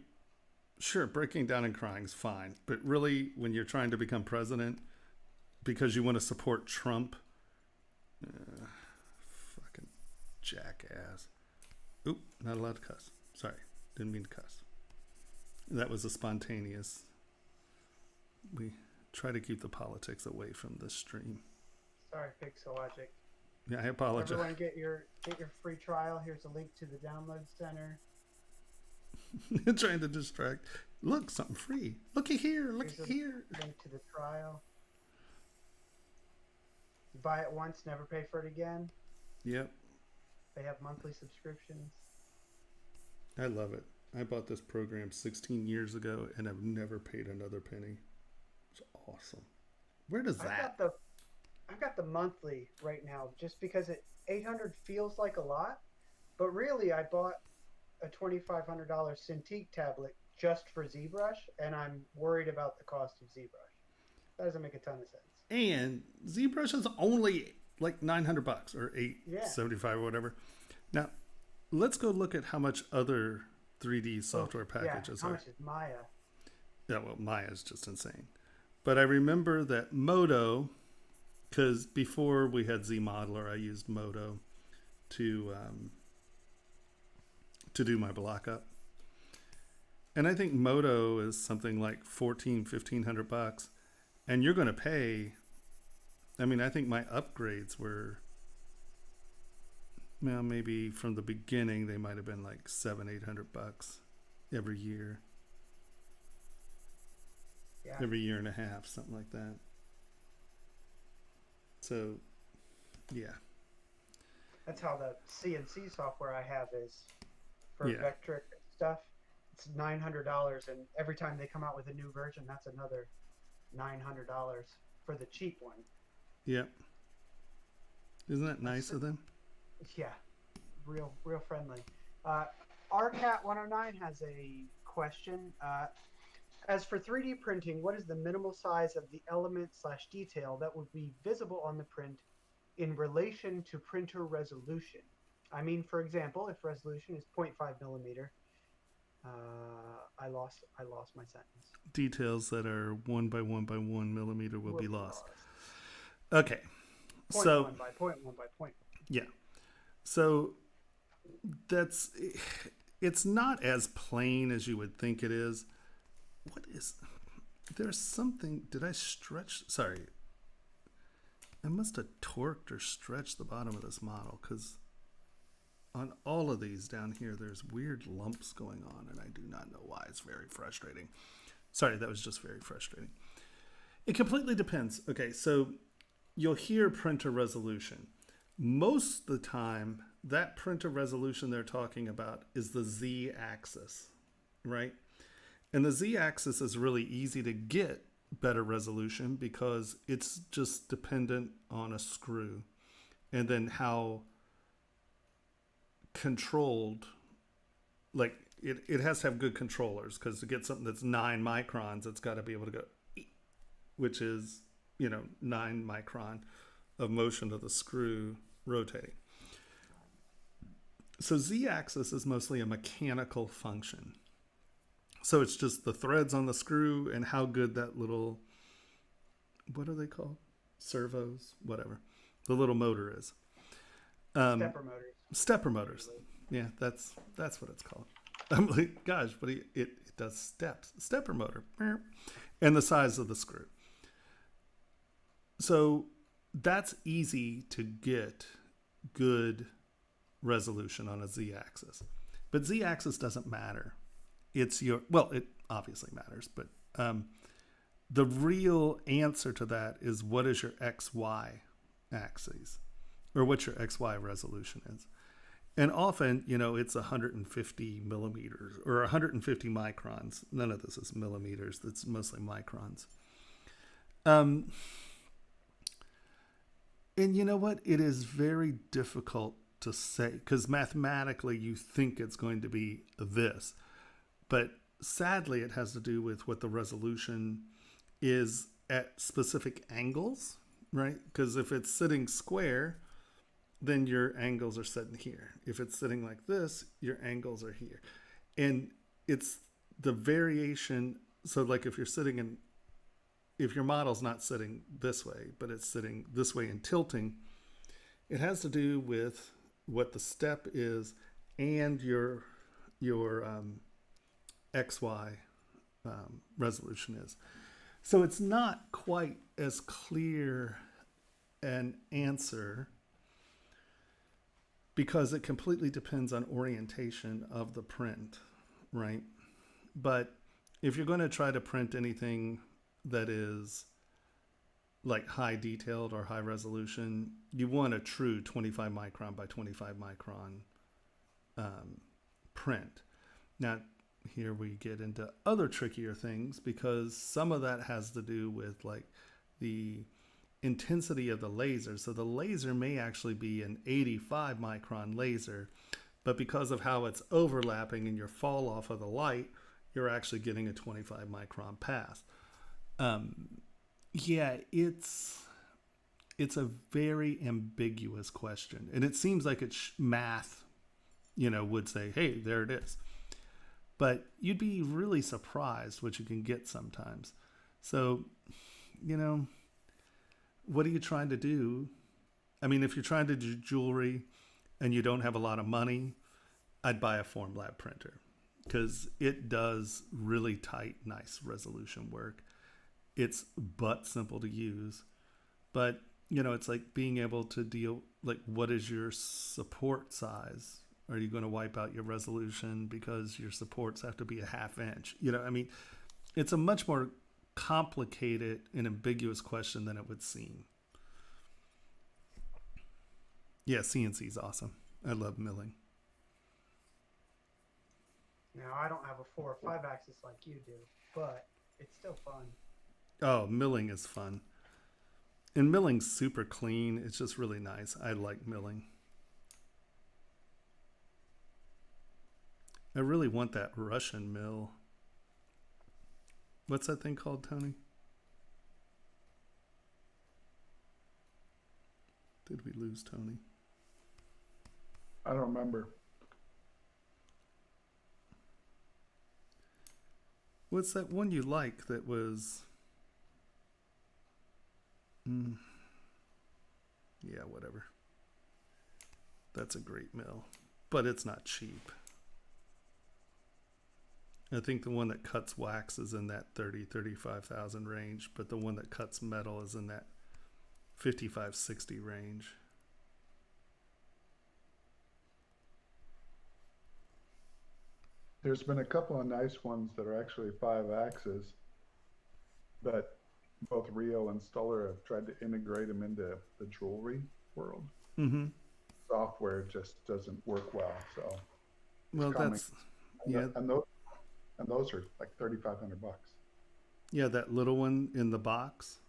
S1: sure, breaking down and crying is fine, but really, when you're trying to become president because you want to support Trump, fucking jackass. Oop, not allowed to cuss. Sorry, didn't mean to cuss. That was a spontaneous. We try to keep the politics away from this stream.
S3: Sorry, Pixologic.
S1: Yeah, I apologize.
S3: Everyone get your free trial. Here's a link to the download center.
S1: Trying to distract. Look, something free. Looky here. Looky here.
S3: Link to the trial. You buy it once, never pay for it again.
S1: Yep.
S3: They have monthly subscriptions.
S1: I love it. I bought this program 16 years ago and I've never paid another penny. It's awesome. Where does that?
S3: I've got the monthly right now just because $800 feels like a lot, but really I bought a $2,500 Cintiq tablet just for ZBrush, and I'm worried about the cost of ZBrush. That doesn't make a ton of sense.
S1: And ZBrush is only like $900 or $875 or whatever. Now, let's go look at how much other 3D software packages
S3: how
S1: are.
S3: much is Maya?
S1: Yeah, well, Maya is just insane. But I remember that Modo, because before we had ZModeler, I used Modo to do my block up. And I think Modo is something like $1,500, and you're going to pay. I mean, I think my upgrades were, well, maybe from the beginning they might have been like $700-800 every year.
S3: Yeah.
S1: Every year and a half, something like that. So, yeah.
S3: That's how the CNC software I have is for
S1: Yeah.
S3: Vectric stuff. It's $900, and every time they come out with a new version, that's another $900 for the cheap one.
S1: Yep. Isn't that nice of them?
S3: Yeah, real friendly. RCat109 has a question. As for 3D printing, what is the minimal size of the element/detail that would be visible on the print in relation to printer resolution? I mean, for example, if resolution is 0.5 millimeter, I lost my sentence.
S1: Details that are 1 by 1 by 1 millimeter will be lost. Okay.
S3: Point
S1: So
S3: 1 by 0.1 by 0.1.
S1: yeah. So it's not as plain as you would think it is. There's something, did I stretch? Sorry. I must have torqued or stretched the bottom of this model, because on all of these down here, there's weird lumps going on, and I do not know why. It's very frustrating. Sorry, that was just very frustrating. It completely depends. Okay, so you'll hear printer resolution. Most of the time, that printer resolution they're talking about is the Z-axis, right? And the Z-axis is really easy to get better resolution because it's just dependent on a screw and then how controlled, like it has to have good controllers, because to get something that's 9 microns, it's got to be able to go, which is, 9 micron of motion of the screw rotating. So Z-axis is mostly a mechanical function. So it's just the threads on the screw and how good that little, what are they called? Servos, whatever. The little motor is.
S3: Stepper motors.
S1: Stepper motors. Yeah, that's what it's called. I'm like, gosh, but it does steps. Stepper motor. And the size of the screw. So that's easy to get good resolution on a Z-axis. But Z-axis doesn't matter. It's it obviously matters, but the real answer to that is, what is your XY axis? or what your XY resolution is. And often, you know, it's 150 millimeters or 150 microns. None of this is millimeters. It's mostly microns. And you know what? It is very difficult to say, because mathematically you think it's going to be this. But sadly, it has to do with what the resolution is at specific angles, right? Because if it's sitting square, then your angles are sitting here. If it's sitting like this, your angles are here. And it's the variation. So like if your model's not sitting this way, but it's sitting this way and tilting, it has to do with what the step is and your XY resolution is. So it's not quite as clear an answer, because it completely depends on orientation of the print, right? But if you're going to try to print anything that is like high detailed or high resolution, you want a true 25 micron by 25 micron print. Now, here we get into other trickier things, because some of that has to do with like the intensity of the laser. So the laser may actually be an 85 micron laser, but because of how it's overlapping and your fall off of the light, you're actually getting a 25 micron pass. Yeah, it's a very ambiguous question, and it seems like it's math, you know, would say, hey, there it is. But you'd be really surprised what you can get sometimes. So, you know, what are you trying to do? I mean, if you're trying to do jewelry and you don't have a lot of money, I'd buy a Formlab printer, because it does really tight, nice resolution work. It's but simple to use. But, you know, it's like being able to deal, like, what is your support size? Are you going to wipe out your resolution because your supports have to be a ½ inch? You know, I mean, it's a much more complicated and ambiguous question than it would seem. Yeah, CNC is awesome. I love milling.
S3: Now, I don't have a 4 or 5 axis like you do, but it's still fun.
S1: Oh, milling is fun. And milling's super clean. It's just really nice. I like milling. I really want that Russian mill. What's that thing called, Tony? Did we lose Tony?
S4: I don't remember.
S1: What's that one you like that was... Yeah, whatever. That's a great mill, but it's not cheap. I think the one that cuts wax is in that 35,000 range, but the one that cuts metal is in that 55-60 range.
S4: There's been a couple of nice ones that are actually 5 axes, but both Rio and Stoller have tried to integrate them into the jewelry world.
S1: Mm-hmm.
S4: Software just doesn't work well. So,
S1: well, that's
S4: and those are like $3,500.
S1: Yeah, that little one in the box.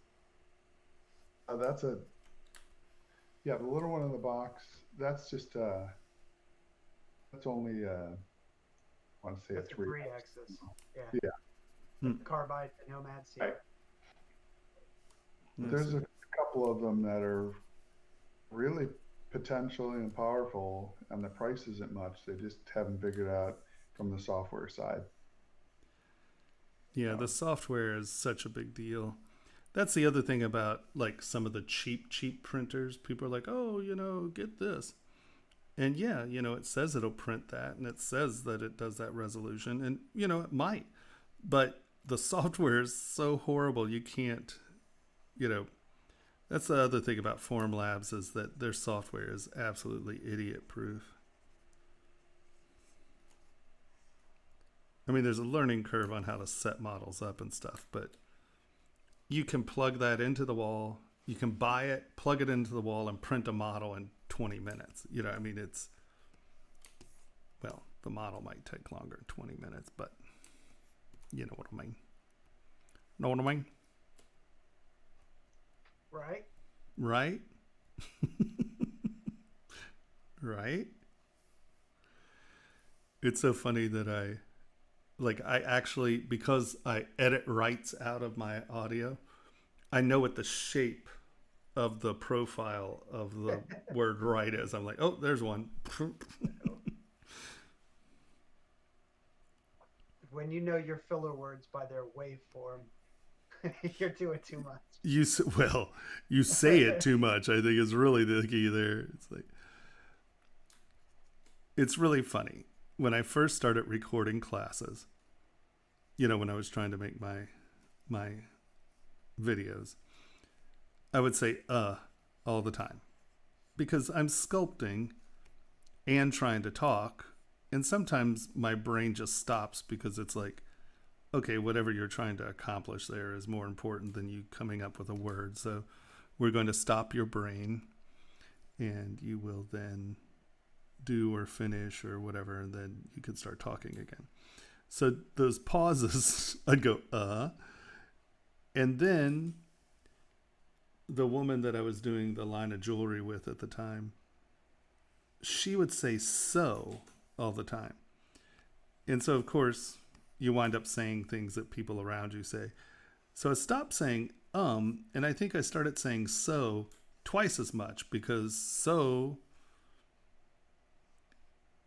S4: That's the little one in the box. That's just that's only I want to say
S3: That's
S4: a 3
S3: axis.
S4: Yeah.
S3: Carbide and Nomad C.
S4: Right. There's a couple of them that are really potentially and powerful, and the price isn't much. They just haven't figured out from the software side.
S1: Yeah, the software is such a big deal. That's the other thing about like some of the cheap printers. People are like, oh, you know, get this. And yeah, you know, it says it'll print that, and it says that it does that resolution, and you know, it might. But the software is so horrible, you can't, you know, that's the other thing about Formlabs, is that their software is absolutely idiot proof. I mean, there's a learning curve on how to set models up and stuff, but you can plug that into the wall, you can buy it, plug it into the wall, and print a model in 20 minutes. You know, I mean, well, the model might take longer than 20 minutes, but you know what I mean. Know what I mean?
S3: Right?
S1: Right? Right? It's so funny that I actually, because I edit rights out of my audio, I know what the shape of the profile of the word right is. I'm like, oh, there's one.
S3: When you know your filler words by their waveform, you're doing too much.
S1: You say it too much. I think is really the key there. It's really funny. When I first started recording classes, you know, when I was trying to make my videos, I would say all the time, because I'm sculpting and trying to talk, and sometimes my brain just stops because it's like, okay, whatever you're trying to accomplish there is more important than you coming up with a word. So we're going to stop your brain, and you will then do or finish or whatever, and then you can start talking again. So those pauses, I'd go, and then the woman that I was doing the line of jewelry with at the time, she would say so all the time. And so, of course, you wind up saying things that people around you say. So I stopped saying and I think I started saying so twice as much, because so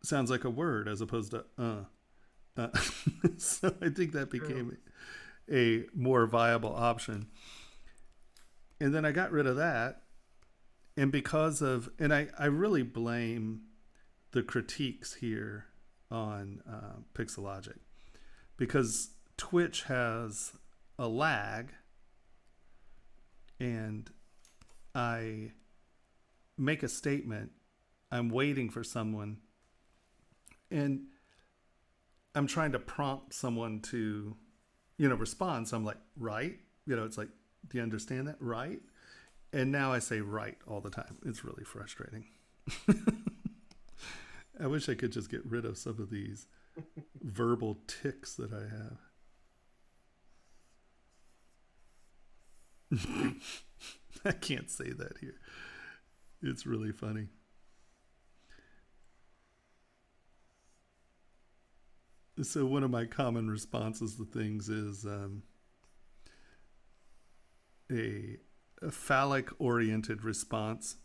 S1: sounds like a word as opposed to so I think that became a more viable option. And then I got rid of that. And I really blame the critiques here on Pixologic, because Twitch has a lag, and I make a statement, I'm waiting for someone, and I'm trying to prompt someone to, respond. So I'm like, right? It's like, do you understand that? Right? And now I say right all the time. It's really frustrating. I wish I could just get rid of some of these verbal tics that I have. I can't say that here. It's really funny. So one of my common responses to things is a phallic-oriented response.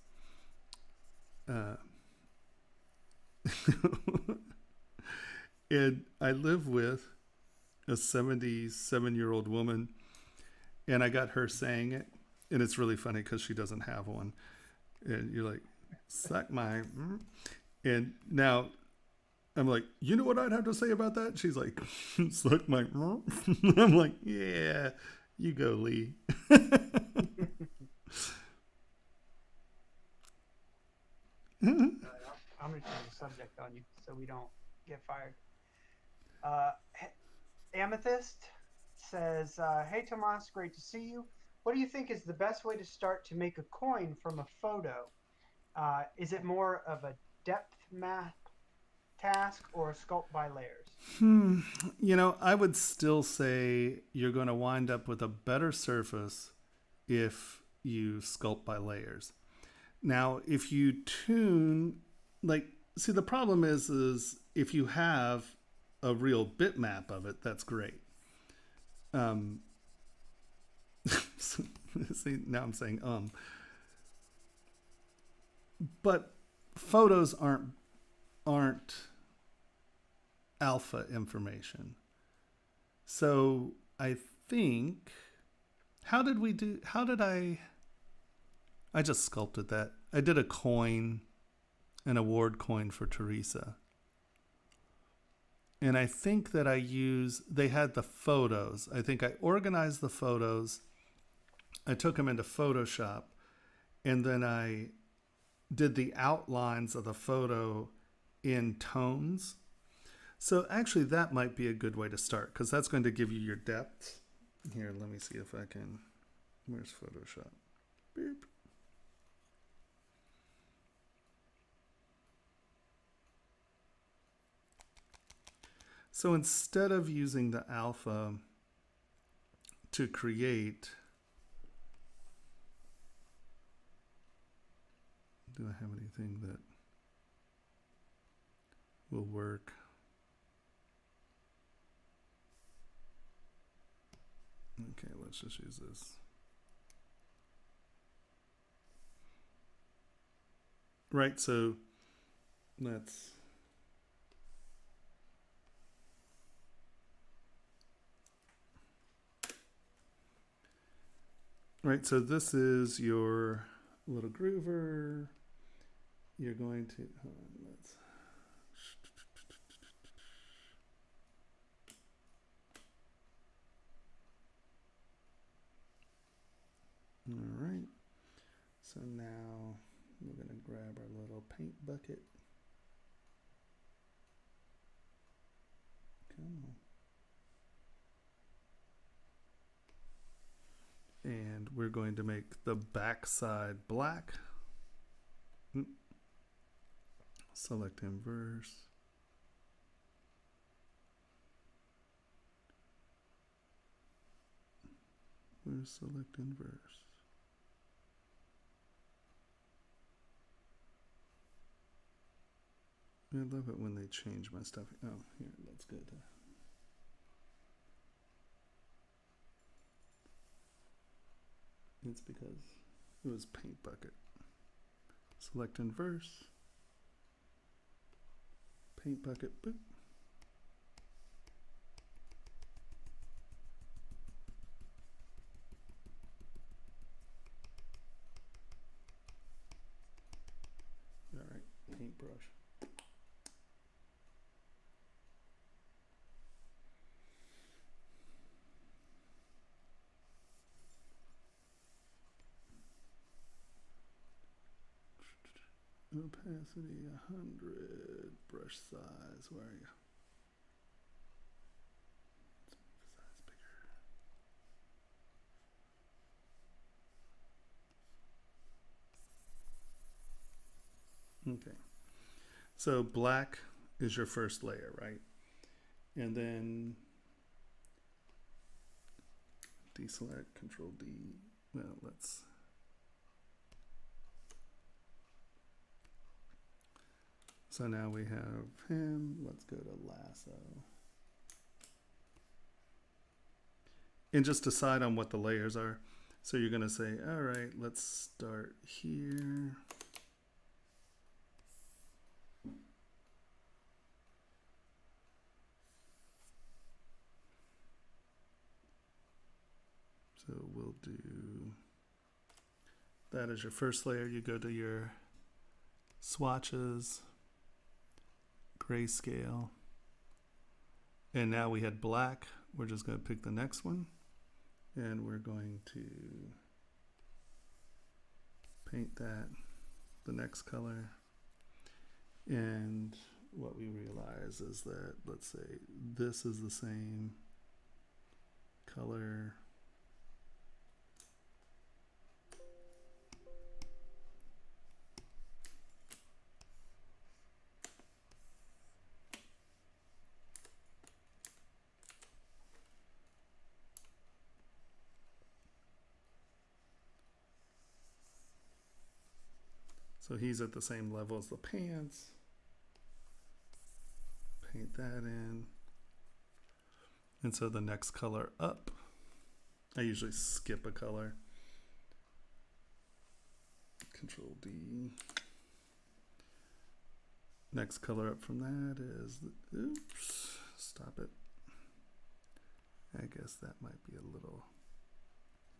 S1: And I live with a 77-year-old woman, and I got her saying it, and it's really funny because she doesn't have one. And you're like, suck my... And now I'm like, you know what I'd have to say about that? She's like, suck my... I'm like, yeah, you go, Lee.
S3: I'm going to change the subject on you so we don't get fired. Amethyst says, hey, Tomas, great to see you. What do you think is the best way to start to make a coin from a photo? Is it more of a depth map task or a sculpt by layers?
S1: I would still say you're going to wind up with a better surface if you sculpt by layers. Now, if you tune, the problem is if you have a real bitmap of it, that's great. See, now I'm saying but photos aren't alpha information. So I think, I just sculpted that. I did a coin, an award coin for Teresa. And I think that they had the photos. I think I organized the photos. I took them into Photoshop, and then I did the outlines of the photo in tones. So actually that might be a good way to start, because that's going to give you your depth. Here, let me see if I can, where's Photoshop? Beep. So instead of using the alpha to create, do I have anything that will work? Okay, let's just use this. Right, so let's right, so this is your little groover. You're going to hold on, let's all right. So now we're going to grab our little paint bucket. Come on. And we're going to make the backside black. Select inverse. Where's select inverse? I love it when they change my stuff. Oh, here, that's good. It's because it was paint bucket. Select inverse. Paint bucket, boop. All right, paintbrush. Opacity 100, brush size, where are you? Let's make the size bigger. Okay, so black is your first layer, right? And then deselect, Control D, well, let's so now we have him. Let's go to lasso. And just decide on what the layers are. So you're going to say, all right, let's start here. So we'll do that as your first layer. You go to your swatches, grayscale, and now we had black. We're just going to pick the next one, and we're going to paint that the next color. And what we realize is that, let's say this is the same color. So he's at the same level as the pants. Paint that in. And so the next color up, I usually skip a color. Control D. Next color up from that is, oops, stop it. I guess that might be a little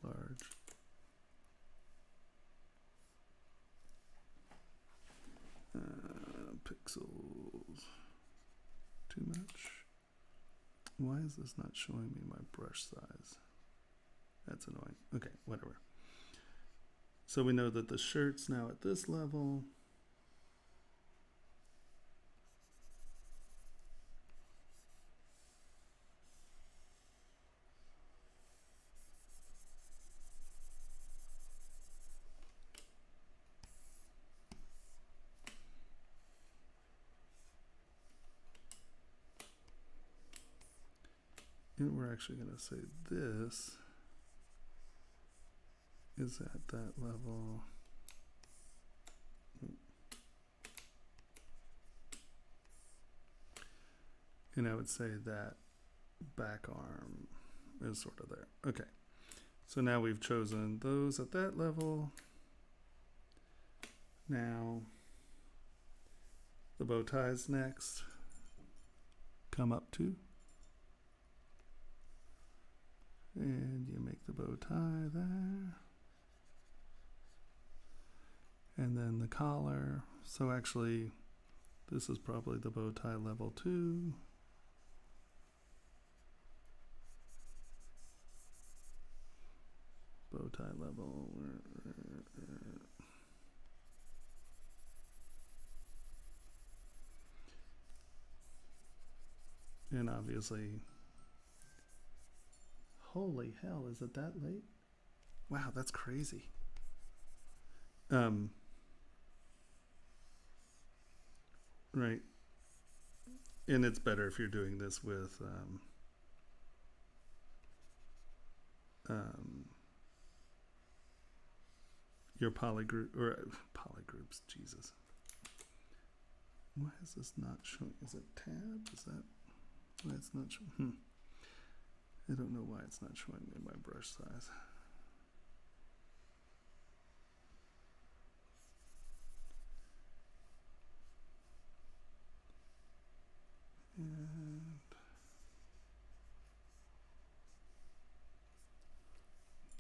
S1: large. Pixels, too much. Why is this not showing me my brush size? That's annoying. Okay, whatever. So we know that the shirt's now at this level. And we're actually going to say this is at that level. And I would say that back arm is sort of there. Okay. So now we've chosen those at that level. Now the bow ties next. Come up to. And you make the bow tie there. And then the collar. So actually, this is probably the bow tie level 2. Bow tie level. And obviously, holy hell, is it that late? Wow, that's crazy. Right. And it's better if you're doing this with your polygroup or polygroups. Jesus, why is this not showing? Is it tab? Is that why it's not showing? I don't know why it's not showing me my brush size. And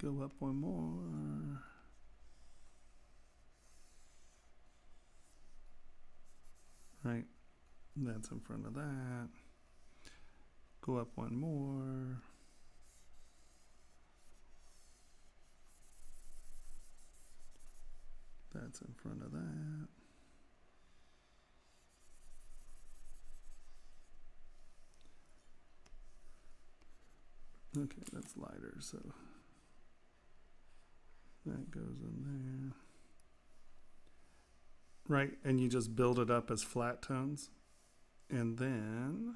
S1: go up one more. Right, that's in front of that. Go up one more. That's in front of that. Okay, that's lighter, so that goes in there. Right, and you just build it up as flat tones. And then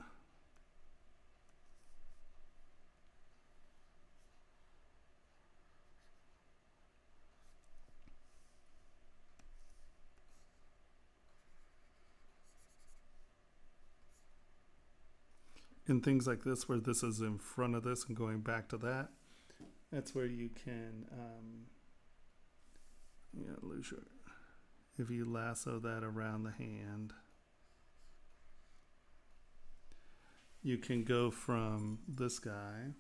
S1: in things like this, where this is in front of this and going back to that, that's where you can lose your, if you lasso that around the hand, you can go from this guy,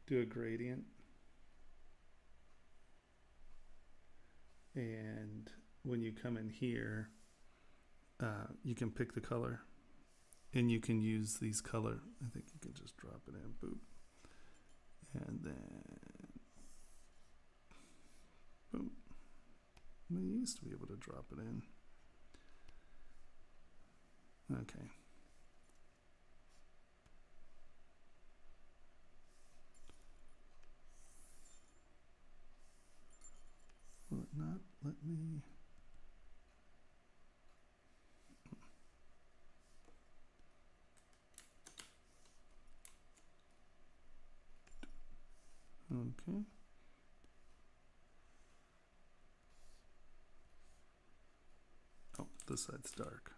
S1: do a gradient, and when you come in here, you can pick the color, and you can use these color. I think you can just drop it in, boop, and then boom. We used to be able to drop it in. Okay. Will it not let me? Okay. Oh, this side's dark.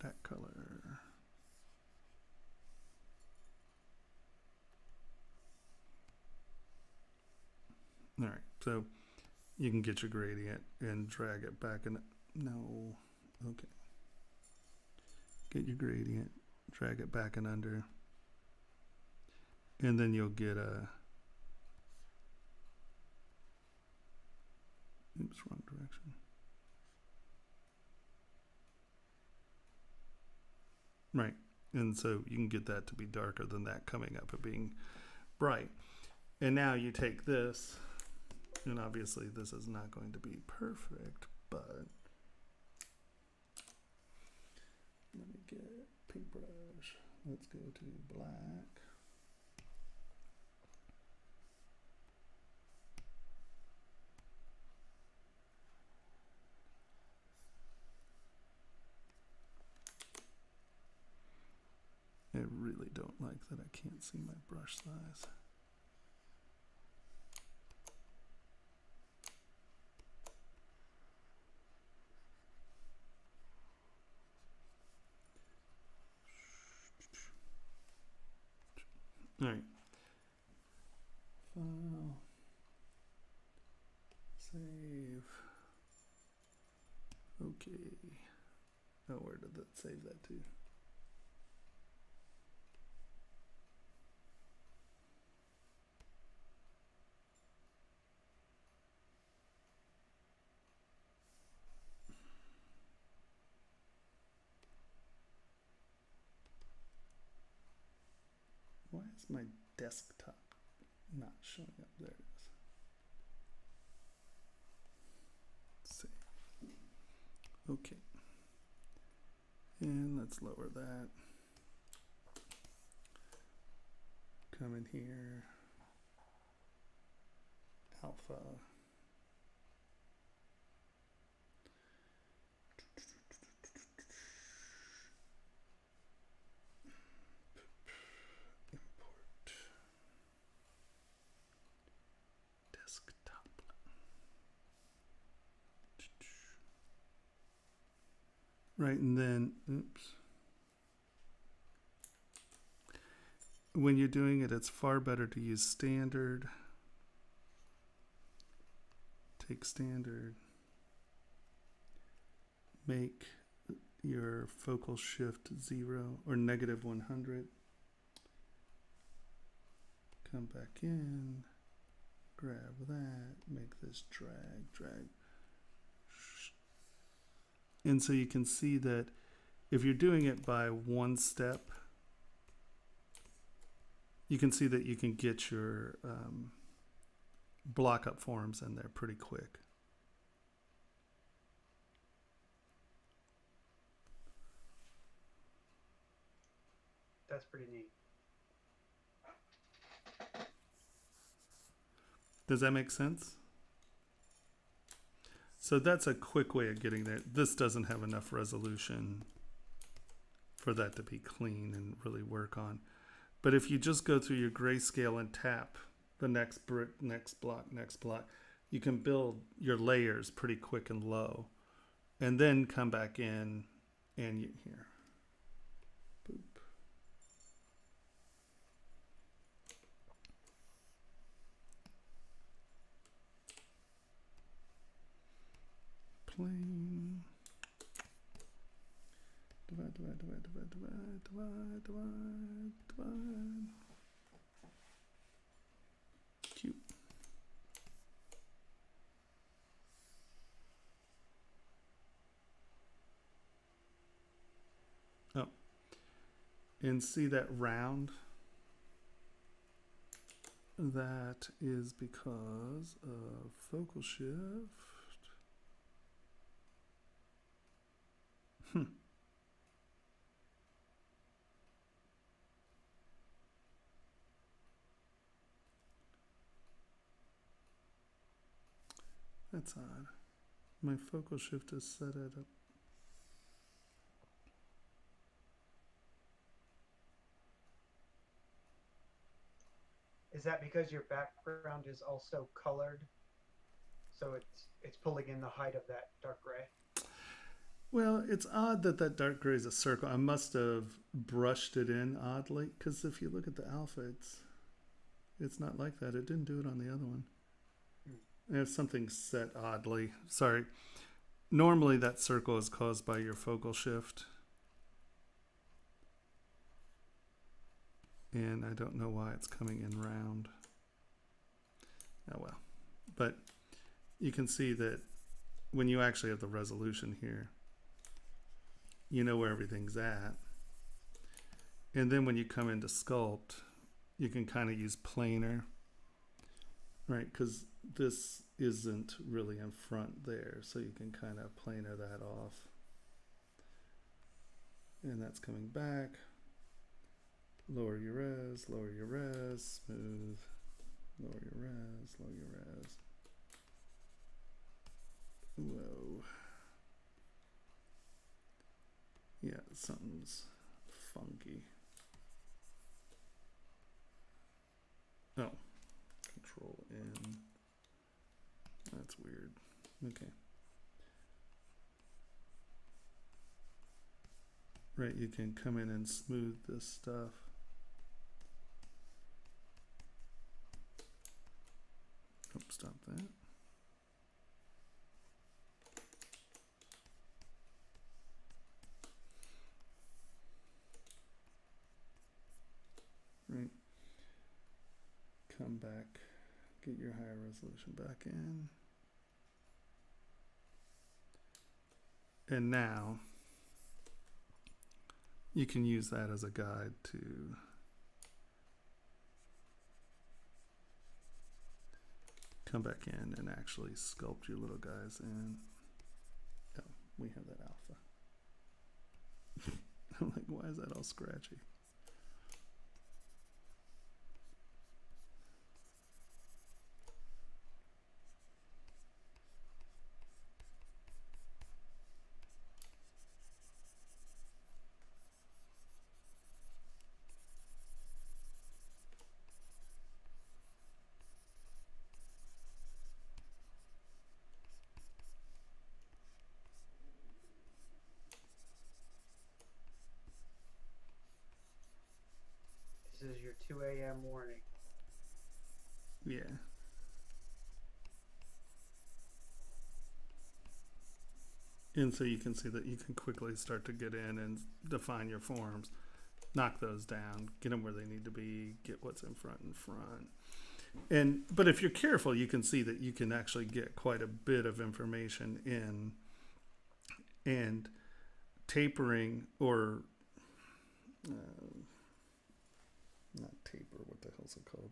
S1: That color. All right, so you can get your gradient and drag it back and no, okay. Get your gradient, drag it back and under, and then you'll get a, oops, wrong direction. Right, and so you can get that to be darker than that coming up and being bright. And now you take this, and obviously this is not going to be perfect, but get paintbrush. Let's go to black. I really don't like that I can't see my brush size. All right. File. Save. Okay. Oh, where did that save that to? Why is my desktop not showing up? There it is. Save. Okay. And let's lower that. Come in here. Alpha. Right, and then, oops. When you're doing it, it's far better to use standard. Take standard. Make your focal shift 0 or negative 100. Come back in. Grab that. Make this drag. And so you can see that if you're doing it by one step, you can see that you can get your block up forms in there pretty quick.
S3: That's pretty neat.
S1: Does that make sense? So that's a quick way of getting there. This doesn't have enough resolution for that to be clean and really work on. But if you just go through your grayscale and tap the next brick, next block, you can build your layers pretty quick and low. And then come back in and you here. Boop. Plane. Divide. Cute. Oh. And see that round? That is because of focal shift. That's odd. My focal shift is set it up.
S3: Is that because your background is also colored? So it's pulling in the height of that dark gray?
S1: Well, it's odd that that dark gray is a circle. I must have brushed it in oddly, because if you look at the alpha, it's not like that. It didn't do it on the other one. There's something set oddly. Sorry. Normally that circle is caused by your focal shift. And I don't know why it's coming in round. Oh well. But you can see that when you actually have the resolution here, you know where everything's at. And then when you come into Sculpt, you can kind of use planar, right? Because this isn't really in front there, so you can kind of planar that off. And that's coming back. Lower your res, smooth. Lower your res, lower your res. Whoa. Yeah, something's funky. Oh, Control N. That's weird. Okay. Right, you can come in and smooth this stuff. Oh, stop that. Right. Come back, get your higher resolution back in. And now you can use that as a guide to come back in and actually sculpt your little guys in. Oh, we have that alpha. I'm like, why is that all scratchy?
S3: This is your 2 a.m. warning.
S1: Yeah. And so you can see that you can quickly start to get in and define your forms, knock those down, get them where they need to be, get what's in front. But if you're careful, you can see that you can actually get quite a bit of information in, and tapering or not taper, what the hell's it called?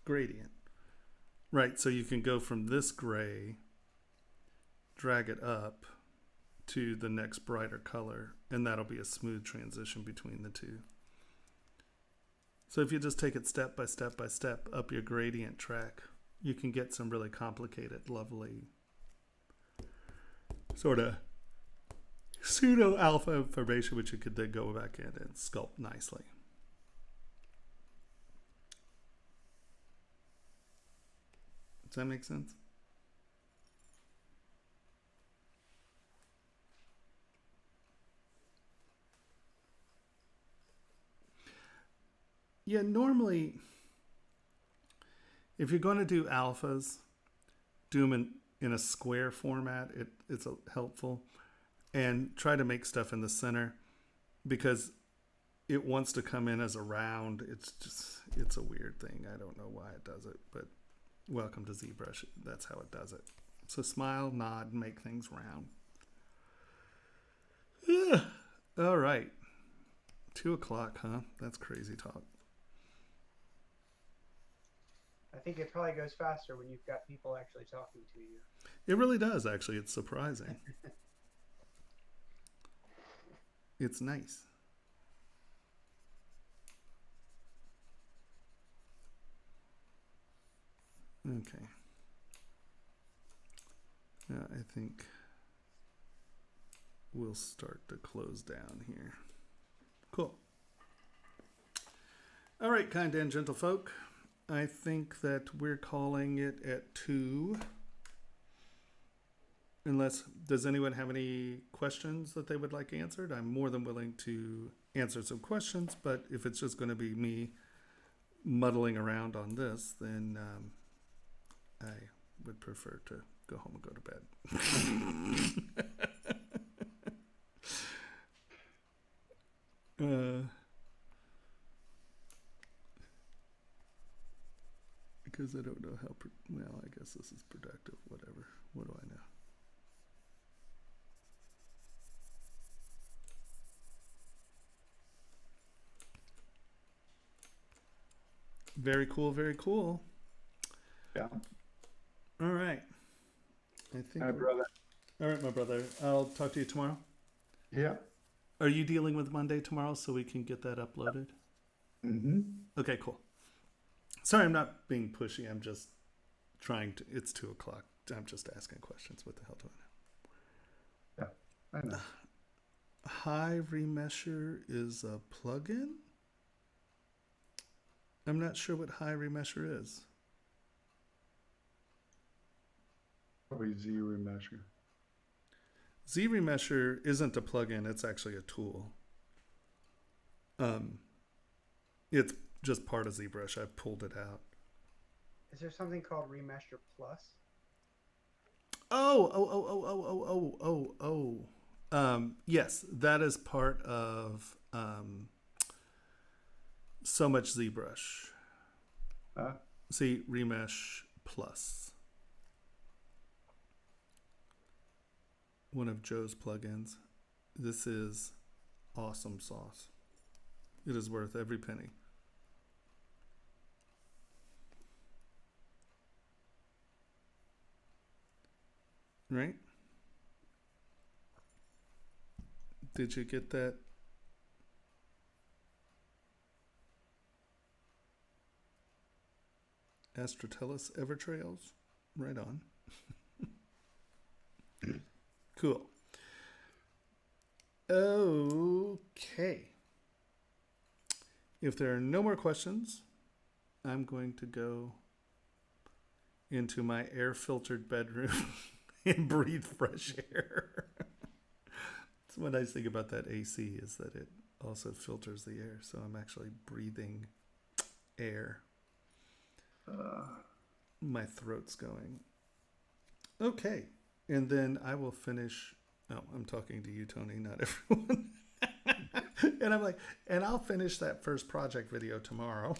S1: Gradient. Right, so you can go from this gray, drag it up to the next brighter color, and that'll be a smooth transition between the two. So if you just take it step by step by step up your gradient track, you can get some really complicated, lovely sort of pseudo alpha information, which you could then go back in and sculpt nicely. Does that make sense? Yeah, normally, if you're going to do alphas, do them in a square format. It's helpful. And try to make stuff in the center, because it wants to come in as a round. It's a weird thing. I don't know why it does it, but welcome to ZBrush. That's how it does it. So smile, nod, and make things round. Yeah. All right. 2 o'clock, huh? That's crazy talk.
S3: I think it probably goes faster when you've got people actually talking to you.
S1: It really does, actually. It's surprising. It's nice. Okay. Yeah, I think we'll start to close down here. Cool. All right, kind and gentle folk. I think that we're calling it at 2. Unless, does anyone have any questions that they would like answered? I'm more than willing to answer some questions, but if it's just going to be me muddling around on this, then I would prefer to go home and go to bed. Because I don't know how, well, I guess this is productive, whatever. What do I know? Very cool, very cool.
S4: Yeah.
S1: All right. I think.
S4: Hi, brother.
S1: All right, my brother. I'll talk to you tomorrow.
S4: Yeah.
S1: Are you dealing with Monday tomorrow so we can get that uploaded?
S4: Mm-hmm.
S1: Okay, cool. Sorry, I'm not being pushy. I'm just trying to. It's 2:00. I'm just asking questions. What the hell do I know?
S4: Yeah, I know.
S1: High Remesher is a plugin? I'm not sure what High Remesher is.
S4: Probably ZBrush.
S1: ZBrush isn't a plugin, it's actually a tool. It's just part of ZBrush. I pulled it out.
S3: Is there something called Remesher Plus?
S1: Yes, that is part of so much ZBrush. See, Remesh Plus. One of Joe's plugins. This is awesome sauce. It is worth every penny. Right? Did you get that? Astrotellus Evertrails? Right on. Cool. Okay. If there are no more questions, I'm going to go into my air-filtered bedroom and breathe fresh air. So what I think about that AC is that it also filters the air, so I'm actually breathing air. My throat's going. Okay, and then I will finish. Oh, I'm talking to you, Tony, not everyone. And I'm like, and I'll finish that first project video tomorrow.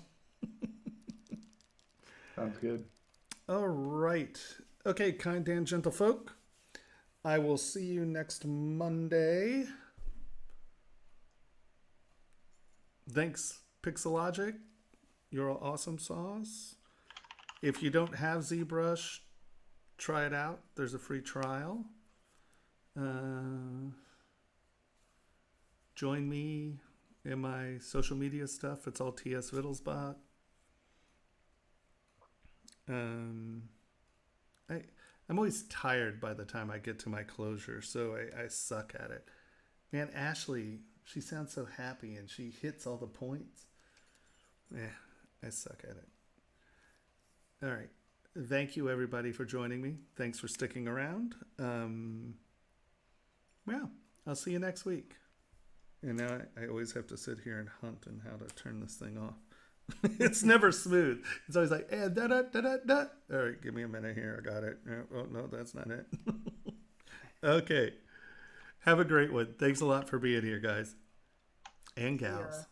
S4: Sounds good.
S1: All right. Okay, kind and gentle folk. I will see you next Monday. Thanks, Pixologic. You're awesome sauce. If you don't have ZBrush, try it out. There's a free trial. Join me in my social media stuff. It's all TS Wittelsbach. I'm always tired by the time I get to my closure, so I suck at it. Man, Ashley, she sounds so happy and she hits all the points. I suck at it. All right. Thank you, everybody, for joining me. Thanks for sticking around. Well, I'll see you next week. And now I always have to sit here and hunt on how to turn this thing off. It's never smooth. It's always like, da da da da da. All right, give me a minute here. I got it. Oh, no, that's not it. Okay. Have a great one. Thanks a lot for being here, guys and gals.
S3: Yeah.